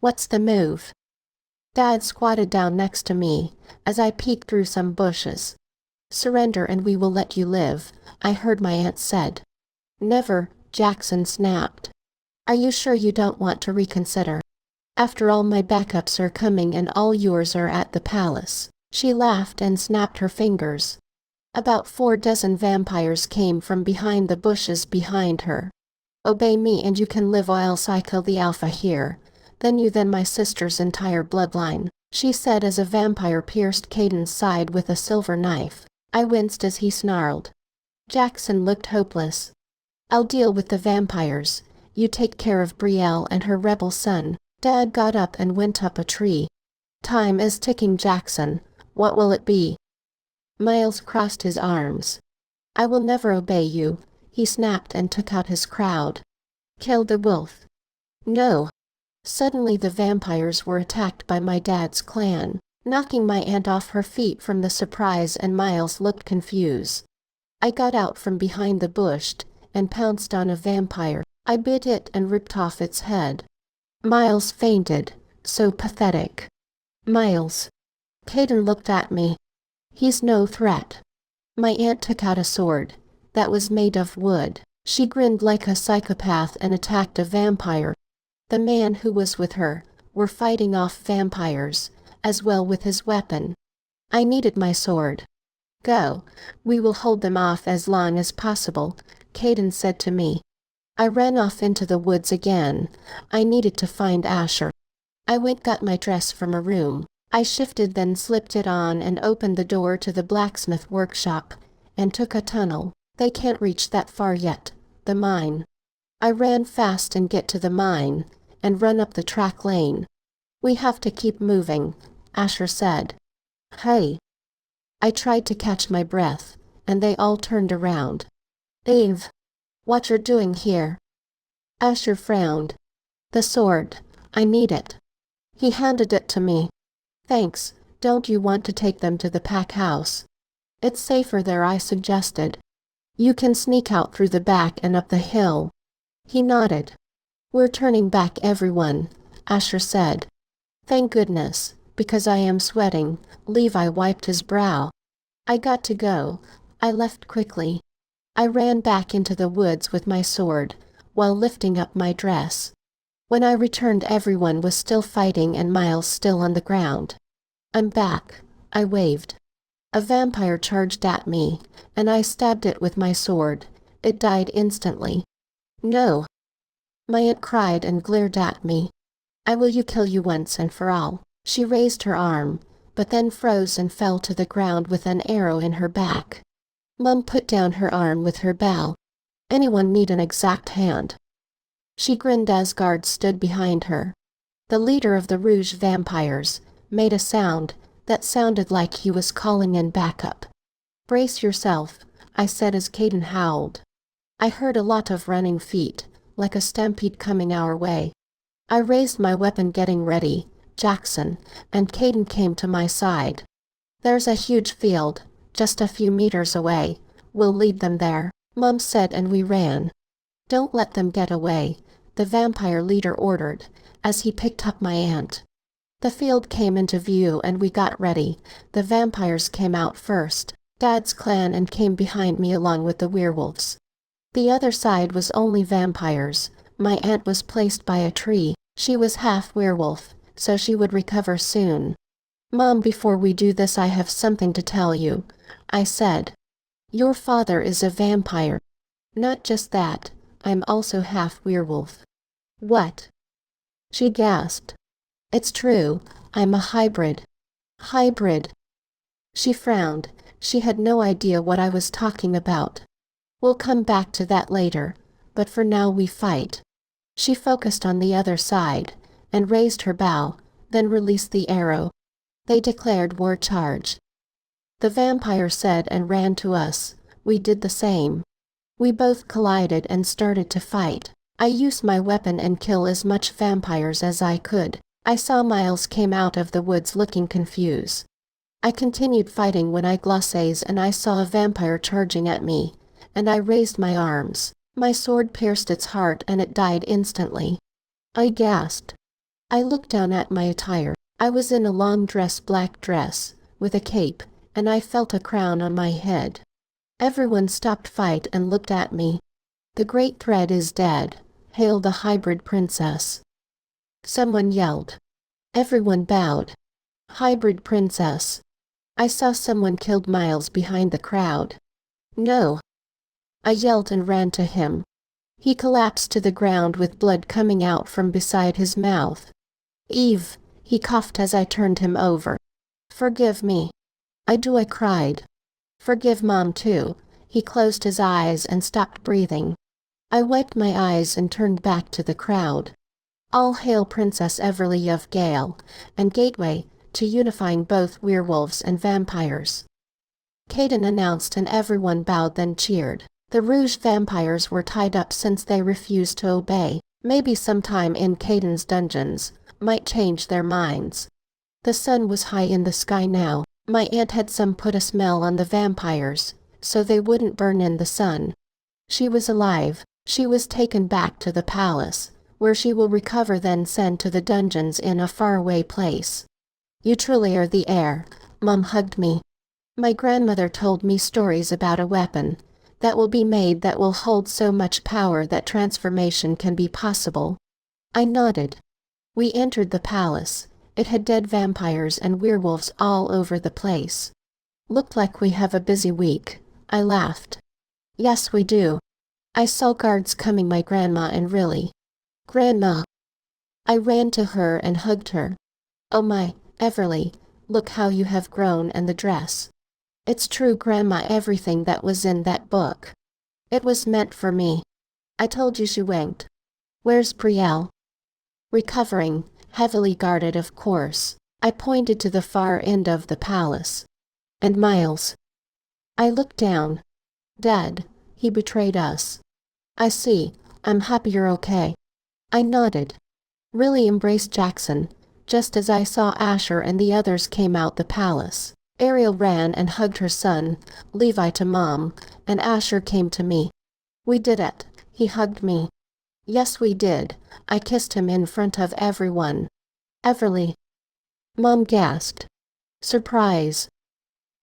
What's the move? Dad squatted down next to me as I peeked through some bushes. Surrender and we will let you live, I heard my aunt said. Never, Jackson snapped. Are you sure you don't want to reconsider? After all, my backups are coming and all yours are at the palace. She laughed and snapped her fingers. About 4 dozen vampires came from behind the bushes behind her. Obey me and you can live, or else I kill the alpha here. Then you, then my sister's entire bloodline, she said as a vampire pierced Caden's side with a silver knife. I winced as he snarled. Jackson looked hopeless. I'll deal with the vampires. You take care of Brielle and her rebel son. Dad got up and went up a tree. Time is ticking, Jackson. What will it be? Miles crossed his arms. I will never obey you, he snapped and took out his crowd. Kill the wolf. No. Suddenly the vampires were attacked by my dad's clan, knocking my aunt off her feet from the surprise, and Miles looked confused. I got out from behind the bush and pounced on a vampire. I bit it and ripped off its head. Miles fainted. So pathetic. Miles. Caden looked at me. He's no threat. My aunt took out a sword that was made of wood. She grinned like a psychopath and attacked a vampire. The man who was with her were fighting off vampires, as well with his weapon. I needed my sword. Go. We will hold them off as long as possible, Caden said to me. I ran off into the woods again. I needed to find Asher. I got my dress from a room. I shifted, then slipped it on and opened the door to the blacksmith workshop and took a tunnel. They can't reach that far yet. The mine. I ran fast and get to the mine and run up the track lane. We have to keep moving, Asher said. Hey. I tried to catch my breath, and they all turned around. Eve. What you're doing here? Asher frowned. The sword. I need it. He handed it to me. Thanks. Don't you want to take them to the pack house? It's safer there, I suggested. You can sneak out through the back and up the hill. He nodded. We're turning back, everyone, Asher said. Thank goodness, because I am sweating. Levi wiped his brow. I got to go. I left quickly. I ran back into the woods with my sword, while lifting up my dress. When I returned, everyone was still fighting and Miles still on the ground. I'm back, I waved. A vampire charged at me, and I stabbed it with my sword. It died instantly. No. My aunt cried and glared at me. I will kill you once and for all. She raised her arm, but then froze and fell to the ground with an arrow in her back. Mum put down her arm with her bow. Anyone need an exact hand? She grinned as guards stood behind her. The leader of the Rouge vampires made a sound that sounded like he was calling in backup. Brace yourself, I said as Caden howled. I heard a lot of running feet, like a stampede coming our way. I raised my weapon, getting ready, Jackson, and Caden came to my side. There's a huge field, just a few meters away. We'll lead them there, Mum said, and we ran. Don't let them get away, the vampire leader ordered, as he picked up my aunt. The field came into view and we got ready. The vampires came out first, Dad's clan, and came behind me along with the werewolves. The other side was only vampires. My aunt was placed by a tree. She was half werewolf, so she would recover soon. "Mom, before we do this, I have something to tell you," I said. "Your father is a vampire. Not just that, I'm also half werewolf." "What?" she gasped. "It's true, I'm a hybrid." "Hybrid?" She frowned. She had no idea what I was talking about. "We'll come back to that later, but for now we fight." She focused on the other side, and raised her bow, then released the arrow. They declared war charge. The vampire said and ran to us. We did the same. We both collided and started to fight. I used my weapon and kill as much vampires as I could. I saw Miles came out of the woods looking confused. I continued fighting when I glosses and I saw a vampire charging at me, and I raised my arms. My sword pierced its heart and it died instantly. I gasped. I looked down at my attire. I was in a long black dress, with a cape, and I felt a crown on my head. Everyone stopped fight and looked at me. "The great threat is dead. Hail the hybrid princess." Someone yelled. Everyone bowed. "Hybrid princess." I saw someone killed Miles behind the crowd. "No!" I yelled and ran to him. He collapsed to the ground with blood coming out from beside his mouth. "Eve," he coughed as I turned him over. "Forgive me." I cried. "Forgive Mom too." He closed his eyes and stopped breathing. I wiped my eyes and turned back to the crowd. "All hail Princess Everleigh of Gale, and gateway to unifying both werewolves and vampires," Caden announced, and everyone bowed then cheered. The Rouge vampires were tied up since they refused to obey. Maybe sometime in Caden's dungeons might change their minds. The sun was high in the sky now. My aunt had put a smell on the vampires, so they wouldn't burn in the sun. She was alive. She was taken back to the palace, where she will recover, then sent to the dungeons in a faraway place. "You truly are the heir." Mom hugged me. "My grandmother told me stories about a weapon that will be made that will hold so much power that transformation can be possible." I nodded. We entered the palace. It had dead vampires and werewolves all over the place. "Looked like we have a busy week," I laughed. "Yes, we do." I saw guards coming, my grandma, and really. "Grandma." I ran to her and hugged her. "Oh my, Everleigh, look how you have grown, and the dress." "It's true, Grandma, everything that was in that book. It was meant for me." "I told you," she winked. "Where's Brielle?" "Recovering, heavily guarded, of course." I pointed to the far end of the palace. "And Miles?" I looked down. "Dead. He betrayed us." "I see. I'm happy you're okay." I nodded. Really embraced Jackson, just as I saw Asher and the others came out the palace. Ariel ran and hugged her son, Levi to Mom, and Asher came to me. "We did it." He hugged me. "Yes, we did." I kissed him in front of everyone. "Everleigh." Mom gasped. "Surprise."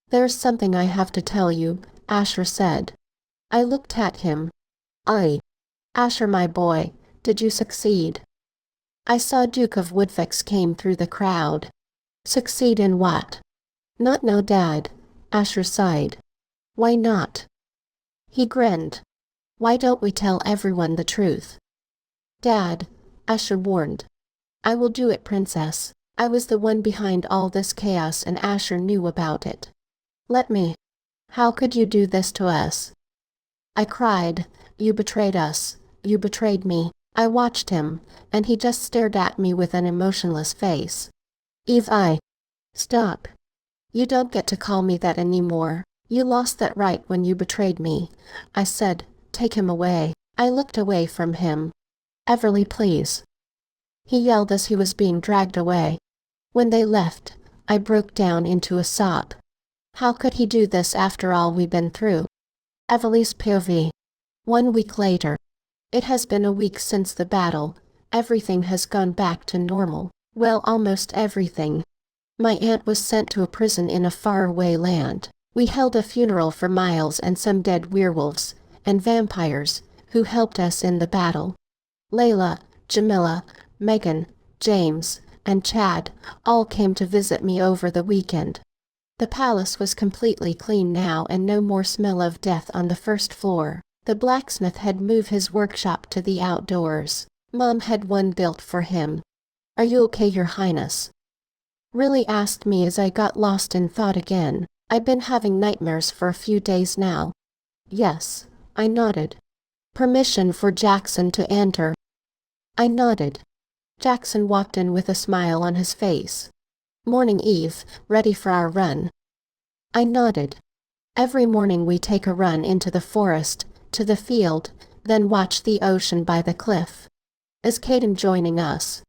"There's something I have to tell you," Asher said. I looked at him. Asher, my boy, did you succeed?" I saw Duke of Woodfix came through the crowd. "Succeed in what?" "Not now, Dad," Asher sighed. "Why not?" He grinned. "Why don't we tell everyone the truth?" "Dad," Asher warned. "I will do it, Princess. I was the one behind all this chaos and Asher knew about it." "Let me." "How could you do this to us?" I cried. "You betrayed us. You betrayed me." I watched him, and he just stared at me with an emotionless face. "Eve, Stop. You don't get to call me that anymore. You lost that right when you betrayed me." I said, "Take him away." I looked away from him. "Everleigh, please." He yelled as he was being dragged away. When they left, I broke down into a sob. How could he do this after all we'd been through? Everleigh's POV. 1 week later. It has been a week since the battle. Everything has gone back to normal. Well, almost everything. My aunt was sent to a prison in a faraway land. We held a funeral for Miles and some dead werewolves and vampires who helped us in the battle. Layla, Jamila, Megan, James, and Chad all came to visit me over the weekend. The palace was completely clean now and no more smell of death on the first floor. The blacksmith had moved his workshop to the outdoors. Mom had one built for him. "Are you okay, Your Highness?" Really asked me as I got lost in thought again. I've been having nightmares for a few days now. Yes, I nodded. Permission for Jackson to enter. I nodded. Jackson walked in with a smile on his face. "Morning, Eve, ready for our run?" I nodded. Every morning we take a run into the forest, to the field, then watch the ocean by the cliff. "Is Caden joining us?"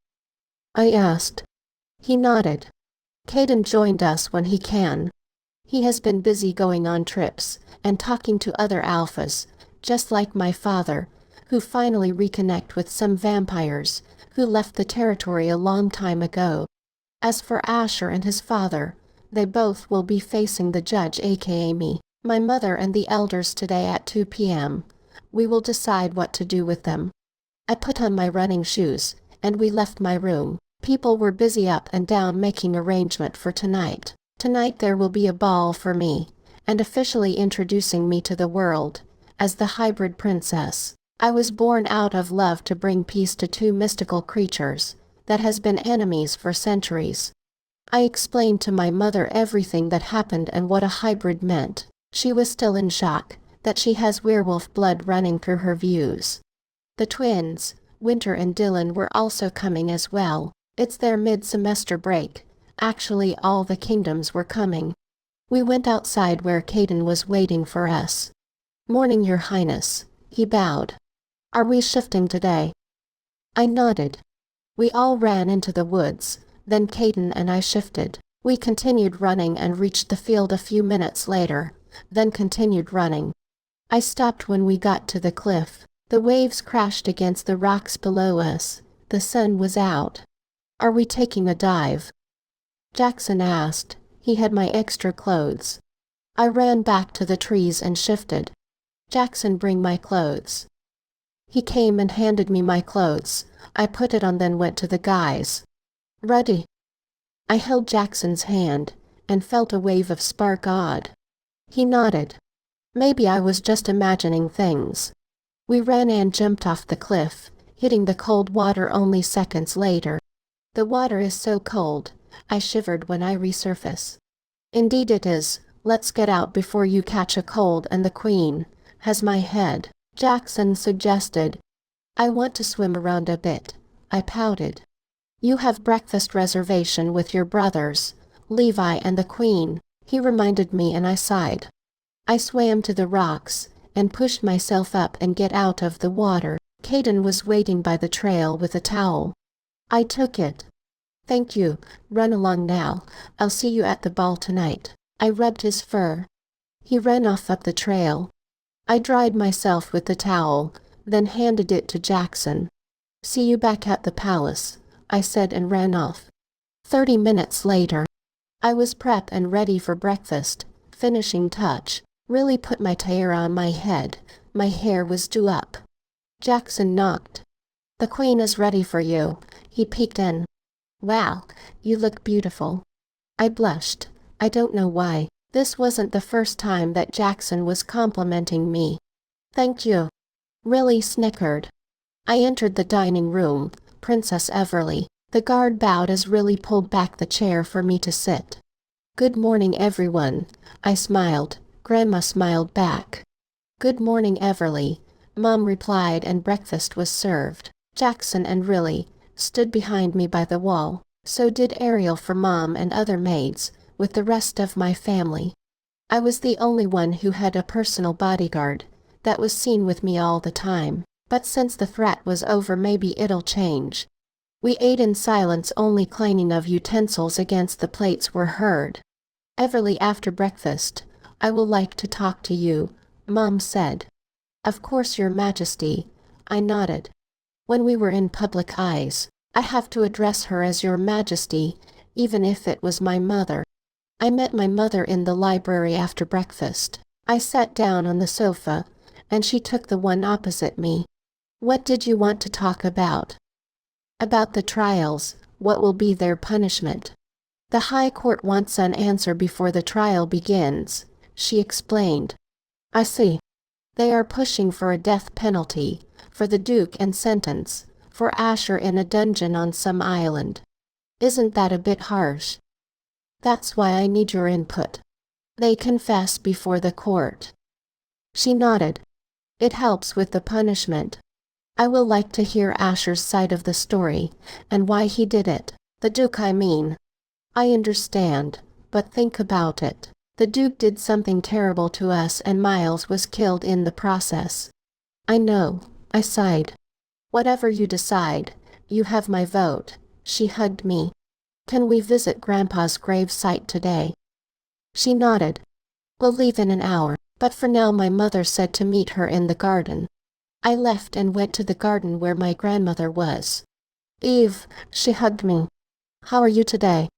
I asked. He nodded. Caden joined us when he can. He has been busy going on trips and talking to other alphas, just like my father, who finally reconnect with some vampires who left the territory a long time ago. As for Asher and his father, they both will be facing the judge, aka me, my mother, and the elders today at 2 p.m. We will decide what to do with them. I put on my running shoes, and we left my room. People were busy up and down making arrangement for tonight. Tonight there will be a ball for me, and officially introducing me to the world as the hybrid princess. I was born out of love to bring peace to two mystical creatures that has been enemies for centuries. I explained to my mother everything that happened and what a hybrid meant. She was still in shock that she has werewolf blood running through her views. The twins, Winter and Dylan, were also coming as well. It's their mid-semester break. Actually, all the kingdoms were coming. We went outside where Caden was waiting for us. "Morning, Your Highness," he bowed. "Are we shifting today?" I nodded. We all ran into the woods, then Caden and I shifted. We continued running and reached the field a few minutes later, then continued running. I stopped when we got to the cliff. The waves crashed against the rocks below us. The sun was out. "Are we taking a dive?" Jackson asked. He had my extra clothes. I ran back to the trees and shifted. "Jackson, bring my clothes." He came and handed me my clothes. I put it on, then went to the guys. "Ready?" I held Jackson's hand and felt a wave of spark odd. He nodded. Maybe I was just imagining things. We ran and jumped off the cliff, hitting the cold water only seconds later. The water is so cold, I shivered when I resurface. "Indeed it is. Let's get out before you catch a cold and the Queen has my head," Jackson suggested. "I want to swim around a bit," I pouted. "You have breakfast reservation with your brothers, Levi and the Queen," he reminded me, and I sighed. I swam to the rocks and pushed myself up and get out of the water. Caden was waiting by the trail with a towel. I took it. "Thank you. Run along now. I'll see you at the ball tonight." I rubbed his fur. He ran off up the trail. I dried myself with the towel, then handed it to Jackson. "See you back at the palace," I said, and ran off. 30 minutes later, I was prepped and ready for breakfast. Finishing touch. Really put my tiara on my head. My hair was due up. Jackson knocked. "The Queen is ready for you." He peeked in. "Wow, you look beautiful." I blushed. I don't know why. This wasn't the first time that Jackson was complimenting me. "Thank you." Really snickered. I entered the dining room. Princess Everleigh. The guard bowed as Riley pulled back the chair for me to sit. "Good morning, everyone." I smiled. Grandma smiled back. "Good morning, Everleigh," Mom replied, and breakfast was served. Jackson and Riley stood behind me by the wall. So did Ariel for Mom and other maids, with the rest of my family. I was the only one who had a personal bodyguard that was seen with me all the time. But since the threat was over, maybe it'll change. We ate in silence, only clanging of utensils against the plates were heard. "Everleigh, after breakfast, I will like to talk to you," Mom said. "Of course, Your Majesty." I nodded. When we were in public eyes, I have to address her as Your Majesty, even if it was my mother. I met my mother in the library after breakfast. I sat down on the sofa, and she took the one opposite me. What did you want to talk about? About the trials. What will be their punishment? The High Court wants an answer before the trial begins, she explained. I see. They are pushing for a death penalty, for the Duke and sentence, for Asher in a dungeon on some island. Isn't that a bit harsh? That's why I need your input. They confess before the court. She nodded. It helps with the punishment. I will like to hear Asher's side of the story, and why he did it. The Duke, I mean. I understand, but think about it. The Duke did something terrible to us and Miles was killed in the process. I know, I sighed. Whatever you decide, you have my vote. She hugged me. Can we visit Grandpa's grave site today? She nodded. We'll leave in an hour, but for now my mother said to meet her in the garden. I left and went to the garden where my grandmother was. Eve, she hugged me. How are you today?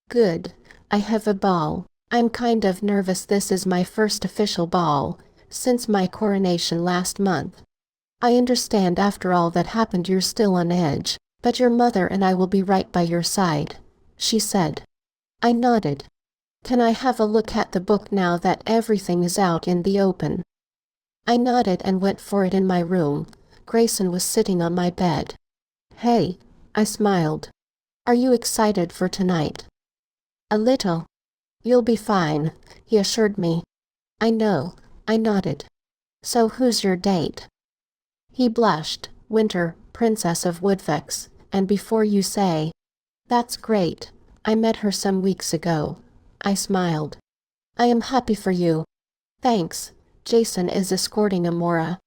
Good. I have a ball. I'm kind of nervous. This is my first official ball since my coronation last month. I understand after all that happened you're still on edge, but your mother and I will be right by your side, she said. I nodded. Can I have a look at the book now that everything is out in the open? I nodded and went for it in my room. Grayson was sitting on my bed. Hey, I smiled. Are you excited for tonight? A little. You'll be fine, he assured me. I know, I nodded. So who's your date? He blushed. Winter, Princess of Woodvex, and before you say. That's great. I met her some weeks ago. I smiled. I am happy for you. Thanks. Jason is escorting Amora.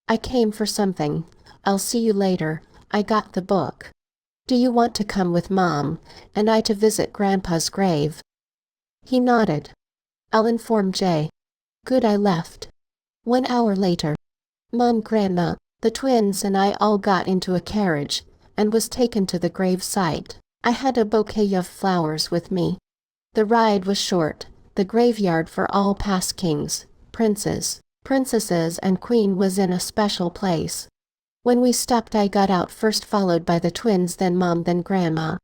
I came for something. I'll see you later. I got the book. Do you want to come with Mom and I to visit Grandpa's grave? He nodded. I'll inform Jay. Good. I left. 1 hour later, Mom, Grandma, the twins and I all got into a carriage and was taken to the grave site. I had a bouquet of flowers with me. The ride was short. The graveyard for all past kings, princes, princesses and queen was in a special place. When we stopped I got out first, followed by the twins, then Mom, then Grandma.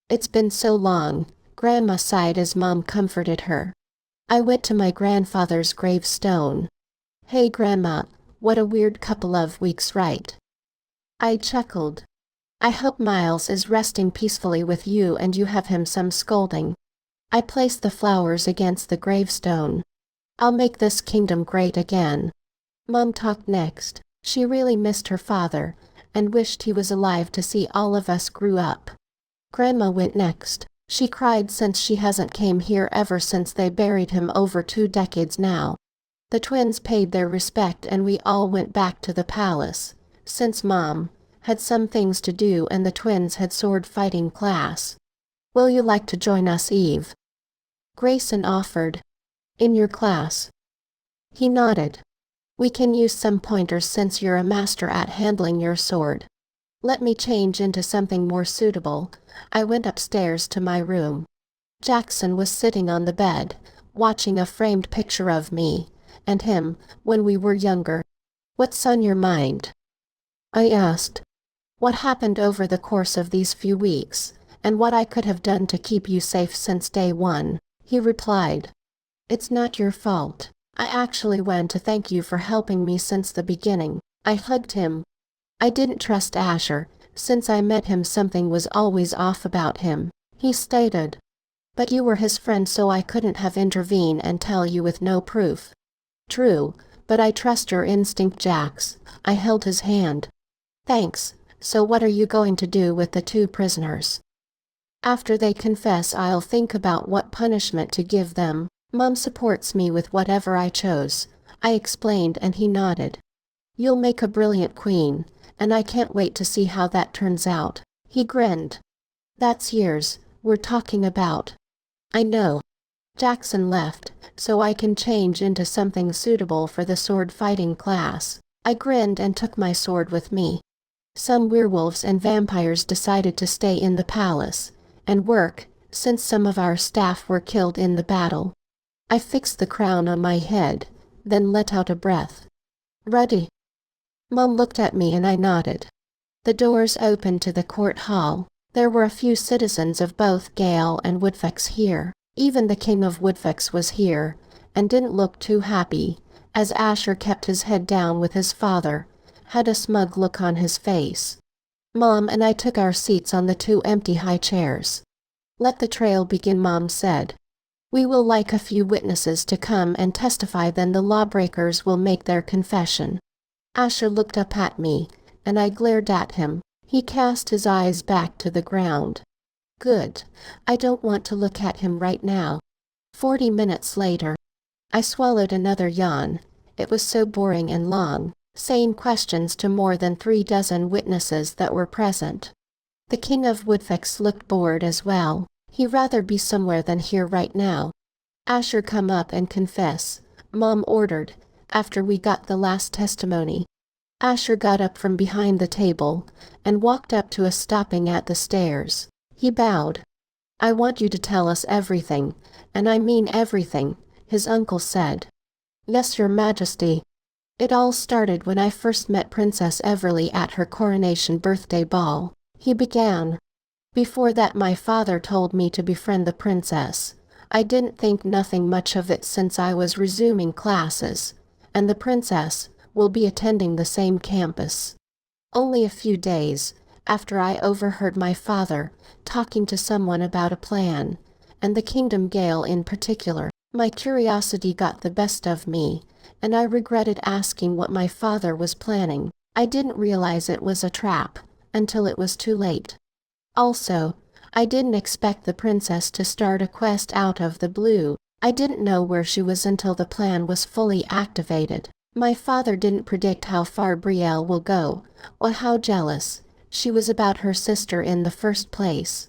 It's been so long, Grandma sighed as Mom comforted her. I went to my grandfather's gravestone. Hey Grandma, what a weird couple of weeks, right? I chuckled. I hope Miles is resting peacefully with you and you have him some scolding. I placed the flowers against the gravestone. I'll make this kingdom great again. Mom talked next. She really missed her father, and wished he was alive to see all of us grew up. Grandma went next. She cried since she hasn't came here ever since they buried him over 2 decades now. The twins paid their respect and we all went back to the palace, since Mom had some things to do and the twins had sword fighting class. Will you like to join us, Eve? Grayson offered. In your class? He nodded. We can use some pointers since you're a master at handling your sword. Let me change into something more suitable. I went upstairs to my room. Jackson was sitting on the bed, watching a framed picture of me and him when we were younger. What's on your mind? I asked. What happened over the course of these few weeks, and what I could have done to keep you safe since day one, he replied. It's not your fault. I actually went to thank you for helping me since the beginning. I hugged him. I didn't trust Asher. Since I met him something was always off about him, he stated. But you were his friend so I couldn't have intervened and tell you with no proof. True, but I trust your instinct, Jax. I held his hand. Thanks. So what are you going to do with the 2 prisoners? After they confess I'll think about what punishment to give them. Mom supports me with whatever I chose, I explained, and he nodded. You'll make a brilliant queen, and I can't wait to see how that turns out. He grinned. That's years we're talking about. I know. Jackson left, so I can change into something suitable for the sword fighting class. I grinned and took my sword with me. Some werewolves and vampires decided to stay in the palace and work, since some of our staff were killed in the battle. I fixed the crown on my head, then let out a breath. Ready? Mom looked at me and I nodded. The doors opened to the court hall. There were a few citizens of both Gale and 𝑳𝑰𝑺𝑻𝑬𝑵 here. Even the king of 𝑳𝑰𝑺𝑻𝑬𝑵 was here, and didn't look too happy, as Asher kept his head down with his father, had a smug look on his face. Mom and I took our seats on the two empty high chairs. Let the trial begin, Mom said. We will like a few witnesses to come and testify, then the lawbreakers will make their confession. Asher looked up at me, and I glared at him. He cast his eyes back to the ground. Good. I don't want to look at him right now. 40 minutes later. I swallowed another yawn. It was so boring and long, saying questions to more than 3 dozen witnesses that were present. The king of 𝑳𝑰𝑺𝑻𝑬𝑵 looked bored as well. He'd rather be somewhere than here right now. Asher, come up and confess, Mom ordered, after we got the last testimony. Asher got up from behind the table and walked up to us, stopping at the stairs. He bowed. I want you to tell us everything, and I mean everything, his uncle said. Yes, Your Majesty. It all started when I first met Princess Everleigh at her coronation birthday ball, he began. Before that, my father told me to befriend the princess. I didn't think nothing much of it since I was resuming classes, and the princess will be attending the same campus. Only a few days after, I overheard my father talking to someone about a plan, and the kingdom Gale in particular. My curiosity got the best of me, and I regretted asking what my father was planning. I didn't realize it was a trap until it was too late. Also, I didn't expect the princess to start a quest out of the blue. I didn't know where she was until the plan was fully activated. My father didn't predict how far Brielle will go, or how jealous she was about her sister in the first place.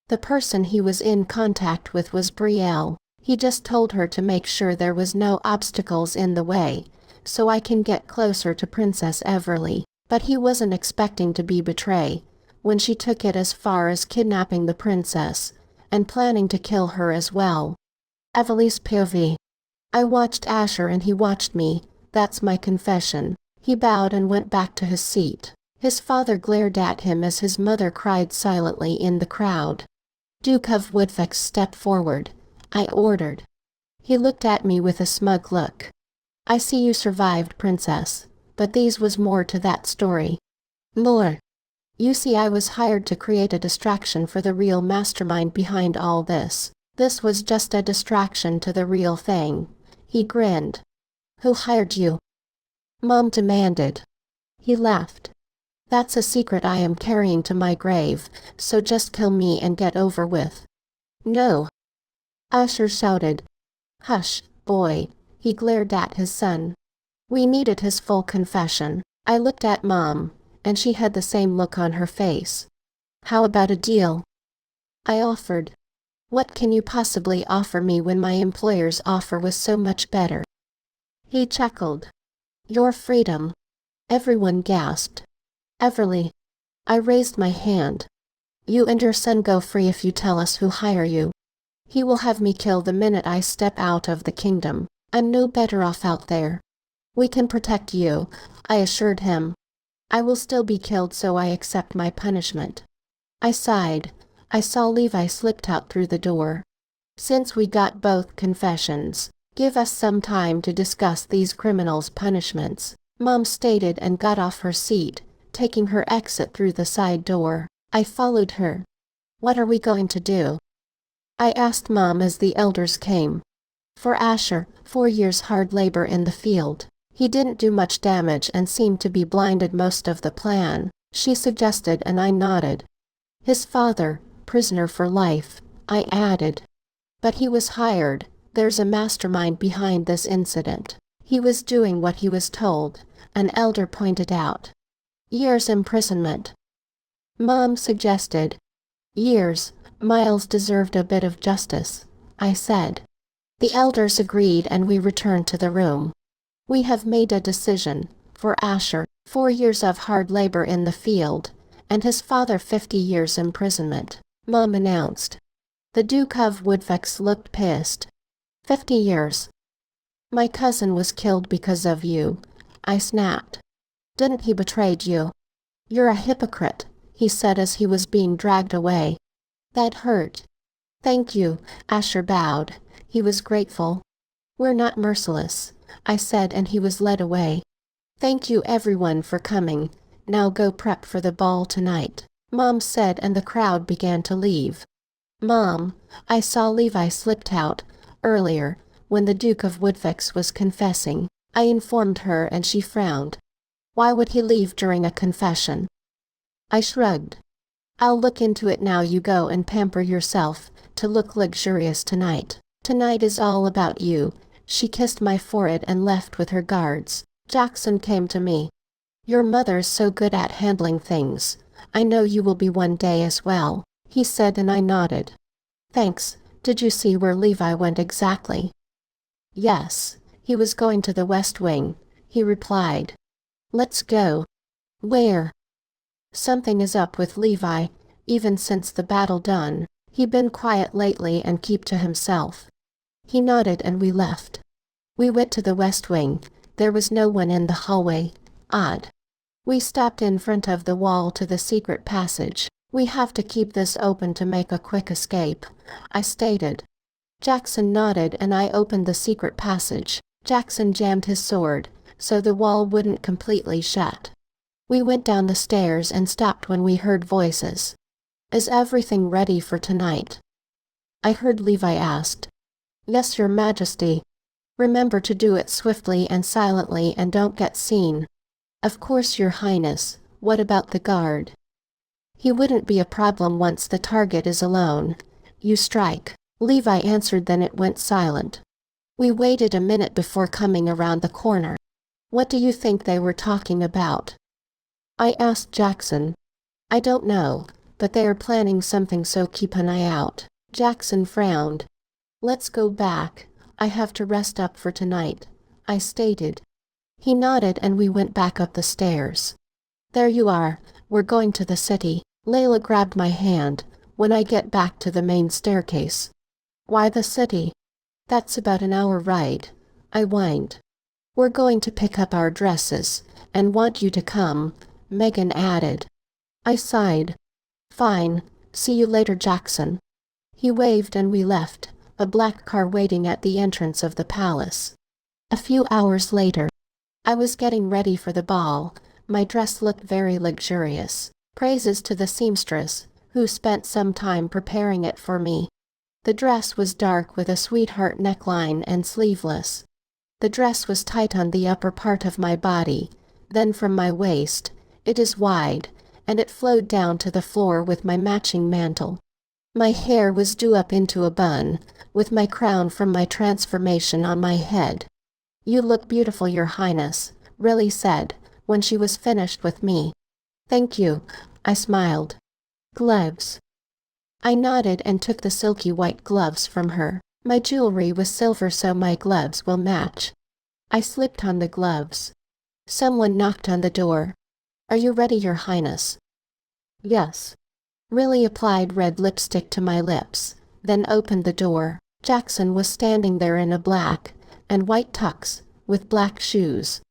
The person he was in contact with was Brielle. He just told her to make sure there was no obstacles in the way, so I can get closer to Princess Everleigh. But he wasn't expecting to be betrayed when she took it as far as kidnapping the princess and planning to kill her as well. Everleigh's POV. I watched Asher and he watched me. That's my confession. He bowed and went back to his seat. His father glared at him as his mother cried silently in the crowd. Duke of 𝑳𝑰𝑺𝑻𝑬𝑵 stepped forward. I ordered. He looked at me with a smug look. I see you survived, princess, but these was more to that story. More. You see, I was hired to create a distraction for the real mastermind behind all this. This was just a distraction to the real thing. He grinned. Who hired you? Mom demanded. He laughed. That's a secret I am carrying to my grave, so just kill me and get over with. No. Asher shouted. Hush, boy. He glared at his son. We needed his full confession. I looked at Mom, and she had the same look on her face. How about a deal? I offered. What can you possibly offer me when my employer's offer was so much better? He chuckled. Your freedom. Everyone gasped. Everleigh. I raised my hand. You and your son go free if you tell us who hire you. He will have me killed the minute I step out of the kingdom. I'm no better off out there. We can protect you, I assured him. I will still be killed, so I accept my punishment. I sighed. I saw Levi slipped out through the door. Since we got both confessions, give us some time to discuss these criminals' punishments, Mom stated and got off her seat, taking her exit through the side door. I followed her. What are we going to do? I asked Mom as the elders came. For Asher, 4 years hard labor in the field. He didn't do much damage and seemed to be blinded most of the plan, she suggested, and I nodded. His father, prisoner for life, I added. But he was hired. There's a mastermind behind this incident. He was doing what he was told, an elder pointed out. Years imprisonment. Mom suggested. Years. Miles deserved a bit of justice, I said. The elders agreed and we returned to the room. We have made a decision, For Asher, 4 years of hard labor in the field, and his father 50 years imprisonment, Mom announced. The Duke of Woodvex looked pissed. 50 years. My cousin was killed because of you, I snapped. Didn't he betray you? You're a hypocrite, he said as he was being dragged away. That hurt. Thank you, Asher bowed. He was grateful. We're not merciless, I said, and he was led away. Thank you everyone for coming. Now go prep for the ball tonight, Mom said, and the crowd began to leave. Mom, I saw Levi slipped out earlier when the Duke of Woodvex was confessing. I informed her and she frowned. Why would he leave during a confession? I shrugged. I'll look into it now. You go and pamper yourself to look luxurious tonight. Tonight is all about you. She kissed my forehead and left with her guards. Jackson came to me. Your mother's so good at handling things. I know you will be one day as well, he said, and I nodded. Thanks. Did you see where Levi went exactly? Yes, he was going to the West Wing, he replied. Let's go. Where? Something is up with Levi, even since the battle done. He been quiet lately and keep to himself. He nodded and we left. We went to the West Wing. There was no one in the hallway. Odd. We stopped in front of the wall to the secret passage. We have to keep this open to make a quick escape, I stated. Jackson nodded and I opened the secret passage. Jackson jammed his sword, so the wall wouldn't completely shut. We went down the stairs and stopped when we heard voices. Is everything ready for tonight? I heard Levi asked. Yes, Your Majesty. Remember to do it swiftly and silently and don't get seen. Of course, Your Highness. What about the guard? He wouldn't be a problem once the target is alone. You strike. Levi answered, then it went silent. We waited a minute before coming around the corner. What do you think they were talking about? I asked Jackson. I don't know, but they are planning something, so keep an eye out. Jackson frowned. Let's go back. I have to rest up for tonight, I stated. He nodded and we went back up the stairs. There you are. We're going to the city. Layla grabbed my hand. When I get back to the main staircase. Why the city? That's about an hour ride, I whined. We're going to pick up our dresses, and want you to come, Megan added. I sighed. Fine. See you later, Jackson. He waved and we left, a black car waiting at the entrance of the palace. A few hours later, I was getting ready for the ball. My dress looked very luxurious. Praises to the seamstress, who spent some time preparing it for me. The dress was dark with a sweetheart neckline and sleeveless. The dress was tight on the upper part of my body, then from my waist, it is wide, and it flowed down to the floor with my matching mantle. My hair was due up into a bun, with my crown from my transformation on my head. You look beautiful, Your Highness, Riley said, when she was finished with me. Thank you, I smiled. Gloves. I nodded and took the silky white gloves from her. My jewelry was silver, so my gloves will match. I slipped on the gloves. Someone knocked on the door. Are you ready, Your Highness? Yes. Riley applied red lipstick to my lips, then opened the door. Jackson was standing there in a black and white tux, with black shoes.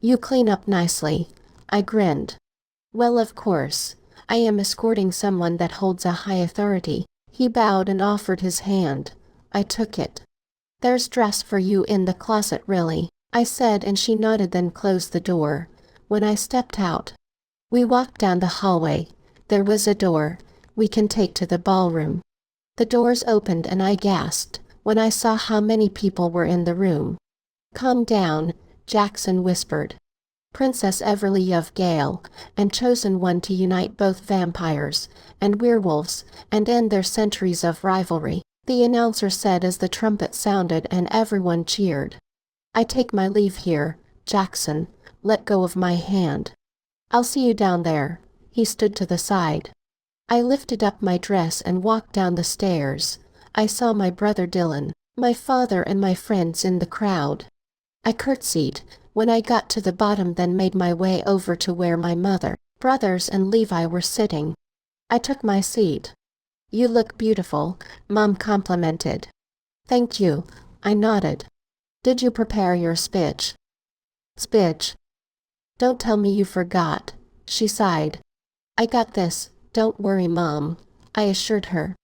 You clean up nicely, I grinned. Well, of course. I am escorting someone that holds a high authority. He bowed and offered his hand. I took it. There's dress for you in the closet, really, I said, and she nodded, then closed the door. When I stepped out, we walked down the hallway. There was a door we can take to the ballroom. The doors opened and I gasped when I saw how many people were in the room. Calm down, Jackson whispered. Princess Everleigh of Gale, and chosen one to unite both vampires and werewolves and end their centuries of rivalry, the announcer said as the trumpet sounded and everyone cheered. I take my leave here, Jackson. Let go of my hand. I'll see you down there. He stood to the side. I lifted up my dress and walked down the stairs. I saw my brother Dylan, my father, and my friends in the crowd. I curtsied when I got to the bottom, then made my way over to where my mother, brothers and Levi were sitting. I took my seat. "You look beautiful," Mom complimented. "Thank you," I nodded. "Did you prepare your speech?" "Speech? Don't tell me you forgot," she sighed. "I got this, don't worry, Mom," I assured her.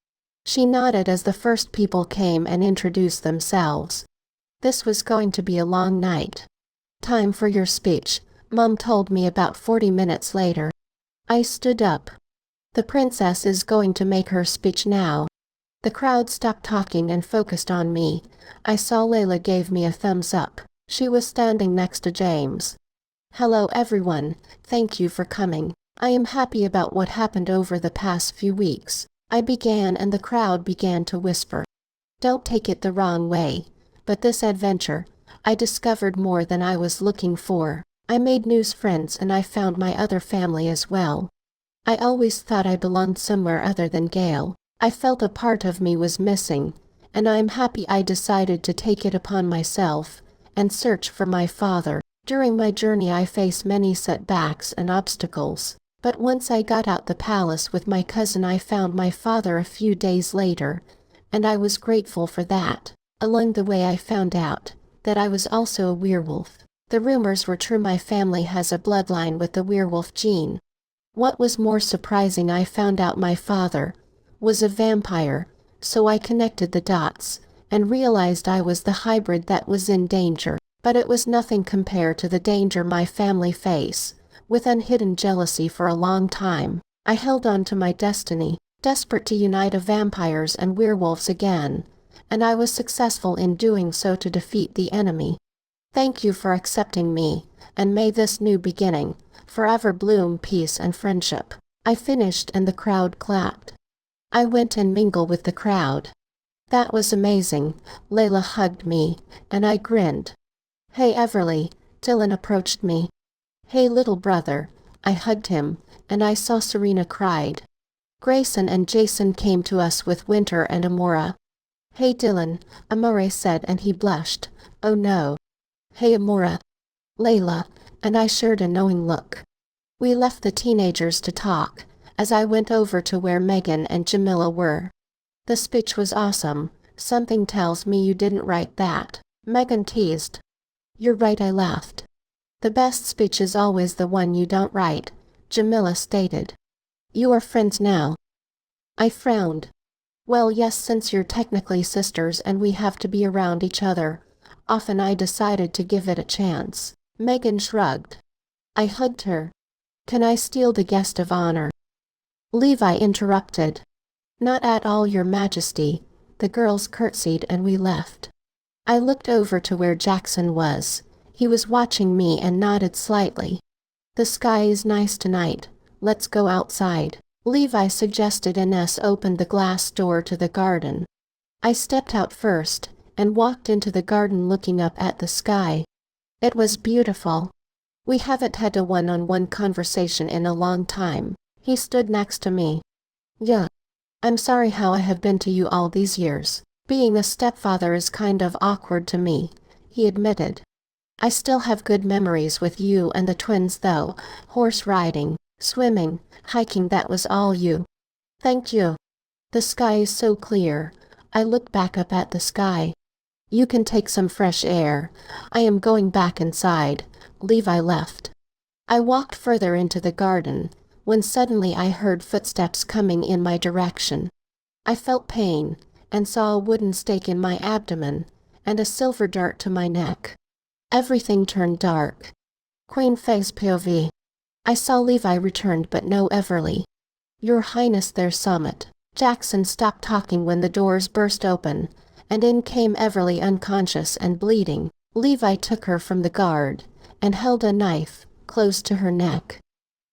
She nodded as the first people came and introduced themselves. This was going to be a long night. "Time for your speech," Mom told me about 40 minutes later. I stood up. "The princess is going to make her speech now." The crowd stopped talking and focused on me. I saw Layla gave me a thumbs up. She was standing next to James. "Hello everyone, thank you for coming. I am happy about what happened over the past few weeks," I began, and the crowd began to whisper. "Don't take it the wrong way, but this adventure, I discovered more than I was looking for. I made new friends and I found my other family as well. I always thought I belonged somewhere other than Gale. I felt a part of me was missing, and I'm happy I decided to take it upon myself and search for my father. During my journey I faced many setbacks and obstacles, but once I got out the palace with my cousin, I found my father a few days later, and I was grateful for that. Along the way I found out that I was also a werewolf. The rumors were true, my family has a bloodline with the werewolf gene. What was more surprising, I found out my father was a vampire, so I connected the dots and realized I was the hybrid that was in danger. But it was nothing compared to the danger my family faced, with unhidden jealousy for a long time. I held on to my destiny, desperate to unite the vampires and werewolves again, and I was successful in doing so to defeat the enemy. Thank you for accepting me, and may this new beginning forever bloom peace and friendship." I finished and the crowd clapped. I went and mingled with the crowd. "That was amazing." Layla hugged me, and I grinned. "Hey Everleigh," Dylan approached me. "Hey little brother." I hugged him, and I saw Serena cried. Grayson and Jason came to us with Winter and Amora. "Hey Dylan," Amore said, and he blushed. "Oh no." "Hey Amora." Layla and I shared a knowing look. We left the teenagers to talk, as I went over to where Megan and Jamila were. "The speech was awesome. Something tells me you didn't write that," Megan teased. "You're right," I laughed. "The best speech is always the one you don't write," Jamila stated. "You are friends now?" I frowned. "Well, yes, since you're technically sisters and we have to be around each other often, I decided to give it a chance." Megan shrugged. I hugged her. "Can I steal the guest of honor?" Levi interrupted. "Not at all, Your Majesty." The girls curtsied and we left. I looked over to where Jackson was. He was watching me and nodded slightly. "The sky is nice tonight. Let's go outside," Levi suggested, and Ness opened the glass door to the garden. I stepped out first and walked into the garden, looking up at the sky. It was beautiful. We haven't had a one-on-one conversation in a long time. He stood next to me. "Yeah. I'm sorry how I have been to you all these years. Being a stepfather is kind of awkward to me," he admitted. "I still have good memories with you and the twins though. Horse riding, swimming, hiking, that was all you." "Thank you. The sky is so clear." I looked back up at the sky. "You can take some fresh air. I am going back inside." Levi left. I walked further into the garden, when suddenly I heard footsteps coming in my direction. I felt pain, and saw a wooden stake in my abdomen, and a silver dart to my neck. Everything turned dark. Queen face POV. I saw Levi returned, but no Everleigh. "Your Highness, their summit." Jackson stopped talking when the doors burst open, and in came Everleigh, unconscious and bleeding. Levi took her from the guard and held a knife close to her neck.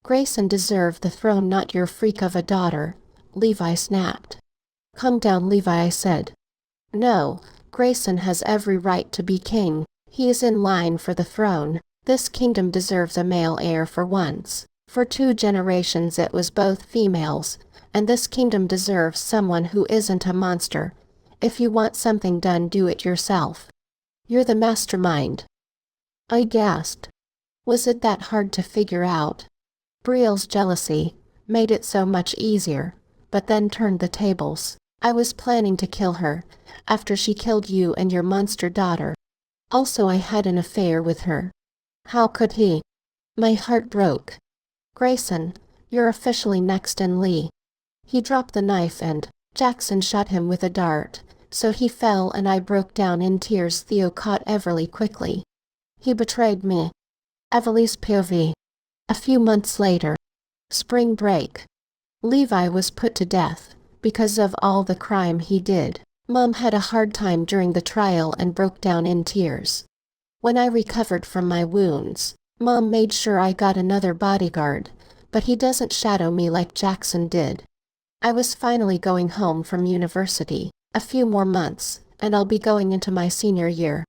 "Grayson deserved the throne, not your freak of a daughter," Levi snapped. "Calm down, Levi," I said. "No, Grayson has every right to be king. He is in line for the throne. This kingdom deserves a male heir for once. For 2 generations it was both females, and this kingdom deserves someone who isn't a monster. If you want something done, do it yourself. You're the mastermind." I gasped. Was it that hard to figure out? Brielle's jealousy made it so much easier, but then turned the tables. I was planning to kill her, after she killed you and your monster daughter. Also, I had an affair with her. How could he? My heart broke. Grayson, you're officially next in Lee. He dropped the knife and Jackson shot him with a dart, so he fell and I broke down in tears. Theo caught Everleigh quickly. He betrayed me. Everleigh's POV. A few months later. Spring break. Levi was put to death because of all the crime he did. Mom had a hard time during the trial and broke down in tears. When I recovered from my wounds, Mom made sure I got another bodyguard, but he doesn't shadow me like Jackson did. I was finally going home from university. A few more months, and I'll be going into my senior year.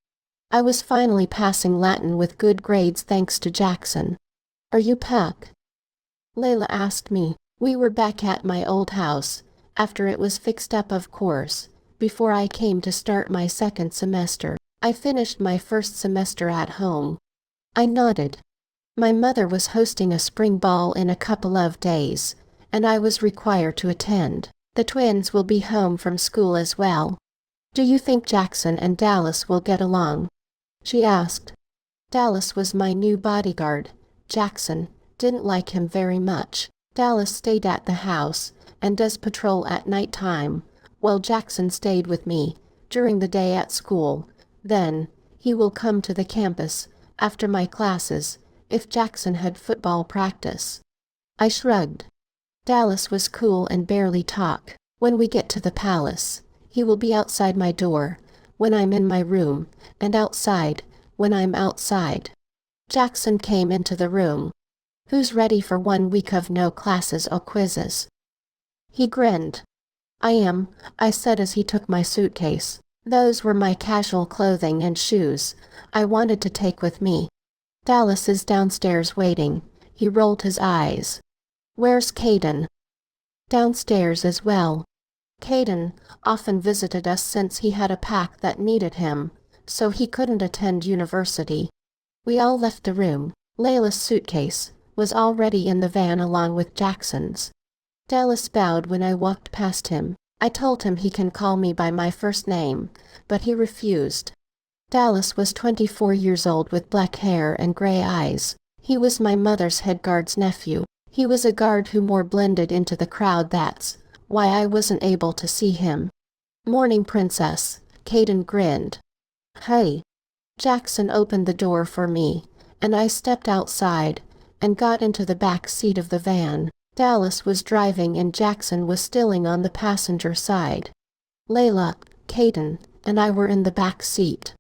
I was finally passing Latin with good grades thanks to Jackson. Are you back? Layla asked me. We were back at my old house, after it was fixed up of course, before I came to start my second semester. I finished my first semester at home. I nodded. My mother was hosting a spring ball in a couple of days, and I was required to attend. The twins will be home from school as well. Do you think Jackson and Dallas will get along? She asked. Dallas was my new bodyguard. Jackson didn't like him very much. Dallas stayed at the house and does patrol at night time, while Jackson stayed with me during the day at school. Then, he will come to the campus after my classes if Jackson had football practice. I shrugged. Dallas was cool and barely talk. When we get to the palace, he will be outside my door when I'm in my room, and outside when I'm outside. Jackson came into the room. Who's ready for 1 week of no classes or quizzes? He grinned. I am, I said as he took my suitcase. Those were my casual clothing and shoes I wanted to take with me. Dallas is downstairs waiting. He rolled his eyes. Where's Caden? Downstairs as well. Caden often visited us since he had a pack that needed him, so he couldn't attend university. We all left the room. Layla's suitcase was already in the van along with Jackson's. Dallas bowed when I walked past him. I told him he can call me by my first name, but he refused. Dallas was 24 years old with black hair and gray eyes. He was my mother's head guard's nephew. He was a guard who more blended into the crowd. That's why I wasn't able to see him. Morning, Princess. Caden grinned. Hey. Jackson opened the door for me, and I stepped outside and got into the back seat of the van. Dallas was driving and Jackson was stilling on the passenger side. Layla, Caden, and I were in the back seat.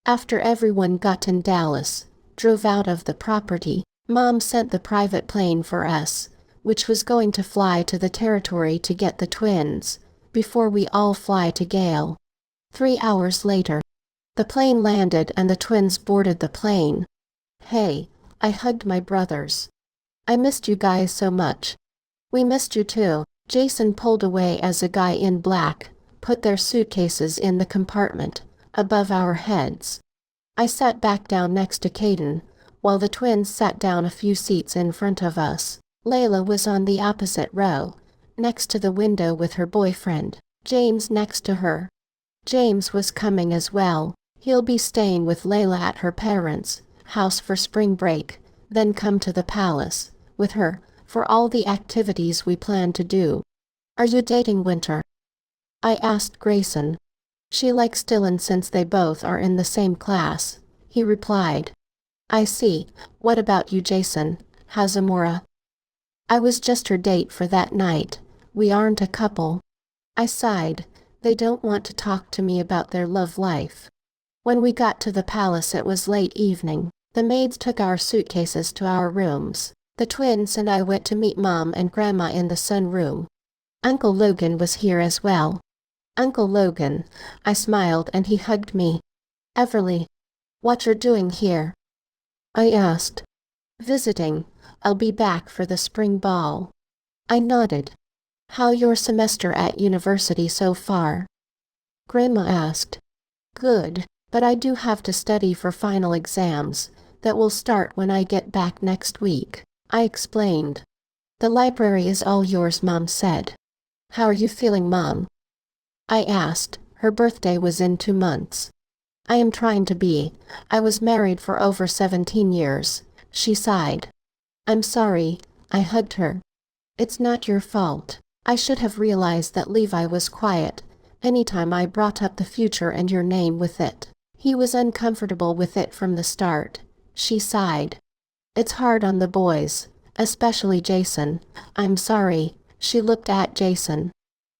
After everyone got in, Dallas drove out of the property. Mom sent the private plane for us, which was going to fly to the territory to get the twins, before we all fly to Gale. 3 hours later, the plane landed and the twins boarded the plane. Hey, I hugged my brothers. I missed you guys so much. We missed you too. Jason pulled away as a guy in black put their suitcases in the compartment above our heads. I sat back down next to Caden, while the twins sat down a few seats in front of us. Layla was on the opposite row, next to the window with her boyfriend, James, next to her. James was coming as well. He'll be staying with Layla at her parents' house for spring break, then come to the palace with her for all the activities we plan to do. Are you dating Winter? I asked Grayson. She likes Dylan since they both are in the same class, he replied. I see. What about you, Jason? 𝑳𝑰𝑺𝑻𝑬𝑵. I was just her date for that night. We aren't a couple. I sighed. They don't want to talk to me about their love life. When we got to the palace, it was late evening. The maids took our suitcases to our rooms. The twins and I went to meet Mom and Grandma in the sunroom. Uncle Logan was here as well. Uncle Logan, I smiled and he hugged me. Everleigh, what you're doing here? I asked. Visiting. I'll be back for the spring ball. I nodded. How your semester at university so far? Grandma asked. Good, but I do have to study for final exams, That will start when I get back next week, I explained. The library is all yours, Mom said. How are you feeling, Mom? I asked. Her birthday was in 2 months. I am trying to be. I was married for over 17 years, she sighed. I'm sorry, I hugged her. It's not your fault. I should have realized that Levi was quiet anytime I brought up the future and your name with it. He was uncomfortable with it from the start, she sighed. It's hard on the boys, especially Jason. I'm sorry, she looked at Jason.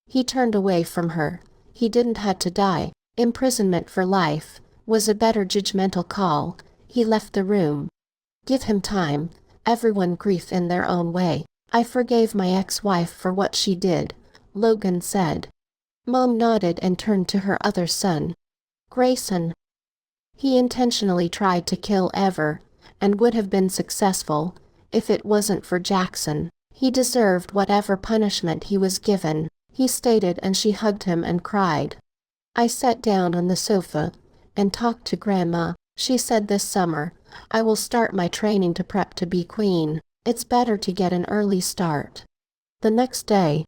He turned away from her. He didn't have to die. Imprisonment for life was a better judgmental call. He left the room. Give him time. Everyone grief in their own way. I forgave my ex-wife for what she did, Logan said. Mom nodded and turned to her other son. Grayson. He intentionally tried to kill Ever, and would have been successful, if it wasn't for Jackson. He deserved whatever punishment he was given, he stated, and she hugged him and cried. I sat down on the sofa and talked to Grandma. She said this summer, I will start my training to prep to be queen. It's better to get an early start. The next day,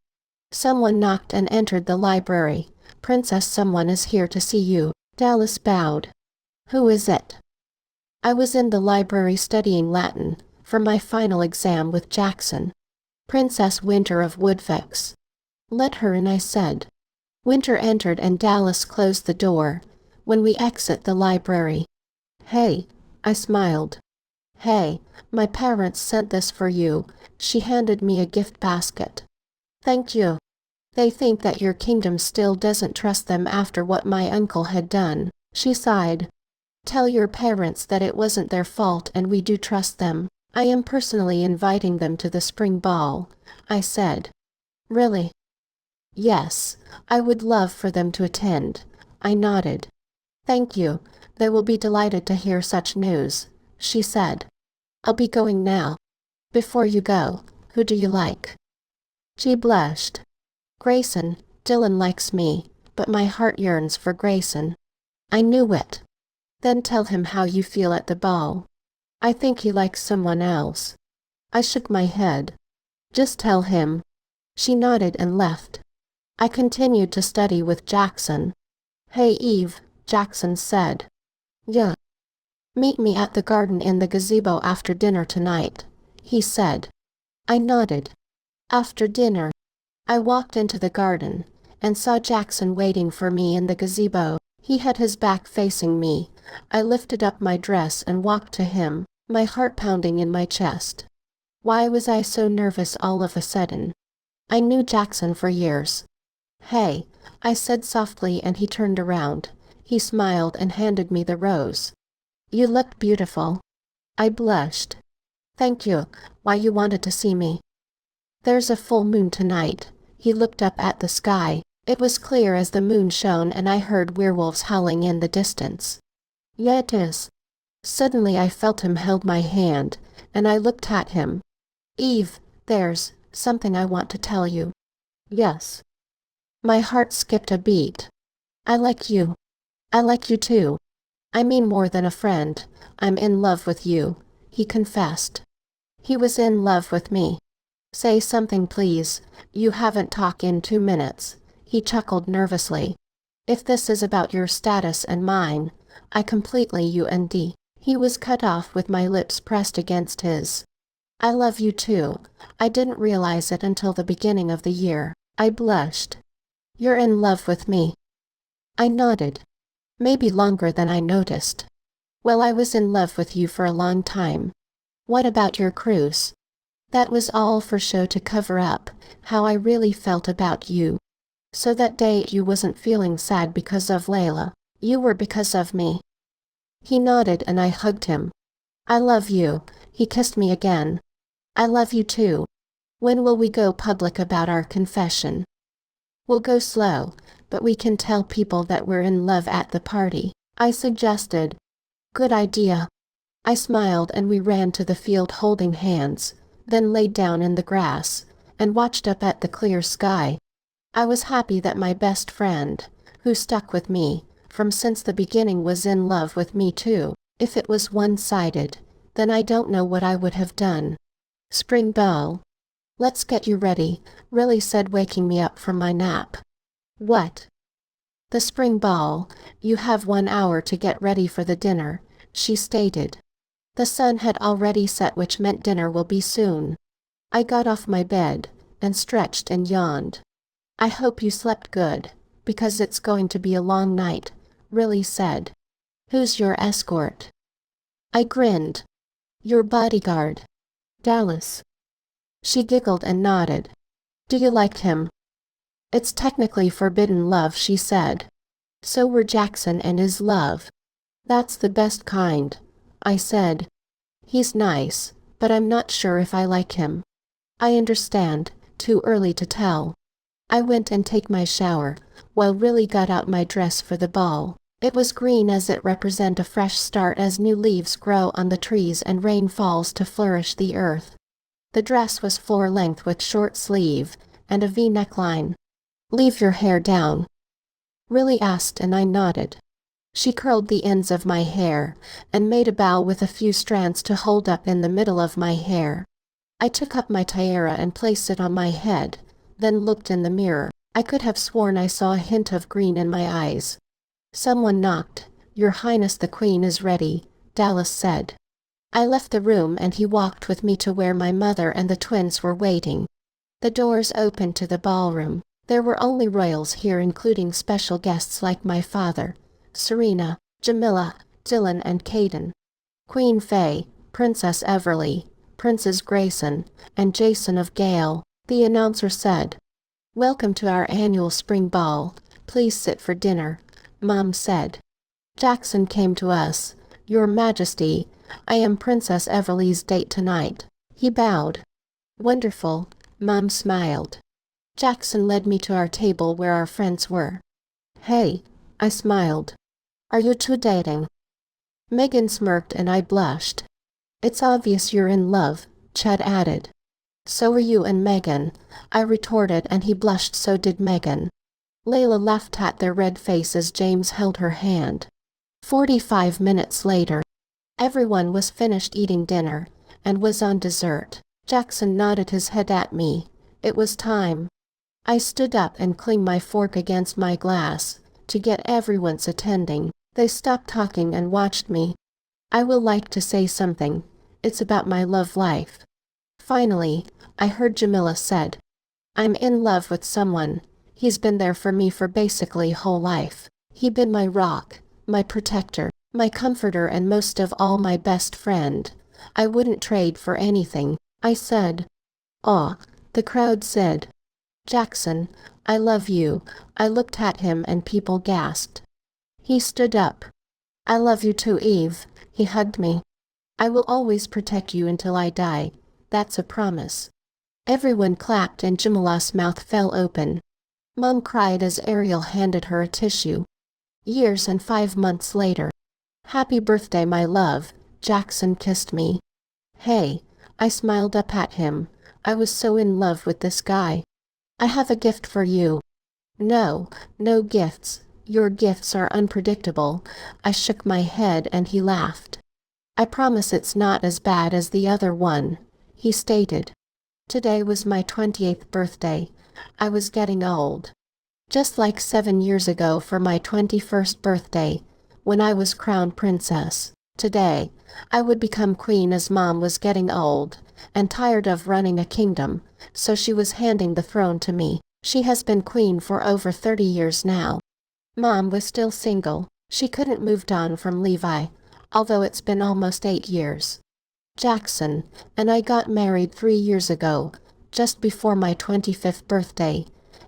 someone knocked and entered the library. Princess, someone is here to see you. Dallas bowed. Who is it? I was in the library studying Latin for my final exam with Jackson. Princess Winter of Woodfix. Let her in, I said. Winter entered and Dallas closed the door. When we exit the library. Hey, I smiled. Hey, my parents sent this for you. She handed me a gift basket. Thank you. They think that your kingdom still doesn't trust them after what my uncle had done, she sighed. Tell your parents that it wasn't their fault and we do trust them. I am personally inviting them to the spring ball, I said. Really? Yes, I would love for them to attend. I nodded. Thank you. They will be delighted to hear such news, she said. I'll be going now. Before you go, who do you like? She blushed. Grayson. Dylan likes me, but my heart yearns for Grayson. I knew it. Then tell him how you feel at the ball. I think he likes someone else. I shook my head. Just tell him. She nodded and left. I continued to study with Jackson. Hey Eve, Jackson said. Yeah. Meet me at the garden in the gazebo after dinner tonight, he said. I nodded. After dinner, I walked into the garden and saw Jackson waiting for me in the gazebo. He had his back facing me. I lifted up my dress and walked to him, my heart pounding in my chest. Why was I so nervous all of a sudden? I knew Jackson for years. Hey, I said softly, and he turned around. He smiled and handed me the rose. You look beautiful. I blushed. Thank you. Why you wanted to see me? There's a full moon tonight. He looked up at the sky. It was clear as the moon shone, and I heard werewolves howling in the distance. Yeah, it is. Suddenly I felt him held my hand, and I looked at him. Eve, there's something I want to tell you. Yes. My heart skipped a beat. I like you. I like you too. I mean more than a friend. I'm in love with you, he confessed. He was in love with me. Say something, please. You haven't talked in 2 minutes. He chuckled nervously. If this is about your status and mine, I completely und. He was cut off with my lips pressed against his. I love you too. I didn't realize it until the beginning of the year. I blushed. You're in love with me. I nodded. Maybe longer than I noticed. Well, I was in love with you for a long time. What about your cruise? That was all for show to cover up how I really felt about you. So that day you wasn't feeling sad because of Layla. You were because of me. He nodded and I hugged him. I love you. He kissed me again. I love you too. When will we go public about our confession? We'll go slow, but we can tell people that we're in love at the party, I suggested. Good idea. I smiled and we ran to the field holding hands, then laid down in the grass and watched up at the clear sky. I was happy that my best friend, who stuck with me from since the beginning, was in love with me too. If it was one-sided, then I don't know what I would have done. Spring ball. Let's get you ready, Riley said, waking me up from my nap. What? The spring ball. You have 1 hour to get ready for the dinner, she stated. The sun had already set, which meant dinner will be soon. I got off my bed and stretched and yawned. I hope you slept good, because it's going to be a long night, Riley said. Who's your escort? I grinned. Your bodyguard. Dallas. She giggled and nodded. Do you like him? It's technically forbidden love, she said. So were Jackson and his love. That's the best kind, I said. He's nice, but I'm not sure if I like him. I understand, too early to tell. I went and take my shower, while Riley got out my dress for the ball. It was green, as it represent a fresh start, as new leaves grow on the trees and rain falls to flourish the earth. The dress was floor-length with short sleeve and a V neckline. Leave your hair down, Riley asked, and I nodded. She curled the ends of my hair and made a bow with a few strands to hold up in the middle of my hair. I took up my tiara and placed it on my head, then looked in the mirror. I could have sworn I saw a hint of green in my eyes. Someone knocked. Your Highness the Queen is ready, Dallas said. I left the room and he walked with me to where my mother and the twins were waiting. The doors opened to the ballroom. There were only royals here, including special guests like my father, Serena, Jamila, Dylan and Caden. Queen Faye, Princess Everleigh, Princess Grayson, and Jason of Gale, the announcer said. Welcome to our annual spring ball. Please sit for dinner, Mom said. Jackson came to us. Your Majesty, I am Princess Everleigh's date tonight. He bowed. Wonderful, Mom smiled. Jackson led me to our table where our friends were. Hey, I smiled. Are you two dating? Megan smirked and I blushed. It's obvious you're in love, Chad added. So are you and Megan, I retorted, and he blushed, so did Megan. Layla laughed at their red face as James held her hand. 45 minutes later, everyone was finished eating dinner and was on dessert. Jackson nodded his head at me. It was time. I stood up and clinged my fork against my glass to get everyone's attending. They stopped talking and watched me. I will like to say something. It's about my love life. Finally, I heard Jamila said. I'm in love with someone. He's been there for me for basically whole life. He been my rock, my protector, my comforter, and most of all my best friend. I wouldn't trade for anything, I said. Aw, the crowd said. Jackson, I love you. I looked at him and people gasped. He stood up. I love you too, Eve. He hugged me. I will always protect you until I die. That's a promise. Everyone clapped and Jamila's mouth fell open. Mom cried as Ariel handed her a tissue. Years and 5 months later. Happy birthday, my love. Jackson kissed me. Hey, I smiled up at him. I was so in love with this guy. I have a gift for you. No, no gifts. Your gifts are unpredictable. I shook my head and he laughed. I promise it's not as bad as the other one, he stated. Today was my 28th birthday. I was getting old. Just like 7 years ago for my 21st birthday, when I was crowned princess. Today, I would become queen, as Mom was getting old and tired of running a kingdom, so she was handing the throne to me. She has been queen for over 30 years now. Mom was still single. She couldn't move on from Levi, although it's been almost 8 years. Jackson and I got married 3 years ago, just before my 25th birthday,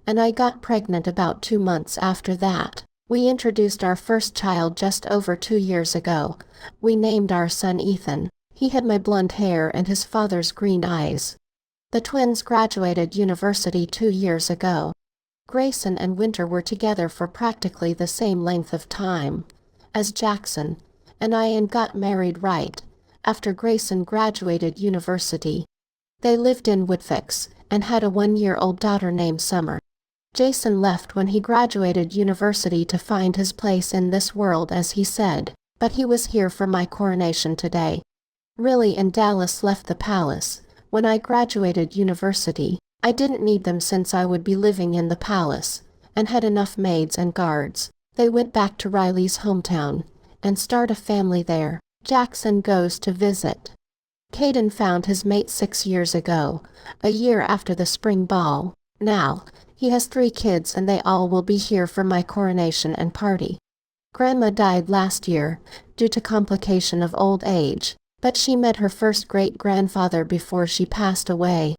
and I got pregnant about 2 months after that. We introduced our first child just over 2 years ago. We named our son Ethan. He had my blonde hair and his father's green eyes. The twins graduated university 2 years ago. Grayson and Winter were together for practically the same length of time as Jackson and I, and got married right after Grayson graduated university. They lived in Woodfix and had a 1-year-old daughter named Summer. Jason left when he graduated university to find his place in this world, as he said. But he was here for my coronation today. Really, and Dallas left the palace. When I graduated university, I didn't need them since I would be living in the palace, and had enough maids and guards. They went back to Riley's hometown, and start a family there. Jackson goes to visit. Caden found his mate 6 years ago, a year after the spring ball. Now, he has 3 kids and they all will be here for my coronation and party. Grandma died last year, due to complication of old age, but she met her first great-grandfather before she passed away.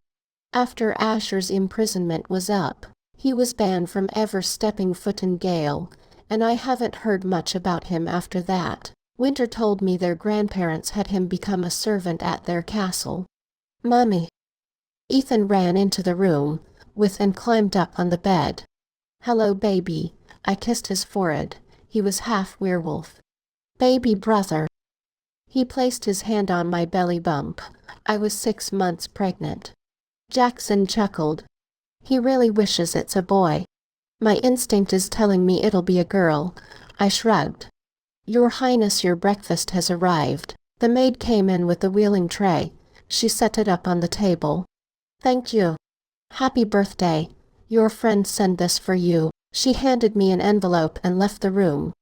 After Asher's imprisonment was up, he was banned from ever stepping foot in Gale, and I haven't heard much about him after that. Winter told me their grandparents had him become a servant at their castle. Mommy. Ethan ran into the room, and climbed up on the bed. Hello, baby. I kissed his forehead. He was half werewolf. Baby brother. He placed his hand on my belly bump. I was 6 months pregnant. Jackson chuckled. He really wishes it's a boy. My instinct is telling me it'll be a girl. I shrugged. Your Highness, your breakfast has arrived. The maid came in with the wheeling tray. She set it up on the table. Thank you. Happy birthday. Your friend sent this for you. She handed me an envelope and left the room.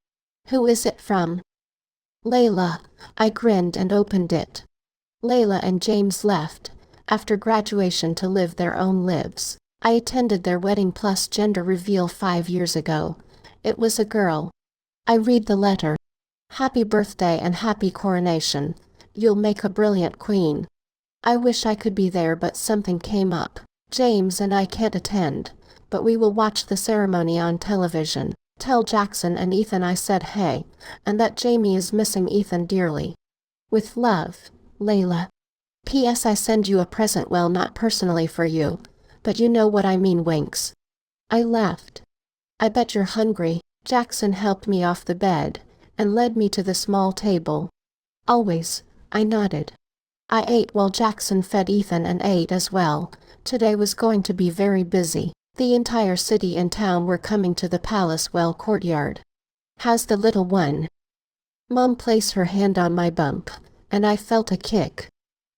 Who is it from? Layla. I grinned and opened it. Layla and James left, after graduation, to live their own lives. I attended their wedding plus gender reveal 5 years ago. It was a girl. I read the letter. Happy birthday and happy coronation. You'll make a brilliant queen. I wish I could be there, but something came up. James and I can't attend, but we will watch the ceremony on television. Tell Jackson and Ethan I said hey, and that Jamie is missing Ethan dearly. With love, Layla. P.S. I send you a present, well, not personally for you, but you know what I mean, winks. I laughed. I bet you're hungry. Jackson helped me off the bed and led me to the small table. Always, I nodded. I ate while Jackson fed Ethan and ate as well. Today was going to be very busy. The entire city and town were coming to the palace courtyard. How's the little one? Mom placed her hand on my bump, and I felt a kick.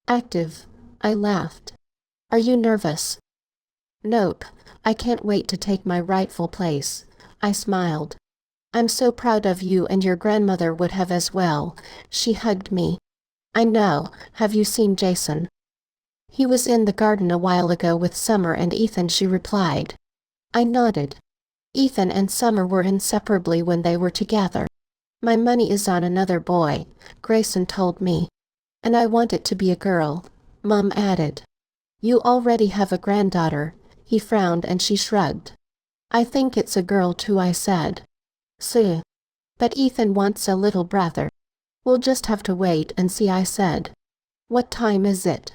Active. I laughed. Are you nervous? Nope. I can't wait to take my rightful place. I smiled. I'm so proud of you, and your grandmother would have as well. She hugged me. I know. Have you seen Jason? He was in the garden a while ago with Summer and Ethan, she replied. I nodded. Ethan and Summer were inseparably when they were together. My money is on another boy, Grayson told me. And I want it to be a girl, Mom added. You already have a granddaughter. He frowned and she shrugged. I think it's a girl too, I said. So. But Ethan wants a little brother. We'll just have to wait and see, I said. What time is it?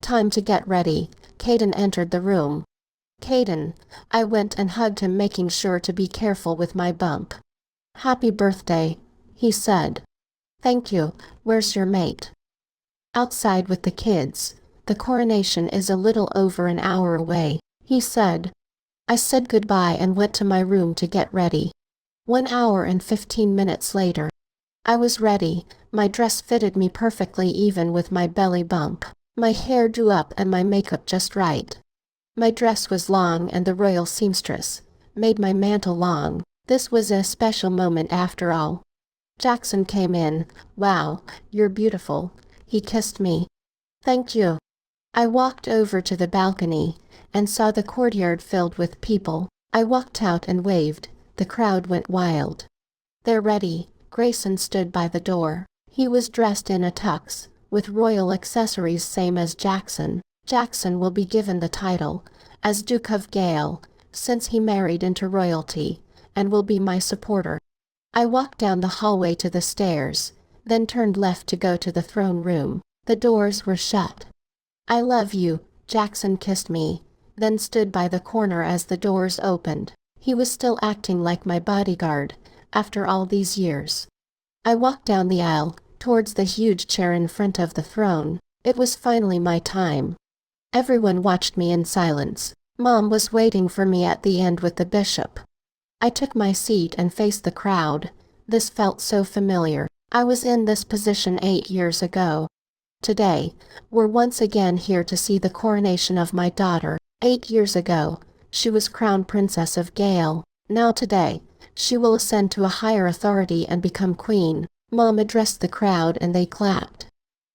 Time to get ready. Caden entered the room. Caden. I went and hugged him, making sure to be careful with my bump. Happy birthday, he said. Thank you. Where's your mate? Outside with the kids. The coronation is a little over an hour away, he said. I said goodbye and went to my room to get ready. 1 hour and 15 minutes later. I was ready. My dress fitted me perfectly, even with my belly bump. My hair drew up and my makeup just right. My dress was long, and the royal seamstress made my mantle long. This was a special moment after all. Jackson came in. Wow, you're beautiful. He kissed me. Thank you. I walked over to the balcony and saw the courtyard filled with people. I walked out and waved. The crowd went wild. They're ready. Grayson stood by the door. He was dressed in a tux, with royal accessories same as Jackson. Jackson will be given the title as Duke of Gale, since he married into royalty, and will be my supporter. I walked down the hallway to the stairs, then turned left to go to the throne room. The doors were shut. I love you. Jackson kissed me, then stood by the corner as the doors opened. He was still acting like my bodyguard, after all these years. I walked down the aisle, towards the huge chair in front of the throne. It was finally my time. Everyone watched me in silence. Mom was waiting for me at the end with the bishop. I took my seat and faced the crowd. This felt so familiar. I was in this position 8 years ago. Today, we're once again here to see the coronation of my daughter. 8 years ago, she was crowned Princess of Gale. Now today, she will ascend to a higher authority and become queen. Mom addressed the crowd and they clapped.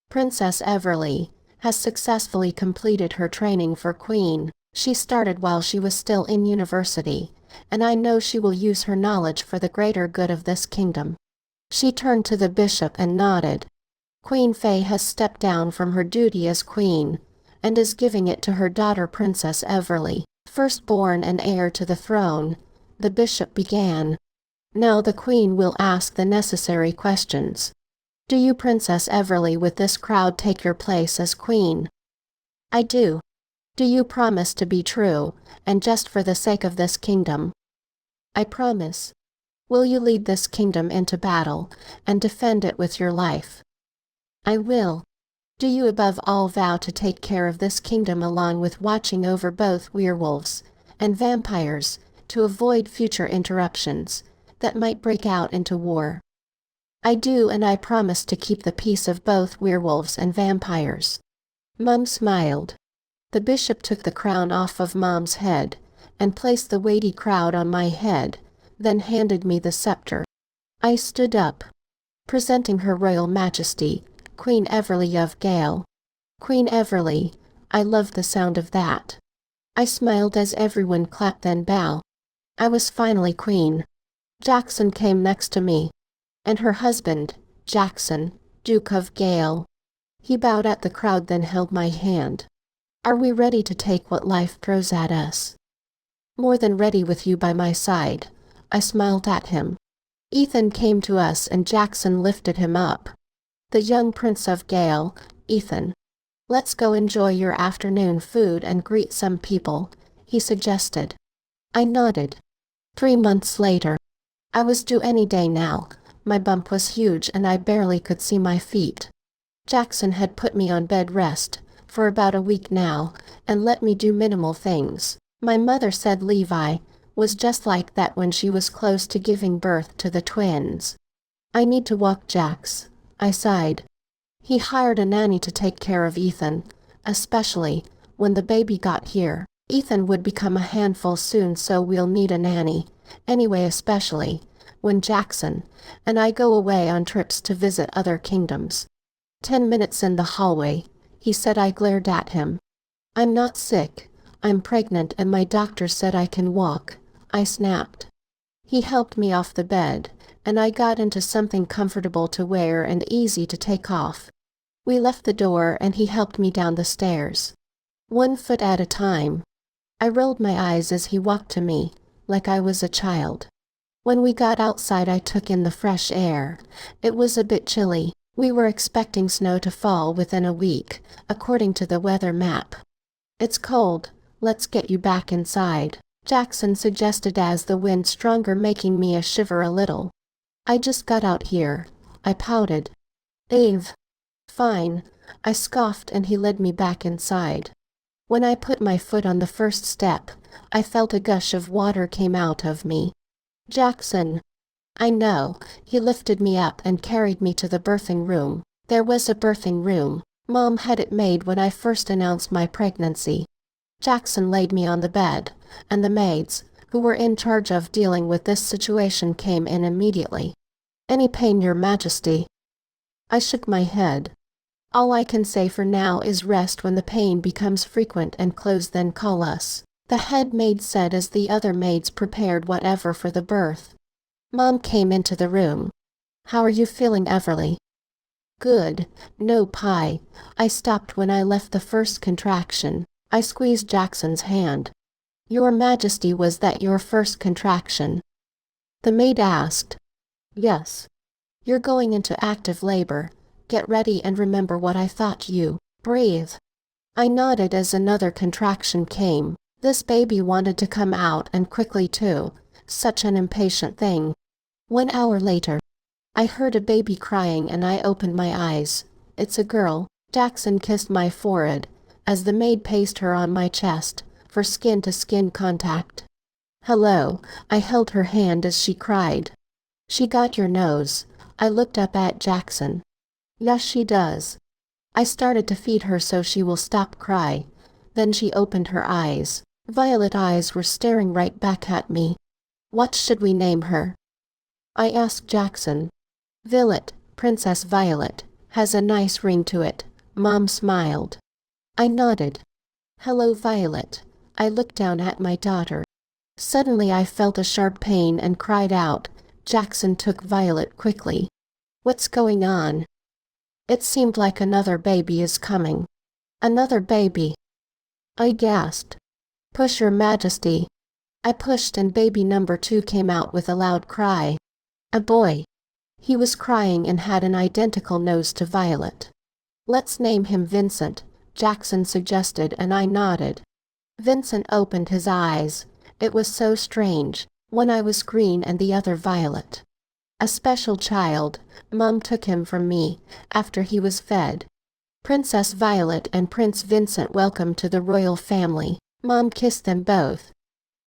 Princess Everleigh has successfully completed her training for queen. She started while she was still in university, and I know she will use her knowledge for the greater good of this kingdom. She turned to the bishop and nodded. Queen Faye has stepped down from her duty as queen, and is giving it to her daughter Princess Everleigh, firstborn and heir to the throne. The bishop began. Now the queen will ask the necessary questions. Do you, Princess Everleigh, with this crowd take your place as queen? I do. Do you promise to be true, and just for the sake of this kingdom? I promise. Will you lead this kingdom into battle, and defend it with your life? I will. Do you above all vow to take care of this kingdom along with watching over both werewolves and vampires, to avoid future interruptions that might break out into war? I do, and I promise to keep the peace of both werewolves and vampires. Mom smiled. The bishop took the crown off of Mom's head and placed the weighty crown on my head, then handed me the scepter. I stood up, presenting Her Royal Majesty, Queen Everleigh of Gale. Queen Everleigh, I love the sound of that. I smiled as everyone clapped then bowed. I was finally queen. Jackson came next to me, and her husband, Jackson, Duke of Gale. He bowed at the crowd then held my hand. Are we ready to take what life throws at us? More than ready with you by my side. I smiled at him. Ethan came to us and Jackson lifted him up. The young Prince of Gale, Ethan. Let's go enjoy your afternoon food and greet some people, he suggested. I nodded. 3 months later. I was due any day now. My bump was huge and I barely could see my feet. Jackson had put me on bed rest for about a week now and let me do minimal things. My mother said Levi was just like that when she was close to giving birth to the twins. I need to walk Jax, I sighed. He hired a nanny to take care of Ethan, especially when the baby got here. Ethan would become a handful soon, so we'll need a nanny, anyway, especially when Jackson and I go away on trips to visit other kingdoms. 10 minutes in the hallway, he said. I glared at him. I'm not sick. I'm pregnant and my doctor said I can walk, I snapped. He helped me off the bed, and I got into something comfortable to wear and easy to take off. We left the door and he helped me down the stairs. 1 foot at a time. I rolled my eyes as he walked to me, like I was a child. When we got outside I took in the fresh air. It was a bit chilly. We were expecting snow to fall within a week, according to the weather map. It's cold. Let's get you back inside, Jackson suggested as the wind stronger, making me shiver a little. I just got out here, I pouted. Fine, I scoffed, and he led me back inside. When I put my foot on the first step, I felt a gush of water came out of me. Jackson. I know. He lifted me up and carried me to the birthing room. There was a birthing room. Mom had it made when I first announced my pregnancy. Jackson laid me on the bed, and the maids, who were in charge of dealing with this situation, came in immediately. Any pain, Your Majesty? I shook my head. All I can say for now is rest. When the pain becomes frequent and close, then call us, the head maid said as the other maids prepared whatever for the birth. Mom came into the room. How are you feeling, Everleigh? Good. No pie. I stopped when I left the first contraction. I squeezed Jackson's hand. Your Majesty, was that your first contraction? The maid asked. Yes. You're going into active labor. Get ready and remember what I thought you. Breathe. I nodded as another contraction came. This baby wanted to come out, and quickly too. Such an impatient thing. 1 hour later, I heard a baby crying and I opened my eyes. It's a girl. Jackson kissed my forehead as the maid paced her on my chest for skin-to-skin contact. Hello, I held her hand as she cried. She got your nose. I looked up at Jackson. Yes, she does. I started to feed her so she will stop cry. Then she opened her eyes. Violet eyes were staring right back at me. What should we name her? I asked Jackson. Violet, Princess Violet, has a nice ring to it. Mom smiled. I nodded. Hello, Violet. I looked down at my daughter. Suddenly I felt a sharp pain and cried out. Jackson took Violet quickly. What's going on? It seemed like another baby is coming. Another baby. I gasped. Push, Your Majesty. I pushed and baby number 2 came out with a loud cry. A boy. He was crying and had an identical nose to Violet. Let's name him Vincent, Jackson suggested, and I nodded. Vincent opened his eyes. It was so strange. One eye was green and the other violet. A special child. Mom took him from me after he was fed. Princess Violet and Prince Vincent welcome to the royal family. Mom kissed them both.